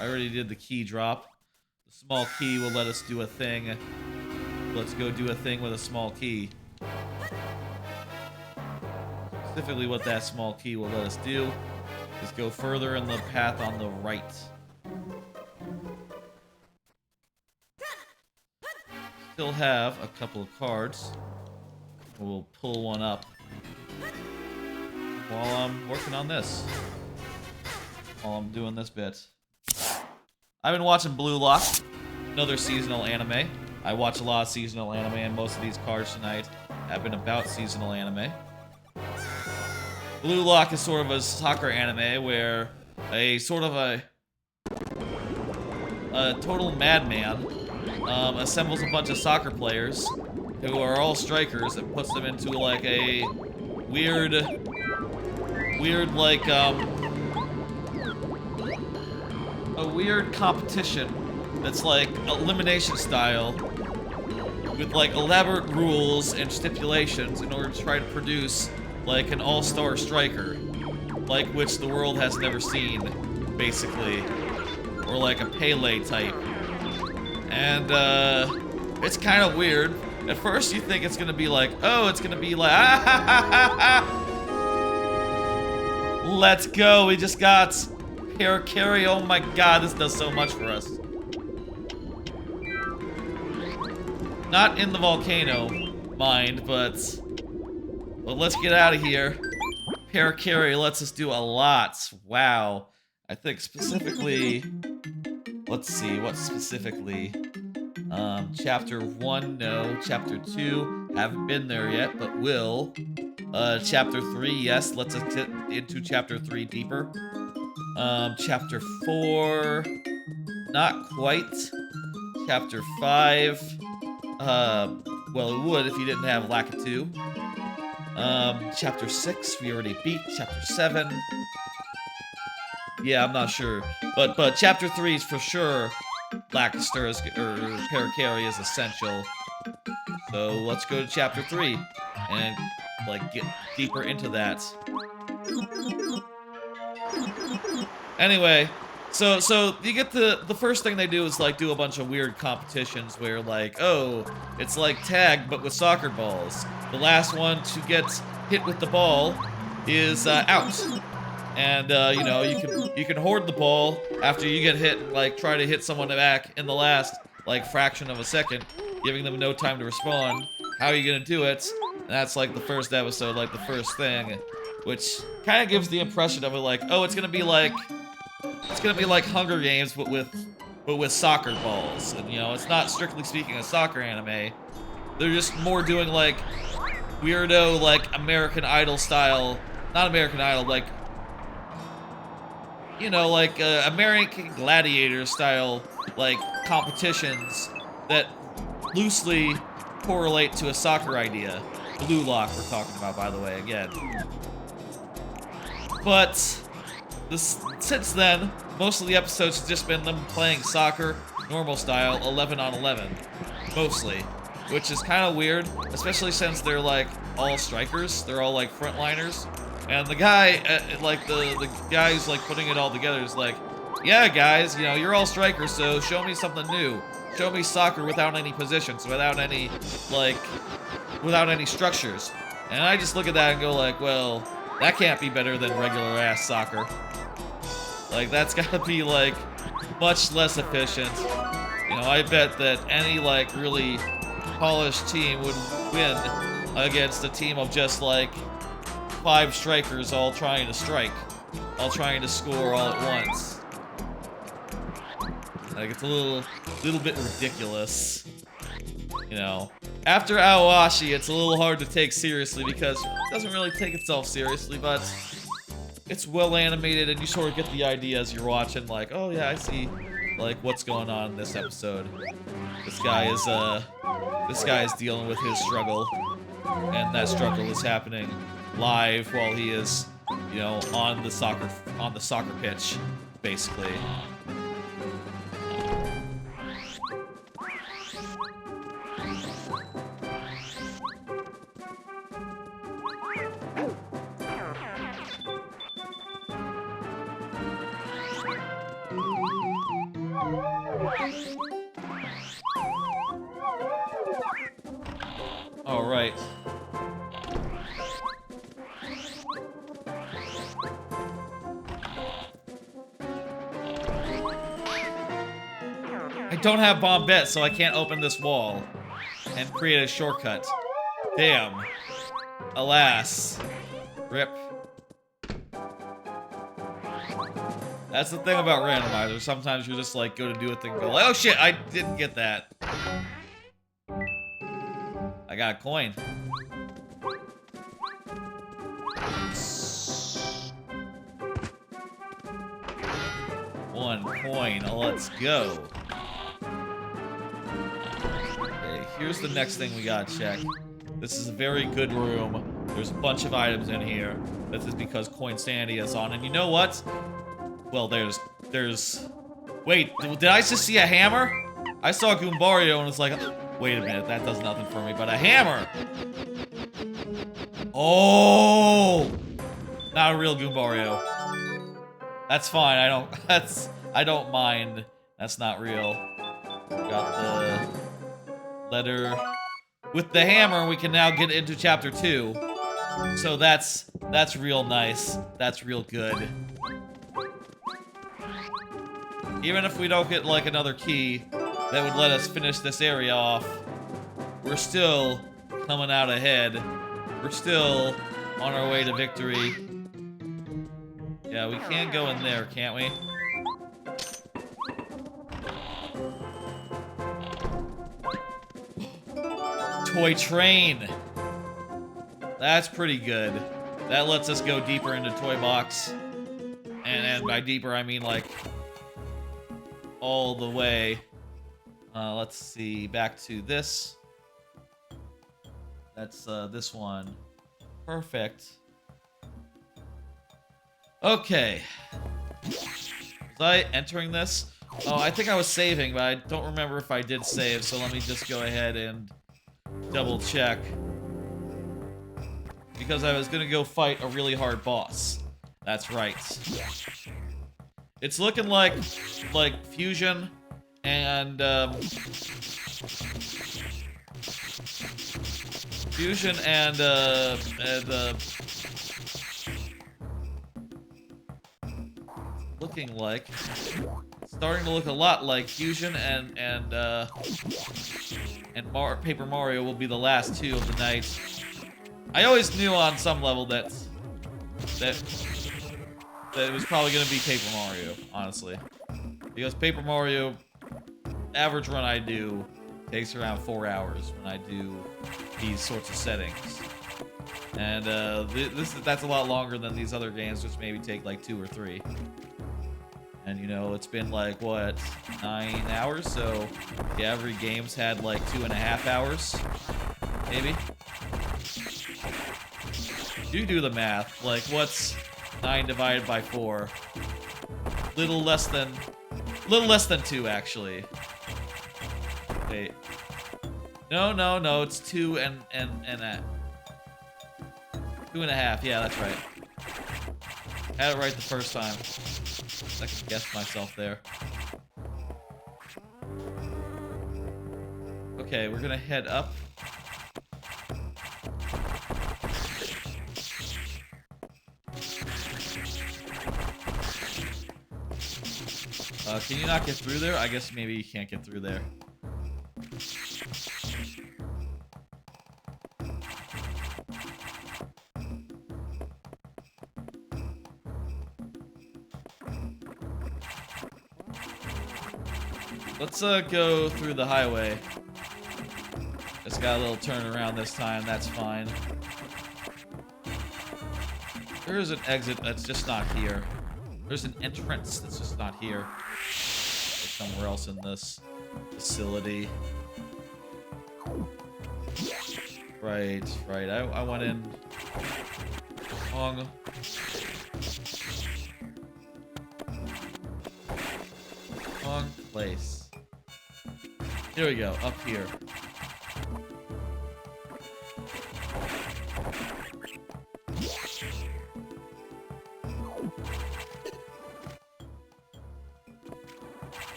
I already did the key drop. The small key will let us do a thing. Let's go do a thing with a small key. Specifically what that small key will let us do is go further in the path on the right. Still have a couple of cards. We'll pull one up while I'm working on this. While I'm doing this bit. I've been watching Blue Lock, another seasonal anime. I watch a lot of seasonal anime, and most of these cards tonight have been about seasonal anime. Blue Lock is sort of a soccer anime where a sort of a total madman assembles a bunch of soccer players who are all strikers and puts them into like a weird like a weird competition that's like elimination style with like elaborate rules and stipulations in order to try to produce like an all-star striker, like which the world has never seen, basically, or like a Pele type. And it's kind of weird. At first you think it's gonna be like, oh, it's gonna be like Let's go. We just got carry. Oh my god, this does so much for us. Not in the volcano, mind, but let's get out of here. Carry lets us do a lot. Wow. I think specifically, let's see, what specifically? Chapter 1, no. Chapter 2, haven't been there yet, but will. Chapter 3, yes, let's get into Chapter 3 deeper. Chapter 4, not quite. Chapter 5, well, it would if you didn't have Lakitu. Chapter 6, we already beat. Chapter 7, yeah, I'm not sure. But Chapter 3 is for sure Lakister is, or Parakarry is essential. So let's go to Chapter 3 and, like, get deeper into that. Anyway, so you get the first thing they do is, like, do a bunch of weird competitions where, like, oh, it's like tag, but with soccer balls. The last one to get hit with the ball is out. And, you know, you can hoard the ball after you get hit and, like, try to hit someone back in the last, like, fraction of a second, giving them no time to respond. How are you gonna do it? And that's, like, the first episode, like, the first thing, which kind of gives the impression of it, like, oh, it's gonna be like Hunger Games, but with soccer balls. And, you know, it's not strictly speaking a soccer anime. They're just more doing, like, weirdo, like, American Idol style, not American Idol, like, you know, like, American Gladiator style, like, competitions that loosely correlate to a soccer idea. Blue Lock we're talking about, by the way, again. But since then, most of the episodes have just been them playing soccer, normal style, 11 on 11, mostly. Which is kind of weird, especially since they're, like, all strikers. They're all, like, frontliners. And the guy, like, the guy who's, like, putting it all together is like, yeah, guys, you know, you're all strikers, so show me something new. Show me soccer without any positions, without any, like, without any structures. And I just look at that and go like, well, that can't be better than regular-ass soccer. Like, that's gotta be, like, much less efficient. You know, I bet that any, like, really polished team would win against a team of just, like, 5 strikers all trying to strike. All trying to score all at once. Like, it's a little bit ridiculous. You know. After Aoashi, it's a little hard to take seriously because it doesn't really take itself seriously, but it's well animated and you sort of get the idea as you're watching, like, oh yeah, I see, like, what's going on in this episode. This guy is dealing with his struggle, and that struggle is happening live while he is, you know, on the soccer pitch, basically. All right. I don't have Bombette, so I can't open this wall and create a shortcut. Damn. Alas. Rip. That's the thing about randomizers. Sometimes you just, like, go to do a thing and go like, oh shit, I didn't get that. I got a coin. One coin. Let's go. Okay, here's the next thing we gotta check. This is a very good room. There's a bunch of items in here. This is because Coin Sandy is on. And you know what? Well, there's... Wait, did I just see a hammer? I saw Goombario and was like, wait a minute, that does nothing for me, but a hammer! Oh! Not a real Goombario. That's fine, I don't mind. That's not real. Got the letter. With the hammer, we can now get into chapter 2. So that's That's real nice. That's real good. Even if we don't get, like, another key that would let us finish this area off, we're still coming out ahead. We're still on our way to victory. Yeah, we can go in there, can't we? Toy train. That's pretty good. That lets us go deeper into Toy Box. And by deeper, I mean, like, all the way. Let's see. Back to this. That's this one. Perfect. Okay. Was I entering this? Oh, I think I was saving, but I don't remember if I did save, so let me just go ahead and double check. Because I was gonna go fight a really hard boss. That's right. It's looking like Fusion and looking like starting to look a lot like Fusion and Paper Mario will be the last two of the night. I always knew on some level that it was probably gonna be Paper Mario, honestly, because Paper Mario average run I do takes around 4 hours when I do these sorts of settings, and that's a lot longer than these other games, which maybe take like 2 or 3. And you know, it's been like what, 9 hours, so yeah, every game's had like 2.5 hours, maybe. You do the math. Like, what's 9 divided by 4? Little less than 2, actually. Wait. No, it's 2 and 2.5. Yeah, that's right. Had it right the first time. I can guess myself there. Okay, we're gonna head up. Can you not get through there? I guess maybe you can't get through there. Let's go through the highway. Just got a little turn around this time, that's fine. There is an exit that's just not here. There's an entrance that's just not here. It's somewhere else in this facility. Right. I went in wrong place. Here we go, up here.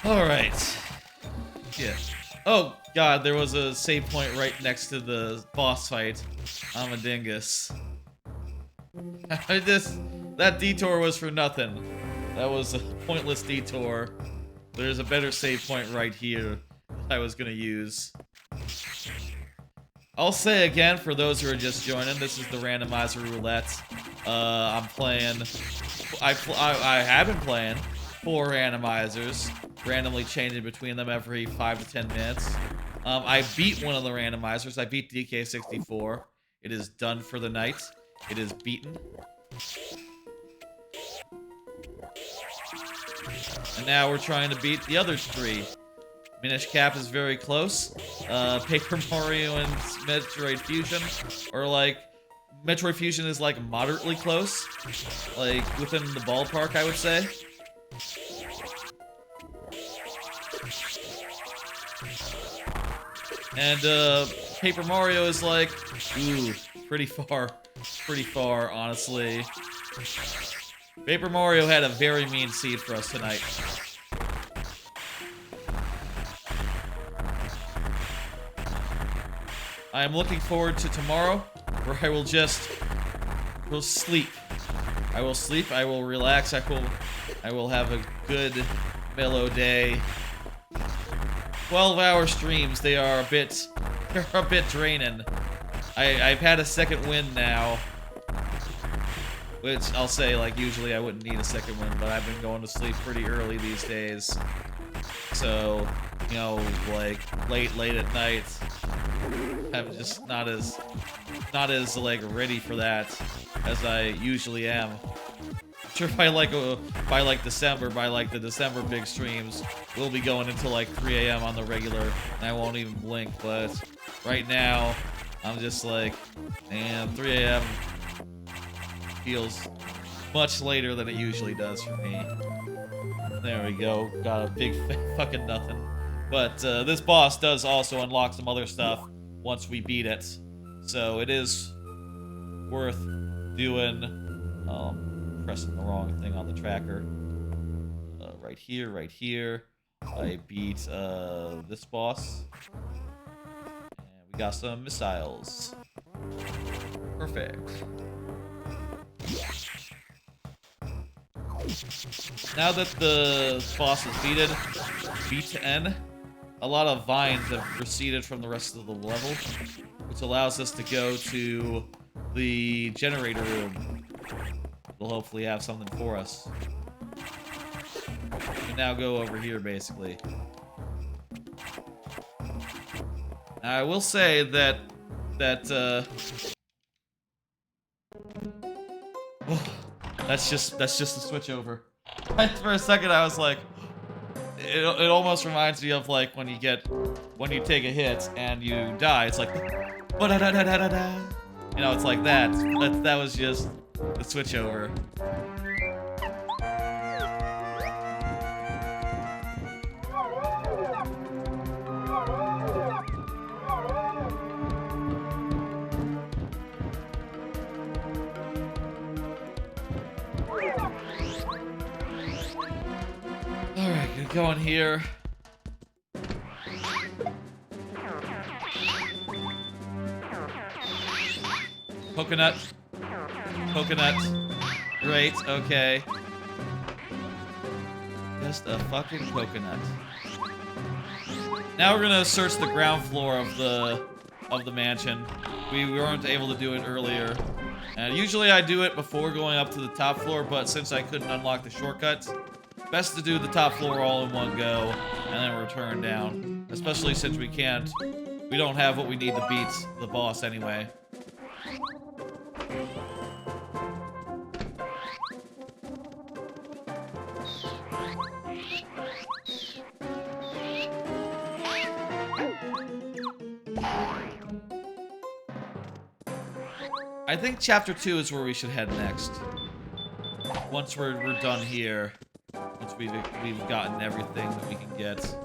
Alright. Yeah. Oh, God, there was a save point right next to the boss fight. I'm a dingus. That detour was for nothing. That was a pointless detour. There's a better save point right here that I was gonna use. I'll say again, for those who are just joining, this is the Randomizer Roulette. I'm playing... I have been playing 4 randomizers, randomly changing between them every 5 to 10 minutes. I beat one of the randomizers. I beat DK64. It is done for the night. It is beaten. And now we're trying to beat the other 3. Minish Cap is very close. Paper Mario and Metroid Fusion are like... Metroid Fusion is like moderately close. Like within the ballpark, I would say. And Paper Mario is like, ooh, pretty far, honestly. Paper Mario had a very mean seed for us tonight. I am looking forward to tomorrow, where I will just will sleep. I will sleep. I will relax. I will have a good, mellow day. 12-hour streams. They're a bit draining. I've had a second win now, which I'll say, like, usually I wouldn't need a second win, but I've been going to sleep pretty early these days. So, you know, like, late at night, I'm just not as like ready for that as I usually am. I'm sure by the December big streams, we'll be going until like 3 a.m. on the regular, and I won't even blink. But right now, I'm just like, man, 3 a.m. feels much later than it usually does for me. There we go. Got a big fucking nothing. But this boss does also unlock some other stuff once we beat it. So it is worth doing. Pressing the wrong thing on the tracker. Right here. I beat this boss. And we got some missiles. Perfect. Now that the boss is beaten, a lot of vines have receded from the rest of the level, which allows us to go to the generator room. It'll hopefully have something for us. We can now go over here, basically. Now, I will say that that's just a switch over. For a second, I was like, it almost reminds me of like when you take a hit and you die. It's like, you know, it's like that. That was just the switch over. Go in here. Coconut. Great, okay. Just a fucking coconut. Now we're gonna search the ground floor of the mansion. We weren't able to do it earlier. And usually I do it before going up to the top floor, but since I couldn't unlock the shortcuts, best to do the top floor all in one go, and then return down. Especially since we don't have what we need to beat the boss anyway. I think Chapter 2 is where we should head next. Once we're done here. Once we've gotten everything that we can get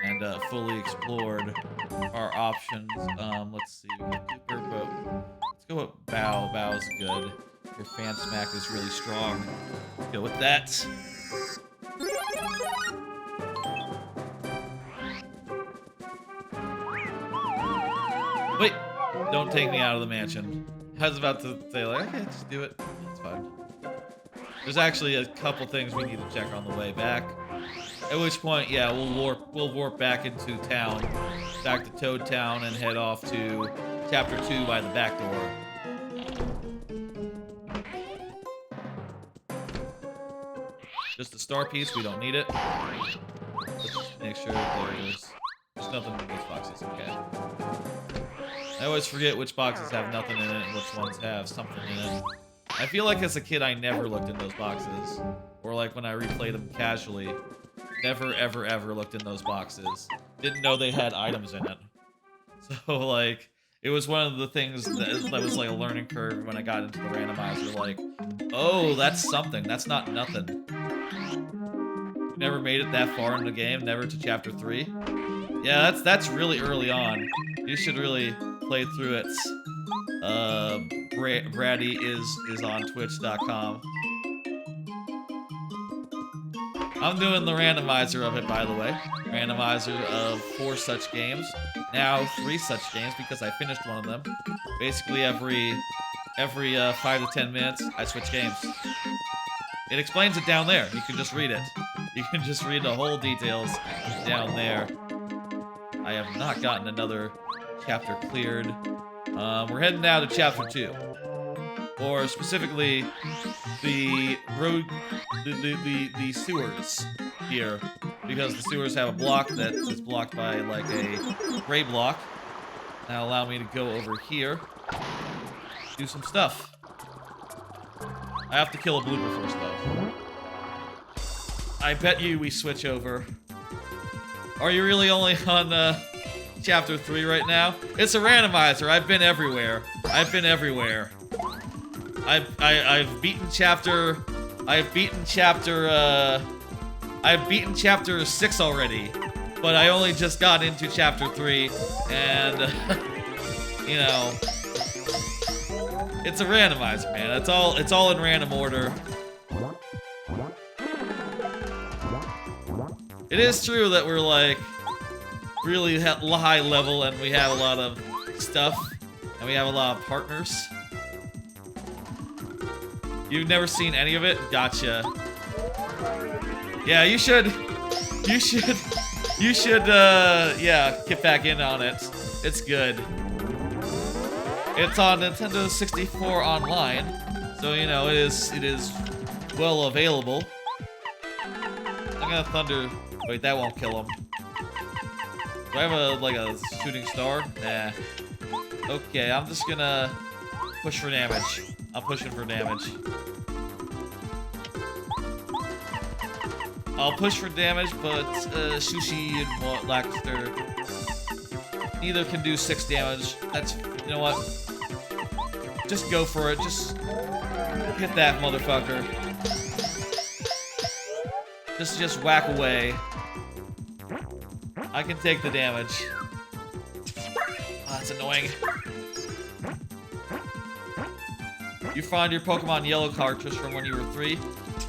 and fully explored our options. Let's see. We got Cooper, but let's go with Bow. Bow's good. Your fan smack is really strong. Let's go with that. Wait! Don't take me out of the mansion. I was about to say, like, okay, just do it. It's fine. There's actually a couple things we need to check on the way back. At which point, yeah, we'll warp back into town, back to Toad Town, and head off to Chapter 2 by the back door. Just a star piece, we don't need it. Let's make sure there's nothing in these boxes, okay. I always forget which boxes have nothing in it and which ones have something in it. I feel like as a kid I never looked in those boxes. Or like when I replay them casually. Never, ever, ever looked in those boxes. Didn't know they had items in it. So like, it was one of the things that was like a learning curve when I got into the randomizer. Like, oh, that's something. That's not nothing. You never made it that far in the game, never to Chapter 3. Yeah, that's really early on. You should really play through it. Brady is on twitch.com. I'm doing the randomizer of it, by the way. Randomizer of 4 such games. Now 3 such games because I finished one of them. Basically every every 5 to 10 minutes, I switch games. It explains it down there. You can just read it. You can just read the whole details down there. I have not gotten another chapter cleared. We're heading now to chapter 2. Or specifically, the road, the sewers here. Because the sewers have a block that is blocked by, like, a gray block. Now allow me to go over here. Do some stuff. I have to kill a blooper first, though. I bet you we switch over. Are you really only on, chapter 3 right now? It's a randomizer. I've been everywhere. I've been everywhere. I've beaten chapter 6 already. But I only just got into chapter 3, and, you know, it's a randomizer, man. It's all in random order. It is true that we're, like, really high level, and we have a lot of stuff, and we have a lot of partners. You've never seen any of it? Gotcha. Yeah, you should, yeah, get back in on it. It's good. It's on Nintendo 64 online, so, you know, it is well available. I'm gonna thunder. Wait, that won't kill him. Do I have a shooting star? Nah. Okay, I'm just gonna push for damage. I'm pushing for damage. I'll push for damage, but Sushi and Laxter neither can do 6 damage. That's, you know what? Just go for it. Just hit that motherfucker. Just whack away. I can take the damage. Oh, that's annoying. You found your Pokemon Yellow cartridge from when you were 3.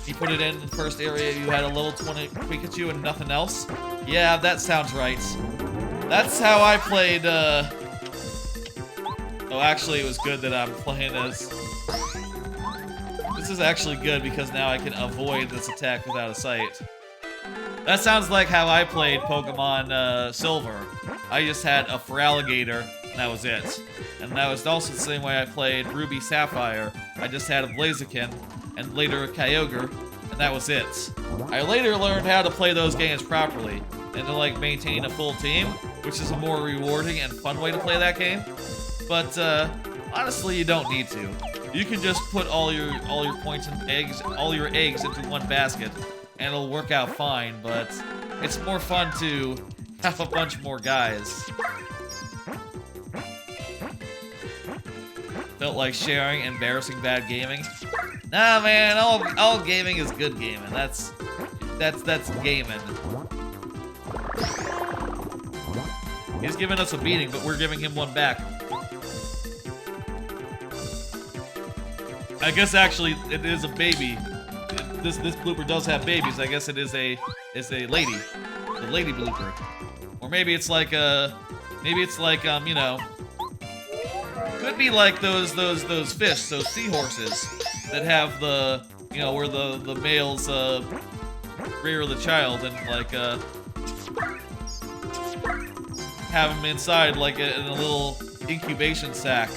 You put it in the first area, you had a level 20 Pikachu and nothing else? Yeah, that sounds right. That's how I played, Oh, actually, it was good that I'm playing as... This is actually good because now I can avoid this attack without a sight. That sounds like how I played Pokemon Silver. I just had a Feraligatr, and that was it. And that was also the same way I played Ruby Sapphire. I just had a Blaziken, and later a Kyogre, and that was it. I later learned how to play those games properly, and to, like, maintain a full team, which is a more rewarding and fun way to play that game. But, honestly, you don't need to. You can just put all your points and eggs, all your eggs into one basket, and it'll work out fine, but it's more fun to have a bunch more guys. Felt like sharing embarrassing bad gaming. Nah, man, all gaming is good gaming. That's gaming. He's giving us a beating, but we're giving him one back. I guess actually it is a baby. This blooper does have babies. I guess it is a lady, the lady blooper, or maybe it's like you know, could be like those fish, those seahorses that have the, you know, where the males rear the child and like have them inside like in a little incubation sac,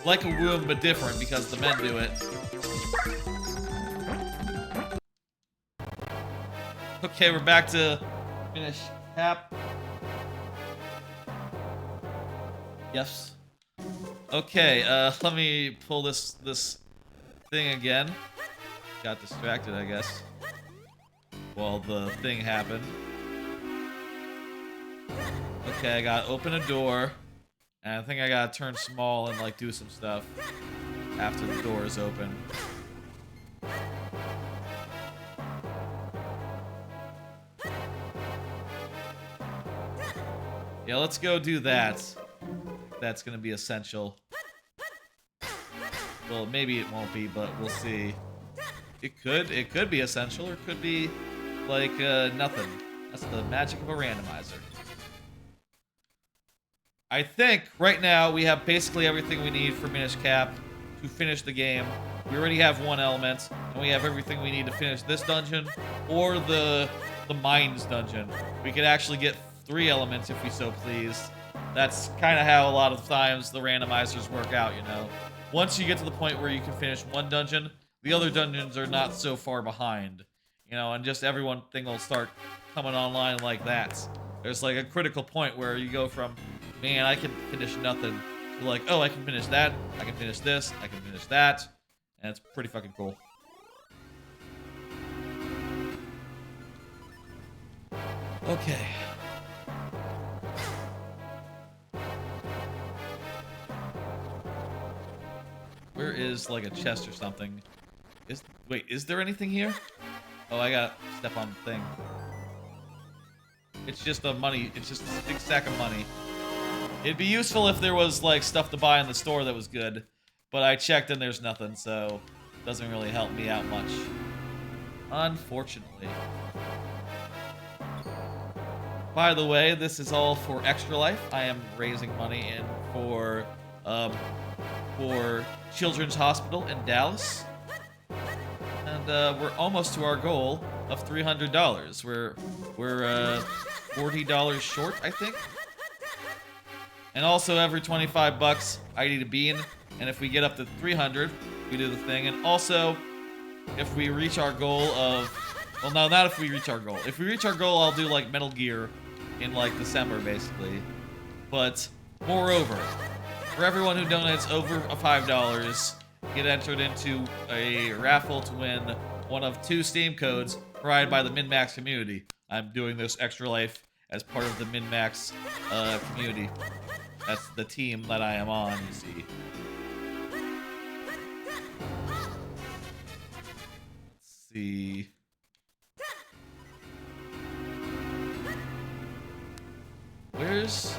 like a womb but different because the men do it. Okay, we're back to Minish Cap. Yes. Okay, let me pull this thing again. Got distracted, I guess. Well, the thing happened. Okay, I gotta open a door. And I think I gotta turn small and, like, do some stuff after the door is open. Yeah, let's go do that. That's gonna be essential. Well, maybe it won't be, but we'll see. It could be essential, or it could be, like, nothing. That's the magic of a randomizer. I think, right now, we have basically everything we need for Minish Cap to finish the game. We already have 1 element, and we have everything we need to finish this dungeon or the mines dungeon. We could actually get 3 elements if we so please. That's kind of how a lot of times the randomizers work out, you know. Once you get to the point where you can finish 1 dungeon, the other dungeons are not so far behind, you know, and just everyone thing will start coming online like that. There's like a critical point where you go from, man, I can finish nothing, to like, oh, I can finish that, I can finish this, I can finish that, and it's pretty fucking cool. Okay. Where is like a chest or something? Wait, is there anything here? Oh, I gotta step on the thing. It's just a big stack of money. It'd be useful if there was like stuff to buy in the store that was good, but I checked and there's nothing, so it doesn't really help me out much. Unfortunately. By the way, this is all for Extra Life. I am raising money in for Children's Hospital in Dallas. And we're almost to our goal of $300. We're $40 short, I think. And also every 25 bucks, I need a bean. And if we get up to 300, we do the thing. And also, if we reach our goal of, well, no, not if we reach our goal. If we reach our goal, I'll do like Metal Gear in like December, basically. But moreover, for everyone who donates over $5, get entered into a raffle to win one of 2 Steam codes provided by the MinMax community. I'm doing this Extra Life as part of the MinMax community. That's the team that I am on, you see. Let's see. Where's...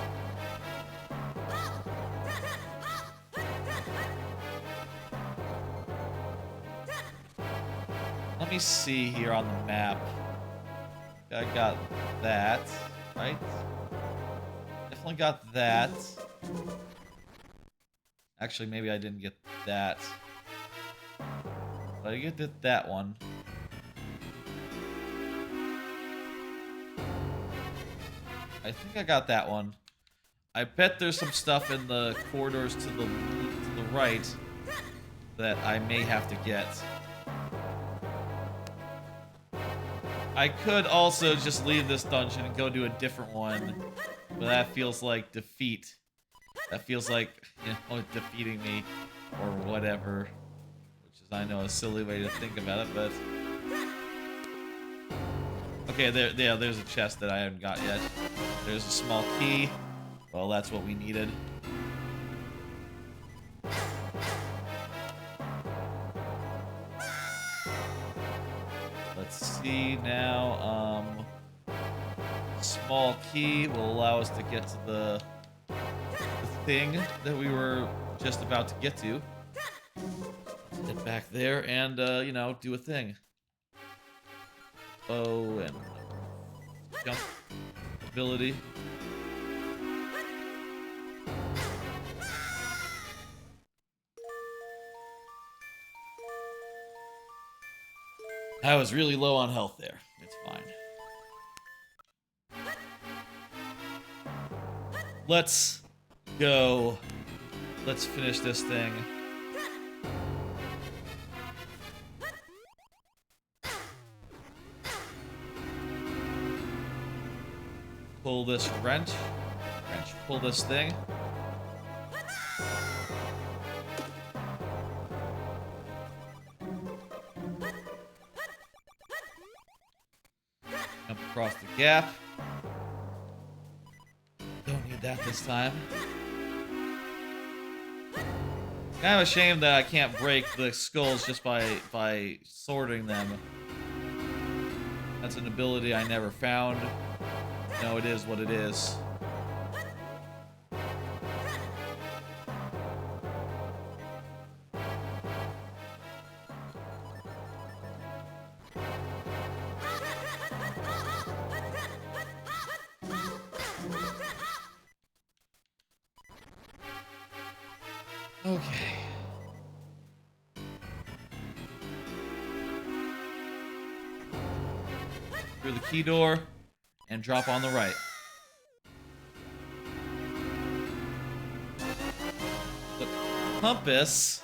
Let me see here on the map. I got that, right? Definitely got that. Actually, maybe I didn't get that. But I get that one. I think I got that one. I bet there's some stuff in the corridors to the right that I may have to get. I could also just leave this dungeon and go do a different one, but that feels like defeat. That feels like, you know, defeating me or whatever, which is, I know, a silly way to think about it, but... Okay, there's a chest that I haven't got yet. There's a small key. Well, that's what we needed. Let's see now, small key will allow us to get to the thing that we were just about to get to. Get back there and, you know, do a thing. Oh, and jump ability. I was really low on health there. It's fine. Let's go. Let's finish this thing. Pull this wrench. Pull this thing. Jump across the gap. Don't need that this time. Kind of a shame that I can't break the skulls just by sorting them. That's an ability I never found. No, it is what it is. Okay. through the key door, and drop on the right. The compass.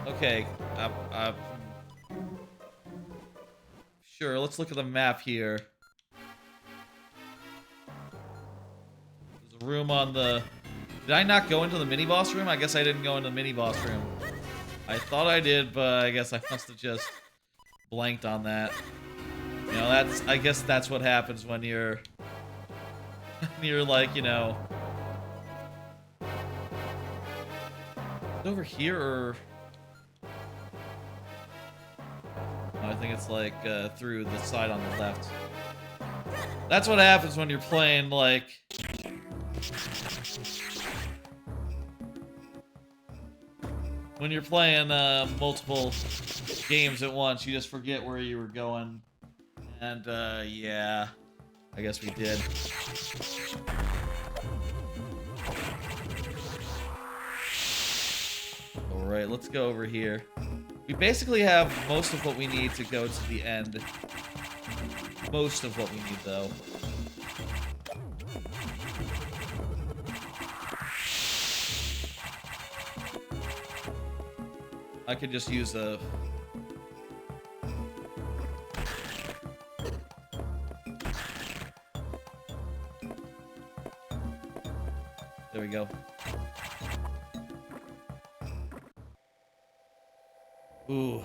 Okay, sure, let's look at the map here. There's a room on the... Did I not go into the mini-boss room? I guess I didn't go into the mini-boss room. I thought I did, but I guess I must have just blanked on that. You know, I guess that's what happens when you're... you're like, you know... Over here, or... I think it's like through the side on the left. That's what happens when you're playing like... When you're playing multiple games at once, you just forget where you were going. And yeah, I guess we did. Alright, let's go over here. We basically have most of what we need to go to the end. Most of what we need, though. I could just use a... There we go. Ooh.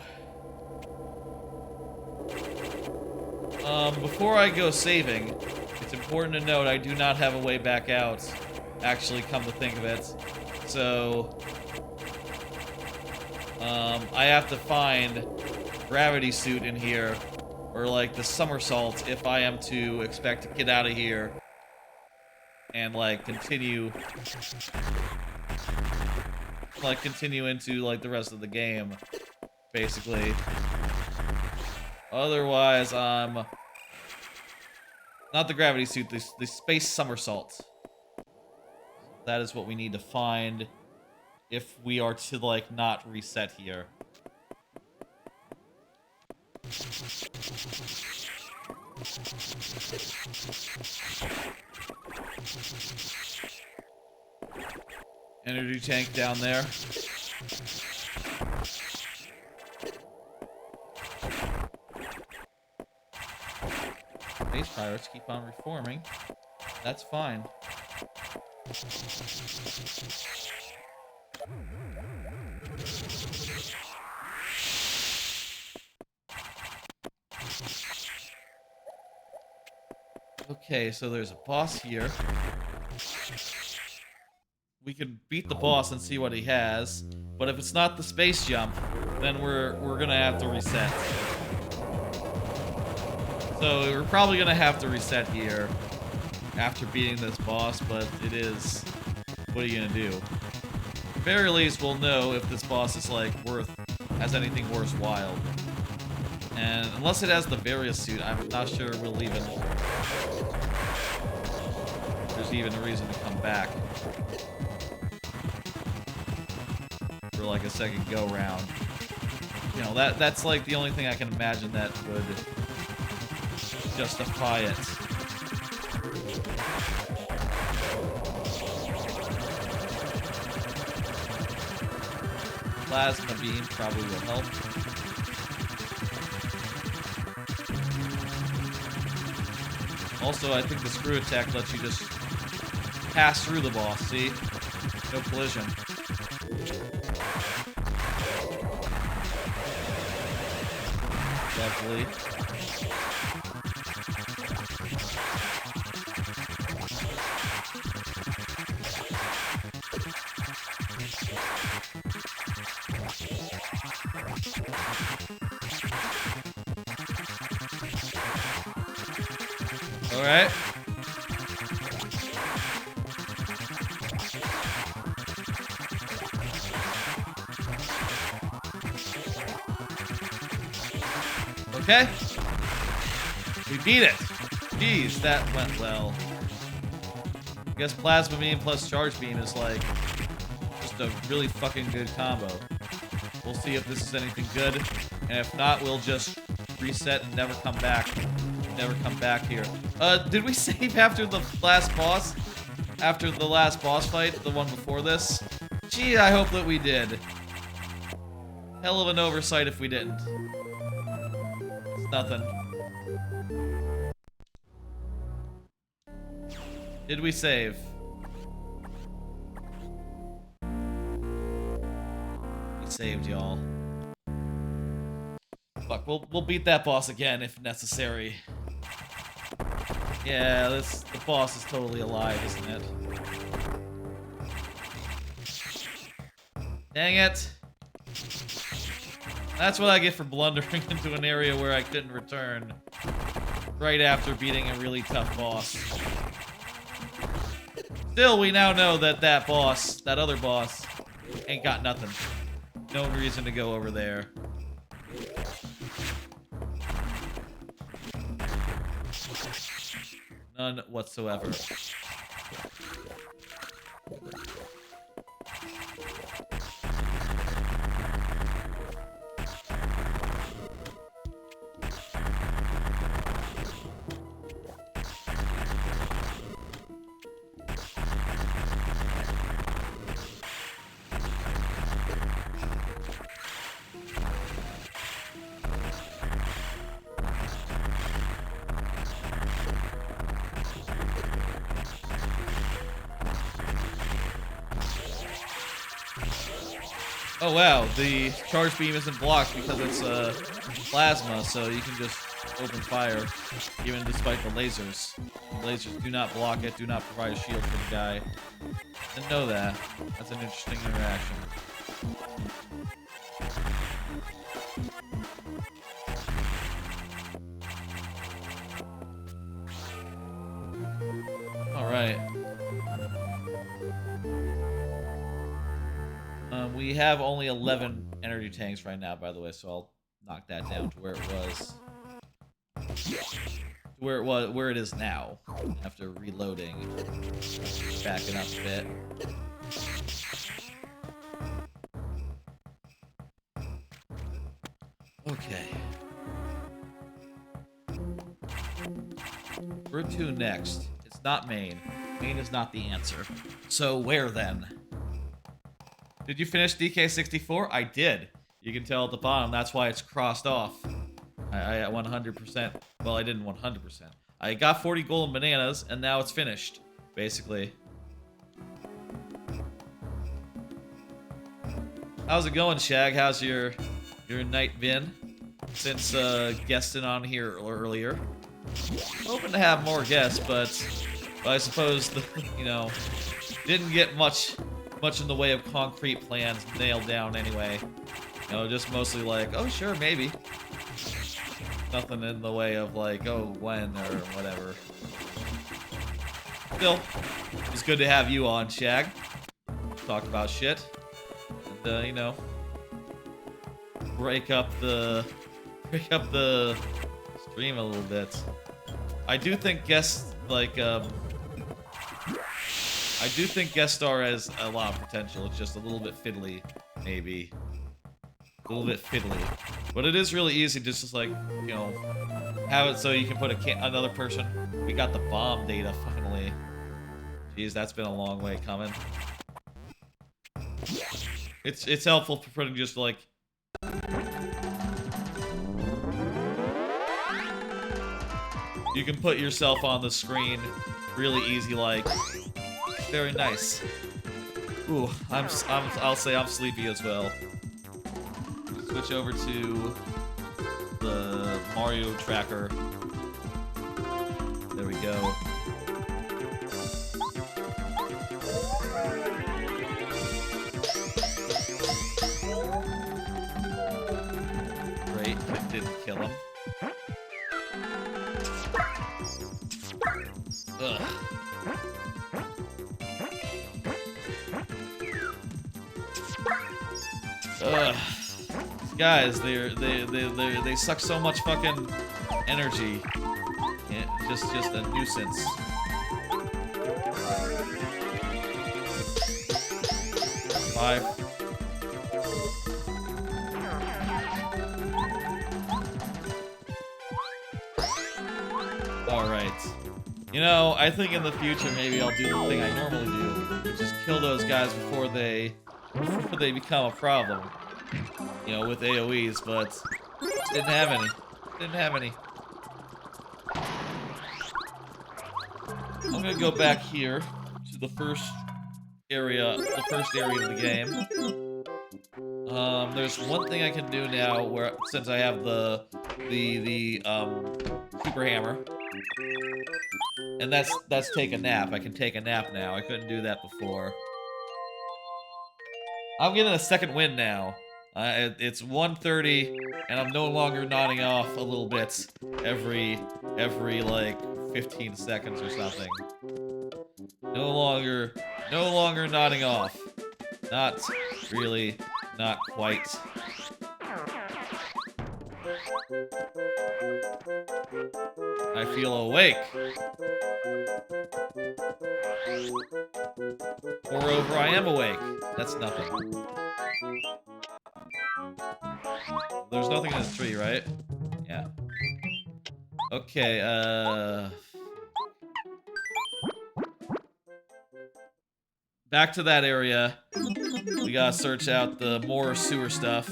Before I go saving, it's important to note I do not have a way back out, actually, come to think of it. So, I have to find gravity suit in here, or like the somersault if I am to expect to get out of here and like continue into like the rest of the game. Basically. Otherwise, not the gravity suit, the space somersault. That is what we need to find if we are to, like, not reset here. Energy tank down there. Space pirates keep on reforming. That's fine. Okay, so there's a boss here. We can beat the boss and see what he has, but if it's not the space jump, then we're gonna have to reset. So we're probably gonna have to reset here after beating this boss, but it is... What are you gonna do? At the very least, we'll know if this boss is, like, has anything worthwhile. And unless it has the various suit, I'm not sure we'll even... There's even a reason to come back. For, like, a second go-round. You know, that's, like, the only thing I can imagine that would... justify it. Plasma beam probably will help. Also, I think the screw attack lets you just pass through the boss, see? No collision. Lovely. All right. Okay. We beat it. Jeez, that went well. I guess Plasma Beam plus Charge Beam is like just a really fucking good combo. We'll see if this is anything good. And if not, we'll just reset and never come back. Never come back here. Did we save after the last boss? After the last boss fight, the one before this? Gee, I hope that we did. Hell of an oversight if we didn't. It's nothing. Did we save? We saved, y'all. Fuck, we'll beat that boss again if necessary. Yeah, the boss is totally alive, isn't it? Dang it! That's what I get for blundering into an area where I couldn't return. Right after beating a really tough boss. Still, we now know that that boss, that other boss, ain't got nothing. No reason to go over there. None whatsoever. Oh wow, the charge beam isn't blocked because it's plasma, so you can just open fire, even despite the lasers. The lasers do not block it, do not provide a shield for the guy. Didn't know that. That's an interesting interaction. Alright. We have only 11 energy tanks right now, by the way, so I'll knock that down to where it was. Where it is now. After reloading. Backing up a bit. Okay. Where to next? It's not main. Main is not the answer. So where then? Did you finish DK64? I did. You can tell at the bottom, that's why it's crossed off. I 100%. Well, I didn't 100%. I got 40 golden bananas, and now it's finished, basically. How's it going, Shag? How's your night been? Since guesting on here earlier. Hoping to have more guests, but I suppose, you know, didn't get much in the way of concrete plans nailed down anyway. You know, just mostly like, oh sure, maybe. Nothing in the way of like, oh, when or whatever. Still, it's good to have you on, Shag. Talk about shit. And, you know, break up the stream a little bit. I do think guest guest star has a lot of potential. It's just a little bit fiddly, maybe. A little bit fiddly. But it is really easy to just like, you know, have it so you can put another person. We got the bomb data finally. Jeez, that's been a long way coming. It's helpful for putting just like you can put yourself on the screen really easy, like. Very nice. Ooh, I'll say I'm sleepy as well. Switch over to the Mario tracker. There we go. Great, it didn't kill him. Ugh. Ugh. These guys, they suck so much fucking energy. Yeah, just a nuisance. Alright. You know, I think in the future maybe I'll do the thing I normally do, which is kill those guys before they become a problem. You know, with AoEs, but didn't have any. Didn't have any. I'm gonna go back here to the first area of the game. There's one thing I can do now where since I have the super hammer. And that's take a nap. I can take a nap now. I couldn't do that before. I'm getting a second wind now. It's 1:30, and I'm no longer nodding off a little bit every like 15 seconds or something. No longer nodding off. Not really, not quite. I feel awake. Moreover, I am awake. That's nothing. There's nothing in this tree, right? Yeah. Okay, back to that area. We gotta search out the more sewer stuff.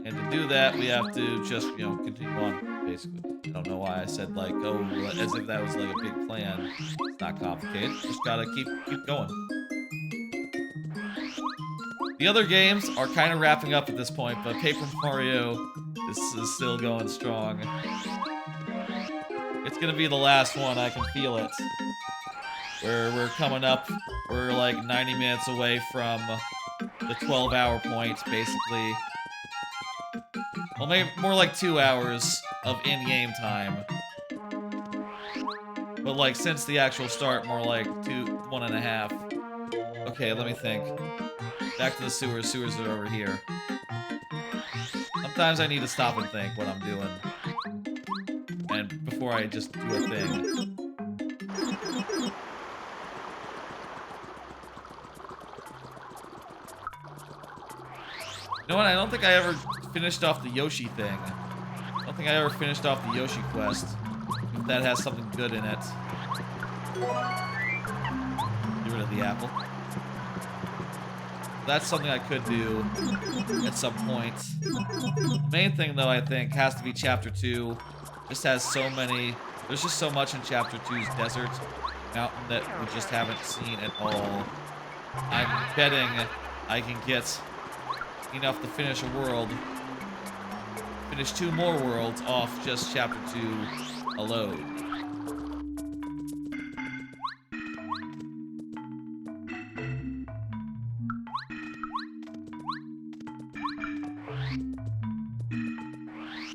And to do that, we have to just, you know, continue on, basically. I don't know why I said, like, oh, as if that was, like, a big plan. It's not complicated. Just gotta keep going. The other games are kind of wrapping up at this point, but Paper Mario is still going strong. It's gonna be the last one, I can feel it. We're coming up, we're like 90 minutes away from the 12-hour point, basically. Well, maybe more like 2 hours of in-game time. But like, since the actual start, more like 1.5. Okay, let me think. Back to the sewers. Sewers are over here. Sometimes I need to stop and think what I'm doing. And before I just do a thing. You know what? I don't think I ever finished off the Yoshi thing. I don't think I ever finished off the Yoshi quest. If that has something good in it. Get rid of the apple. That's something I could do at some point. The main thing, though, I think, has to be Chapter 2. Just has so many... There's just so much in Chapter 2's desert mountain that we just haven't seen at all. I'm betting I can get enough to finish a world. Finish 2 more worlds off just Chapter 2 alone.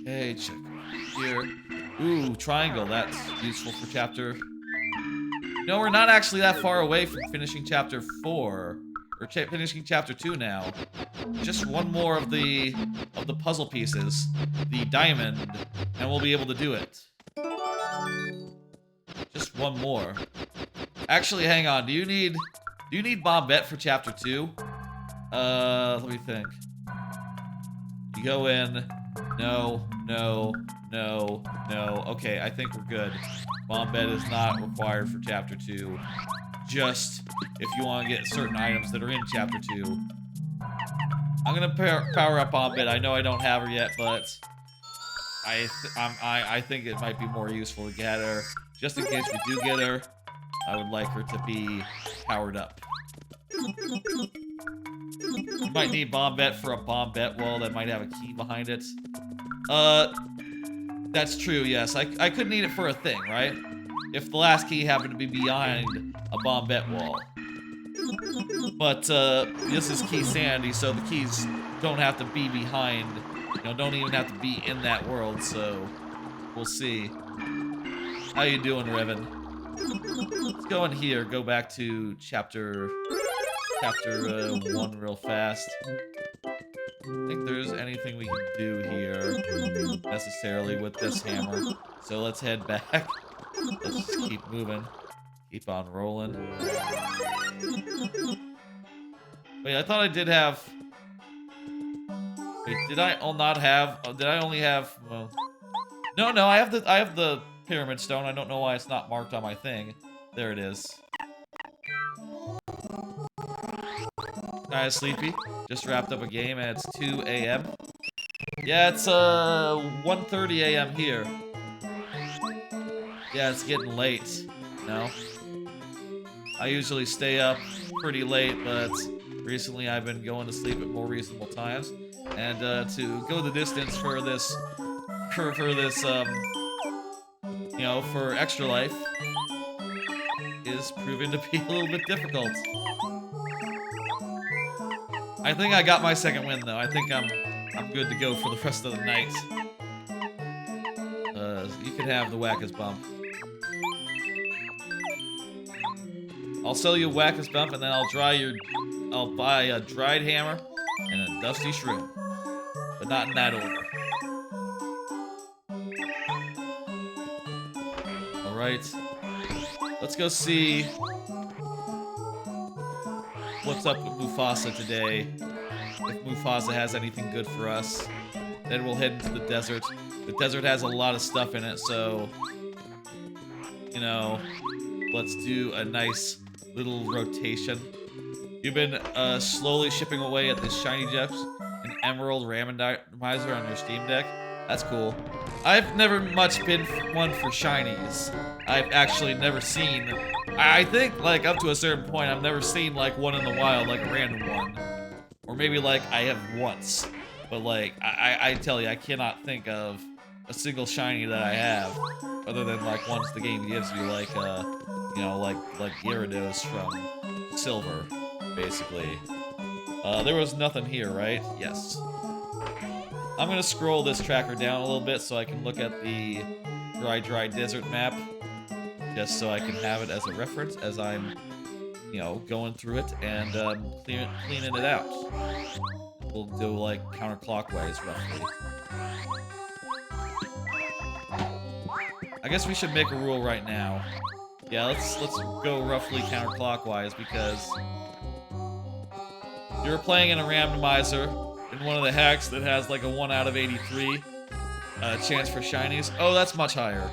Okay, check here. Ooh, triangle. That's useful for chapter. No, we're not actually that far away from finishing chapter 4. Or finishing chapter 2 now. Just one more of the puzzle pieces, the diamond, and we'll be able to do it. Just one more. Actually, hang on. Do you need Bombette for chapter 2? Let me think. You go in. No. Okay, I think we're good. Bombette is not required for chapter 2. Just if you want to get certain items that are in chapter 2. I'm gonna power up Bombette. I know I don't have her yet, but I think it might be more useful to get her. Just in case we do get her, I would like her to be powered up. You might need Bombette for a Bombette wall that might have a key behind it. That's true, yes. I could need it for a thing, right? If the last key happened to be behind a Bombette wall. But, this is Key Sandy, so the keys don't have to be behind, you know, don't even have to be in that world, so we'll see. How you doing, Revan? Let's go in here, go back to chapter 1 real fast. I don't think there's anything we can do here necessarily with this hammer. So let's head back. Let's just keep moving. Keep on rolling. Wait, I thought I did have... Wait, did I not have... did I only have... Well, No, no, I have the pyramid stone. I don't know why it's not marked on my thing. There it is. Kinda sleepy. Just wrapped up a game and it's 2 a.m. Yeah, it's 1:30 a.m. here. Yeah, it's getting late, you know? I usually stay up pretty late, but recently I've been going to sleep at more reasonable times. And to go the distance for this, you know, for Extra Life is proving to be a little bit difficult. I think I got my second win though. I think I'm good to go for the rest of the night. You can have the Whack-Us Bump. I'll sell you a Whack-Us Bump and then I'll buy a dried hammer and a dusty shroom. But not in that order. Alright. Let's go see what's up with Mufasa today. If Mufasa has anything good for us. Then we'll head into the desert. The desert has a lot of stuff in it, so you know, let's do a nice little rotation. You've been slowly shipping away at this shiny gems and emerald randomizer on your Steam Deck. That's cool. I've never much been one for shinies. I've actually never seen. I think like up to a certain point, I've never seen like one in the wild, like a random one, or maybe like I have once. But like I tell you, I cannot think of a single shiny that I have, other than like ones the game gives you, like you know, like Gyarados from Silver, basically. There was nothing here, right? Yes. I'm gonna scroll this tracker down a little bit so I can look at the dry desert map, just so I can have it as a reference as I'm, you know, going through it and cleaning it out. We'll do like counterclockwise, roughly. I guess we should make a rule right now. Yeah, let's go roughly counterclockwise because you're playing in a randomizer in one of the hacks that has like a 1 out of 83 chance for shinies. Oh, that's much higher.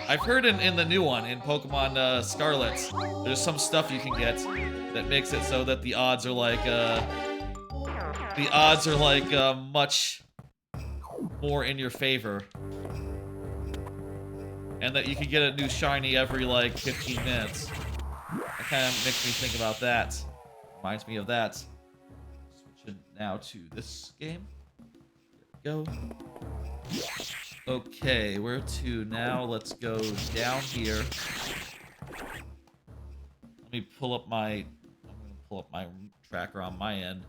I've heard in the new one, in Pokemon Scarlet, there's some stuff you can get that makes it so that the odds are like much more in your favor. And that you can get a new shiny every like 15 minutes. That kind of makes me think about that. Reminds me of that. Switching now to this game. There we go. Okay, where to now? Let's go down here. Let me pull up my. I'm gonna pull up my tracker on my end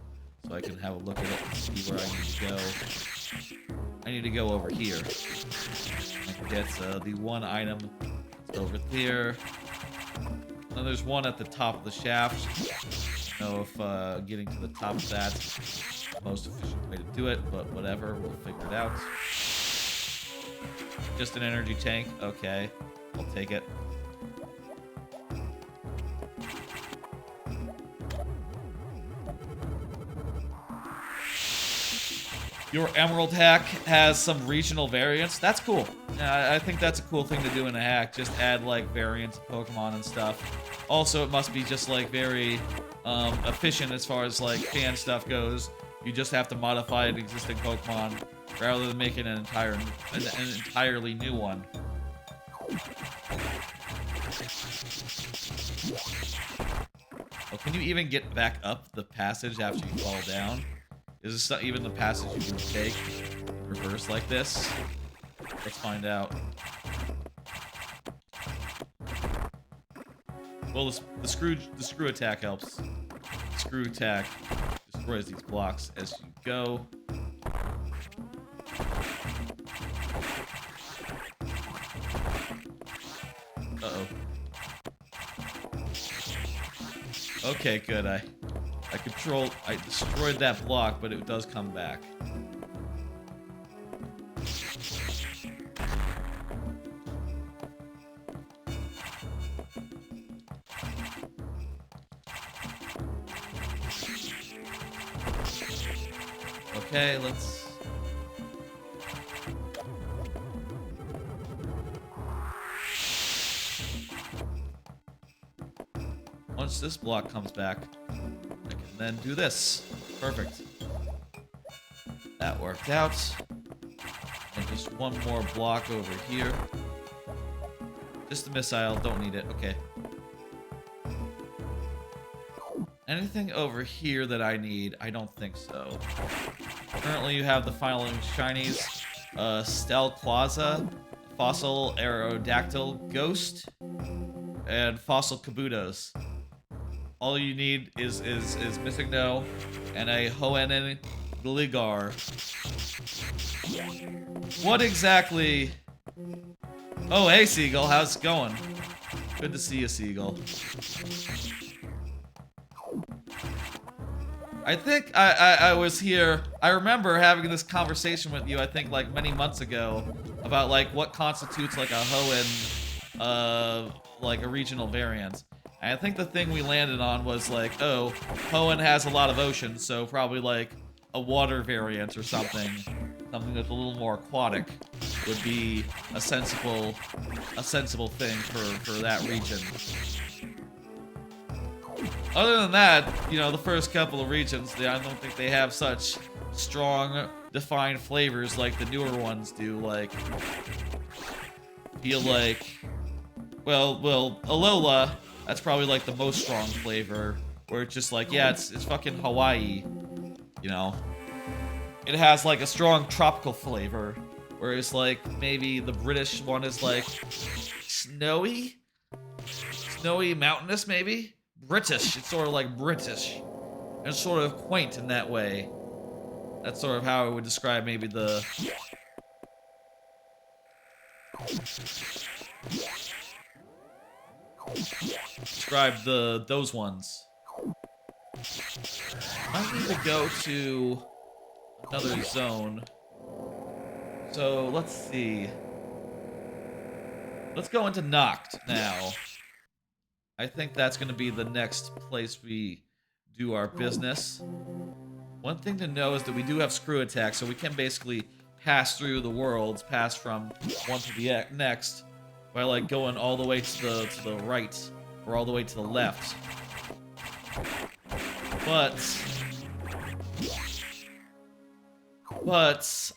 so I can have a look at it and see where I need to go. I need to go over here. I can get the one item over there. And then there's one at the top of the shaft. I don't know if getting to the top of that's the most efficient way to do it, but whatever, we'll figure it out. Just an energy tank, okay. I'll take it. Your Emerald hack has some regional variants. That's cool. Yeah, I think that's a cool thing to do in a hack. Just add like variants of Pokemon and stuff. Also, it must be just like very efficient as far as like fan stuff goes. You just have to modify an existing Pokemon rather than making an entirely new one. Oh, can you even get back up the passage after you fall down? Is this not even the passage you can take in reverse like this? Let's find out. Well, the screw attack helps. The screw attack destroys these blocks as you go. Uh-oh. Okay, good. I destroyed that block, but it does come back. Okay, let's... Once this block comes back, I can then do this. Perfect. That worked out. And just one more block over here. Just a missile, don't need it. Okay. Anything over here that I need? I don't think so. Currently, you have the following shinies. Stelquaza, Fossil Aerodactyl, Ghost, and Fossil Kabutos. All you need is Mythigno and a Hoenn Gligar. What exactly? Oh, hey, Seagull. How's it going? Good to see you, Seagull. I think I was here. I remember having this conversation with you, I think, like, many months ago about, like, what constitutes, like, a Hoenn, like, a regional variant. And I think the thing we landed on was, like, oh, Hoenn has a lot of ocean, so probably, like, a water variant or something. Something that's a little more aquatic would be a sensible thing for that region. Other than that, you know, the first couple of regions, I don't think they have such strong, defined flavors like the newer ones do. Like, feel like, well, Alola, that's probably like the most strong flavor, where it's just like, yeah, it's fucking Hawaii, you know? It has like a strong tropical flavor, whereas like maybe the British one is like snowy, mountainous maybe? British, it's sort of like British, and sort of quaint in that way. That's sort of how I would describe maybe the... those ones. I need to go to another zone. So let's see. Let's go into Noct now. I think that's going to be the next place we do our business. One thing to know is that we do have screw attack, so we can basically pass through the worlds, pass from one to the next, by like going all the way to the right or all the way to the left. But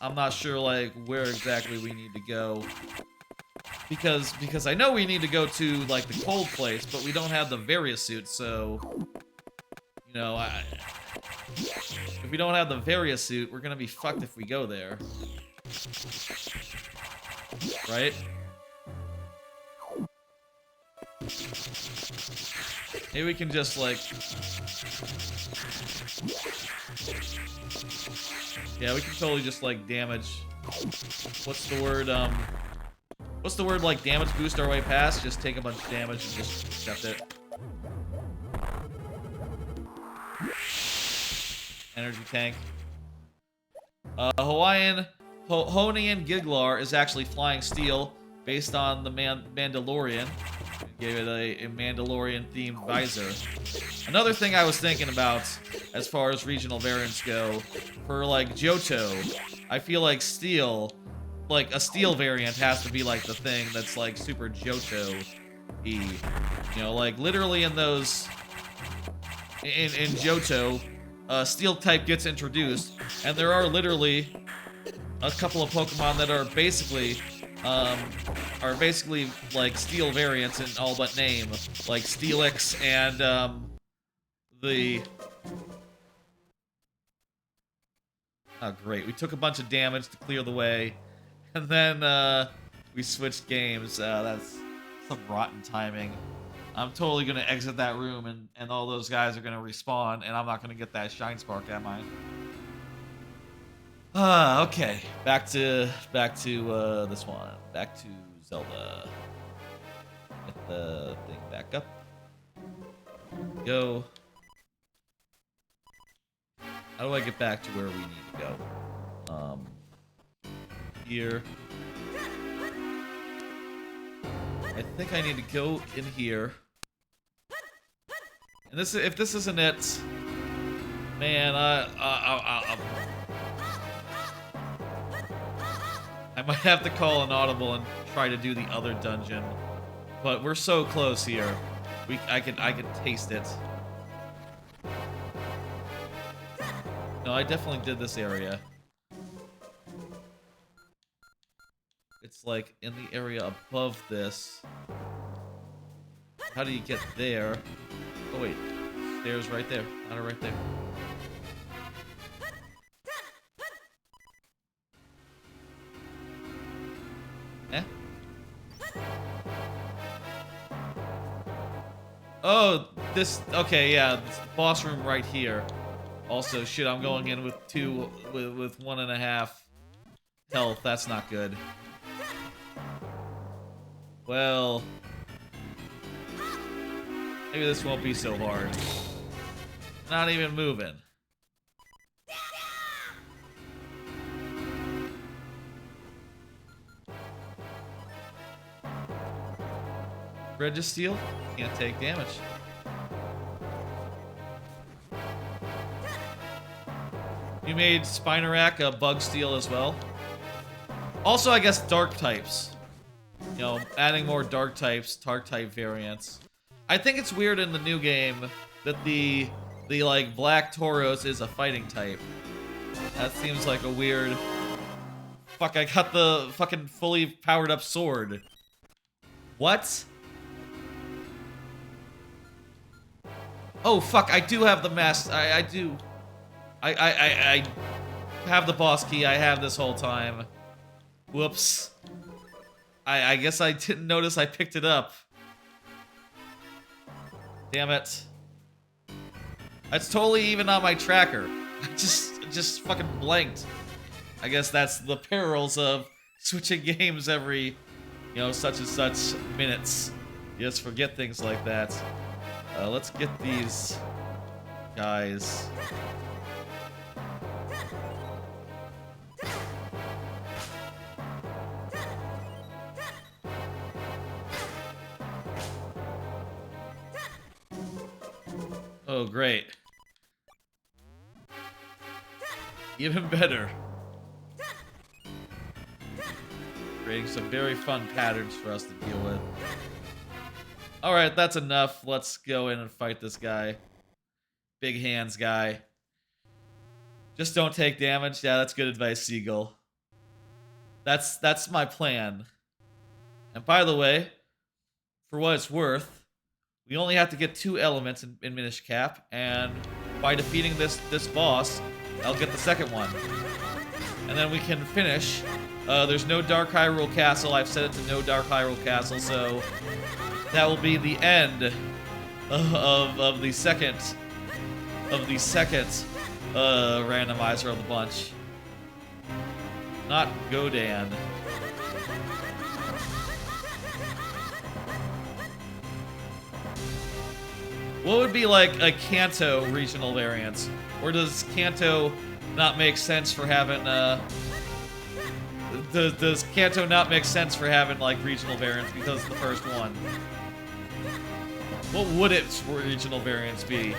I'm not sure like where exactly we need to go. Because I know we need to go to, like, the cold place, but we don't have the various suit, so... You know, if we don't have the various suit, we're gonna be fucked if we go there. Right? Maybe we can just, like... Yeah, we can totally just, like, damage... What's the word, What's the word, like, damage boost our way past? Just take a bunch of damage and just accept it. Energy tank. Hoenn Giglar is actually flying steel based on the Mandalorian. Gave it a Mandalorian-themed visor. Another thing I was thinking about, as far as regional variants go, for, like, Johto, I feel like steel... Like, a steel variant has to be, like, the thing that's, like, super Johto-y. You know, like, literally in those... In Johto, steel type gets introduced, and there are literally a couple of Pokemon that are basically, like, steel variants in all but name. Like, Steelix and, the... Oh, great. We took a bunch of damage to clear the way. And then, we switched games. That's some rotten timing. I'm totally gonna exit that room, and all those guys are gonna respawn, and I'm not gonna get that Shine Spark, am I? Okay. Back to this one. Back to Zelda. Get the thing back up. Go. How do I get back to where we need to go? Here. I think I need to go in here. And this, if this isn't it, man, I might have to call an audible and try to do the other dungeon. But we're so close here. I can taste it. No, I definitely did this area. It's like in the area above this. How do you get there? Oh wait, stairs right there. Not right there. Eh? Oh, this. Okay, yeah, this boss room right here. Also, shit, I'm going in with with 1.5 health. That's not good. Well, maybe this won't be so hard. Not even moving. Registeel can't take damage. You made Spinarak a bug steel as well. Also, I guess dark types. You know, adding more dark types, dark type variants. I think it's weird in the new game that the like black Tauros is a fighting type. That seems like a weird. Fuck! I got the fucking fully powered up sword. What? Oh fuck! I do have the mask. I do. I have the boss key. I have this whole time. Whoops. I guess I didn't notice I picked it up. Damn it. That's totally even on my tracker. I just fucking blanked. I guess that's the perils of switching games every, you know, such and such minutes. You just forget things like that. Let's get these guys. Oh, great. Even better. Creating some very fun patterns for us to deal with. Alright, that's enough. Let's go in and fight this guy. Big hands guy. Just don't take damage. Yeah, that's good advice, Seagull. That's my plan. And by the way, for what it's worth, we only have to get 2 elements in Minish Cap, and by defeating this boss, I'll get the second one. And then we can finish. There's no Dark Hyrule Castle. I've set it to no Dark Hyrule Castle, so that will be the end of the second randomizer of the bunch. Not Godan. What would be like a Kanto regional variant? Or does Kanto not make sense for having, does Kanto not make sense for having, like, regional variants because it's the first one? What would its regional variants be?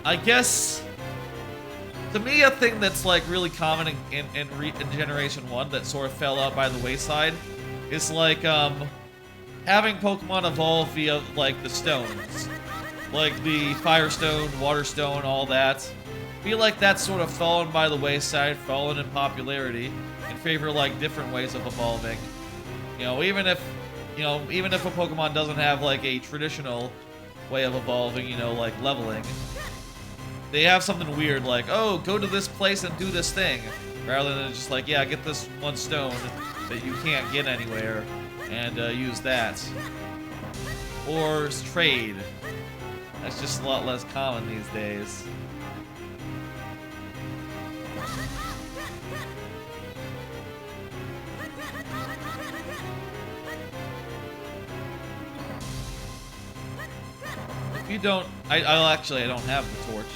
I guess, to me, a thing that's, like, really common in Generation 1 that sort of fell out by the wayside is, like, having Pokemon evolve via, like, the stones. Like the Fire Stone, Water Stone, all that. I feel like that's sort of fallen by the wayside, fallen in popularity, in favor of, like, different ways of evolving. You know, even if a Pokemon doesn't have, like, a traditional way of evolving, you know, like leveling, they have something weird, like, oh, go to this place and do this thing, rather than just like, yeah, get this one stone that you can't get anywhere, and use that. Or trade. That's just a lot less common these days. If you don't, I don't have the torch.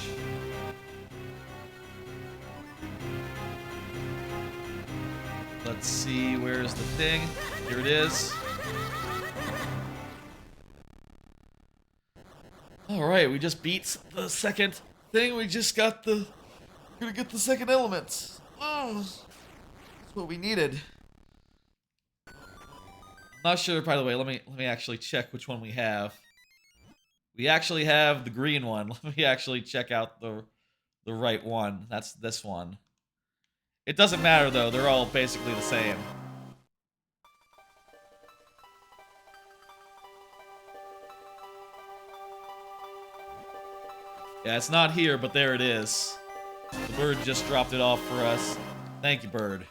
Let's see, where's the thing? Here it is. Alright, we just beat the second thing. We just got the... We're gonna get the second element. Oh, that's what we needed. Not sure, by the way, let me actually check which one we have. We actually have the green one. Let me actually check out the right one. That's this one. It doesn't matter though, they're all basically the same. Yeah, it's not here, but there it is. The bird just dropped it off for us. Thank you, bird.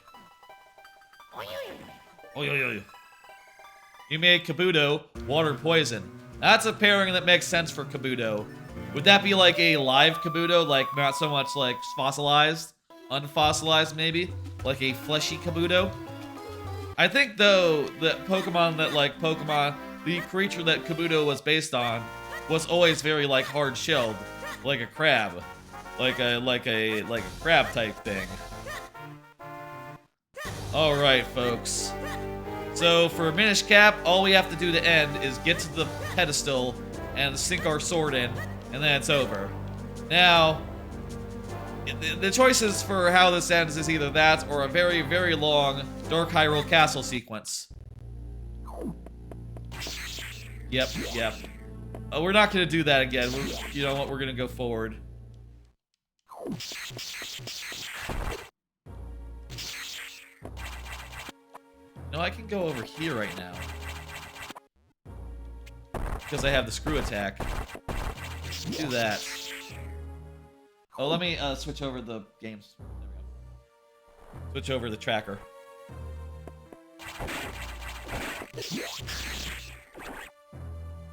You made Kabuto water poison. That's a pairing that makes sense for Kabuto. Would that be like a live Kabuto? Like, not so much like fossilized? Unfossilized, maybe? Like a fleshy Kabuto? I think, though, that Pokemon, the creature that Kabuto was based on was always very, like, hard-shelled. Like a crab. Like a crab type thing. Alright, folks. So, for Minish Cap, all we have to do to end is get to the pedestal and sink our sword in, and then it's over. Now, the choices for how this ends is either that or a very, very long Dark Hyrule Castle sequence. Yep. We're not gonna do that again. You know what? We're gonna go forward. No, I can go over here right now. Because I have the screw attack. Do that. Oh, let me switch over the games. There we go. Switch over the tracker.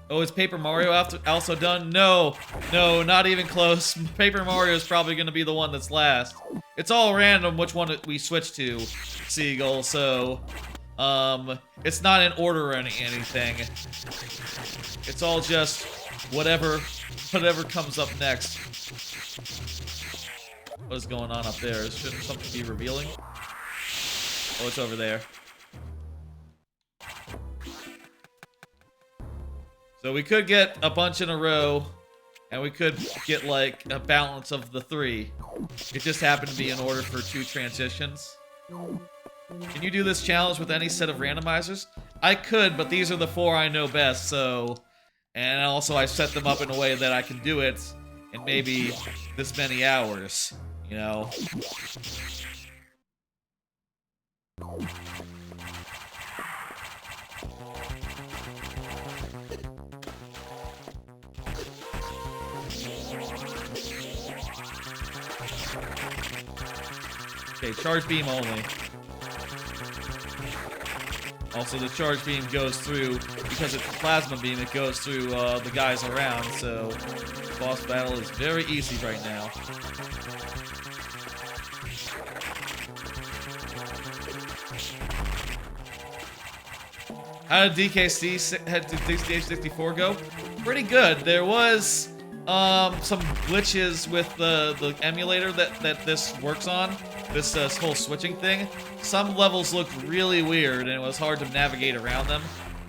Oh, is Paper Mario also done? No, not even close. Paper Mario is probably going to be the one that's last. It's all random which one we switch to, Seagull, so... it's not in order or anything. It's all just whatever comes up next. What is going on up there? Shouldn't something be revealing? Oh, it's over there. So we could get a bunch in a row, and we could get, like, a balance of the 3. It just happened to be in order for 2 transitions. Can you do this challenge with any set of randomizers? I could, but these are the 4 I know best, so... And also I set them up in a way that I can do it in maybe this many hours, you know? Okay, charge beam only. Also, the charge beam goes through, because it's a plasma beam, it goes through the guys around, so boss battle is very easy right now. How did DK64 go? Pretty good. There was some glitches with the emulator that this works on. This whole switching thing. Some levels looked really weird and it was hard to navigate around them.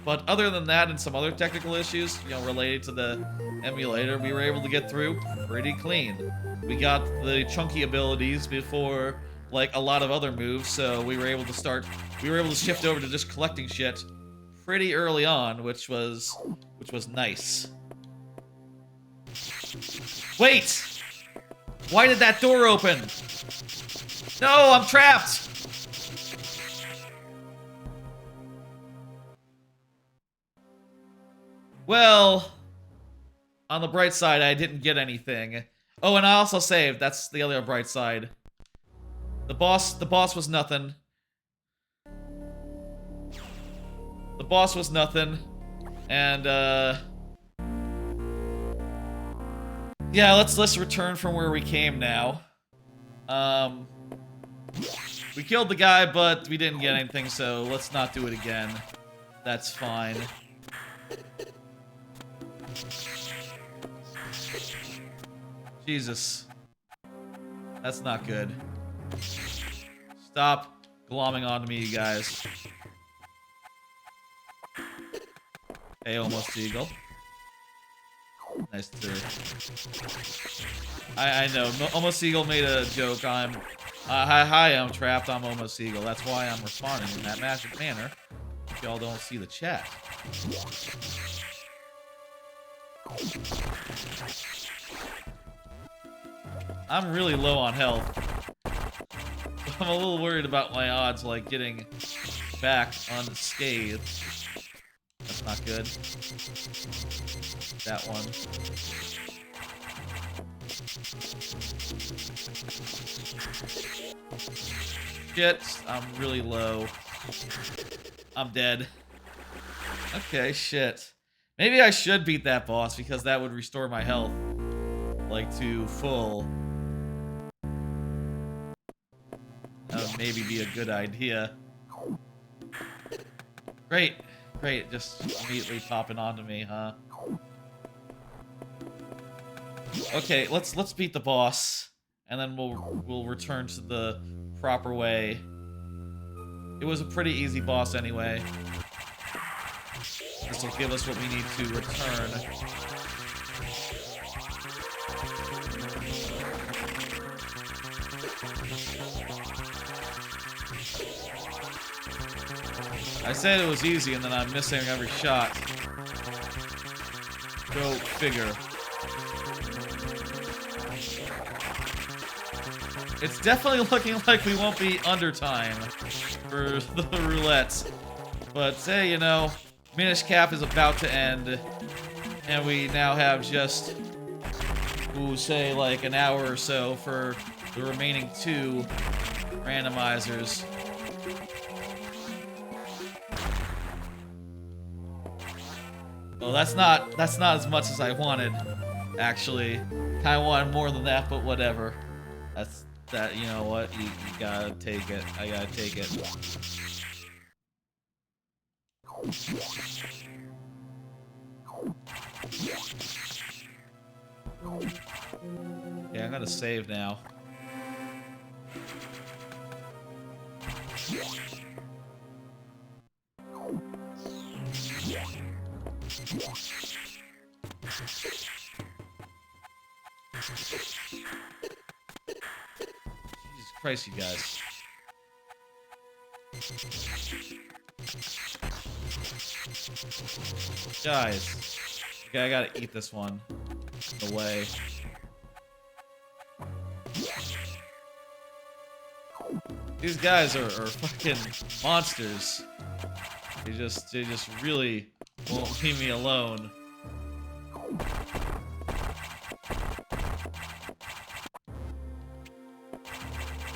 But other than that and some other technical issues, you know, related to the emulator, we were able to get through pretty clean. We got the chunky abilities before, like, a lot of other moves, so we were able to shift over to just collecting shit pretty early on, which was nice. Wait! Why did that door open? No, I'm trapped! Well, on the bright side, I didn't get anything. Oh, and I also saved. That's the other bright side. The boss was nothing. The boss was nothing. And, yeah, let's return from where we came now. We killed the guy, but we didn't get anything, so let's not do it again. That's fine. Jesus. That's not good. Stop glomming onto me, you guys. Hey, almost eagle. Nice to... I know. Almost Eagle made a joke. Hi, I'm trapped. I'm Almost Eagle. That's why I'm responding in that magic manner. Y'all don't see the chat. I'm really low on health. I'm a little worried about my odds, like, getting back unscathed. That's not good. That one. Shit, I'm really low. I'm dead. Okay, shit. Maybe I should beat that boss because that would restore my health, like, to full. That would maybe be a good idea. Great, great, just immediately popping onto me, huh? Okay, let's beat the boss, and then we'll return to the proper way. It was a pretty easy boss anyway. This will give us what we need to return. I said it was easy, and then I'm missing every shot. Go figure. It's definitely looking like we won't be under time for the roulette. But hey, you know, Minish Cap is about to end, and we now have just, ooh, say like an hour or so for the remaining 2 randomizers. Well, that's not as much as I wanted, actually. I wanted more than that, but whatever. That, you know what? You gotta take it. I gotta take it. Yeah, I'm gonna save now. Jesus Christ, you guys. Guys. Okay, I gotta eat this one. Away. These guys are fucking monsters. They just really won't leave me alone.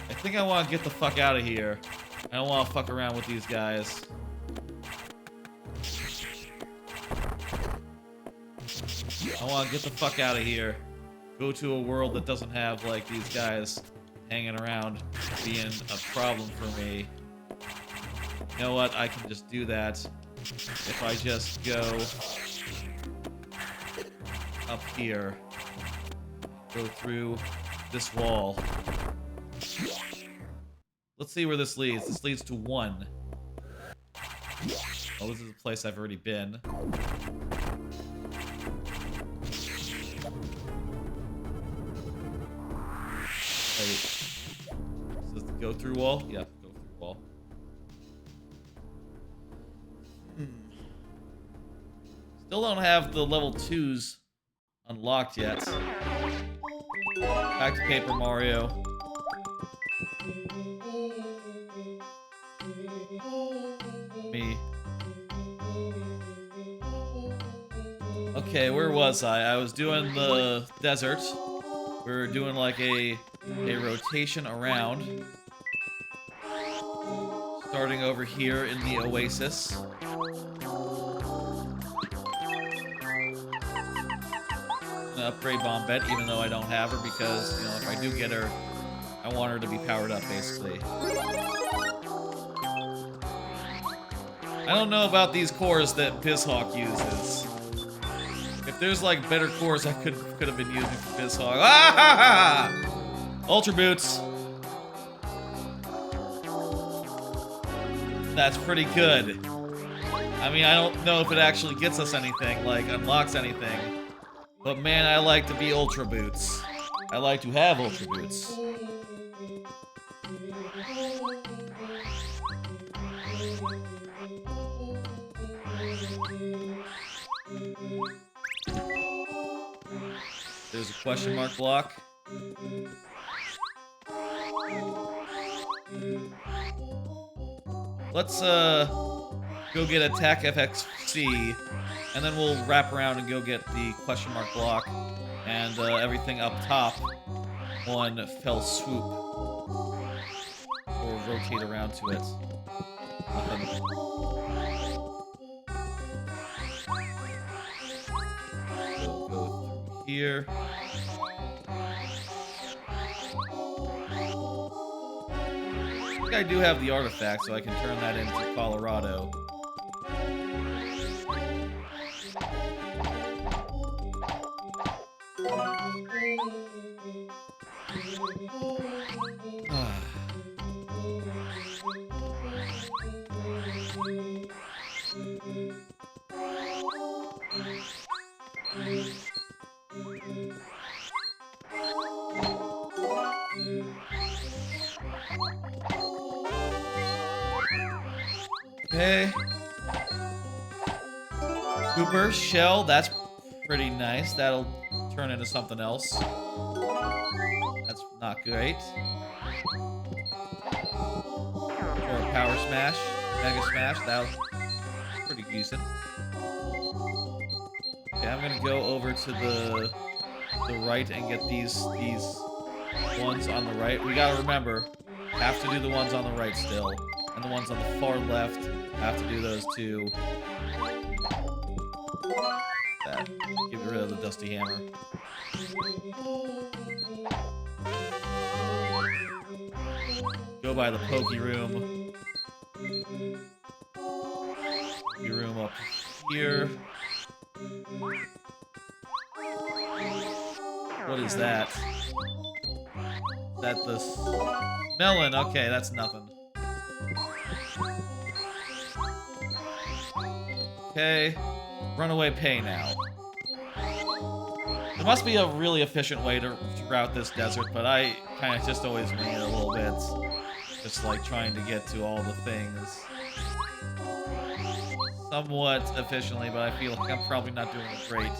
I think I want to get the fuck out of here. I don't want to fuck around with these guys. I want to get the fuck out of here. Go to a world that doesn't have, like, these guys hanging around being a problem for me. You know what? I can just do that if I just go up here. Go through this wall. Let's see where this leads. This leads to 1. Oh, this is a place I've already been. Wait. Does this go through wall? Yeah, go through wall. Still don't have the level 2s unlocked yet. Back to Paper Mario. Me. Okay, where was I? I was doing the desert. We were doing like a rotation around. Starting over here in the oasis. Upgrade Bombette, even though I don't have her, because, you know, if I do get her, I want her to be powered up, basically. I don't know about these cores that BizHawk uses. If there's, like, better cores I could have been using for BizHawk. Ah! Ultra Boots! That's pretty good. I mean, I don't know if it actually gets us anything, like, unlocks anything. But man, I like to be Ultra Boots. I like to have Ultra Boots. There's a question mark block. Let's go get attack FXC, and then we'll wrap around and go get the question mark block and everything up top one fell swoop. Or rotate around to it. Nothing. So go through here. I think I do have the artifact, so I can turn that into Colorado. Okay. Cooper, shell, that's pretty nice. That'll turn into something else. That's not great. Or a power smash, mega smash, that was pretty decent. Okay, I'm gonna go over to the right and get these ones on the right. We gotta remember, have to do the ones on the right still. And the ones on the far left, have to do those too. That. Get rid of the dusty hammer. Go by the pokey room. Pokey room up here. What is that? Is that the melon? Okay, that's nothing. Okay, runaway pay now. There must be a really efficient way to route this desert, but I kind of just always wing it a little bit. Just like trying to get to all the things somewhat efficiently, but I feel like I'm probably not doing it great.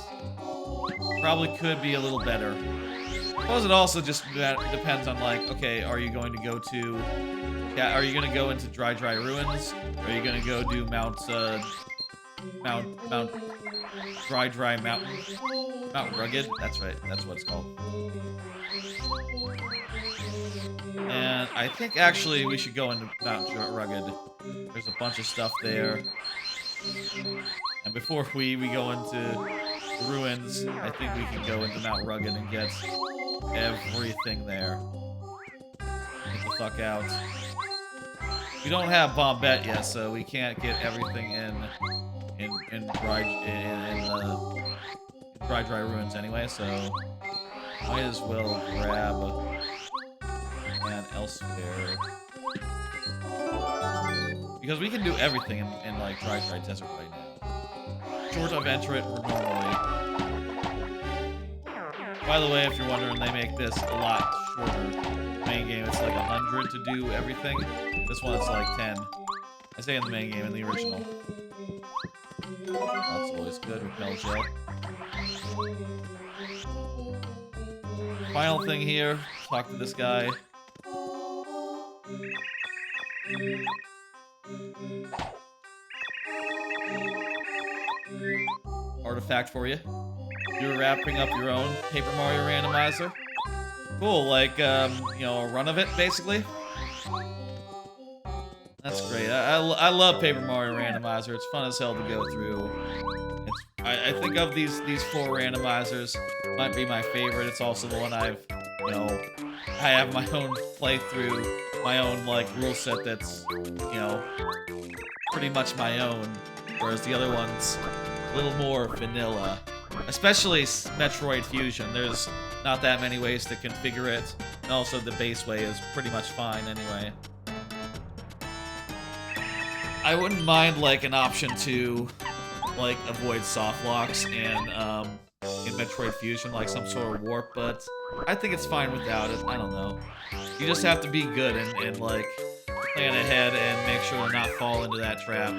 Probably could be a little better. I suppose it also just depends on, like, okay, are you going to go to... Yeah, are you going to go into Dry Ruins? Or are you going to go do Mount Rugged? That's right, that's what it's called. And I think actually we should go into Mount Rugged. There's a bunch of stuff there. And before we go into the ruins, I think we can go into Mount Rugged and get everything there. Get the fuck out. We don't have Bombette yet, so we can't get everything in Dry Ruins anyway, so might as well grab and elsewhere. Because we can do everything in like Dry Desert right now. Short of enter it normally. By the way, if you're wondering, they make this a lot shorter. The main game, it's like 100 to do everything. This one's like 10. I say in the main game, in the original. That's always good. Repel gel. Final thing here. Talk to this guy. Artifact for you. You're wrapping up your own Paper Mario Randomizer. Cool, like, you know, a run of it, basically. That's great. I love Paper Mario Randomizer. It's fun as hell to go through. I think of these 4 randomizers, might be my favorite. It's also the one I've, you know, I have my own playthrough, my own, like, rule set that's, you know, pretty much my own. Whereas the other one's a little more vanilla. Especially Metroid Fusion. There's not that many ways to configure it. And also the base way is pretty much fine anyway. I wouldn't mind, like, an option to, like, avoid soft locks in Metroid Fusion, like some sort of warp, but I think it's fine without it. I don't know. You just have to be good and like, plan ahead and make sure to not fall into that trap.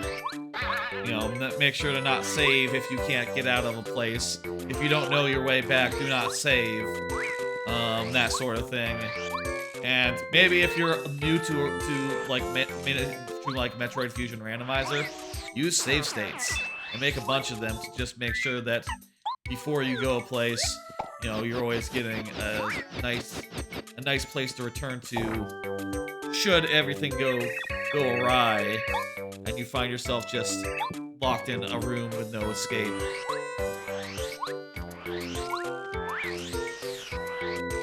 You know, make sure to not save if you can't get out of a place. If you don't know your way back, do not save. That sort of thing. And maybe if you're new to like Metroid Fusion Randomizer, use save states and make a bunch of them to just make sure that before you go a place, you know, you're always getting a nice place to return to should everything go awry and you find yourself just locked in a room with no escape.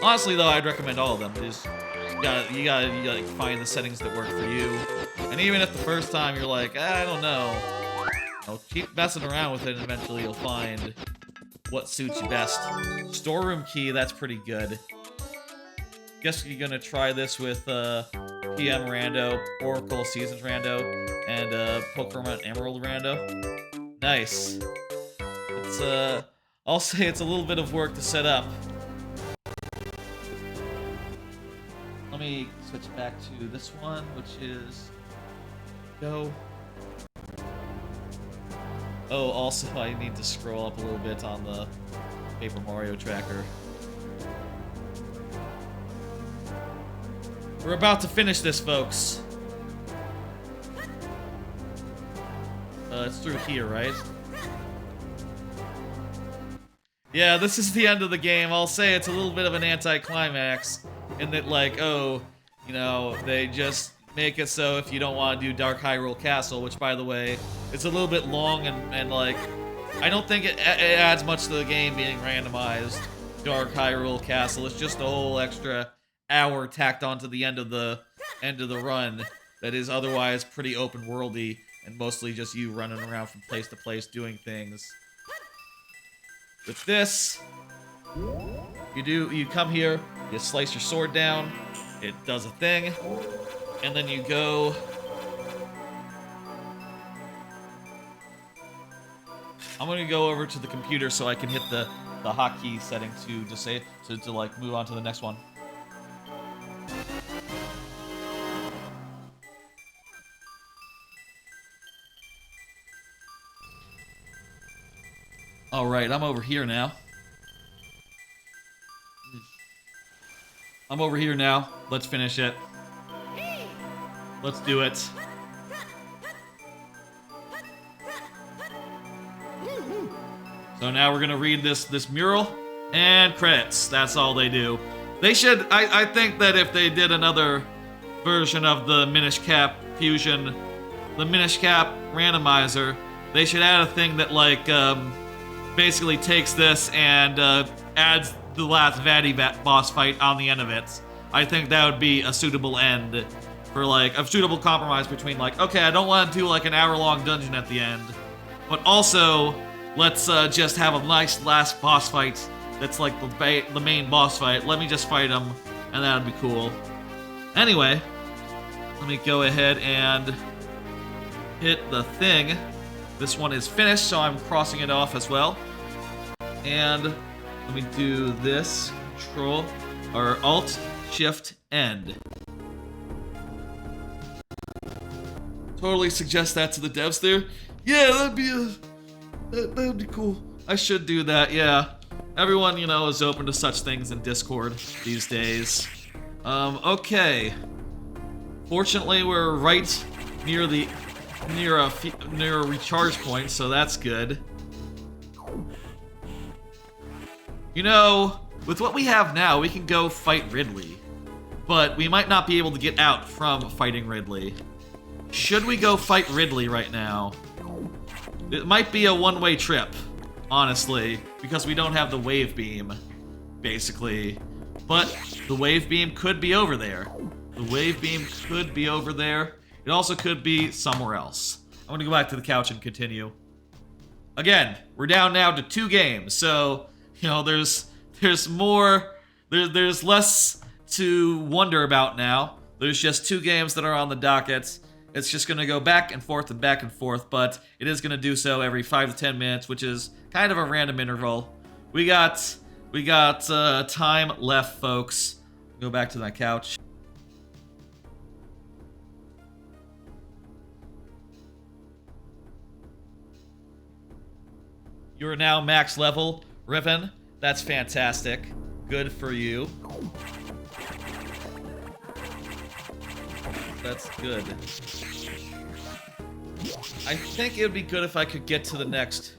Honestly, though, I'd recommend all of them. Just, you gotta find the settings that work for you. And even if the first time you're like, I don't know, you know, keep messing around with it, and eventually you'll find what suits you best. Storeroom key, that's pretty good. Guess you're gonna try this with PM Rando, Oracle Seasons Rando, and Pokemon Emerald Rando. Nice. It's I'll say it's a little bit of work to set up. Let me switch back to this one, which is go. Oh, also I need to scroll up a little bit on the Paper Mario tracker. We're about to finish this, folks. It's through here, right? Yeah, this is the end of the game. I'll say it's a little bit of an anticlimax in that, like, oh, you know, they just make it so if you don't want to do Dark Hyrule Castle, which, by the way, it's a little bit long and like, I don't think it adds much to the game being randomized. Dark Hyrule Castle, it's just a whole extra hour tacked onto the end of the run that is otherwise pretty open worldy and mostly just you running around from place to place doing things. With this, you come here, you slice your sword down, it does a thing, and then you go. I'm gonna go over to the computer so I can hit the hotkey setting to just say to like move on to the next one. All right, I'm over here now. I'm over here now. Let's finish it. Let's do it. So now we're gonna read this mural and credits. That's all they do. They should. I think that if they did another version of the Minish Cap Fusion, the Minish Cap Randomizer, they should add a thing that like basically takes this and adds the last Vaddy boss fight on the end of it. I think that would be a suitable end for like a suitable compromise between like, okay, I don't want to do like an hour-long dungeon at the end, but also let's just have a nice last boss fight that's like the main boss fight. Let me just fight him, and that would be cool. Anyway, let me go ahead and hit the thing. This one is finished, so I'm crossing it off as well. And let me do this, Control, or Alt, Shift, End. Totally suggest that to the devs there. Yeah, that'd be cool. I should do that, yeah. Everyone, you know, is open to such things in Discord these days. Okay. Fortunately, we're right near a recharge point, so that's good. You know, with what we have now, we can go fight Ridley, but we might not be able to get out from fighting Ridley. Should we go fight Ridley right now? It might be a one-way trip, honestly, because we don't have the wave beam, basically. But the wave beam could be over there. The wave beam could be over there. It also could be somewhere else. I'm gonna go back to the couch and continue. Again, we're down now to 2 games, so you know there's more, there's less to wonder about now. There's just 2 games that are on the docket. It's just gonna go back and forth, but it is gonna do so every 5 to 10 minutes, which is kind of a random interval. We got time left, folks. Go back to my couch. You are now max level, Riven. That's fantastic. Good for you. That's good. I think it would be good if I could get to the next.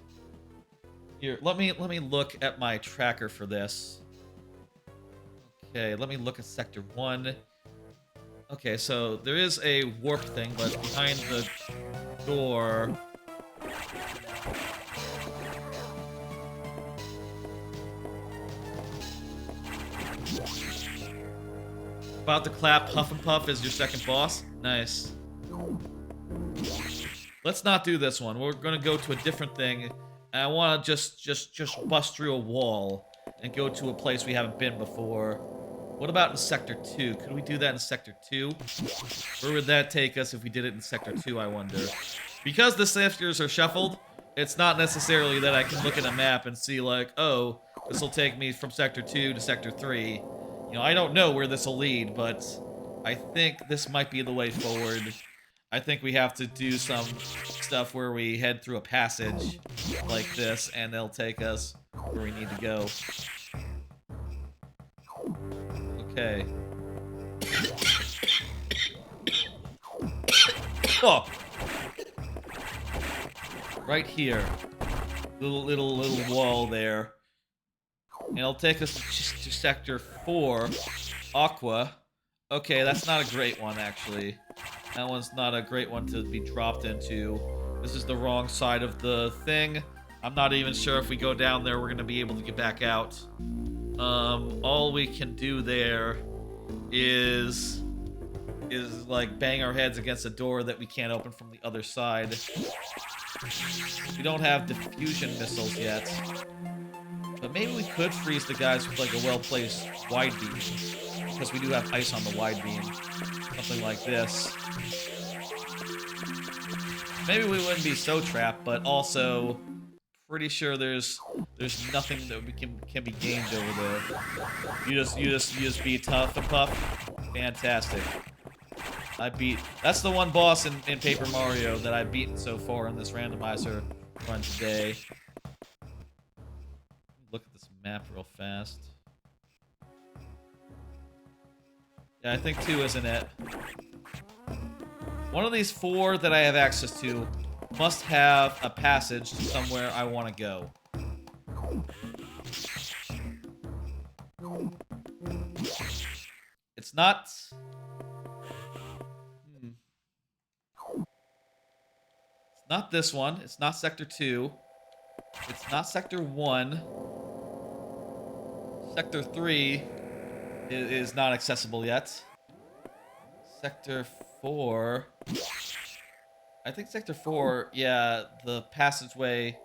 Here, let me look at my tracker for this. Okay, let me look at Sector 1. Okay, so there is a warp thing, but behind the door. About to clap, Huff and Puff is your second boss. Nice. Let's not do this one. We're gonna go to a different thing. And I wanna just bust through a wall and go to a place we haven't been before. What about in Sector 2? Could we do that in Sector 2? Where would that take us if we did it in Sector 2, I wonder? Because the sectors are shuffled, it's not necessarily that I can look at a map and see like, oh, this will take me from Sector 2 to Sector 3. You know, I don't know where this will lead, but I think this might be the way forward. I think we have to do some stuff where we head through a passage like this, and they'll take us where we need to go. Okay. Oh! Right here. Little wall there. And it'll take us to Sector 4. Aqua. Okay, that's not a great one, actually. That one's not a great one to be dropped into. This is the wrong side of the thing. I'm not even sure if we go down there, we're going to be able to get back out. All we can do there is like bang our heads against a door that we can't open from the other side. We don't have diffusion missiles yet. But maybe we could freeze the guys with like a well-placed wide beam. Because we do have ice on the wide beam. Something like this. Maybe we wouldn't be so trapped, but also pretty sure there's nothing that we can be gained over there. You just be tough and puff. Fantastic. That's the one boss in Paper Mario that I've beaten so far in this randomizer run today. Look at this map real fast. Yeah, I think 2 isn't it. One of these 4 that I have access to must have a passage to somewhere I want to go. It's not... It's not this one. It's not Sector 2. It's not Sector 1. Sector 3 is not accessible yet. Sector 4... I think Sector 4, yeah, the passageway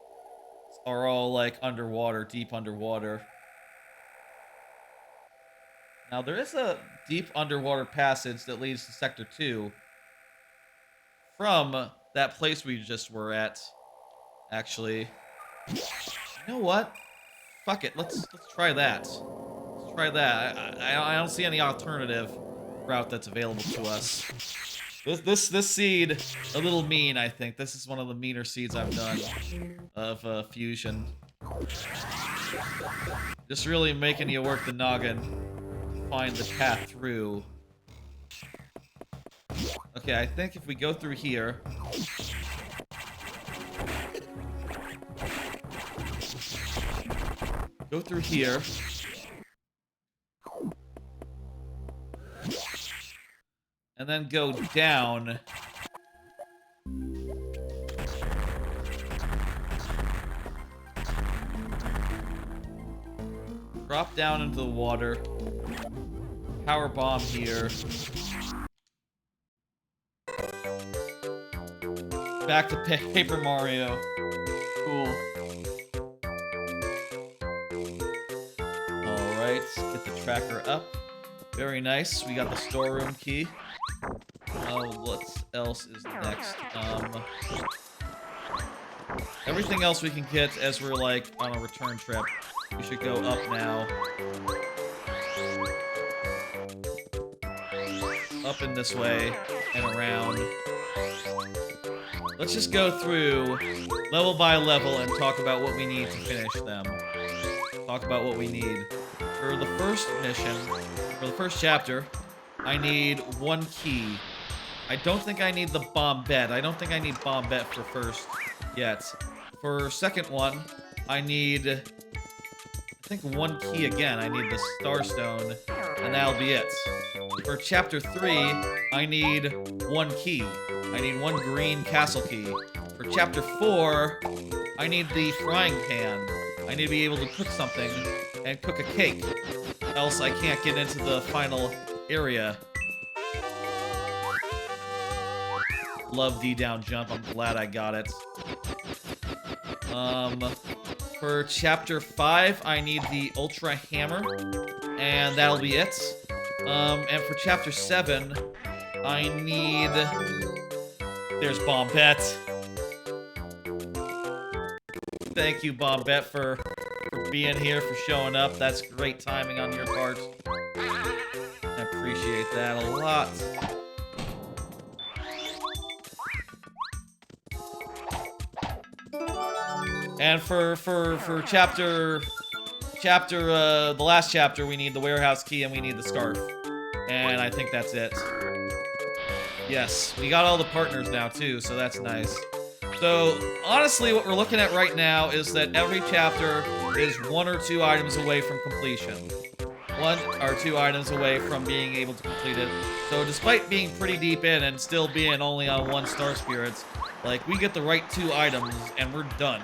are all like underwater, deep underwater. Now there is a deep underwater passage that leads to Sector 2 from that place we just were at, actually. You know what? Fuck it, let's try that. Let's try that. I don't see any alternative route that's available to us. This seed, a little mean, I think. This is one of the meaner seeds I've done of fusion. Just really making you work the noggin to find the path through. Okay, I think if we go through here... Go through here... And then go down. Drop down into the water. Power bomb here. Back to Paper Mario. Cool. Alright, get the tracker up. Very nice. We got the storeroom key. What else is next? Everything else we can get as we're like on a return trip. We should go up now. Up in this way and around. let's just go through level by level and talk about what we need to finish them. Talk about what we need. For the first mission, for the first chapter, I need 1 key. I don't think I need the bombette. I don't think I need bombette for first yet. For second one, I need, I think 1 key again. I need the Starstone, and that'll be it. For chapter 3, I need 1 key. I need 1 green castle key. For chapter 4, I need the frying pan. I need to be able to cook something and cook a cake. Else I can't get into the final area. Love D down jump. I'm glad I got it. For chapter 5, I need the Ultra Hammer, and that'll be it. And for chapter 7, I need... There's Bombette. Thank you, Bombette, for being here, for showing up. That's great timing on your part. I appreciate that a lot. And for chapter, the last chapter, we need the warehouse key and we need the scarf. And I think that's it. Yes, we got all the partners now too, so that's nice. So, honestly, what we're looking at right now is that every chapter is 1 or 2 items away from completion. 1 or 2 items away from being able to complete it. So, despite being pretty deep in and still being only on 1 star spirits, like, we get the right 2 items and we're done.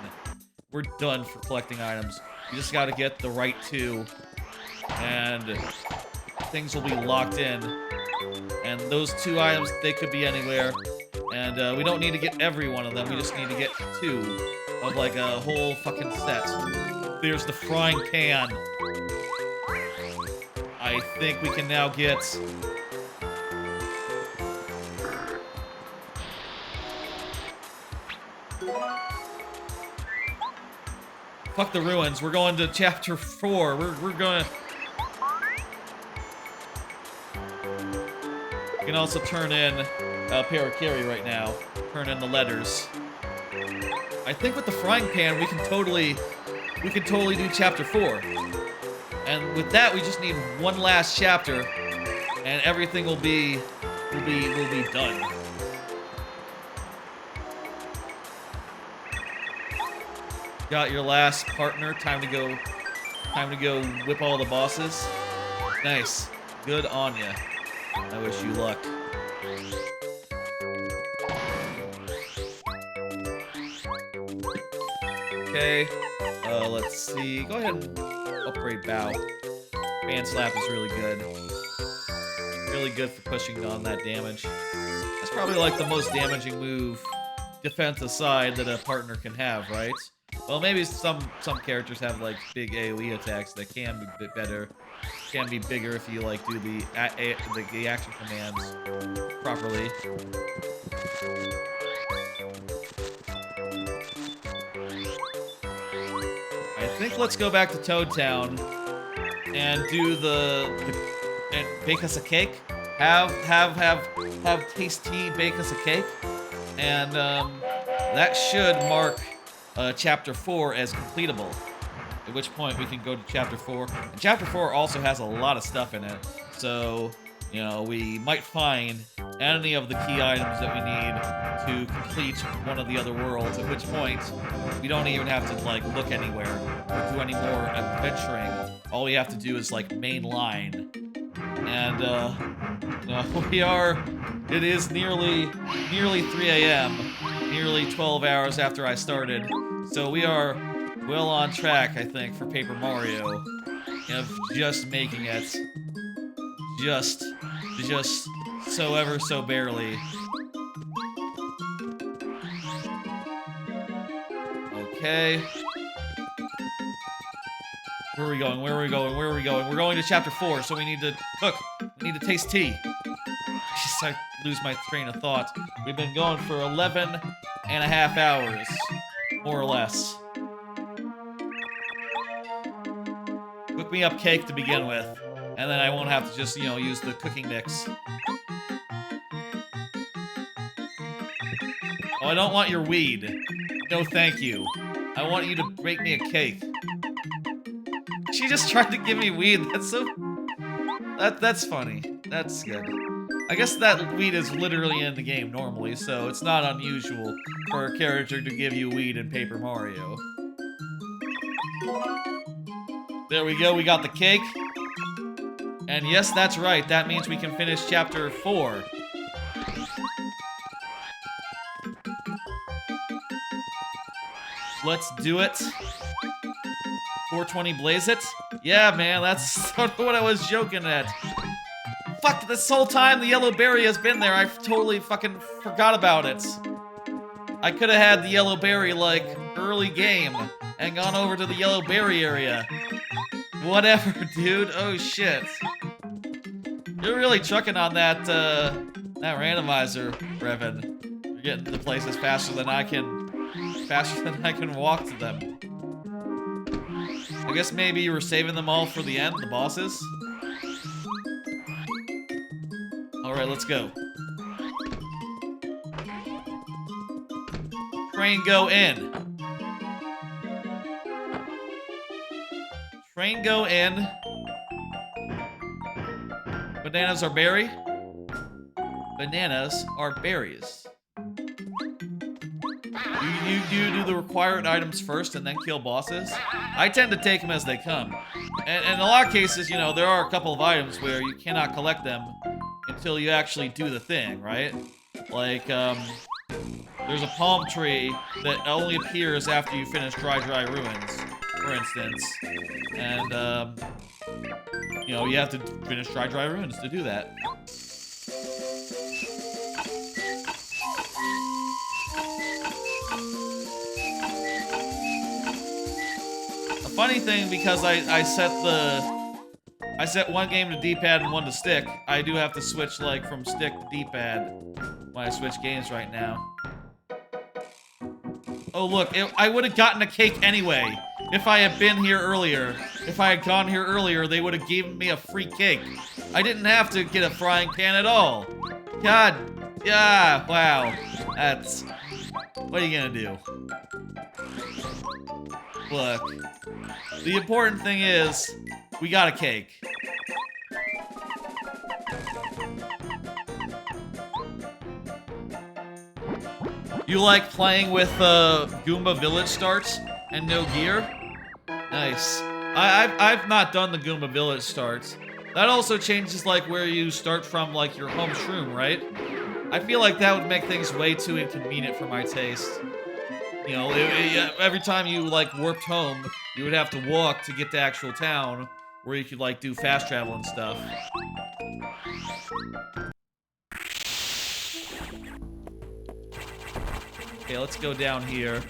We're done for collecting items. You just gotta get the right 2, and things will be locked in. And those 2 items, they could be anywhere. And we don't need to get every one of them, we just need to get 2 of like a whole fucking set. There's the frying pan. I think we can now get... Fuck the ruins, we're going to chapter 4. We're gonna... You can also turn in Parakarry right now. Turn in the letters. I think with the frying pan, we can totally do chapter 4. And with that, we just need 1 last chapter, and everything will be done. Got your last partner. Time to go whip all the bosses. Nice. Good on ya. I wish you luck. Okay. Let's see. Go ahead and upgrade Bow. Fan Slap is really good. Really good for pushing on that damage. That's probably like the most damaging move, defense aside, that a partner can have, right? Well, maybe some characters have like big AoE attacks that can be a bit better. Can be bigger if you like do the action commands properly. I think let's go back to Toad Town and do and bake us a cake. Have Tasty bake us a cake, and that should mark chapter 4 as completable. At which point we can go to chapter 4. And chapter 4 also has a lot of stuff in it. So, you know, we might find any of the key items that we need to complete one of the other worlds. At which point, we don't even have to, like, look anywhere or do any more adventuring. All we have to do is, like, mainline. And, you know, it is nearly 3 a.m. Nearly 12 hours after I started. So we are well on track, I think, for Paper Mario, of just making it, just so ever so barely. Okay. Where are we going? Where are we going? Where are we going? We're going to chapter 4, so we need to cook. We need to taste tea. Just, I lose my train of thought. We've been going for 11 and a half hours, more or less. Cook me up cake to begin with, and then I won't have to just, you know, use the cooking mix. Oh, I don't want your weed. No, thank you. I want you to make me a cake. She just tried to give me weed. That's so... That's funny. That's good. I guess that weed is literally in the game normally, so it's not unusual for a character to give you weed in Paper Mario. There we go, we got the cake. And yes, that's right, that means we can finish Chapter 4. Let's do it. 420 blaze it? Yeah, man, that's sort of what I was joking at. Fuck, this whole time the yellow berry has been there. I totally fucking forgot about it. I could have had the yellow berry, like, early game and gone over to the yellow berry area. Whatever, dude. Oh, shit. You're really trucking on that, that randomizer, Revan. You're getting to places faster than I can walk to them. I guess maybe you were saving them all for the end, the bosses? Alright, let's go. Train go in. Train go in. Bananas are berry. Bananas are berries. You do the required items first and then kill bosses. I tend to take them as they come. And in a lot of cases, you know, there are a couple of items where you cannot collect them until you actually do the thing, right? Like, there's a palm tree that only appears after you finish Dry Ruins, for instance. And, you know, you have to finish Dry Ruins to do that. A funny thing, because I set one game to D-pad and one to stick, I do have to switch, like, from stick to D-pad when I switch games right now. Oh, look, I would have gotten a cake anyway if I had been here earlier. If I had gone here earlier, they would have given me a free cake. I didn't have to get a frying pan at all. God, yeah, wow. That's... What are you gonna do? Look. The important thing is, we got a cake. You like playing with Goomba Village starts and no gear? Nice. I've not done the Goomba Village starts. That also changes like where you start from, like your home shroom, right? I feel like that would make things way too inconvenient for my taste. You know, every time you like warped home, you would have to walk to get to actual town where you could like do fast travel and stuff. Okay, let's go down here.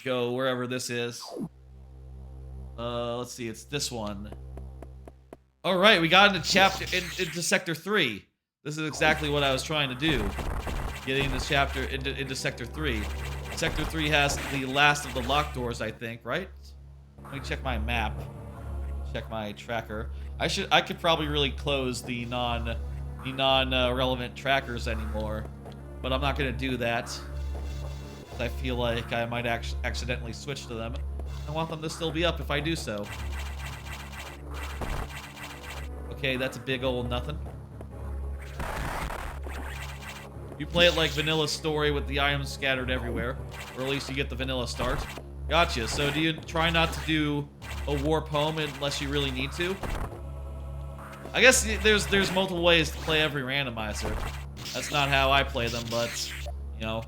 Go wherever this is. Let's see, it's this one. Alright, we got into Sector 3. This is exactly what I was trying to do. Getting this chapter into Sector 3. Sector 3 has the last of the locked doors, I think, right? Let me check my map. Check my tracker. I could probably really close the non-relevant trackers anymore. But I'm not gonna do that. I feel like I might accidentally switch to them. I want them to still be up if I do so. Okay, that's a big old nothing. You play it like vanilla story with the items scattered everywhere. Or at least you get the vanilla start. Gotcha. So do you try not to do a warp home unless you really need to? I guess there's multiple ways to play every randomizer. That's not how I play them, but, you know,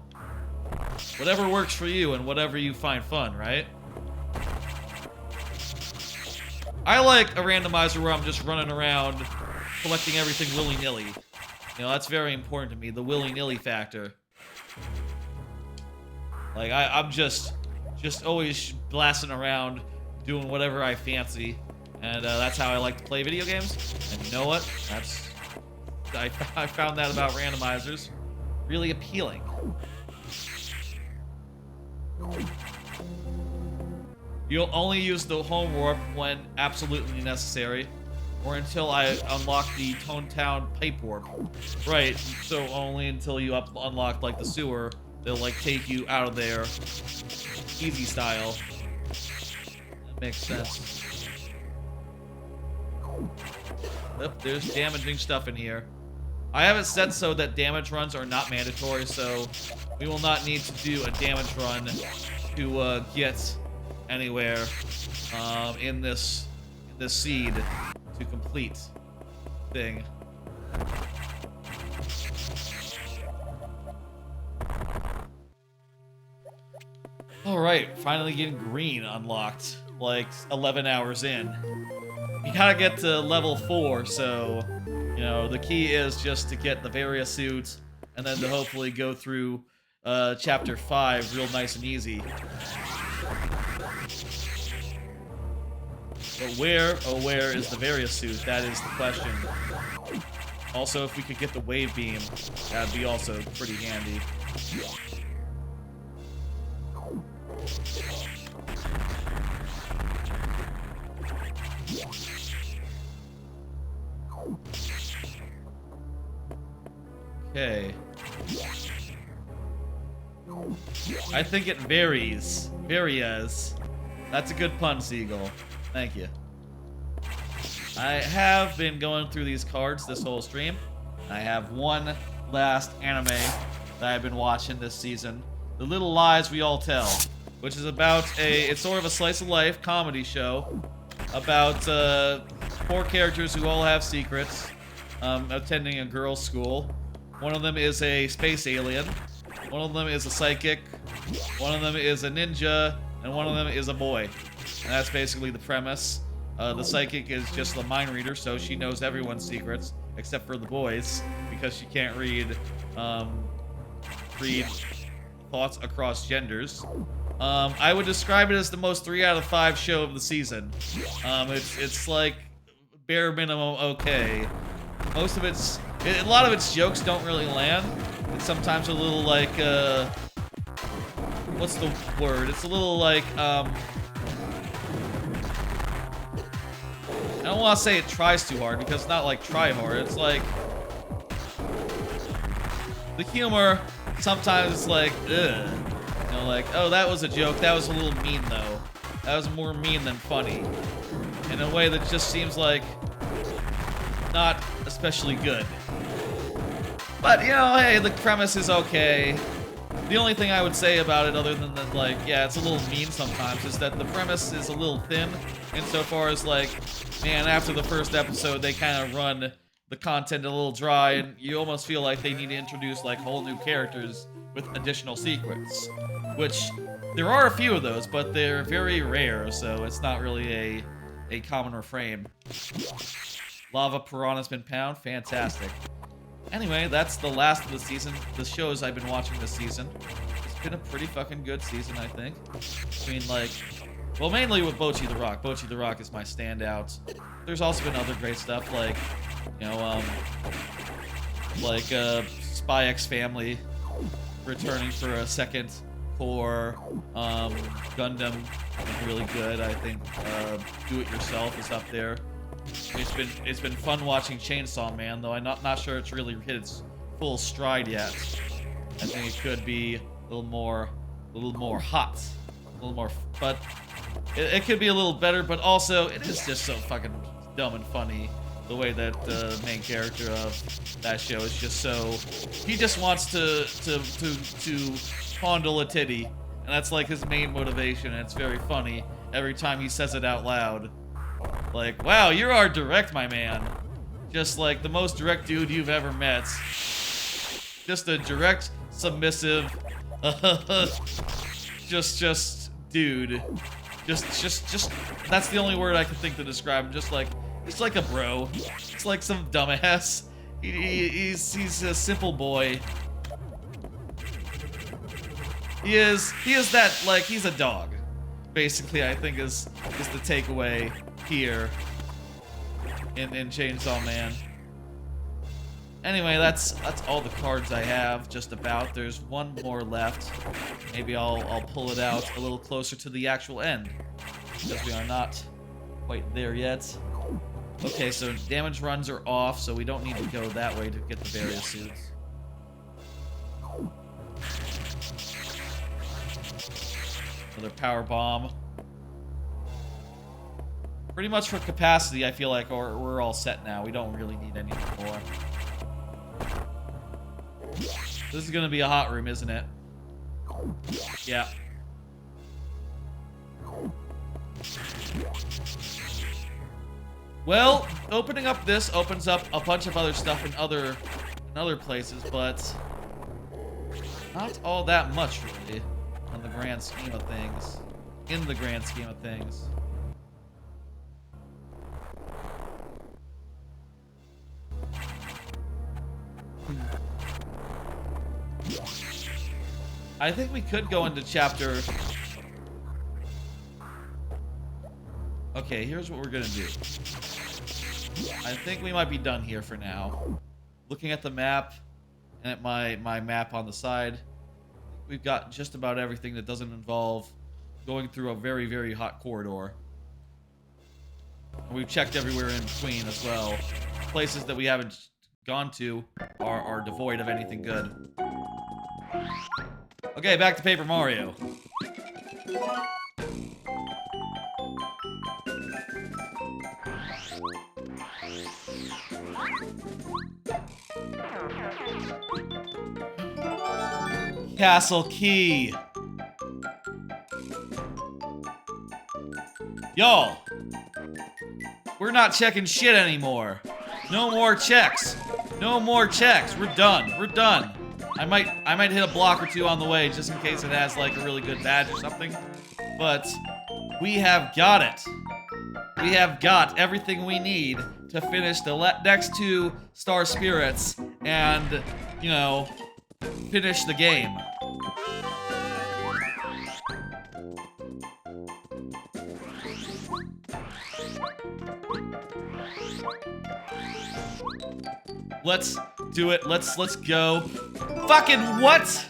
whatever works for you and whatever you find fun, right? I like a randomizer where I'm just running around collecting everything willy-nilly. You know, that's very important to me, the willy-nilly factor. Like, I'm just always blasting around, doing whatever I fancy. And that's how I like to play video games. And you know what? I found that about randomizers really appealing. You'll only use the home warp when absolutely necessary, or until I unlock the Tone Town pipe warp. Right, so only until you unlock like the sewer they'll like take you out of there, easy style. That makes sense. Yep, there's damaging stuff in here. I have it set so that damage runs are not mandatory, so we will not need to do a damage run to get anywhere in this seed to complete thing. Alright, finally getting green unlocked, like 11 hours in. You gotta get to level 4, so, you know, the key is just to get the various suits, and then to hopefully go through chapter 5 real nice and easy. But where, oh where is the various suit? That is the question. Also, if we could get the wave beam, that'd be also pretty handy. Okay. I think it varies. Varies. That's a good pun, Seagull. Thank you. I have been going through these cards this whole stream. I have one last anime that I've been watching this season. The Little Lies We All Tell, which is about it's sort of a slice of life comedy show about 4 characters who all have secrets, attending a girls' school. One of them is a space alien, one of them is a psychic, one of them is a ninja, and one of them is a boy. And that's basically the premise. The psychic is just the mind reader, so she knows everyone's secrets, except for the boys, because she can't read thoughts across genders. I would describe it as the most 3 out of 5 show of the season. It's like bare minimum okay. Most of it's a lot of its jokes don't really land. It's sometimes a little like what's the word? It's a little like I don't want to say it tries too hard, because it's not like try hard. It's like the humor sometimes is like, ugh. You know, like, oh, that was a joke. That was a little mean, though. That was more mean than funny. In a way that just seems like not especially good. But, you know, hey, the premise is okay. The only thing I would say about it, other than that, like, yeah, it's a little mean sometimes, is that the premise is a little thin, insofar as, like, man, after the first episode, they kind of run the content a little dry, and you almost feel like they need to introduce, like, whole new characters with additional secrets. Which, there are a few of those, but they're very rare, so it's not really a common refrain. Lava Piranha's been pound, fantastic. Anyway, that's the last of the season. The shows I've been watching this season. It's been a pretty fucking good season, I think. I mean, like, well, mainly with Bocchi the Rock. Bocchi the Rock is my standout. There's also been other great stuff, like, you know, Spy X Family returning for a second core. Gundam is really good. I think Do It Yourself is up there. It's been fun watching Chainsaw Man, though I'm not sure it's really hit its full stride yet. I think it could be a little more hot, a little more, but it could be a little better. But also, it is just so fucking dumb and funny the way that the main character of that show is just so, he just wants to fondle a titty, and that's like his main motivation. And it's very funny every time he says it out loud. Like, wow, you are direct, my man. Just like the most direct dude you've ever met. Just a direct, submissive, just dude. Just, that's the only word I can think to describe him. Just like, he's like a bro. He's like some dumbass. He's a simple boy. He is that, like, he's a dog. Basically, I think is the takeaway here in Chainsaw Man. Anyway, that's all the cards I have, just about. There's one more left. Maybe I'll pull it out a little closer to the actual end, because we are not quite there yet. Okay, so damage runs are off, so we don't need to go that way to get the various suits. Another power bomb. Pretty much for capacity, I feel like we're all set now. We don't really need anything more. This is gonna be a hot room, isn't it? Yeah. Well, opening up this opens up a bunch of other stuff in other places, but not all that much really in the grand scheme of things. I think we could go into chapter... Okay, here's what we're gonna do. I think we might be done here for now. Looking at the map, and at my map on the side, we've got just about everything that doesn't involve going through a very, very hot corridor. And we've checked everywhere in between as well. Places that we haven't gone to are devoid of anything good. Okay, back to Paper Mario. Castle key. Y'all, we're not checking shit anymore. No more checks. No more checks. We're done. We're done. I might hit a block or two on the way just in case it has like a really good badge or something. But we have got it. We have got everything we need to finish the next 2 Star Spirits and, you know, finish the game. Let's do it. Let's go. Fucking what?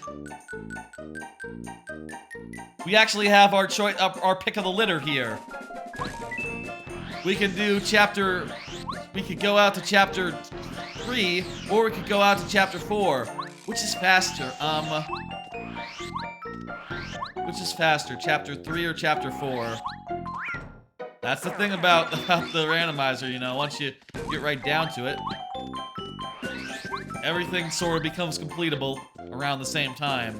We actually have our choice, our pick of the litter here. We can do chapter. We could go out to chapter 3, or we could go out to chapter 4. Which is faster? Which is faster, chapter 3 or chapter 4? That's the thing about the randomizer, you know. Once you get right down to it, everything sort of becomes completable around the same time.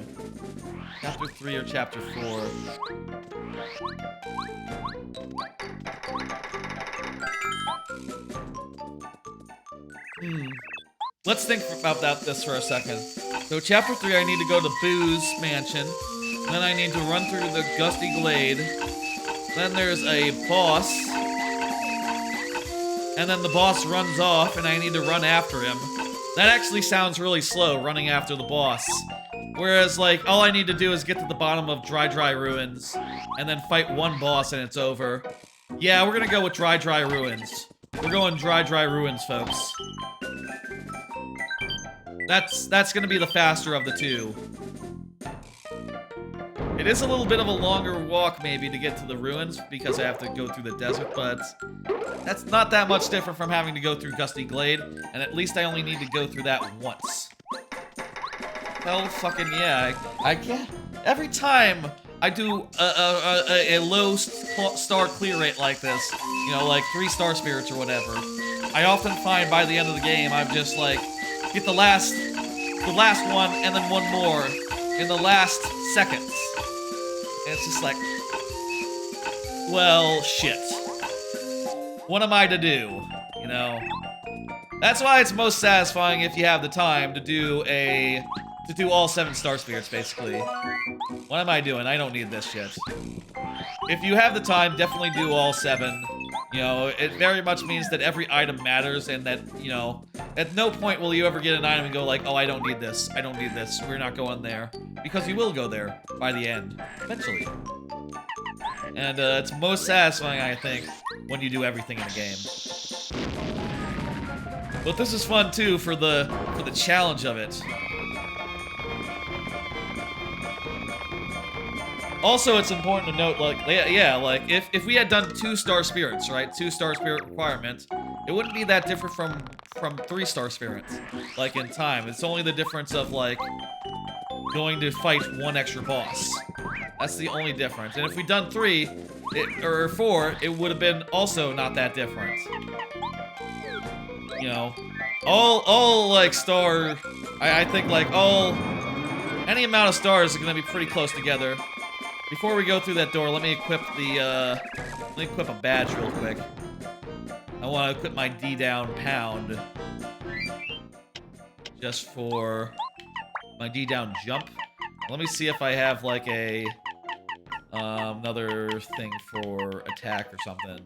Chapter 3 or chapter 4? Let's think about this for a second. So chapter 3, I need to go to Boo's mansion. Then I need to run through the Gusty Glade. Then there's a boss. And then the boss runs off and I need to run after him. That actually sounds really slow, running after the boss. Whereas, like, all I need to do is get to the bottom of Dry Ruins, and then fight one boss and it's over. Yeah, we're gonna go with Dry Ruins. We're going Dry Ruins, folks. That's gonna be the faster of the 2. It is a little bit of a longer walk, maybe, to get to the ruins, because I have to go through the desert, but that's not that much different from having to go through Gusty Glade, and at least I only need to go through that once. Hell fucking yeah, I can't. Every time I do a low star clear rate like this, you know, like 3 Star Spirits or whatever, I often find by the end of the game, I'm just like, get the last one and then one more in the last seconds. And it's just like, well, shit. What am I to do? You know? That's why it's most satisfying if you have the time to do all 7 Star Spirits, basically. What am I doing? I don't need this shit. If you have the time, definitely do all 7. You know, it very much means that every item matters and that, you know, at no point will you ever get an item and go like, oh, I don't need this. I don't need this. We're not going there. Because you will go there by the end. Eventually. And it's most satisfying, I think, when you do everything in the game. But this is fun, too, for the challenge of it. Also, it's important to note, like, yeah, like, if we had done 2 Star Spirits, right? 2 Star Spirit requirements, it wouldn't be that different from 3 Star Spirits, like, in time. It's only the difference of, like, going to fight 1 extra boss. That's the only difference. And if we'd done 3, or 4, it would have been also not that different. You know, all like star, I think like any amount of stars are gonna be pretty close together. Before we go through that door, let me equip the, let me equip a badge real quick. I want to equip my D down pound. Just for my D down jump. Let me see if I have like a, another thing for attack or something.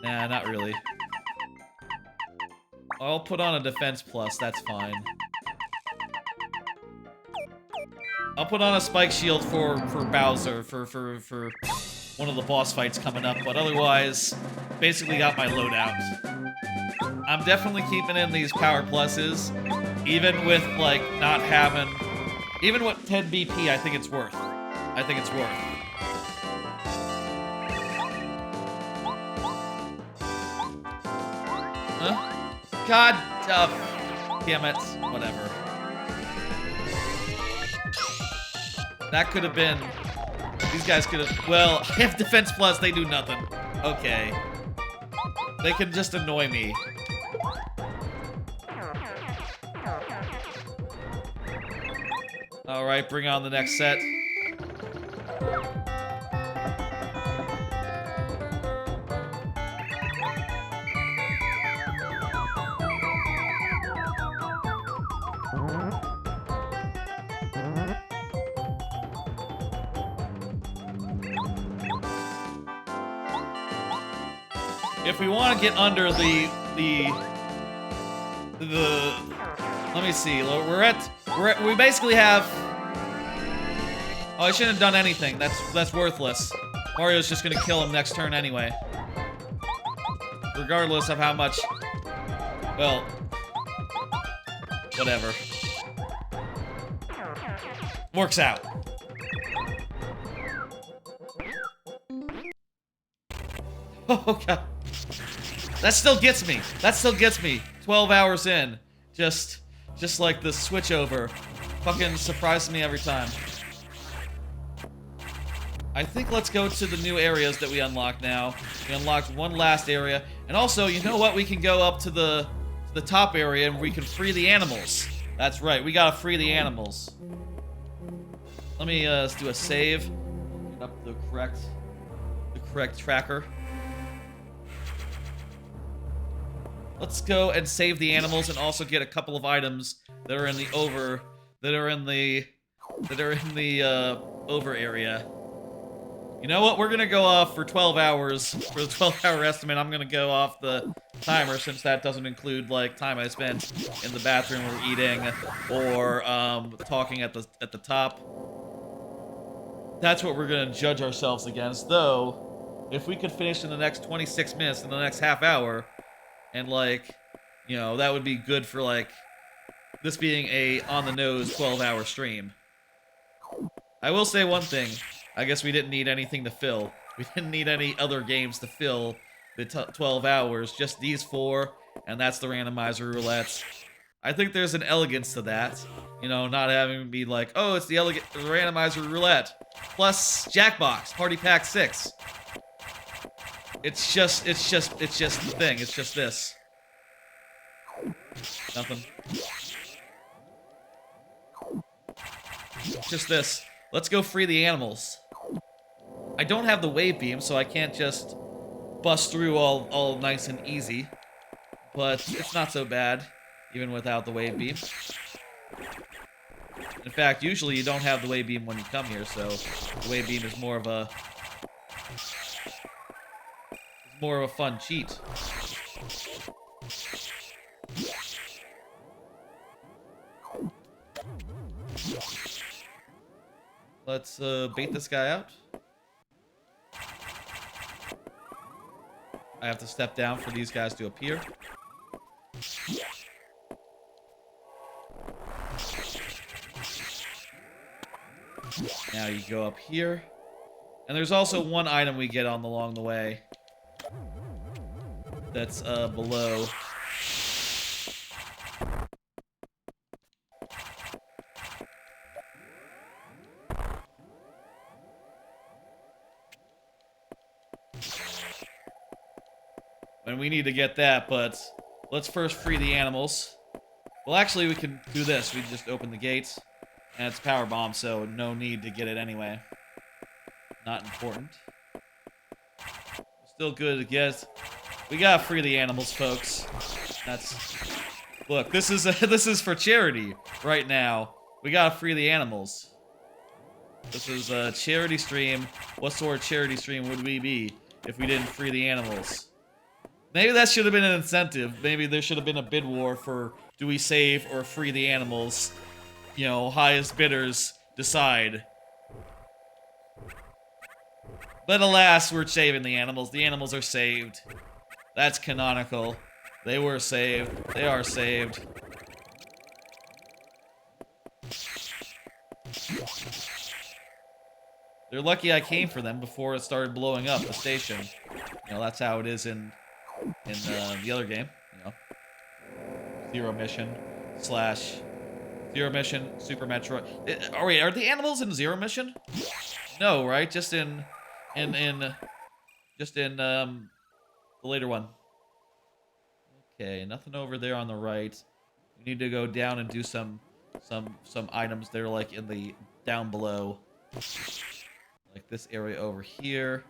Nah, not really. I'll put on a defense plus, that's fine. I'll put on a spike shield for Bowser, for one of the boss fights coming up, but otherwise, basically got my loadout. I'm definitely keeping in these power pluses, even with, like, not having... Even with 10 BP, I think it's worth. I think it's worth. Huh? God, damn it. Whatever. That could have been... These guys could have... Well, I have defense plus, they do nothing. Okay. They can just annoy me. Alright, bring on the next set. If we want to get under the let me see. We basically have. Oh, I shouldn't have done anything. That's worthless. Mario's just gonna kill him next turn anyway. Regardless of how much. Well, whatever. Works out. Oh god. That still gets me. That still gets me. 12 hours in. Just like the switch over. Fucking surprises me every time. I think let's go to the new areas that we unlocked now. We unlocked one last area. And also, you know what? We can go up to the top area and we can free the animals. That's right. We gotta free the animals. Let me do a save. Get up the correct tracker. Let's go and save the animals and also get a couple of items that are in the over area. You know what? We're gonna go off for 12 hours for the 12-hour estimate. I'm gonna go off the timer since that doesn't include like time I spent in the bathroom or eating or talking at the top. That's what we're gonna judge ourselves against. Though, if we could finish in the next 26 minutes in the next half hour. And, like, you know, that would be good for, like, this being a on-the-nose 12-hour stream. I will say one thing. I guess we didn't need anything to fill. We didn't need any other games to fill the 12 hours. Just these 4, and that's the Randomizer Roulette. I think there's an elegance to that. You know, not having to be like, oh, it's the Randomizer Roulette. Plus Jackbox, Party Pack 6. It's just the thing. It's just this. Nothing. It's just this. Let's go free the animals. I don't have the wave beam, so I can't just bust through all nice and easy. But it's not so bad, even without the wave beam. In fact, usually you don't have the wave beam when you come here, so the wave beam is more of a fun cheat. Let's bait this guy out. I have to step down for these guys to appear. Now you go up here. And there's also one item we get along the way. That's below. And we need to get that, but let's first free the animals. Well, actually, we can do this. We just open the gates, and it's power bomb, so no need to get it anyway. Not important. Still good to get. We gotta free the animals, folks. Look. This is for charity right now. We gotta free the animals. This is a charity stream. What sort of charity stream would we be if we didn't free the animals? Maybe that should have been an incentive. Maybe there should have been a bid war for do we save or free the animals? You know, highest bidders decide. But alas, we're saving the animals. The animals are saved. That's canonical. They were saved. They are saved. They're lucky I came for them before it started blowing up the station. You know, that's how it is in the other game. You know, Zero Mission Super Metroid. Are the animals in Zero Mission? No, right? Just in the later one. Okay, nothing over there on the right. We need to go down and do some items that are like in the down below. Like this area over here.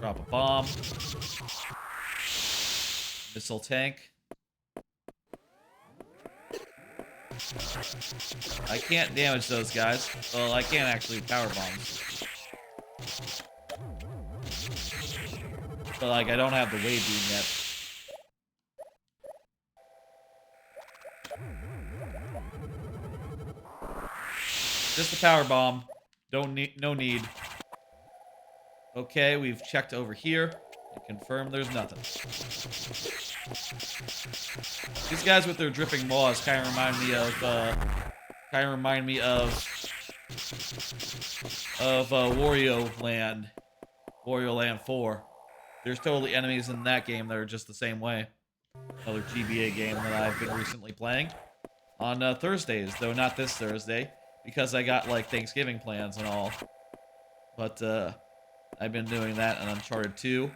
Drop a bomb. Missile tank. I can't damage those guys. Well, I can't actually power bombs. But like, I don't have the wave beam yet. Just the power bomb. No need. Okay, we've checked over here and confirmed there's nothing. These guys with their dripping maws kind of remind me of Wario Land 4. There's totally enemies in that game that are just the same way. Another GBA game that I've been recently playing on Thursdays, though not this Thursday, because I got like Thanksgiving plans and all. But I've been doing that on Uncharted 2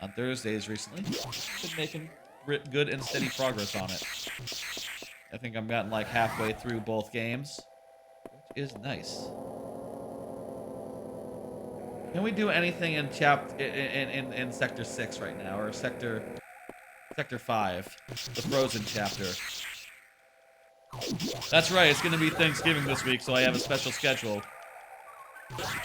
on Thursdays recently. Been making good and steady progress on it. I think I've gotten like halfway through both games, which is nice. Can we do anything in in Sector 6 right now, or Sector 5, the Frozen chapter? That's right, it's gonna be Thanksgiving this week, so I have a special schedule.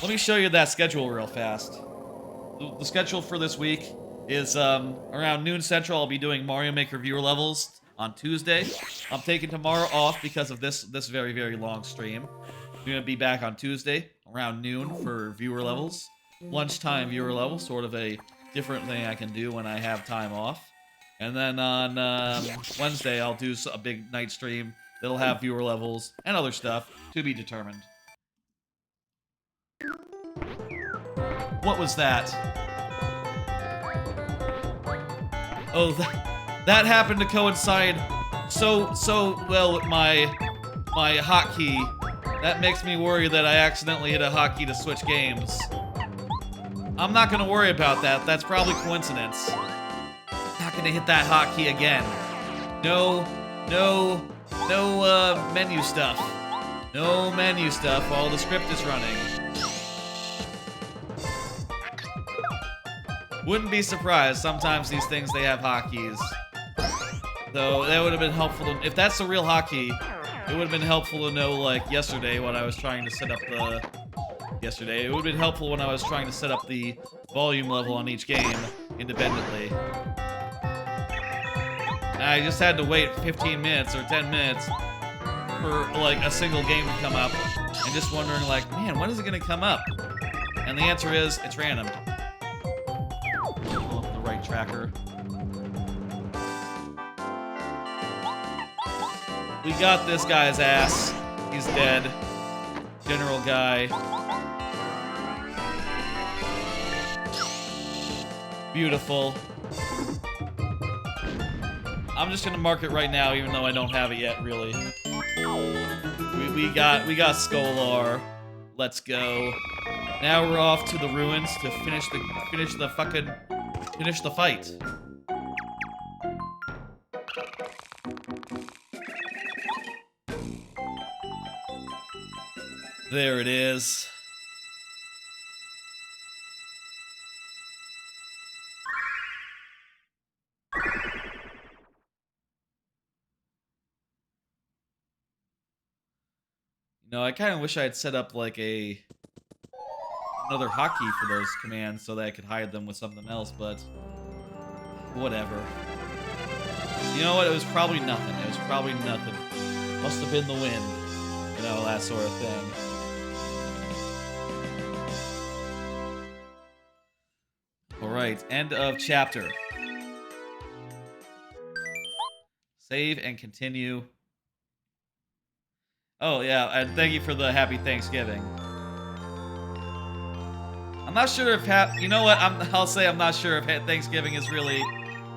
Let me show you that schedule real fast. The schedule for this week is around noon central. I'll be doing Mario Maker viewer levels on Tuesday. I'm taking tomorrow off because of this very, very long stream. I'm gonna be back on Tuesday around noon for viewer levels. Lunchtime viewer levels, sort of a different thing I can do when I have time off. And then on Wednesday, I'll do a big night stream that'll have viewer levels and other stuff to be determined. What was that? Oh, that happened to coincide so well with my hotkey. That makes me worry that I accidentally hit a hotkey to switch games. I'm not gonna worry about that. That's probably coincidence. Not gonna hit that hotkey again. No menu stuff. No menu stuff while the script is running. Wouldn't be surprised. Sometimes these things, they have hotkeys. Though, that would have been helpful to... If that's the real hotkey, it would have been helpful to know, like, yesterday when I was trying to set up the... Yesterday, it would have been helpful when I was trying to set up the volume level on each game independently. And I just had to wait 15 minutes or 10 minutes for, like, a single game to come up. And just wondering, like, man, when is it going to come up? And the answer is, it's random. Pull up the right tracker. We got this guy's ass. He's dead. General guy. Beautiful. I'm just gonna mark it right now, even though I don't have it yet, really. We got Scholar. Let's go. Now we're off to the ruins to finish the fucking finish the fight. There it is. No, I kind of wish I had set up like another hotkey for those commands so that I could hide them with something else, but whatever. You know what? It was probably nothing. It was probably nothing. Must have been the wind. You know, that sort of thing. Alright, end of chapter. Save and continue. Oh, yeah, and thank you for the happy Thanksgiving. I'm not sure if you know what? I'll say I'm not sure if Thanksgiving is really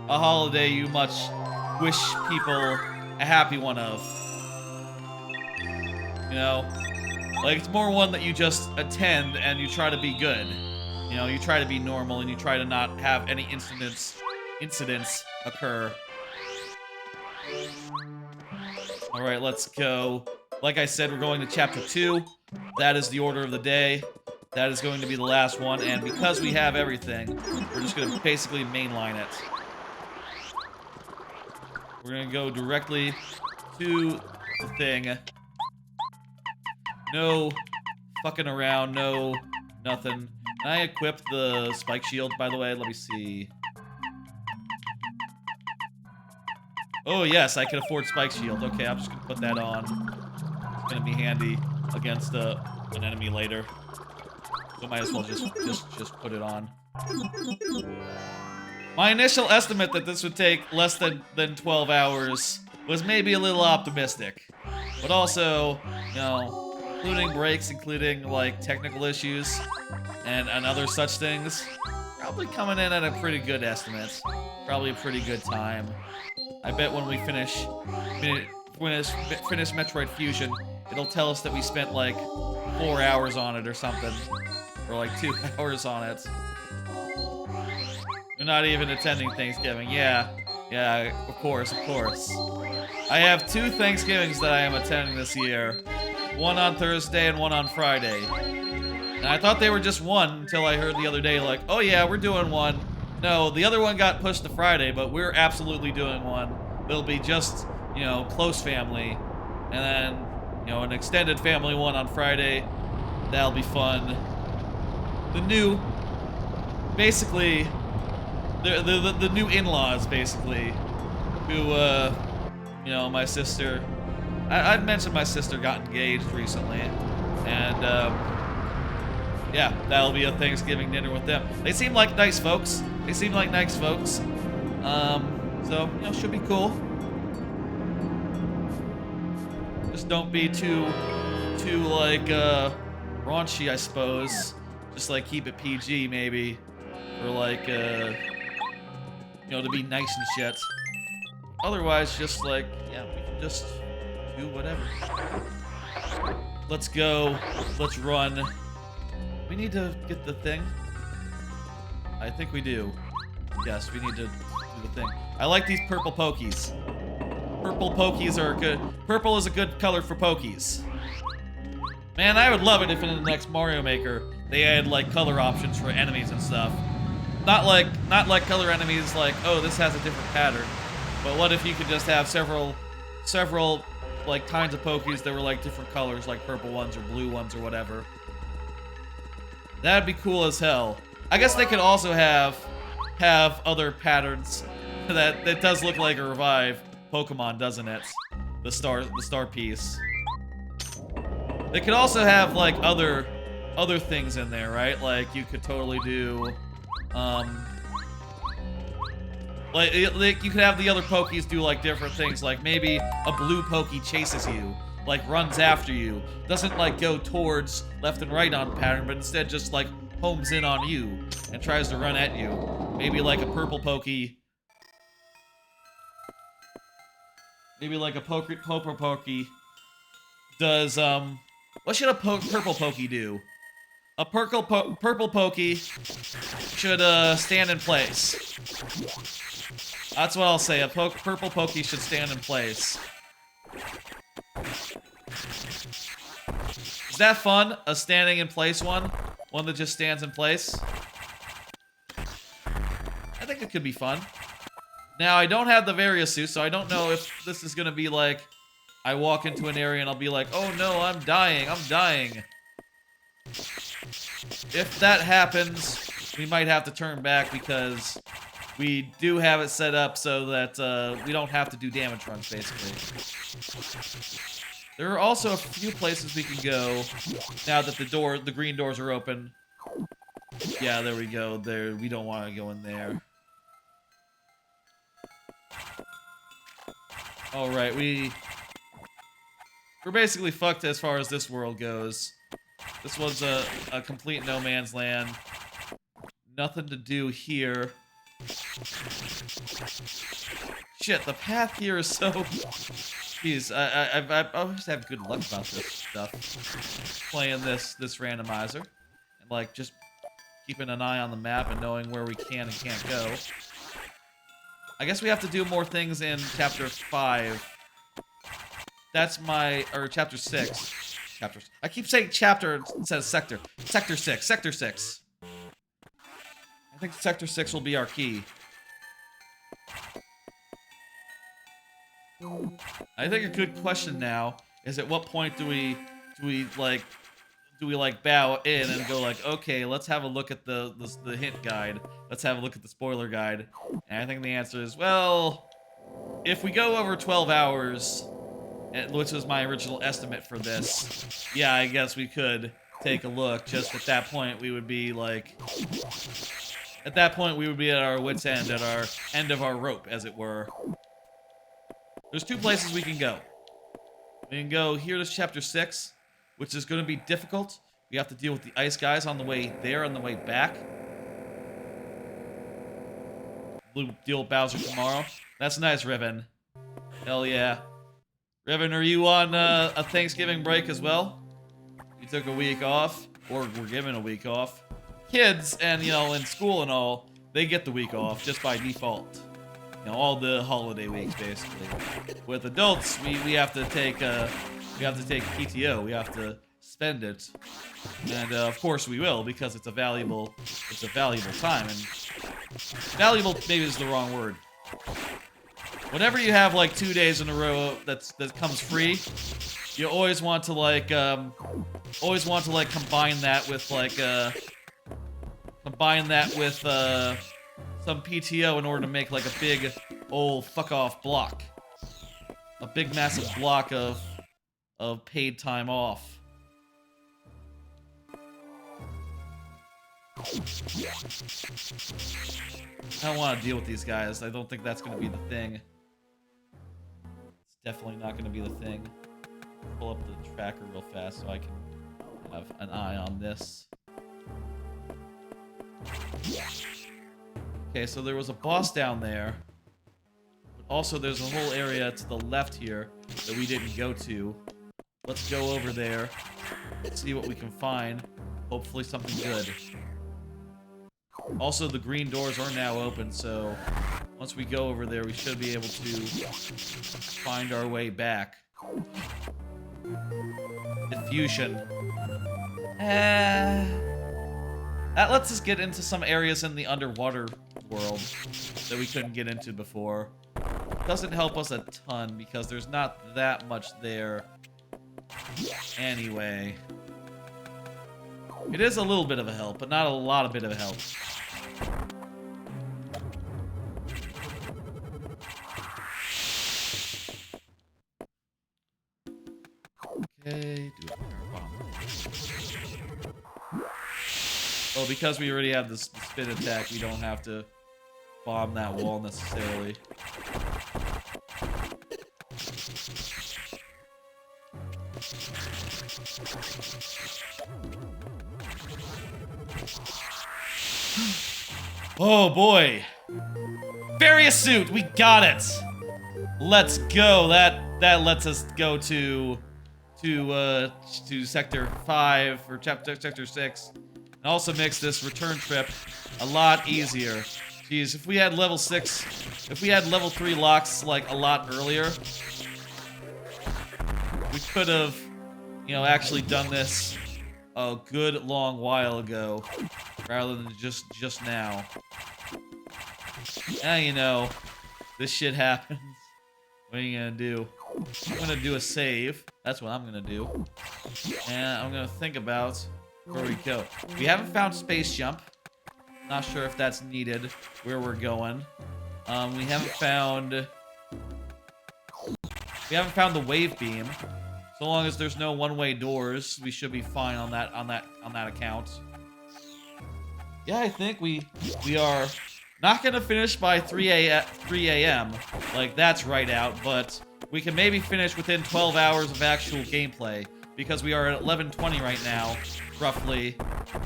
a holiday you much wish people a happy one of. You know? Like, it's more one that you just attend and you try to be good. You know, you try to be normal and you try to not have any incidents occur. Alright, let's go. Like I said, we're going to chapter 2. That is the order of the day. That is going to be the last one, and because we have everything, we're just going to basically mainline it. We're going to go directly to the thing. No fucking around, no nothing. Can I equip the spike shield, by the way? Let me see. Oh, yes, I can afford spike shield. Okay, I'm just going to put that on. It's going to be handy against an enemy later. So might as well just put it on. My initial estimate that this would take less than 12 hours was maybe a little optimistic. But also, you know, including breaks, including, like, technical issues, and other such things, probably coming in at a pretty good estimate. Probably a pretty good time. I bet when we finish Metroid Fusion, it'll tell us that we spent, like, 4 hours on it or something. Or, like, 2 hours on it. We're not even attending Thanksgiving. Yeah, of course. I have 2 Thanksgivings that I am attending this year. One on Thursday and one on Friday. And I thought they were just one until I heard the other day, like, oh yeah, we're doing one. No, the other one got pushed to Friday, but we're absolutely doing one. It'll be just, you know, close family. And then, you know, an extended family one on Friday. That'll be fun. The new, basically, the new in-laws, basically, who, you know, my sister, I'd mentioned my sister got engaged recently, and, yeah, that'll be a Thanksgiving dinner with them. They seem like nice folks. So, you know, should be cool. Just don't be too, like, raunchy, I suppose. Just, like, keep it PG, maybe. Or, like, you know, to be nice and shit. Otherwise, just, like, yeah, we can just do whatever. Let's go. Let's run. We need to get the thing. I think we do. Yes, we need to do the thing. I like these purple pokies. Purple pokies are good. Purple is a good color for pokies. Man, I would love it if in the next Mario Maker they had like color options for enemies and stuff. Not like color enemies like, oh, this has a different pattern. But what if you could just have several like kinds of pokies that were like different colors, like purple ones or blue ones or whatever. That'd be cool as hell. I guess they could also have other patterns. That does look like a revived Pokemon, doesn't it? The star piece. They could also have like other things in there, right? Like you could totally do like you could have the other Pokies do like different things, like maybe a blue Poke chases you, like runs after you, doesn't like go towards left and right on pattern, but instead just like homes in on you and tries to run at you. Maybe like a purple Poke. Maybe like a purple Poke does what should a purple Poke do? A purple pokey should stand in place. That's what I'll say. A purple pokey should stand in place. Is that fun? A standing in place one? One that just stands in place? I think it could be fun. Now, I don't have the various suit, so I don't know if this is gonna be like, I walk into an area and I'll be like, oh no, I'm dying, I'm dying. If that happens, we might have to turn back because we do have it set up so that we don't have to do damage runs, basically. There are also a few places we can go now that the green doors are open. Yeah, there we go. There, we don't want to go in there. All right, we're basically fucked as far as this world goes. This was a complete no man's land. Nothing to do here. Shit, the path here is so... Jeez, I always have good luck about this stuff. Playing this randomizer. And, like, just keeping an eye on the map and knowing where we can and can't go. I guess we have to do more things in Chapter 5. That's my... Or Chapter 6. I keep saying chapter instead of sector. Sector 6. Sector 6. I think Sector 6 will be our key. I think a good question now is at what point do we bow in and go like, okay, let's have a look at the hint guide. Let's have a look at the spoiler guide. And I think the answer is, well, if we go over 12 hours, which was my original estimate for this, yeah, I guess we could take a look. Just at that point, we would be like... At that point, we would be at our wit's end, at our end of our rope, as it were. There's two places we can go. We can go here to Chapter 6, which is going to be difficult. We have to deal with the ice guys on the way there, on the way back. We'll deal with Bowser tomorrow. That's nice, Riven. Hell yeah. Riven, are you on a Thanksgiving break as well? You took a week off, or were given a week off. Kids, and, you know, in school and all, they get the week off just by default. You know, all the holiday weeks, basically. With adults, we have to take PTO. We have to spend it, and of course we will, because it's a valuable time. And valuable maybe is the wrong word. Whenever you have like 2 days in a row that comes free, you always want to like combine that with some PTO in order to make like a big old fuck off block. A big massive block of paid time off. I don't want to deal with these guys. I don't think that's going to be the thing. It's definitely not going to be the thing. Pull up the tracker real fast so I can have an eye on this. Okay, so there was a boss down there. But also, there's a whole area to the left here that we didn't go to. Let's go over there. Let's see what we can find. Hopefully something good. Also, the green doors are now open, so once we go over there, we should be able to find our way back. Diffusion. That lets us get into some areas in the underwater world that we couldn't get into before. Doesn't help us a ton because there's not that much there anyway. It is a little bit of a help, but not a lot of bit of a help. Okay, do a power bomb. Well, because we already have the spin attack, we don't have to bomb that wall necessarily. Oh boy! Various suit, we got it! Let's go. That lets us go to Sector 5 or Sector 6. and also makes this return trip a lot easier. Jeez, if we had level 6, if we had level 3 locks like a lot earlier, we could have, you know, actually done this a good long while ago, rather than just now. Now, you know, this shit happens. What are you gonna do? I'm gonna do a save. That's what I'm gonna do. And I'm gonna think about where we go. We haven't found space jump. Not sure if that's needed where we're going. We haven't found the wave beam. So long as there's no one-way doors, we should be fine on that account. Yeah, I think we are not gonna finish by 3 a.m. Like, that's right out, but we can maybe finish within 12 hours of actual gameplay, because we are at 11:20 right now, roughly,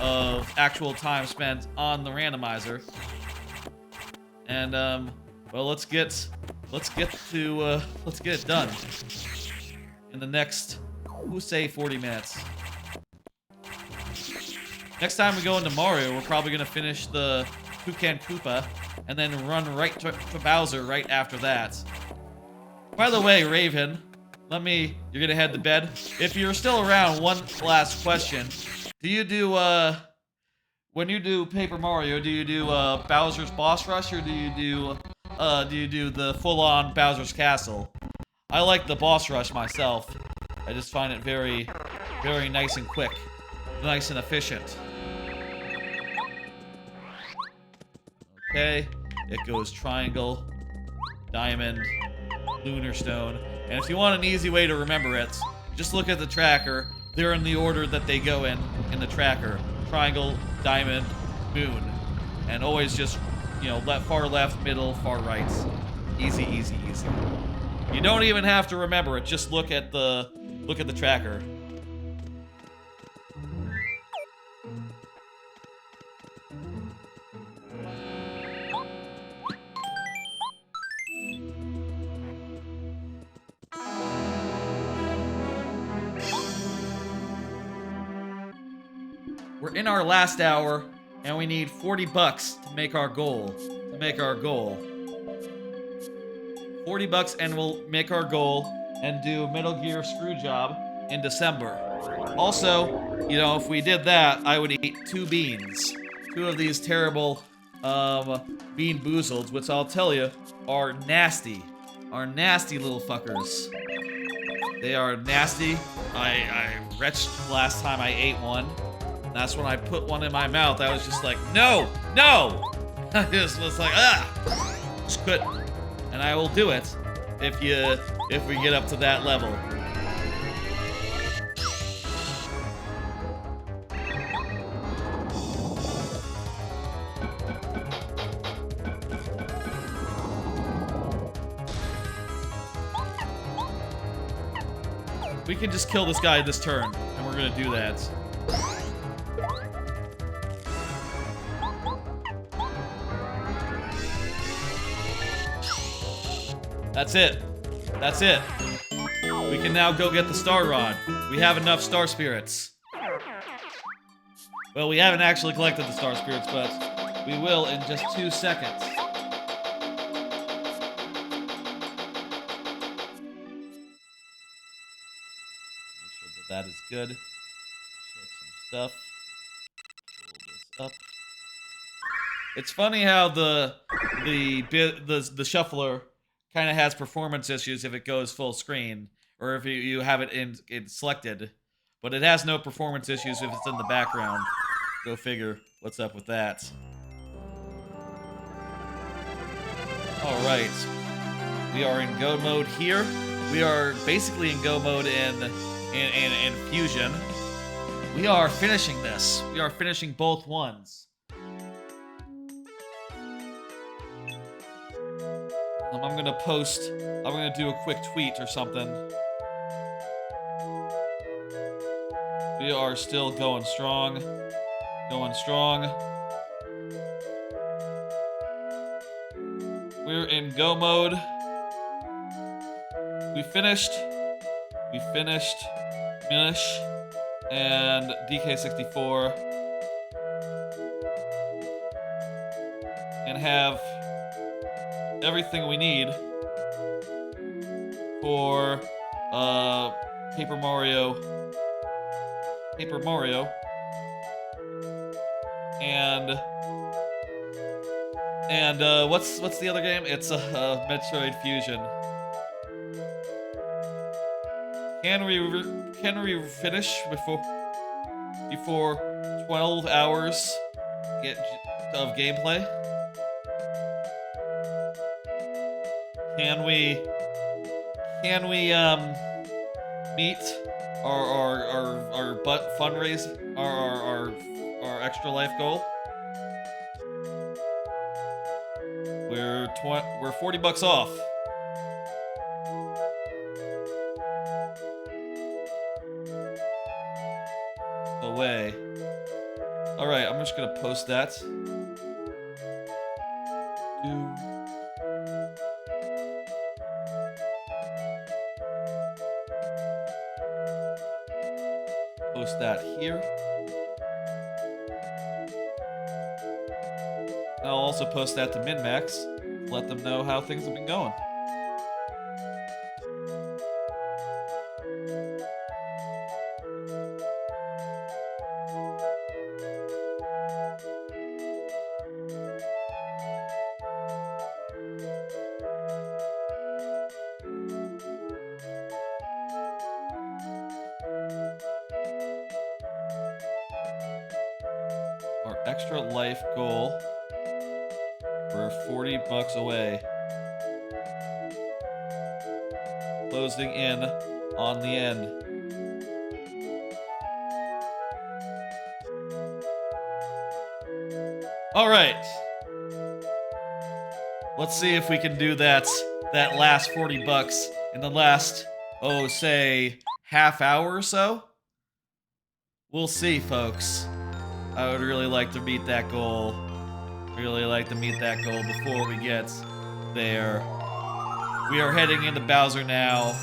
of actual time spent on the randomizer. And well, let's get it done in the next, we'll say 40 minutes. Next time we go into Mario, we're probably gonna finish the Toucan Koopa and then run right to Bowser right after that. By the way, Raven, you're gonna head to bed. If you're still around, one last question. Do you do, when you do Paper Mario, do you do, Bowser's Boss Rush, or do you do the full-on Bowser's Castle? I like the Boss Rush myself. I just find it very, very nice and quick. Nice and efficient. Okay, it goes triangle, diamond, lunar stone. And if you want an easy way to remember it, just look at the tracker. They're in the order that they go in the tracker. Triangle, diamond, moon. And always just, you know, far left, middle, far right. Easy, easy, easy. You don't even have to remember it. Just look at the tracker. We're in our last hour, and we need 40 bucks to make our goal. 40 bucks, and we'll make our goal and do Metal Gear Screwjob in December. Also, you know, if we did that, I would eat 2 beans. 2 of these terrible Bean Boozleds, which I'll tell you are nasty. Are nasty little fuckers. They are nasty. I retched last time I ate one. That's when I put one in my mouth. I was just like, no, no! I just was like, ah! Just couldn't. And I will do it if we get up to that level. We can just kill this guy this turn, and we're gonna do that. That's it. That's it. We can now go get the Star Rod. We have enough Star Spirits. Well, we haven't actually collected the Star Spirits, but we will in just 2 seconds. Make sure that is good. Check some stuff. Pull this up. It's funny how the shuffler kind of has performance issues if it goes full screen, or if you have it in selected, but it has no performance issues if it's in the background. Go figure what's up with that. All right, we are in go mode here. We are basically in go mode in fusion. We are finishing this. We are finishing both ones. I'm gonna do a quick tweet or something. We are still going strong. Going strong. We're in go mode. We finished Minish and DK64. and have everything we need for Paper Mario, and what's the other game? It's Metroid Fusion. Can we finish before 12 hours of gameplay? Can we meet our fundraise our extra life goal? We're $40 off. Away. All right, I'm just gonna post that. Post that here. I'll also post that to MinMax. Let them know how things have been going. Our extra life goal. We're $40 away. Closing in on the end. All right. Let's see if we can do that last $40 in the last, say, half hour or so. We'll see, folks. I would really like to meet that goal. Really like to meet that goal before we get there. We are heading into Bowser now,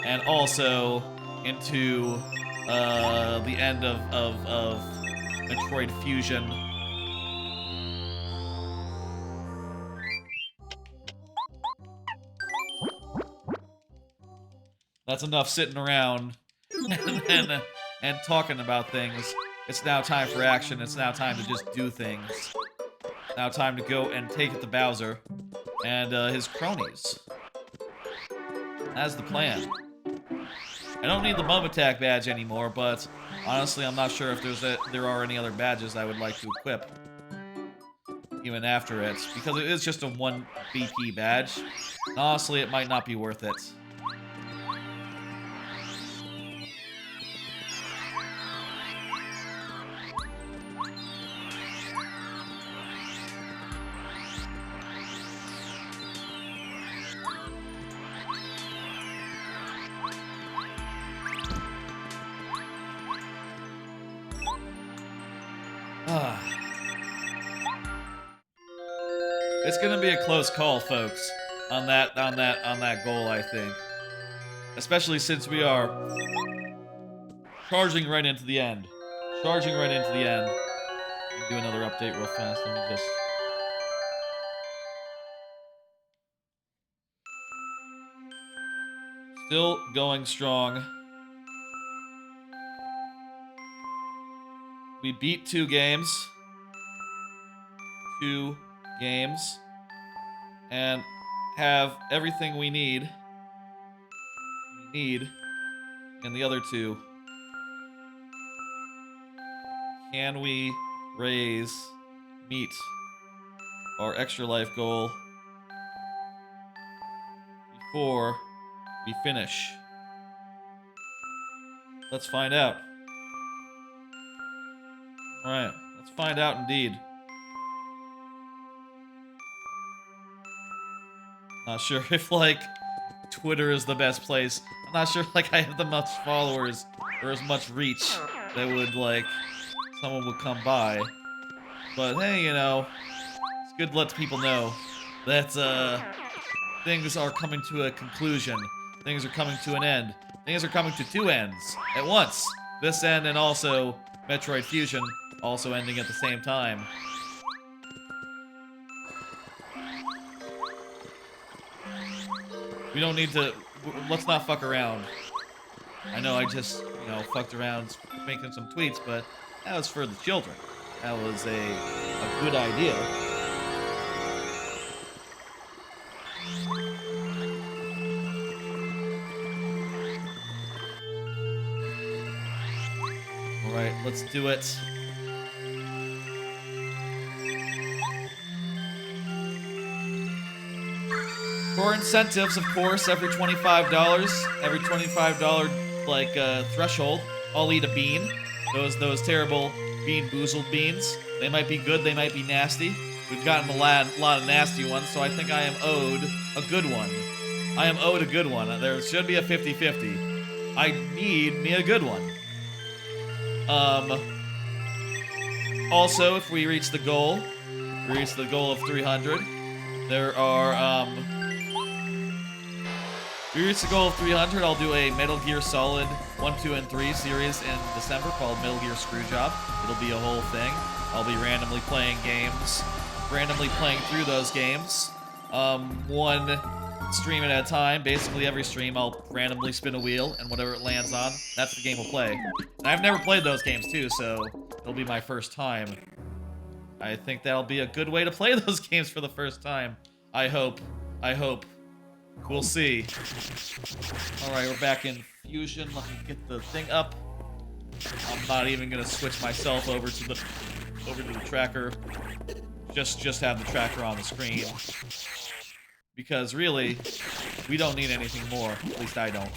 and also into the end of Metroid Fusion. That's enough sitting around and talking about things. It's now time for action. It's now time to just do things. Now time to go and take it to Bowser and his cronies. That's the plan. I don't need the bum attack badge anymore, but honestly, I'm not sure if there are any other badges I would like to equip even after it, because it is just a 1 BP badge. And honestly, it might not be worth it. It's gonna be a close call, folks, on that goal, I think. Especially since we are charging right into the end. Charging right into the end. Let me do another update real fast. Let me just... Still going strong. We beat 2 games. 2 games. And have everything we need in the other 2. Can we meet our extra life goal before we finish? Let's find out. Alright, let's find out indeed. Not sure if, like, Twitter is the best place. I'm not sure, like, I have the much followers or as much reach that would, like, someone would come by. But, hey, you know, it's good to let people know that, things are coming to a conclusion. Things are coming to an end. Things are coming to 2 ends at once. This end and also Metroid Fusion also ending at the same time. We don't need to. Let's not fuck around. I know I just, fucked around making some tweets, but that was for the children. That was a good idea. Alright, let's do it. For incentives, of course, every $25 threshold, I'll eat a bean. Those terrible Bean Boozled beans. They might be good, they might be nasty. We've gotten a lot of nasty ones, so I think I am owed a good one. I am owed a good one. There should be a 50-50. I need me a good one. Also, if we reach the goal of 300, there are, if we reach the goal of 300, I'll do a Metal Gear Solid 1, 2, and 3 series in December called Metal Gear Screwjob. It'll be a whole thing. I'll be randomly playing through those games. One stream at a time. Basically, every stream I'll randomly spin a wheel, and whatever it lands on, that's the game we'll play. And I've never played those games, too, so it'll be my first time. I think that'll be a good way to play those games for the first time. I hope. We'll see. Alright, we're back in Fusion. Let me get the thing up. I'm not even gonna switch myself over to the tracker. Just have the tracker on the screen. Because really, we don't need anything more. At least I don't.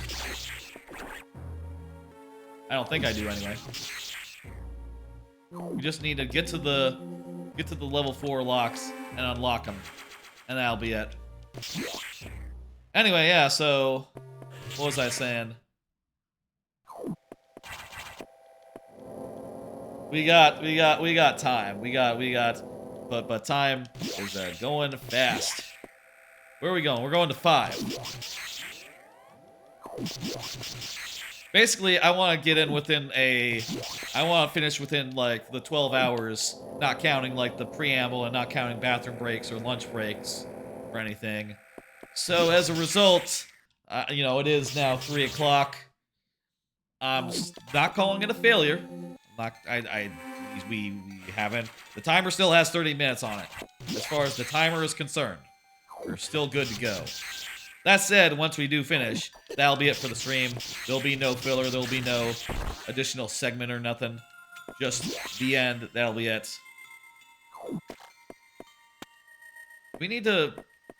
I don't think I do anyway. We just need to get to the level 4 locks and unlock them. And that'll be it. Anyway, yeah, so what was I saying? We got time. But time is going fast. Where are we going? We're going to 5. Basically, I want to get in within I want to finish within, like, the 12 hours, not counting, like, the preamble and not counting bathroom breaks or lunch breaks or anything. So, as a result, it is now 3 o'clock. I'm not calling it a failure. We haven't. The timer still has 30 minutes on it. As far as the timer is concerned, we're still good to go. That said, once we do finish, that'll be it for the stream. There'll be no filler. There'll be no additional segment or nothing. Just the end. That'll be it. We need to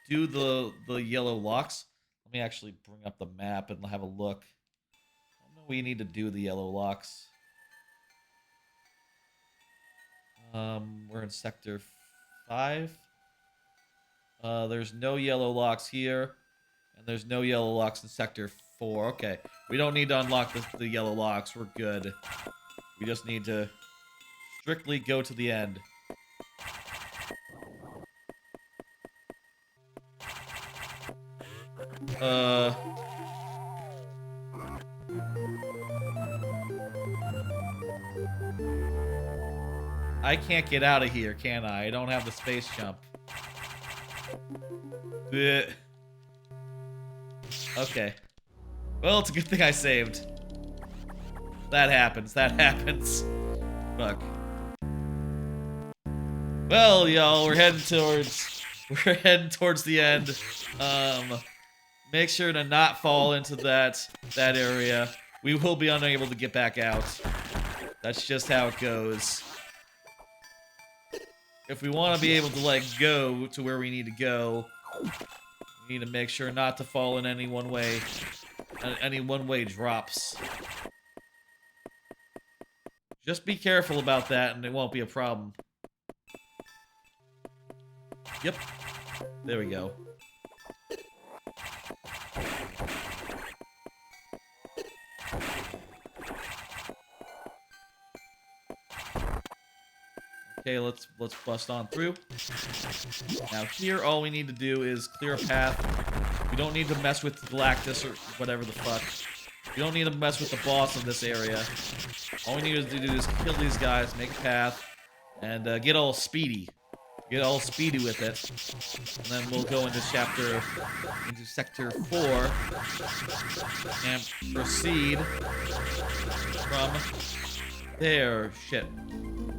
do the yellow locks. Let me actually bring up the map and have a look. I don't know we need to do the yellow locks. We're in sector 5. There's no yellow locks here, and there's no yellow locks in sector 4. Okay, we don't need to unlock the yellow locks. We're good. We just need to strictly go to the end. I can't get out of here, can I? I don't have the space jump. Blech. Okay. Well, it's a good thing I saved. That happens. Fuck. Well, y'all, we're heading towards the end. Make sure to not fall into that area. We will be unable to get back out. That's just how it goes. If we want to be able to, like, go to where we need to go, we need to make sure not to fall in any one-way drops. Just be careful about that, and it won't be a problem. Yep. There we go. Okay, let's bust on through. Now here, all we need to do is clear a path. We don't need to mess with Galactus or whatever the fuck. We don't need to mess with the boss of this area. All we need to do is kill these guys, make a path, and get all speedy. get all speedy with it, and then we'll go into sector 4 and proceed from there. Shit.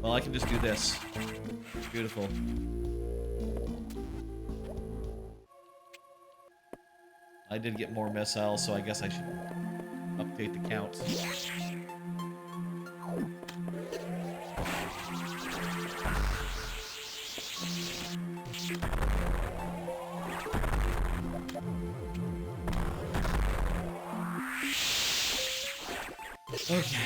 Well, I can just do this. Beautiful. I did get more missiles, so I guess I should update the count. Okay.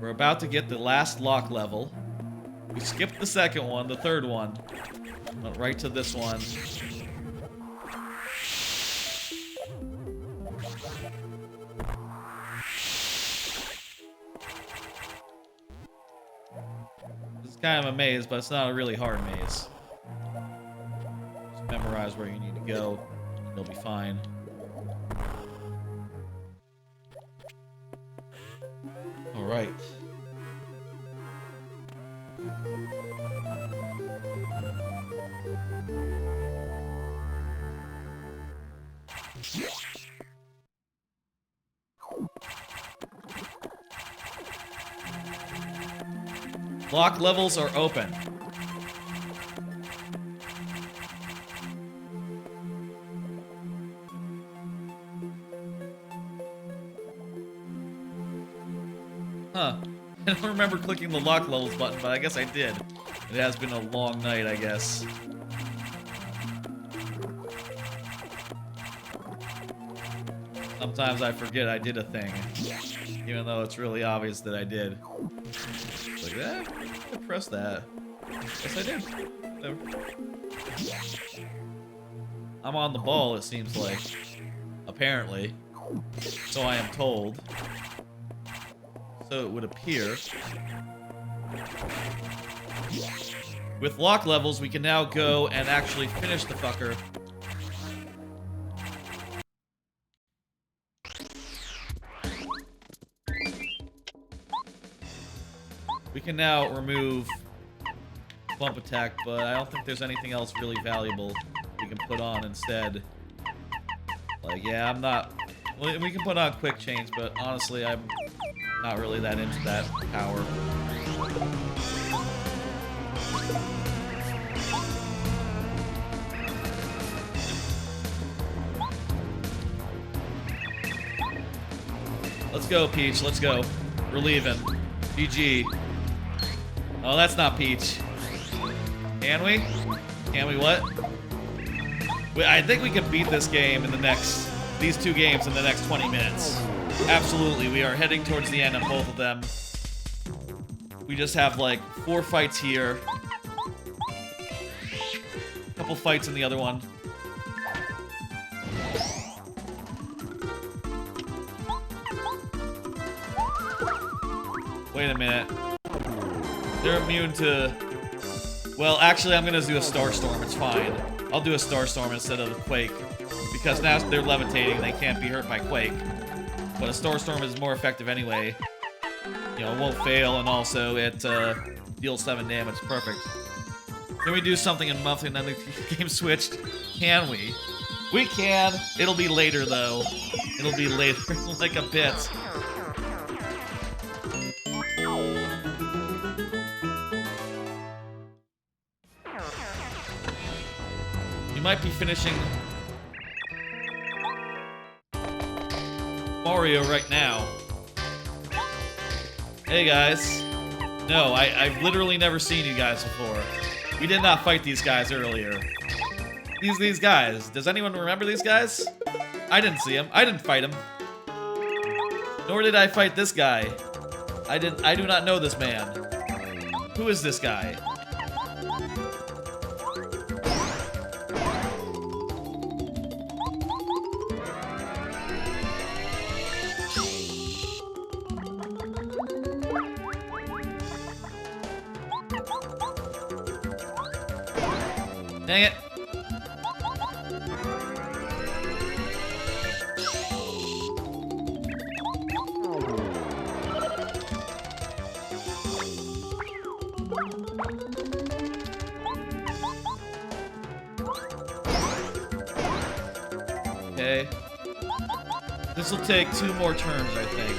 We're about to get the last lock level. We skipped the second one, the third one. Went right to this one. This is kind of a maze, but it's not a really hard maze. Just memorize where you need to go, and you'll be fine. All right. Lock levels are open. Huh. I don't remember clicking the lock levels button, but I guess I did. It has been a long night, I guess. Sometimes I forget I did a thing, even though it's really obvious that I did. It's like, I pressed that. Yes, I did. Whatever. I'm on the ball, it seems like. Apparently. So I am told. So it would appear. With lock levels, we can now go and actually finish the fucker. We can now remove bump attack, but I don't think there's anything else really valuable we can put on instead. Like, yeah, I'm not... Well, we can put on quick change, but honestly, I'm not really that into that power. Let's go, Peach. Let's go. We're leaving. GG. Oh, that's not Peach. Can we? Can we what? I think we can beat this game in the next... These two games in the next 20 minutes. Absolutely. We are heading towards the end of both of them. We just have, like, 4 fights here. A couple fights in the other one. Wait a minute. They're immune to... Well, actually, I'm gonna do a Starstorm. It's fine. I'll do a Starstorm instead of a Quake. Because now they're levitating, they can't be hurt by Quake. But a Starstorm is more effective anyway. You know, it won't fail, and also it deals 7 damage. Perfect. Can we do something in monthly and then the game switched? Can we? We can. It'll be later, though. It'll be later, like a bit. You might be finishing Mario right now. Hey guys. No, I've literally never seen you guys before. We did not fight these guys earlier. These guys. Does anyone remember these guys? I didn't see them. I didn't fight him. Nor did I fight this guy. I do not know this man. Who is this guy? Dang it. Okay. This will take 2 more turns, I think.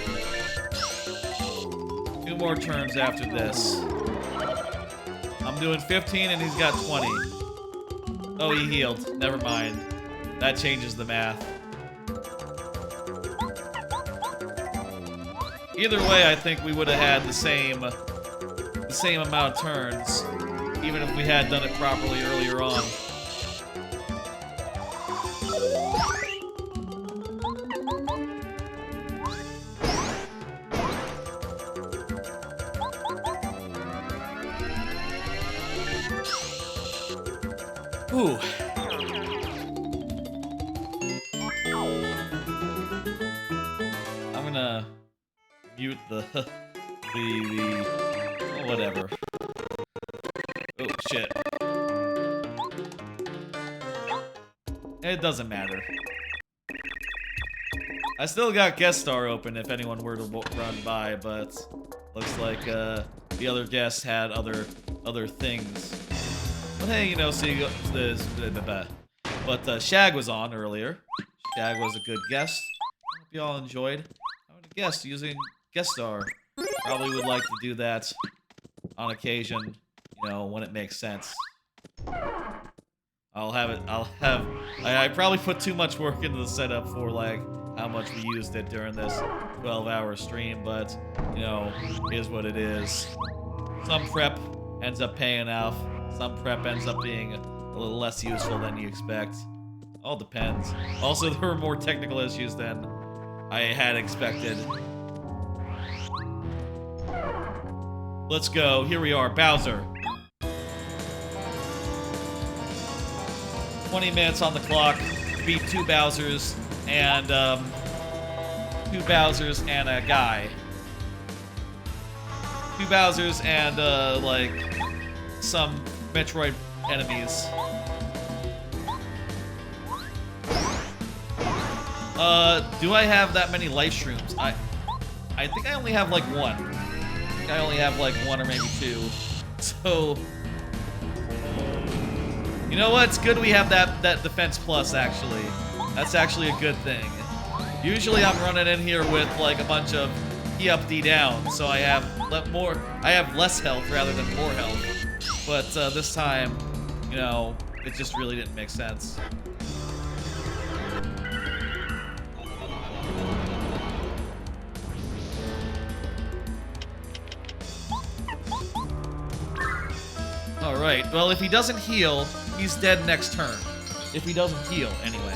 2 more turns after this. I'm doing 15 and he's got 20. Oh, he healed. Never mind. That changes the math. Either way, I think we would have had the same amount of turns, even if we had done it properly earlier on. Ooh. I'm gonna mute the oh, whatever. Oh shit. It doesn't matter. I still got guest star open if anyone were to run by, but looks like the other guests had other things. But hey, you know, see this. But Shag was on earlier. Shag was a good guest. I hope you all enjoyed having a guest using guest star. Probably would like to do that on occasion, you know, when it makes sense. I probably put too much work into the setup for like how much we used it during this 12-hour stream, but you know, is what it is. Some prep ends up paying off. Some prep ends up being a little less useful than you expect. All depends. Also, there were more technical issues than I had expected. Let's go. Here we are, Bowser. 20 minutes on the clock. Beat 2 Bowsers and 2 Bowsers and a guy. 2 Bowsers and like some Metroid enemies. Do I have that many life shrooms? I think I only have like 1. I think I only have like 1 or maybe 2. So, you know what? It's good we have that defense plus, actually. That's actually a good thing. Usually I'm running in here with like a bunch of D up, D down, so I have less health rather than more health. But this time, you know, it just really didn't make sense. Alright, well, if he doesn't heal, he's dead next turn. If he doesn't heal, anyway.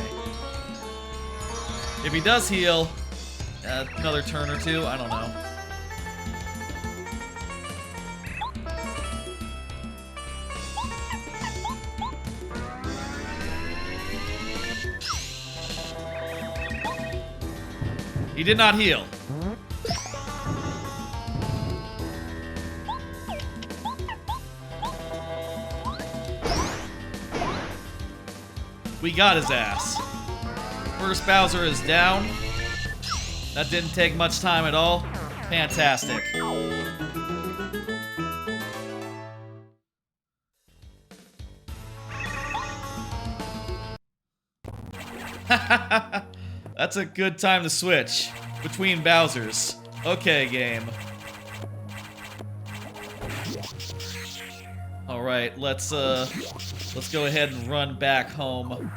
If he does heal, another turn or 2, I don't know. He did not heal. We got his ass. First Bowser is down. That didn't take much time at all. Fantastic. That's a good time to switch between Bowsers. Okay, game. All right, let's go ahead and run back home.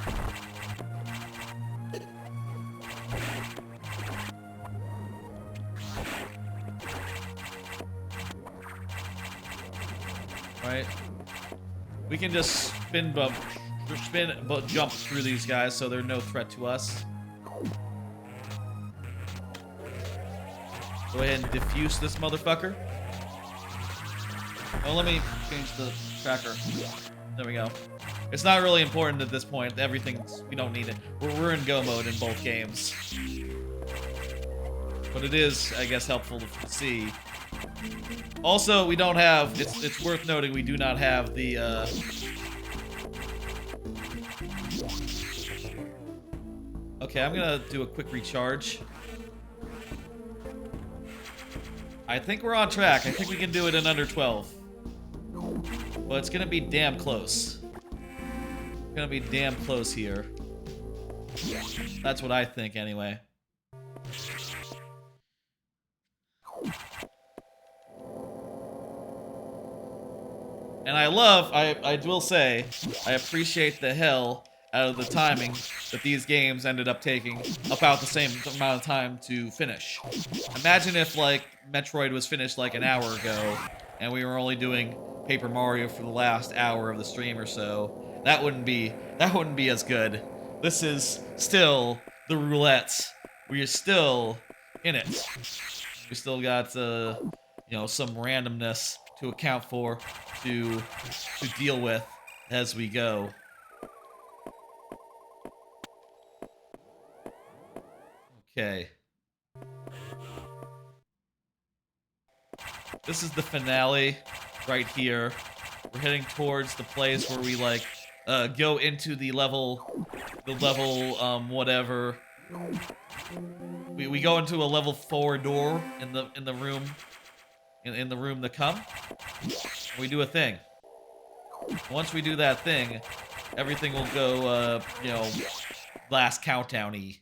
Right. We can just jump through these guys so they're no threat to us. Go ahead and diffuse this motherfucker. Oh, let me change the tracker. There we go. It's not really important at this point. We don't need it. We're in go mode in both games. But it is, I guess, helpful to see. Also, we don't have, it's worth noting, we do not have the, Okay, I'm gonna do a quick recharge. I think we're on track. I think we can do it in under 12. but it's gonna be damn close. Gonna be damn close here. That's what I think, anyway. And I will say, I appreciate the hell out of the timing that these games ended up taking about the same amount of time to finish. Imagine if, like, Metroid was finished like an hour ago, and we were only doing Paper Mario for the last hour of the stream or so. That wouldn't be as good. This is still the roulette. We are still in it. We still got, you know, some randomness to account for, to deal with as we go. Okay. This is the finale right here. We're heading towards the place where we, like, go into the level, whatever. We go into a level 4 door in the room, in the room to come. We do a thing. Once we do that thing, everything will go, you know, last countdown-y.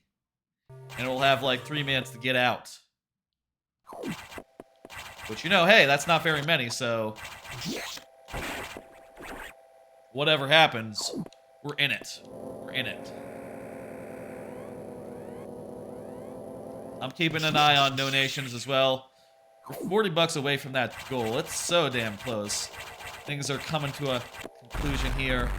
And it will have like 3 minutes to get out. Which, you know, hey, that's not very many, so whatever happens, we're in it. We're in it. I'm keeping an eye on donations as well. We're 40 bucks away from that goal. It's so damn close. Things are coming to a conclusion here.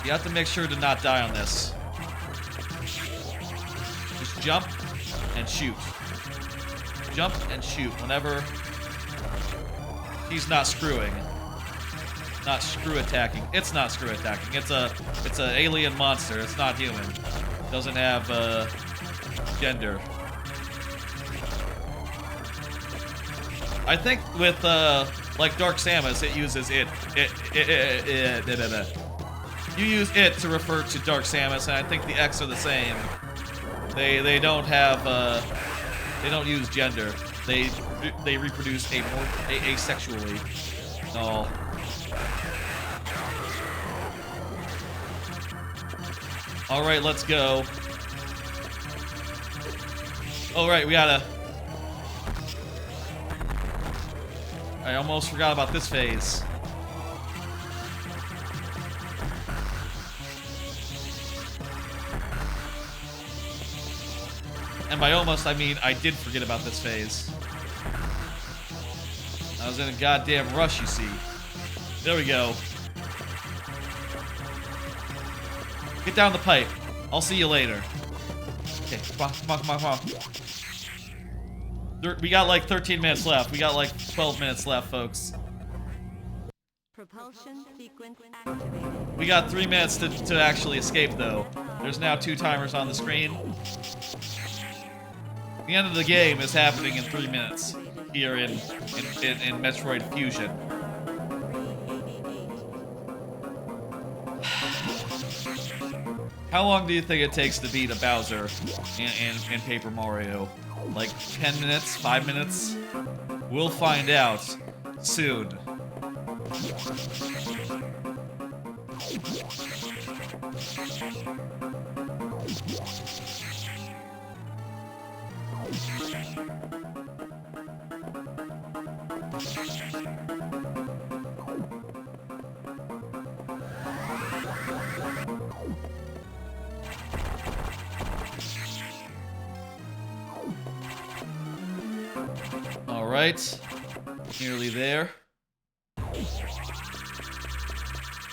You have to make sure to not die on this. Just jump and shoot. Jump and shoot whenever he's not screwing. Not screw attacking. It's not screw attacking. It's a alien monster. It's not human. It doesn't have gender. I think with like Dark Samus, it uses it. You use it to refer to Dark Samus, and I think the X are the same. They don't have they don't use gender. They reproduce asexually. No. All right, let's go. All right, we gotta. I almost forgot about this phase. And by almost, I mean I did forget about this phase. I was in a goddamn rush, you see. There we go. Get down the pipe. I'll see you later. Okay, come on. We got like 13 minutes left. We got like 12 minutes left, folks. Propulsion sequence activated. We got 3 minutes to actually escape, though. There's now 2 timers on the screen. The end of the game is happening in 3 minutes here in Metroid Fusion. How long do you think it takes to beat a Bowser in Paper Mario? Like 10 minutes? 5 minutes? We'll find out soon. All right, nearly there.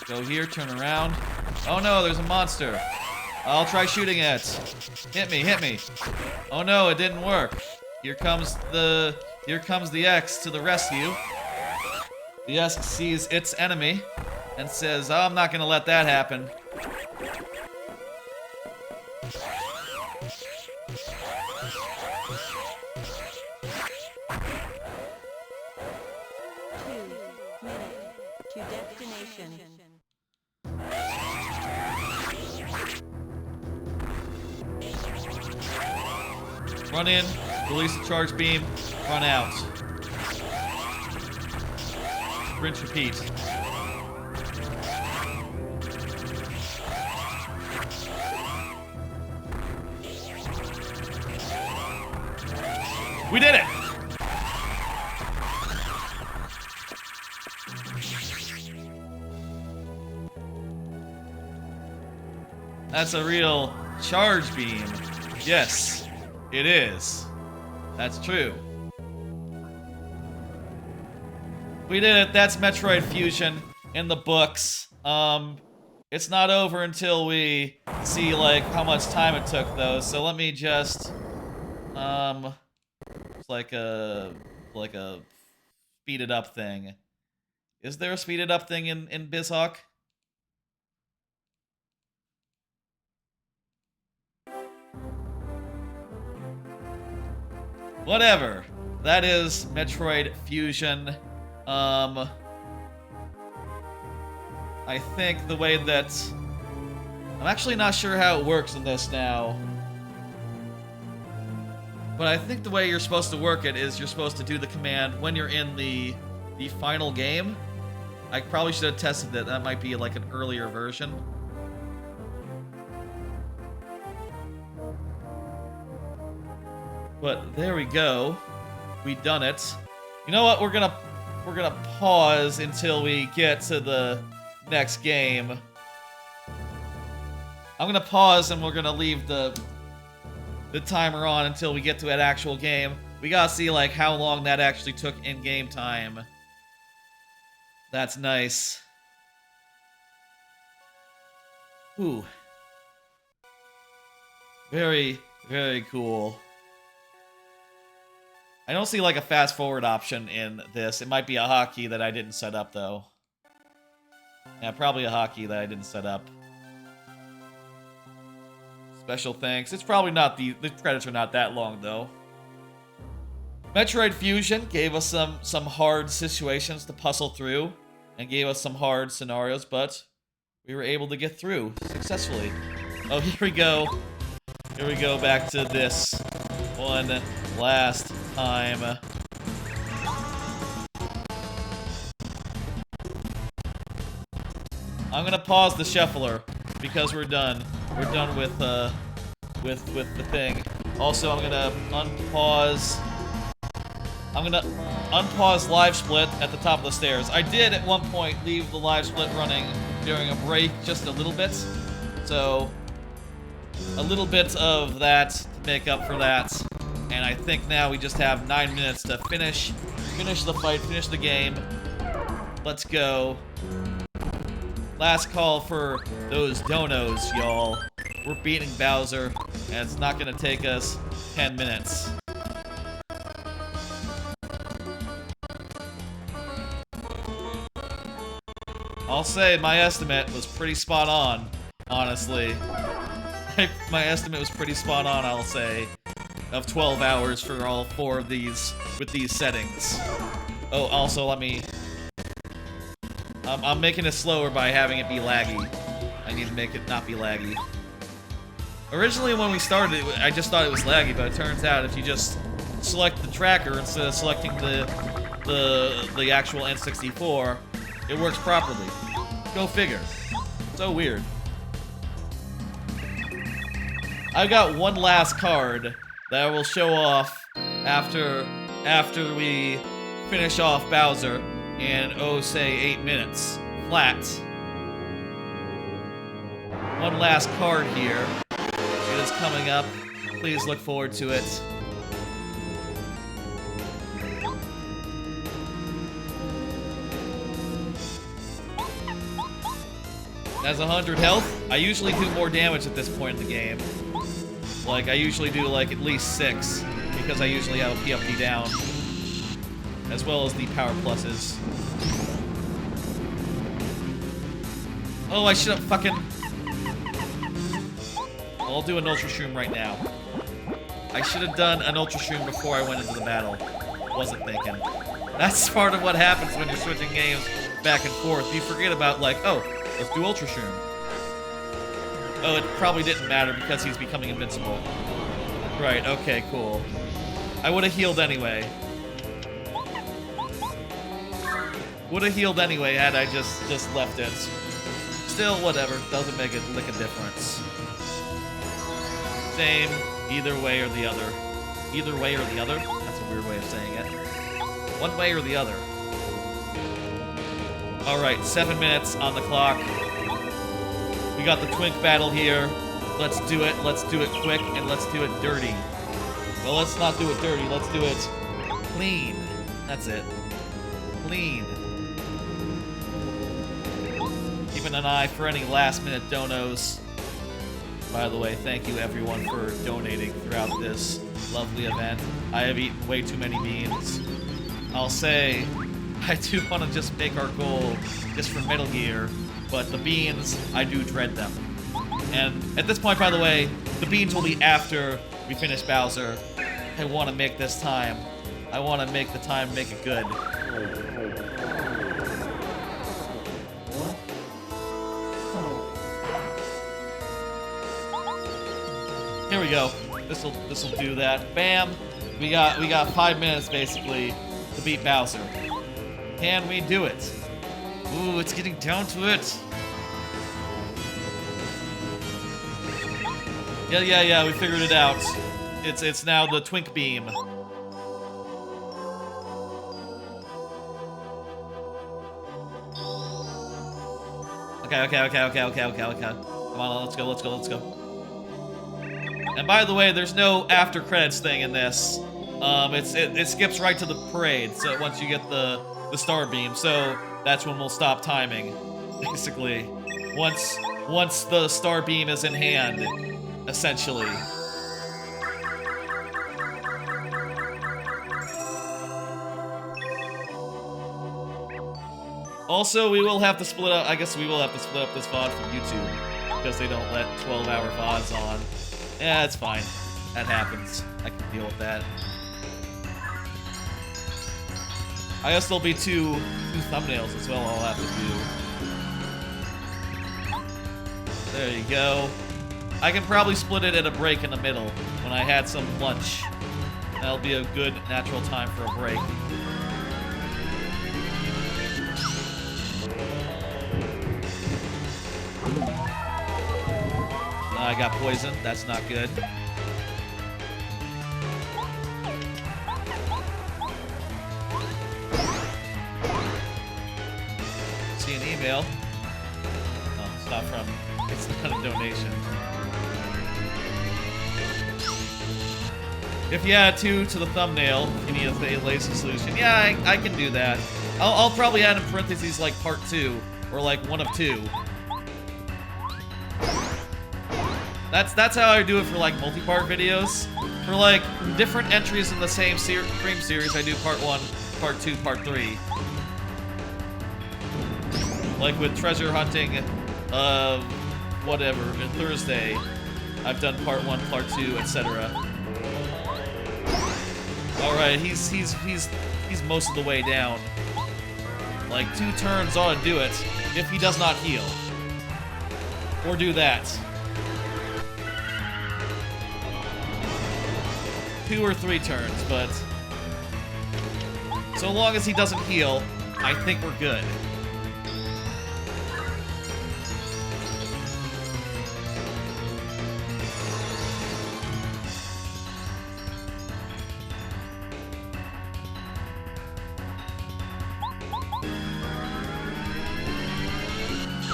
Go here, turn around. Oh no, there's a monster. I'll try shooting it. Hit me. Oh no, it didn't work. Here comes the X to the rescue. The X sees its enemy and says, "Oh, I'm not gonna let that happen." To destination. Run in, release the charge beam, run out. Rinse, repeat. We did it! That's a real charge beam. Yes, it is. That's true. We did it. That's Metroid Fusion in the books. It's not over until we see like how much time it took though. So let me just it's like a speeded up thing. Is there a speeded up thing in BizHawk? Whatever. That is Metroid Fusion. I think the way that... I'm actually not sure how it works in this now. But I think the way you're supposed to work it is you're supposed to do the command when you're in the final game. I probably should have tested it. That might be like an earlier version. But there we go. We done it. You know what? We're gonna pause until we get to the next game. I'm gonna pause and we're gonna leave the timer on until we get to an actual game. We gotta see like how long that actually took in game time. That's nice. Ooh. Very, very cool. I don't see like a fast forward option in this. It might be a hotkey that I didn't set up though. Yeah, probably a hotkey that I didn't set up. Special thanks. It's probably not the credits are not that long though. Metroid Fusion gave us some hard situations to puzzle through and gave us some hard scenarios, but we were able to get through successfully. Oh, here we go. Here we go back to this one last time. I'm gonna pause the shuffler because we're done. We're done with the thing. Also, I'm gonna unpause. I'm gonna unpause live split at the top of the stairs. I did at one point leave the live split running during a break just a little bit, so a little bit of that to make up for that. And I think now we just have 9 minutes to finish the fight, finish the game. Let's go. Last call for those donos, y'all. We're beating Bowser, and it's not gonna take us 10 minutes. I'll say my estimate was pretty spot on, honestly. My estimate was pretty spot on, I'll say, of 12 hours for all 4 of these with these settings. Oh, also let me... I'm making it slower by having it be laggy. I need to make it not be laggy. Originally when we started, I just thought it was laggy, but it turns out if you just select the tracker instead of selecting the actual N64, it works properly. Go figure. So weird. I've got one last card that I will show off after we finish off Bowser in, oh, say 8 minutes flat. One last card here. It is coming up. Please look forward to it. Has 100 health. I usually do more damage at this point in the game. Like, I usually do like at least 6 because I usually have a PFD down, as well as the power pluses. Oh, I should have fucking... I'll do an Ultra Shroom right now. I should have done an Ultra Shroom before I went into the battle. Wasn't thinking. That's part of what happens when you're switching games back and forth. You forget about, like, oh, let's do Ultra Shroom. Oh, it probably didn't matter because he's becoming invincible. Right, okay, cool. I would have healed anyway. Would have healed anyway had I just left it. Still, whatever. Doesn't make a lick of difference. Same, either way or the other. Either way or the other? That's a weird way of saying it. One way or the other. Alright, 7 minutes on the clock. We got the twink battle here. Let's do it. Let's do it quick, and let's do it dirty. Well, let's not do it dirty. Let's do it clean. That's it. Clean. Keeping an eye for any last-minute donos. By the way, thank you everyone for donating throughout this lovely event. I have eaten way too many beans. I'll say, I do want to just make our goal just for Metal Gear, but the beans, I do dread them. And at this point, by the way, the beans will be after we finish Bowser. I want to make this time. I want to make the time make it good. Here we go. This'll do that. Bam. We got 5 minutes basically to beat Bowser. Can we do it? Ooh, it's getting down to it. Yeah, we figured it out. It's now the Twink Beam. Okay. Come on, let's go. And by the way, there's no after credits thing in this. It skips right to the parade. So once you get the star beam, so that's when we'll stop timing. Basically, once the star beam is in hand, essentially. Also, we will have to split up. I guess we will have to split up this VOD from YouTube because they don't let 12-hour VODs on. Yeah, it's fine. That happens. I can deal with that. I guess there'll be two thumbnails as well I'll have to do. There you go. I can probably split it at a break in the middle when I had some lunch. That'll be a good natural time for a break. I got poisoned. That's not good. See an email. Oh, it's not from... It's not a donation. If you add 2 to the thumbnail, you need a lazy solution. Yeah, I can do that. I'll probably add in parentheses like part 2, or like 1 of 2. That's how I do it for like multi-part videos. For like different entries in the same Dream series, I do part 1, part 2, part 3. Like with treasure hunting, whatever, and Thursday, I've done part 1, part 2, etc. All right, he's most of the way down. Like 2 turns ought to do it if he does not heal, or do that. 2 or 3 turns, but so long as he doesn't heal, I think we're good.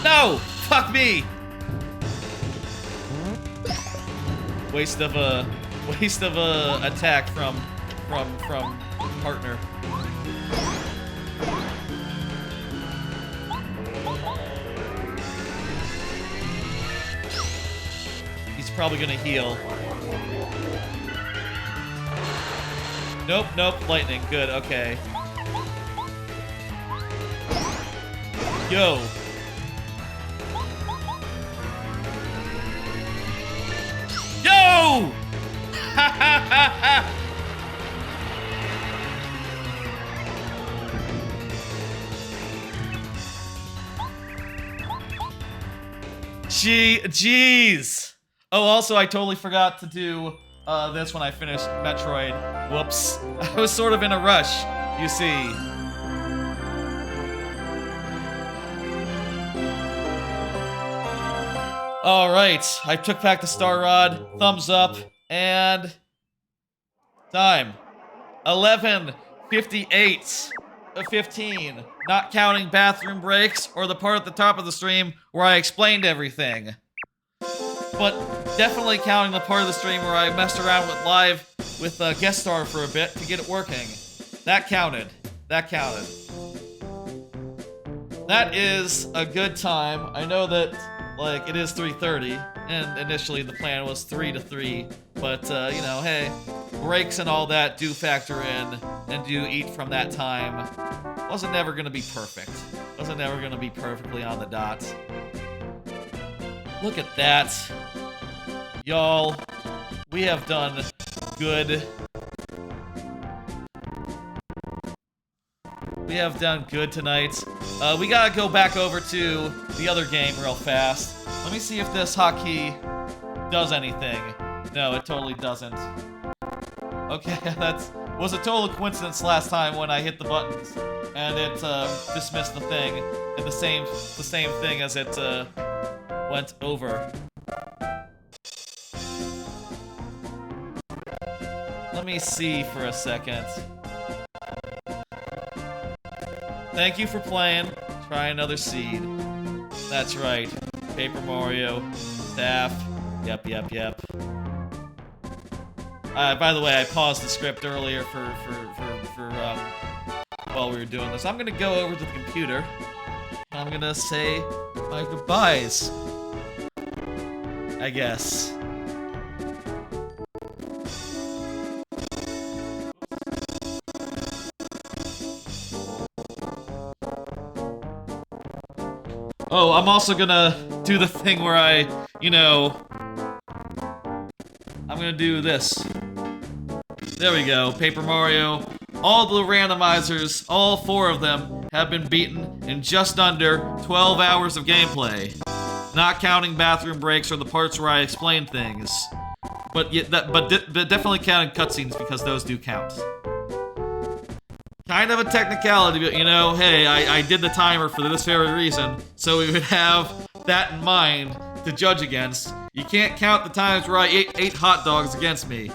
No! Fuck me! Waste of a attack from partner. He's probably gonna heal. Nope, lightning. Good, okay. Yo! Yo! Ha ha ha ha! Jeez. Oh, also, I totally forgot to do this when I finished Metroid. Whoops. I was sort of in a rush, you see. Alright, I took back the Star Rod, thumbs up, and time. 11:58 of 15. Not counting bathroom breaks or the part at the top of the stream where I explained everything. But definitely counting the part of the stream where I messed around with guest star for a bit to get it working. That counted. That counted. That is a good time. I know that, like, it is 3:30, and initially the plan was 3 to 3, but, you know, hey, breaks and all that do factor in, and do eat from that time. Wasn't never gonna be perfect. Wasn't never gonna be perfectly on the dot. Look at that. Y'all, we have done good. We have done good tonight. We gotta go back over to the other game real fast. Let me see if this hotkey does anything. No, it totally doesn't. Okay, that was a total coincidence last time when I hit the buttons and it dismissed the thing, and the same thing as it went over. Let me see for a second. Thank you for playing. Try another seed. That's right. Paper Mario. Staff. Yep. By the way, I paused the script earlier for while we were doing this. I'm gonna go over to the computer. I'm gonna say my goodbyes. I guess. Oh, I'm also gonna do the thing where I, you know, I'm gonna do this. There we go, Paper Mario. All the randomizers, all 4 of them, have been beaten in just under 12 hours of gameplay. Not counting bathroom breaks or the parts where I explain things. But definitely counting cutscenes because those do count. Kind of a technicality, but you know, hey, I did the timer for this very reason, so we would have that in mind to judge against. You can't count the times where I ate hot dogs against me.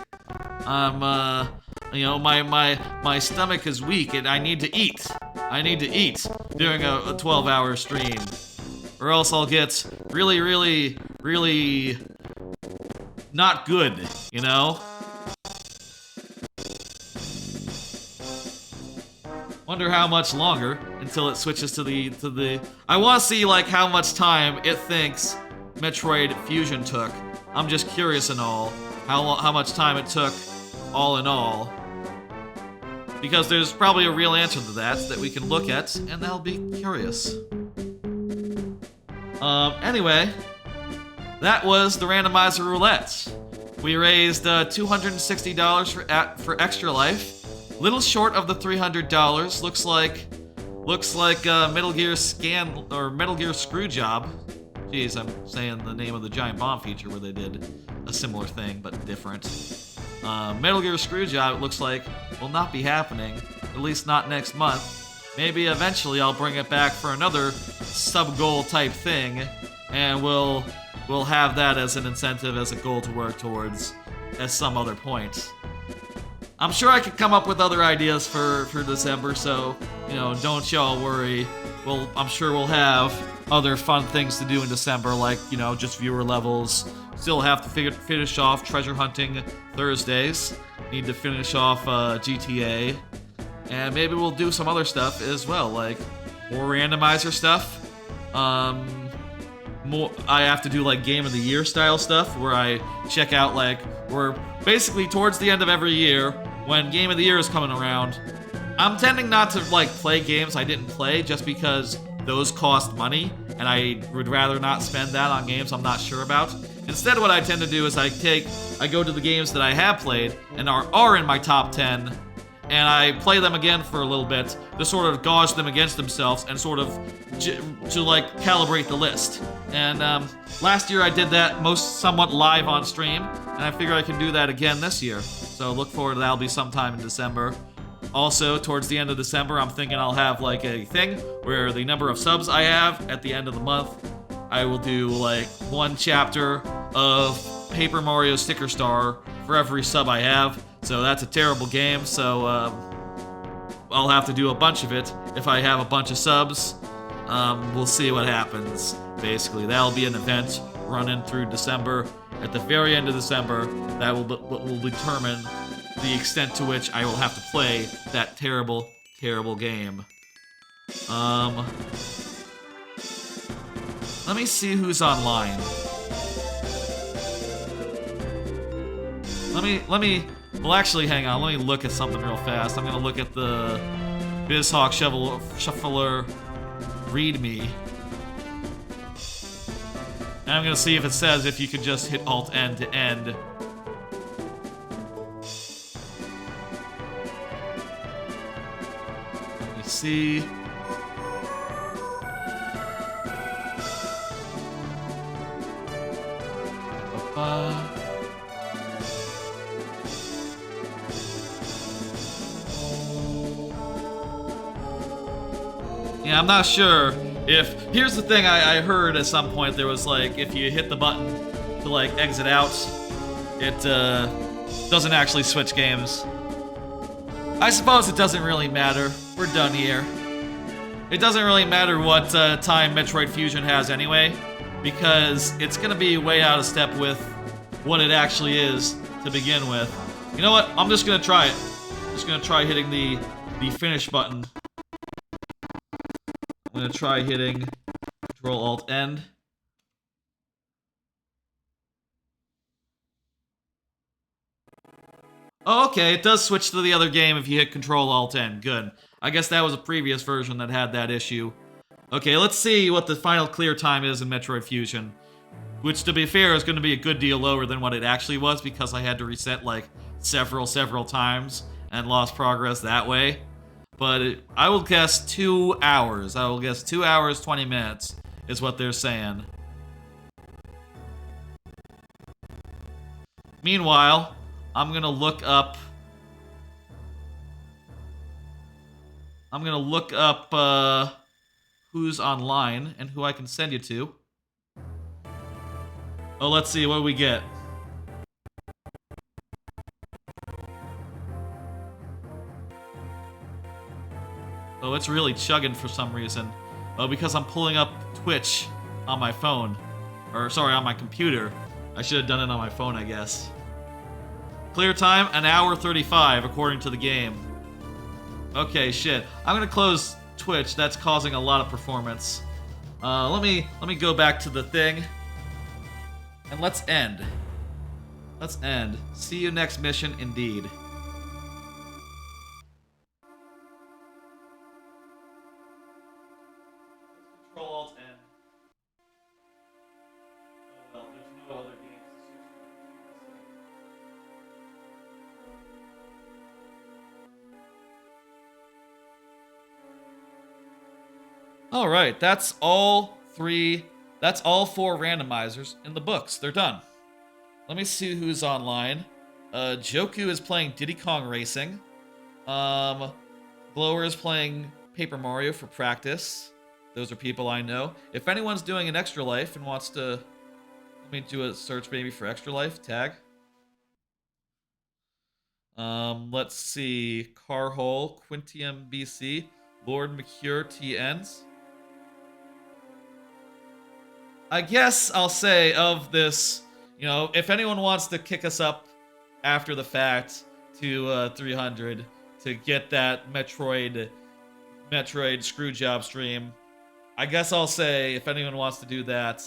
You know, my stomach is weak and I need to eat. I need to eat during a 12-hour stream, or else I'll get really not good, you know? Wonder how much longer until it switches to the. I want to see like how much time it thinks Metroid Fusion took. I'm just curious and all how much time it took, all in all. Because there's probably a real answer to that we can look at, and I'll be curious. Anyway, that was the Randomizer Roulette. We raised $260 for Extra Life. Little short of the $300. Looks like Metal Gear Metal Gear Screwjob. Jeez, I'm saying the name of the Giant Bomb feature where they did a similar thing but different. Metal Gear Screwjob, it looks like, will not be happening, at least not next month. Maybe eventually I'll bring it back for another sub-goal type thing, and we'll have that as an incentive, as a goal to work towards at some other point. I'm sure I could come up with other ideas for December, so, you know, don't y'all worry. I'm sure we'll have other fun things to do in December, like, you know, just viewer levels. Still have to finish off treasure hunting Thursdays. Need to finish off GTA. And maybe we'll do some other stuff as well, like more randomizer stuff. I have to do like Game of the Year style stuff, where I check out like, we're basically towards the end of every year, when Game of the Year is coming around, I'm tending not to like play games I didn't play just because those cost money, and I would rather not spend that on games I'm not sure about. Instead, what I tend to do is I go to the games that I have played and are in my top 10, and I play them again for a little bit to sort of gauge them against themselves and sort of to like calibrate the list. And last year I did that somewhat live on stream, and I figure I can do that again this year. So look forward to that'll be sometime in December. Also, towards the end of December, I'm thinking I'll have like a thing where the number of subs I have at the end of the month, I will do like one chapter of Paper Mario Sticker Star for every sub I have. So that's a terrible game, so I'll have to do a bunch of it if I have a bunch of subs. We'll see what happens. Basically, that'll be an event running through December. At the very end of December, that will determine the extent to which I will have to play that terrible, terrible game. Let me see who's online. Well, actually, hang on. Let me look at something real fast. I'm gonna look at the BizHawk Shuffler README. And I'm gonna see if it says if you could just hit Alt-N to end. Let me see. Yeah, I'm not sure if... Here's the thing I heard at some point. There was like, if you hit the button to like exit out, it doesn't actually switch games. I suppose it doesn't really matter. We're done here. It doesn't really matter what time Metroid Fusion has anyway, because it's gonna be way out of step with what it actually is to begin with. You know what? I'm just gonna try it. I'm just gonna try hitting the finish button. I'm gonna try hitting Control-Alt-End. Oh, okay, it does switch to the other game if you hit Control-Alt-End. Good. I guess that was a previous version that had that issue. Okay, let's see what the final clear time is in Metroid Fusion. Which, to be fair, is going to be a good deal lower than what it actually was because I had to reset, like, several times and lost progress that way. But I will guess 2 hours. I will guess 2 hours, 20 minutes is what they're saying. Meanwhile, I'm gonna look up... who's online and who I can send you to. Oh, let's see, what do we get? Oh, it's really chugging for some reason. Oh, because I'm pulling up Twitch on my phone. Or, sorry, on my computer. I should have done it on my phone, I guess. Clear time, 1 hour 35, according to the game. Okay, shit. I'm gonna close Twitch. That's causing a lot of performance. Let me go back to the thing. And let's end. Let's end. See you next mission, indeed. Control-Alt-N. Oh well, there's no other games to switch to. Alright, that's all 4 randomizers in the books. They're done. Let me see who's online. Joku is playing Diddy Kong Racing. Blower is playing Paper Mario for practice. Those are people I know. If anyone's doing an Extra Life and wants to... Let me do a search maybe for Extra Life. Tag. Let's see. Carhole, Quintium BC, Lord McCure TNs. I guess I'll say of this, you know, if anyone wants to kick us up after the fact to 300 to get that Metroid Screwjob stream, I guess I'll say if anyone wants to do that,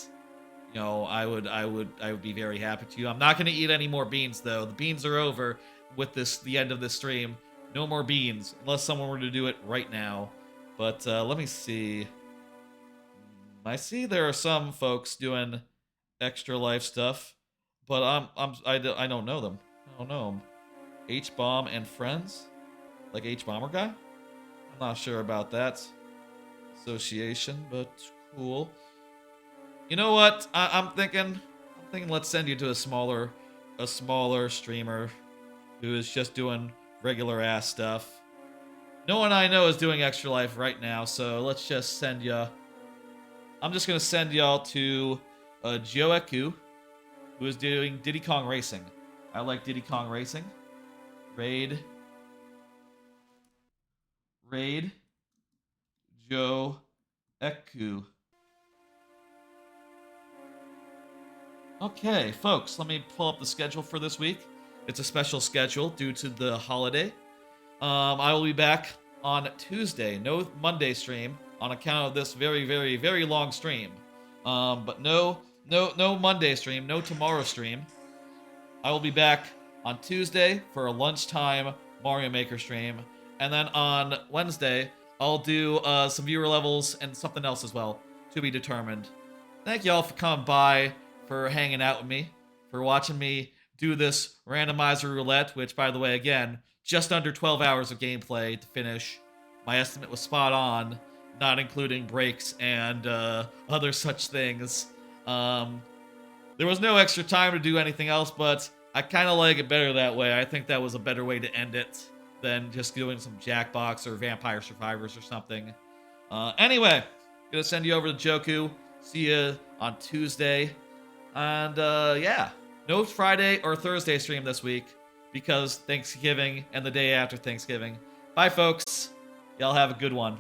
you know, I would be very happy to. I'm not going to eat any more beans though. The beans are over with the end of this stream. No more beans unless someone were to do it right now. But let me see. I see there are some folks doing Extra Life stuff, but I don't know them. I don't know them. H-Bomb and friends? Like H-Bomber guy? I'm not sure about that association, but cool. You know what? I'm thinking let's send you to a smaller streamer who is just doing regular ass stuff. No one I know is doing Extra Life right now, so let's just send ya. I'm just gonna send y'all to Joeku, who is doing Diddy Kong Racing. I like Diddy Kong Racing. Raid Joeku. Okay, folks, let me pull up the schedule for this week. It's a special schedule due to the holiday. I will be back on Tuesday. No Monday stream on account of this very, very, very long stream. But no Monday stream, no tomorrow stream. I will be back on Tuesday for a lunchtime Mario Maker stream, and then on Wednesday I'll do some viewer levels and something else as well, to be determined. Thank y'all for coming by, for hanging out with me, for watching me do this Randomizer Roulette, which, by the way, again, just under 12 hours of gameplay to finish. My estimate was spot on, not including breaks and other such things. There was no extra time to do anything else, but I kind of like it better that way. I think that was a better way to end it than just doing some Jackbox or Vampire Survivors or something. Anyway, gonna send you over to Joku. See you on Tuesday. And yeah, no Friday or Thursday stream this week because Thanksgiving and the day after Thanksgiving. Bye, folks. Y'all have a good one.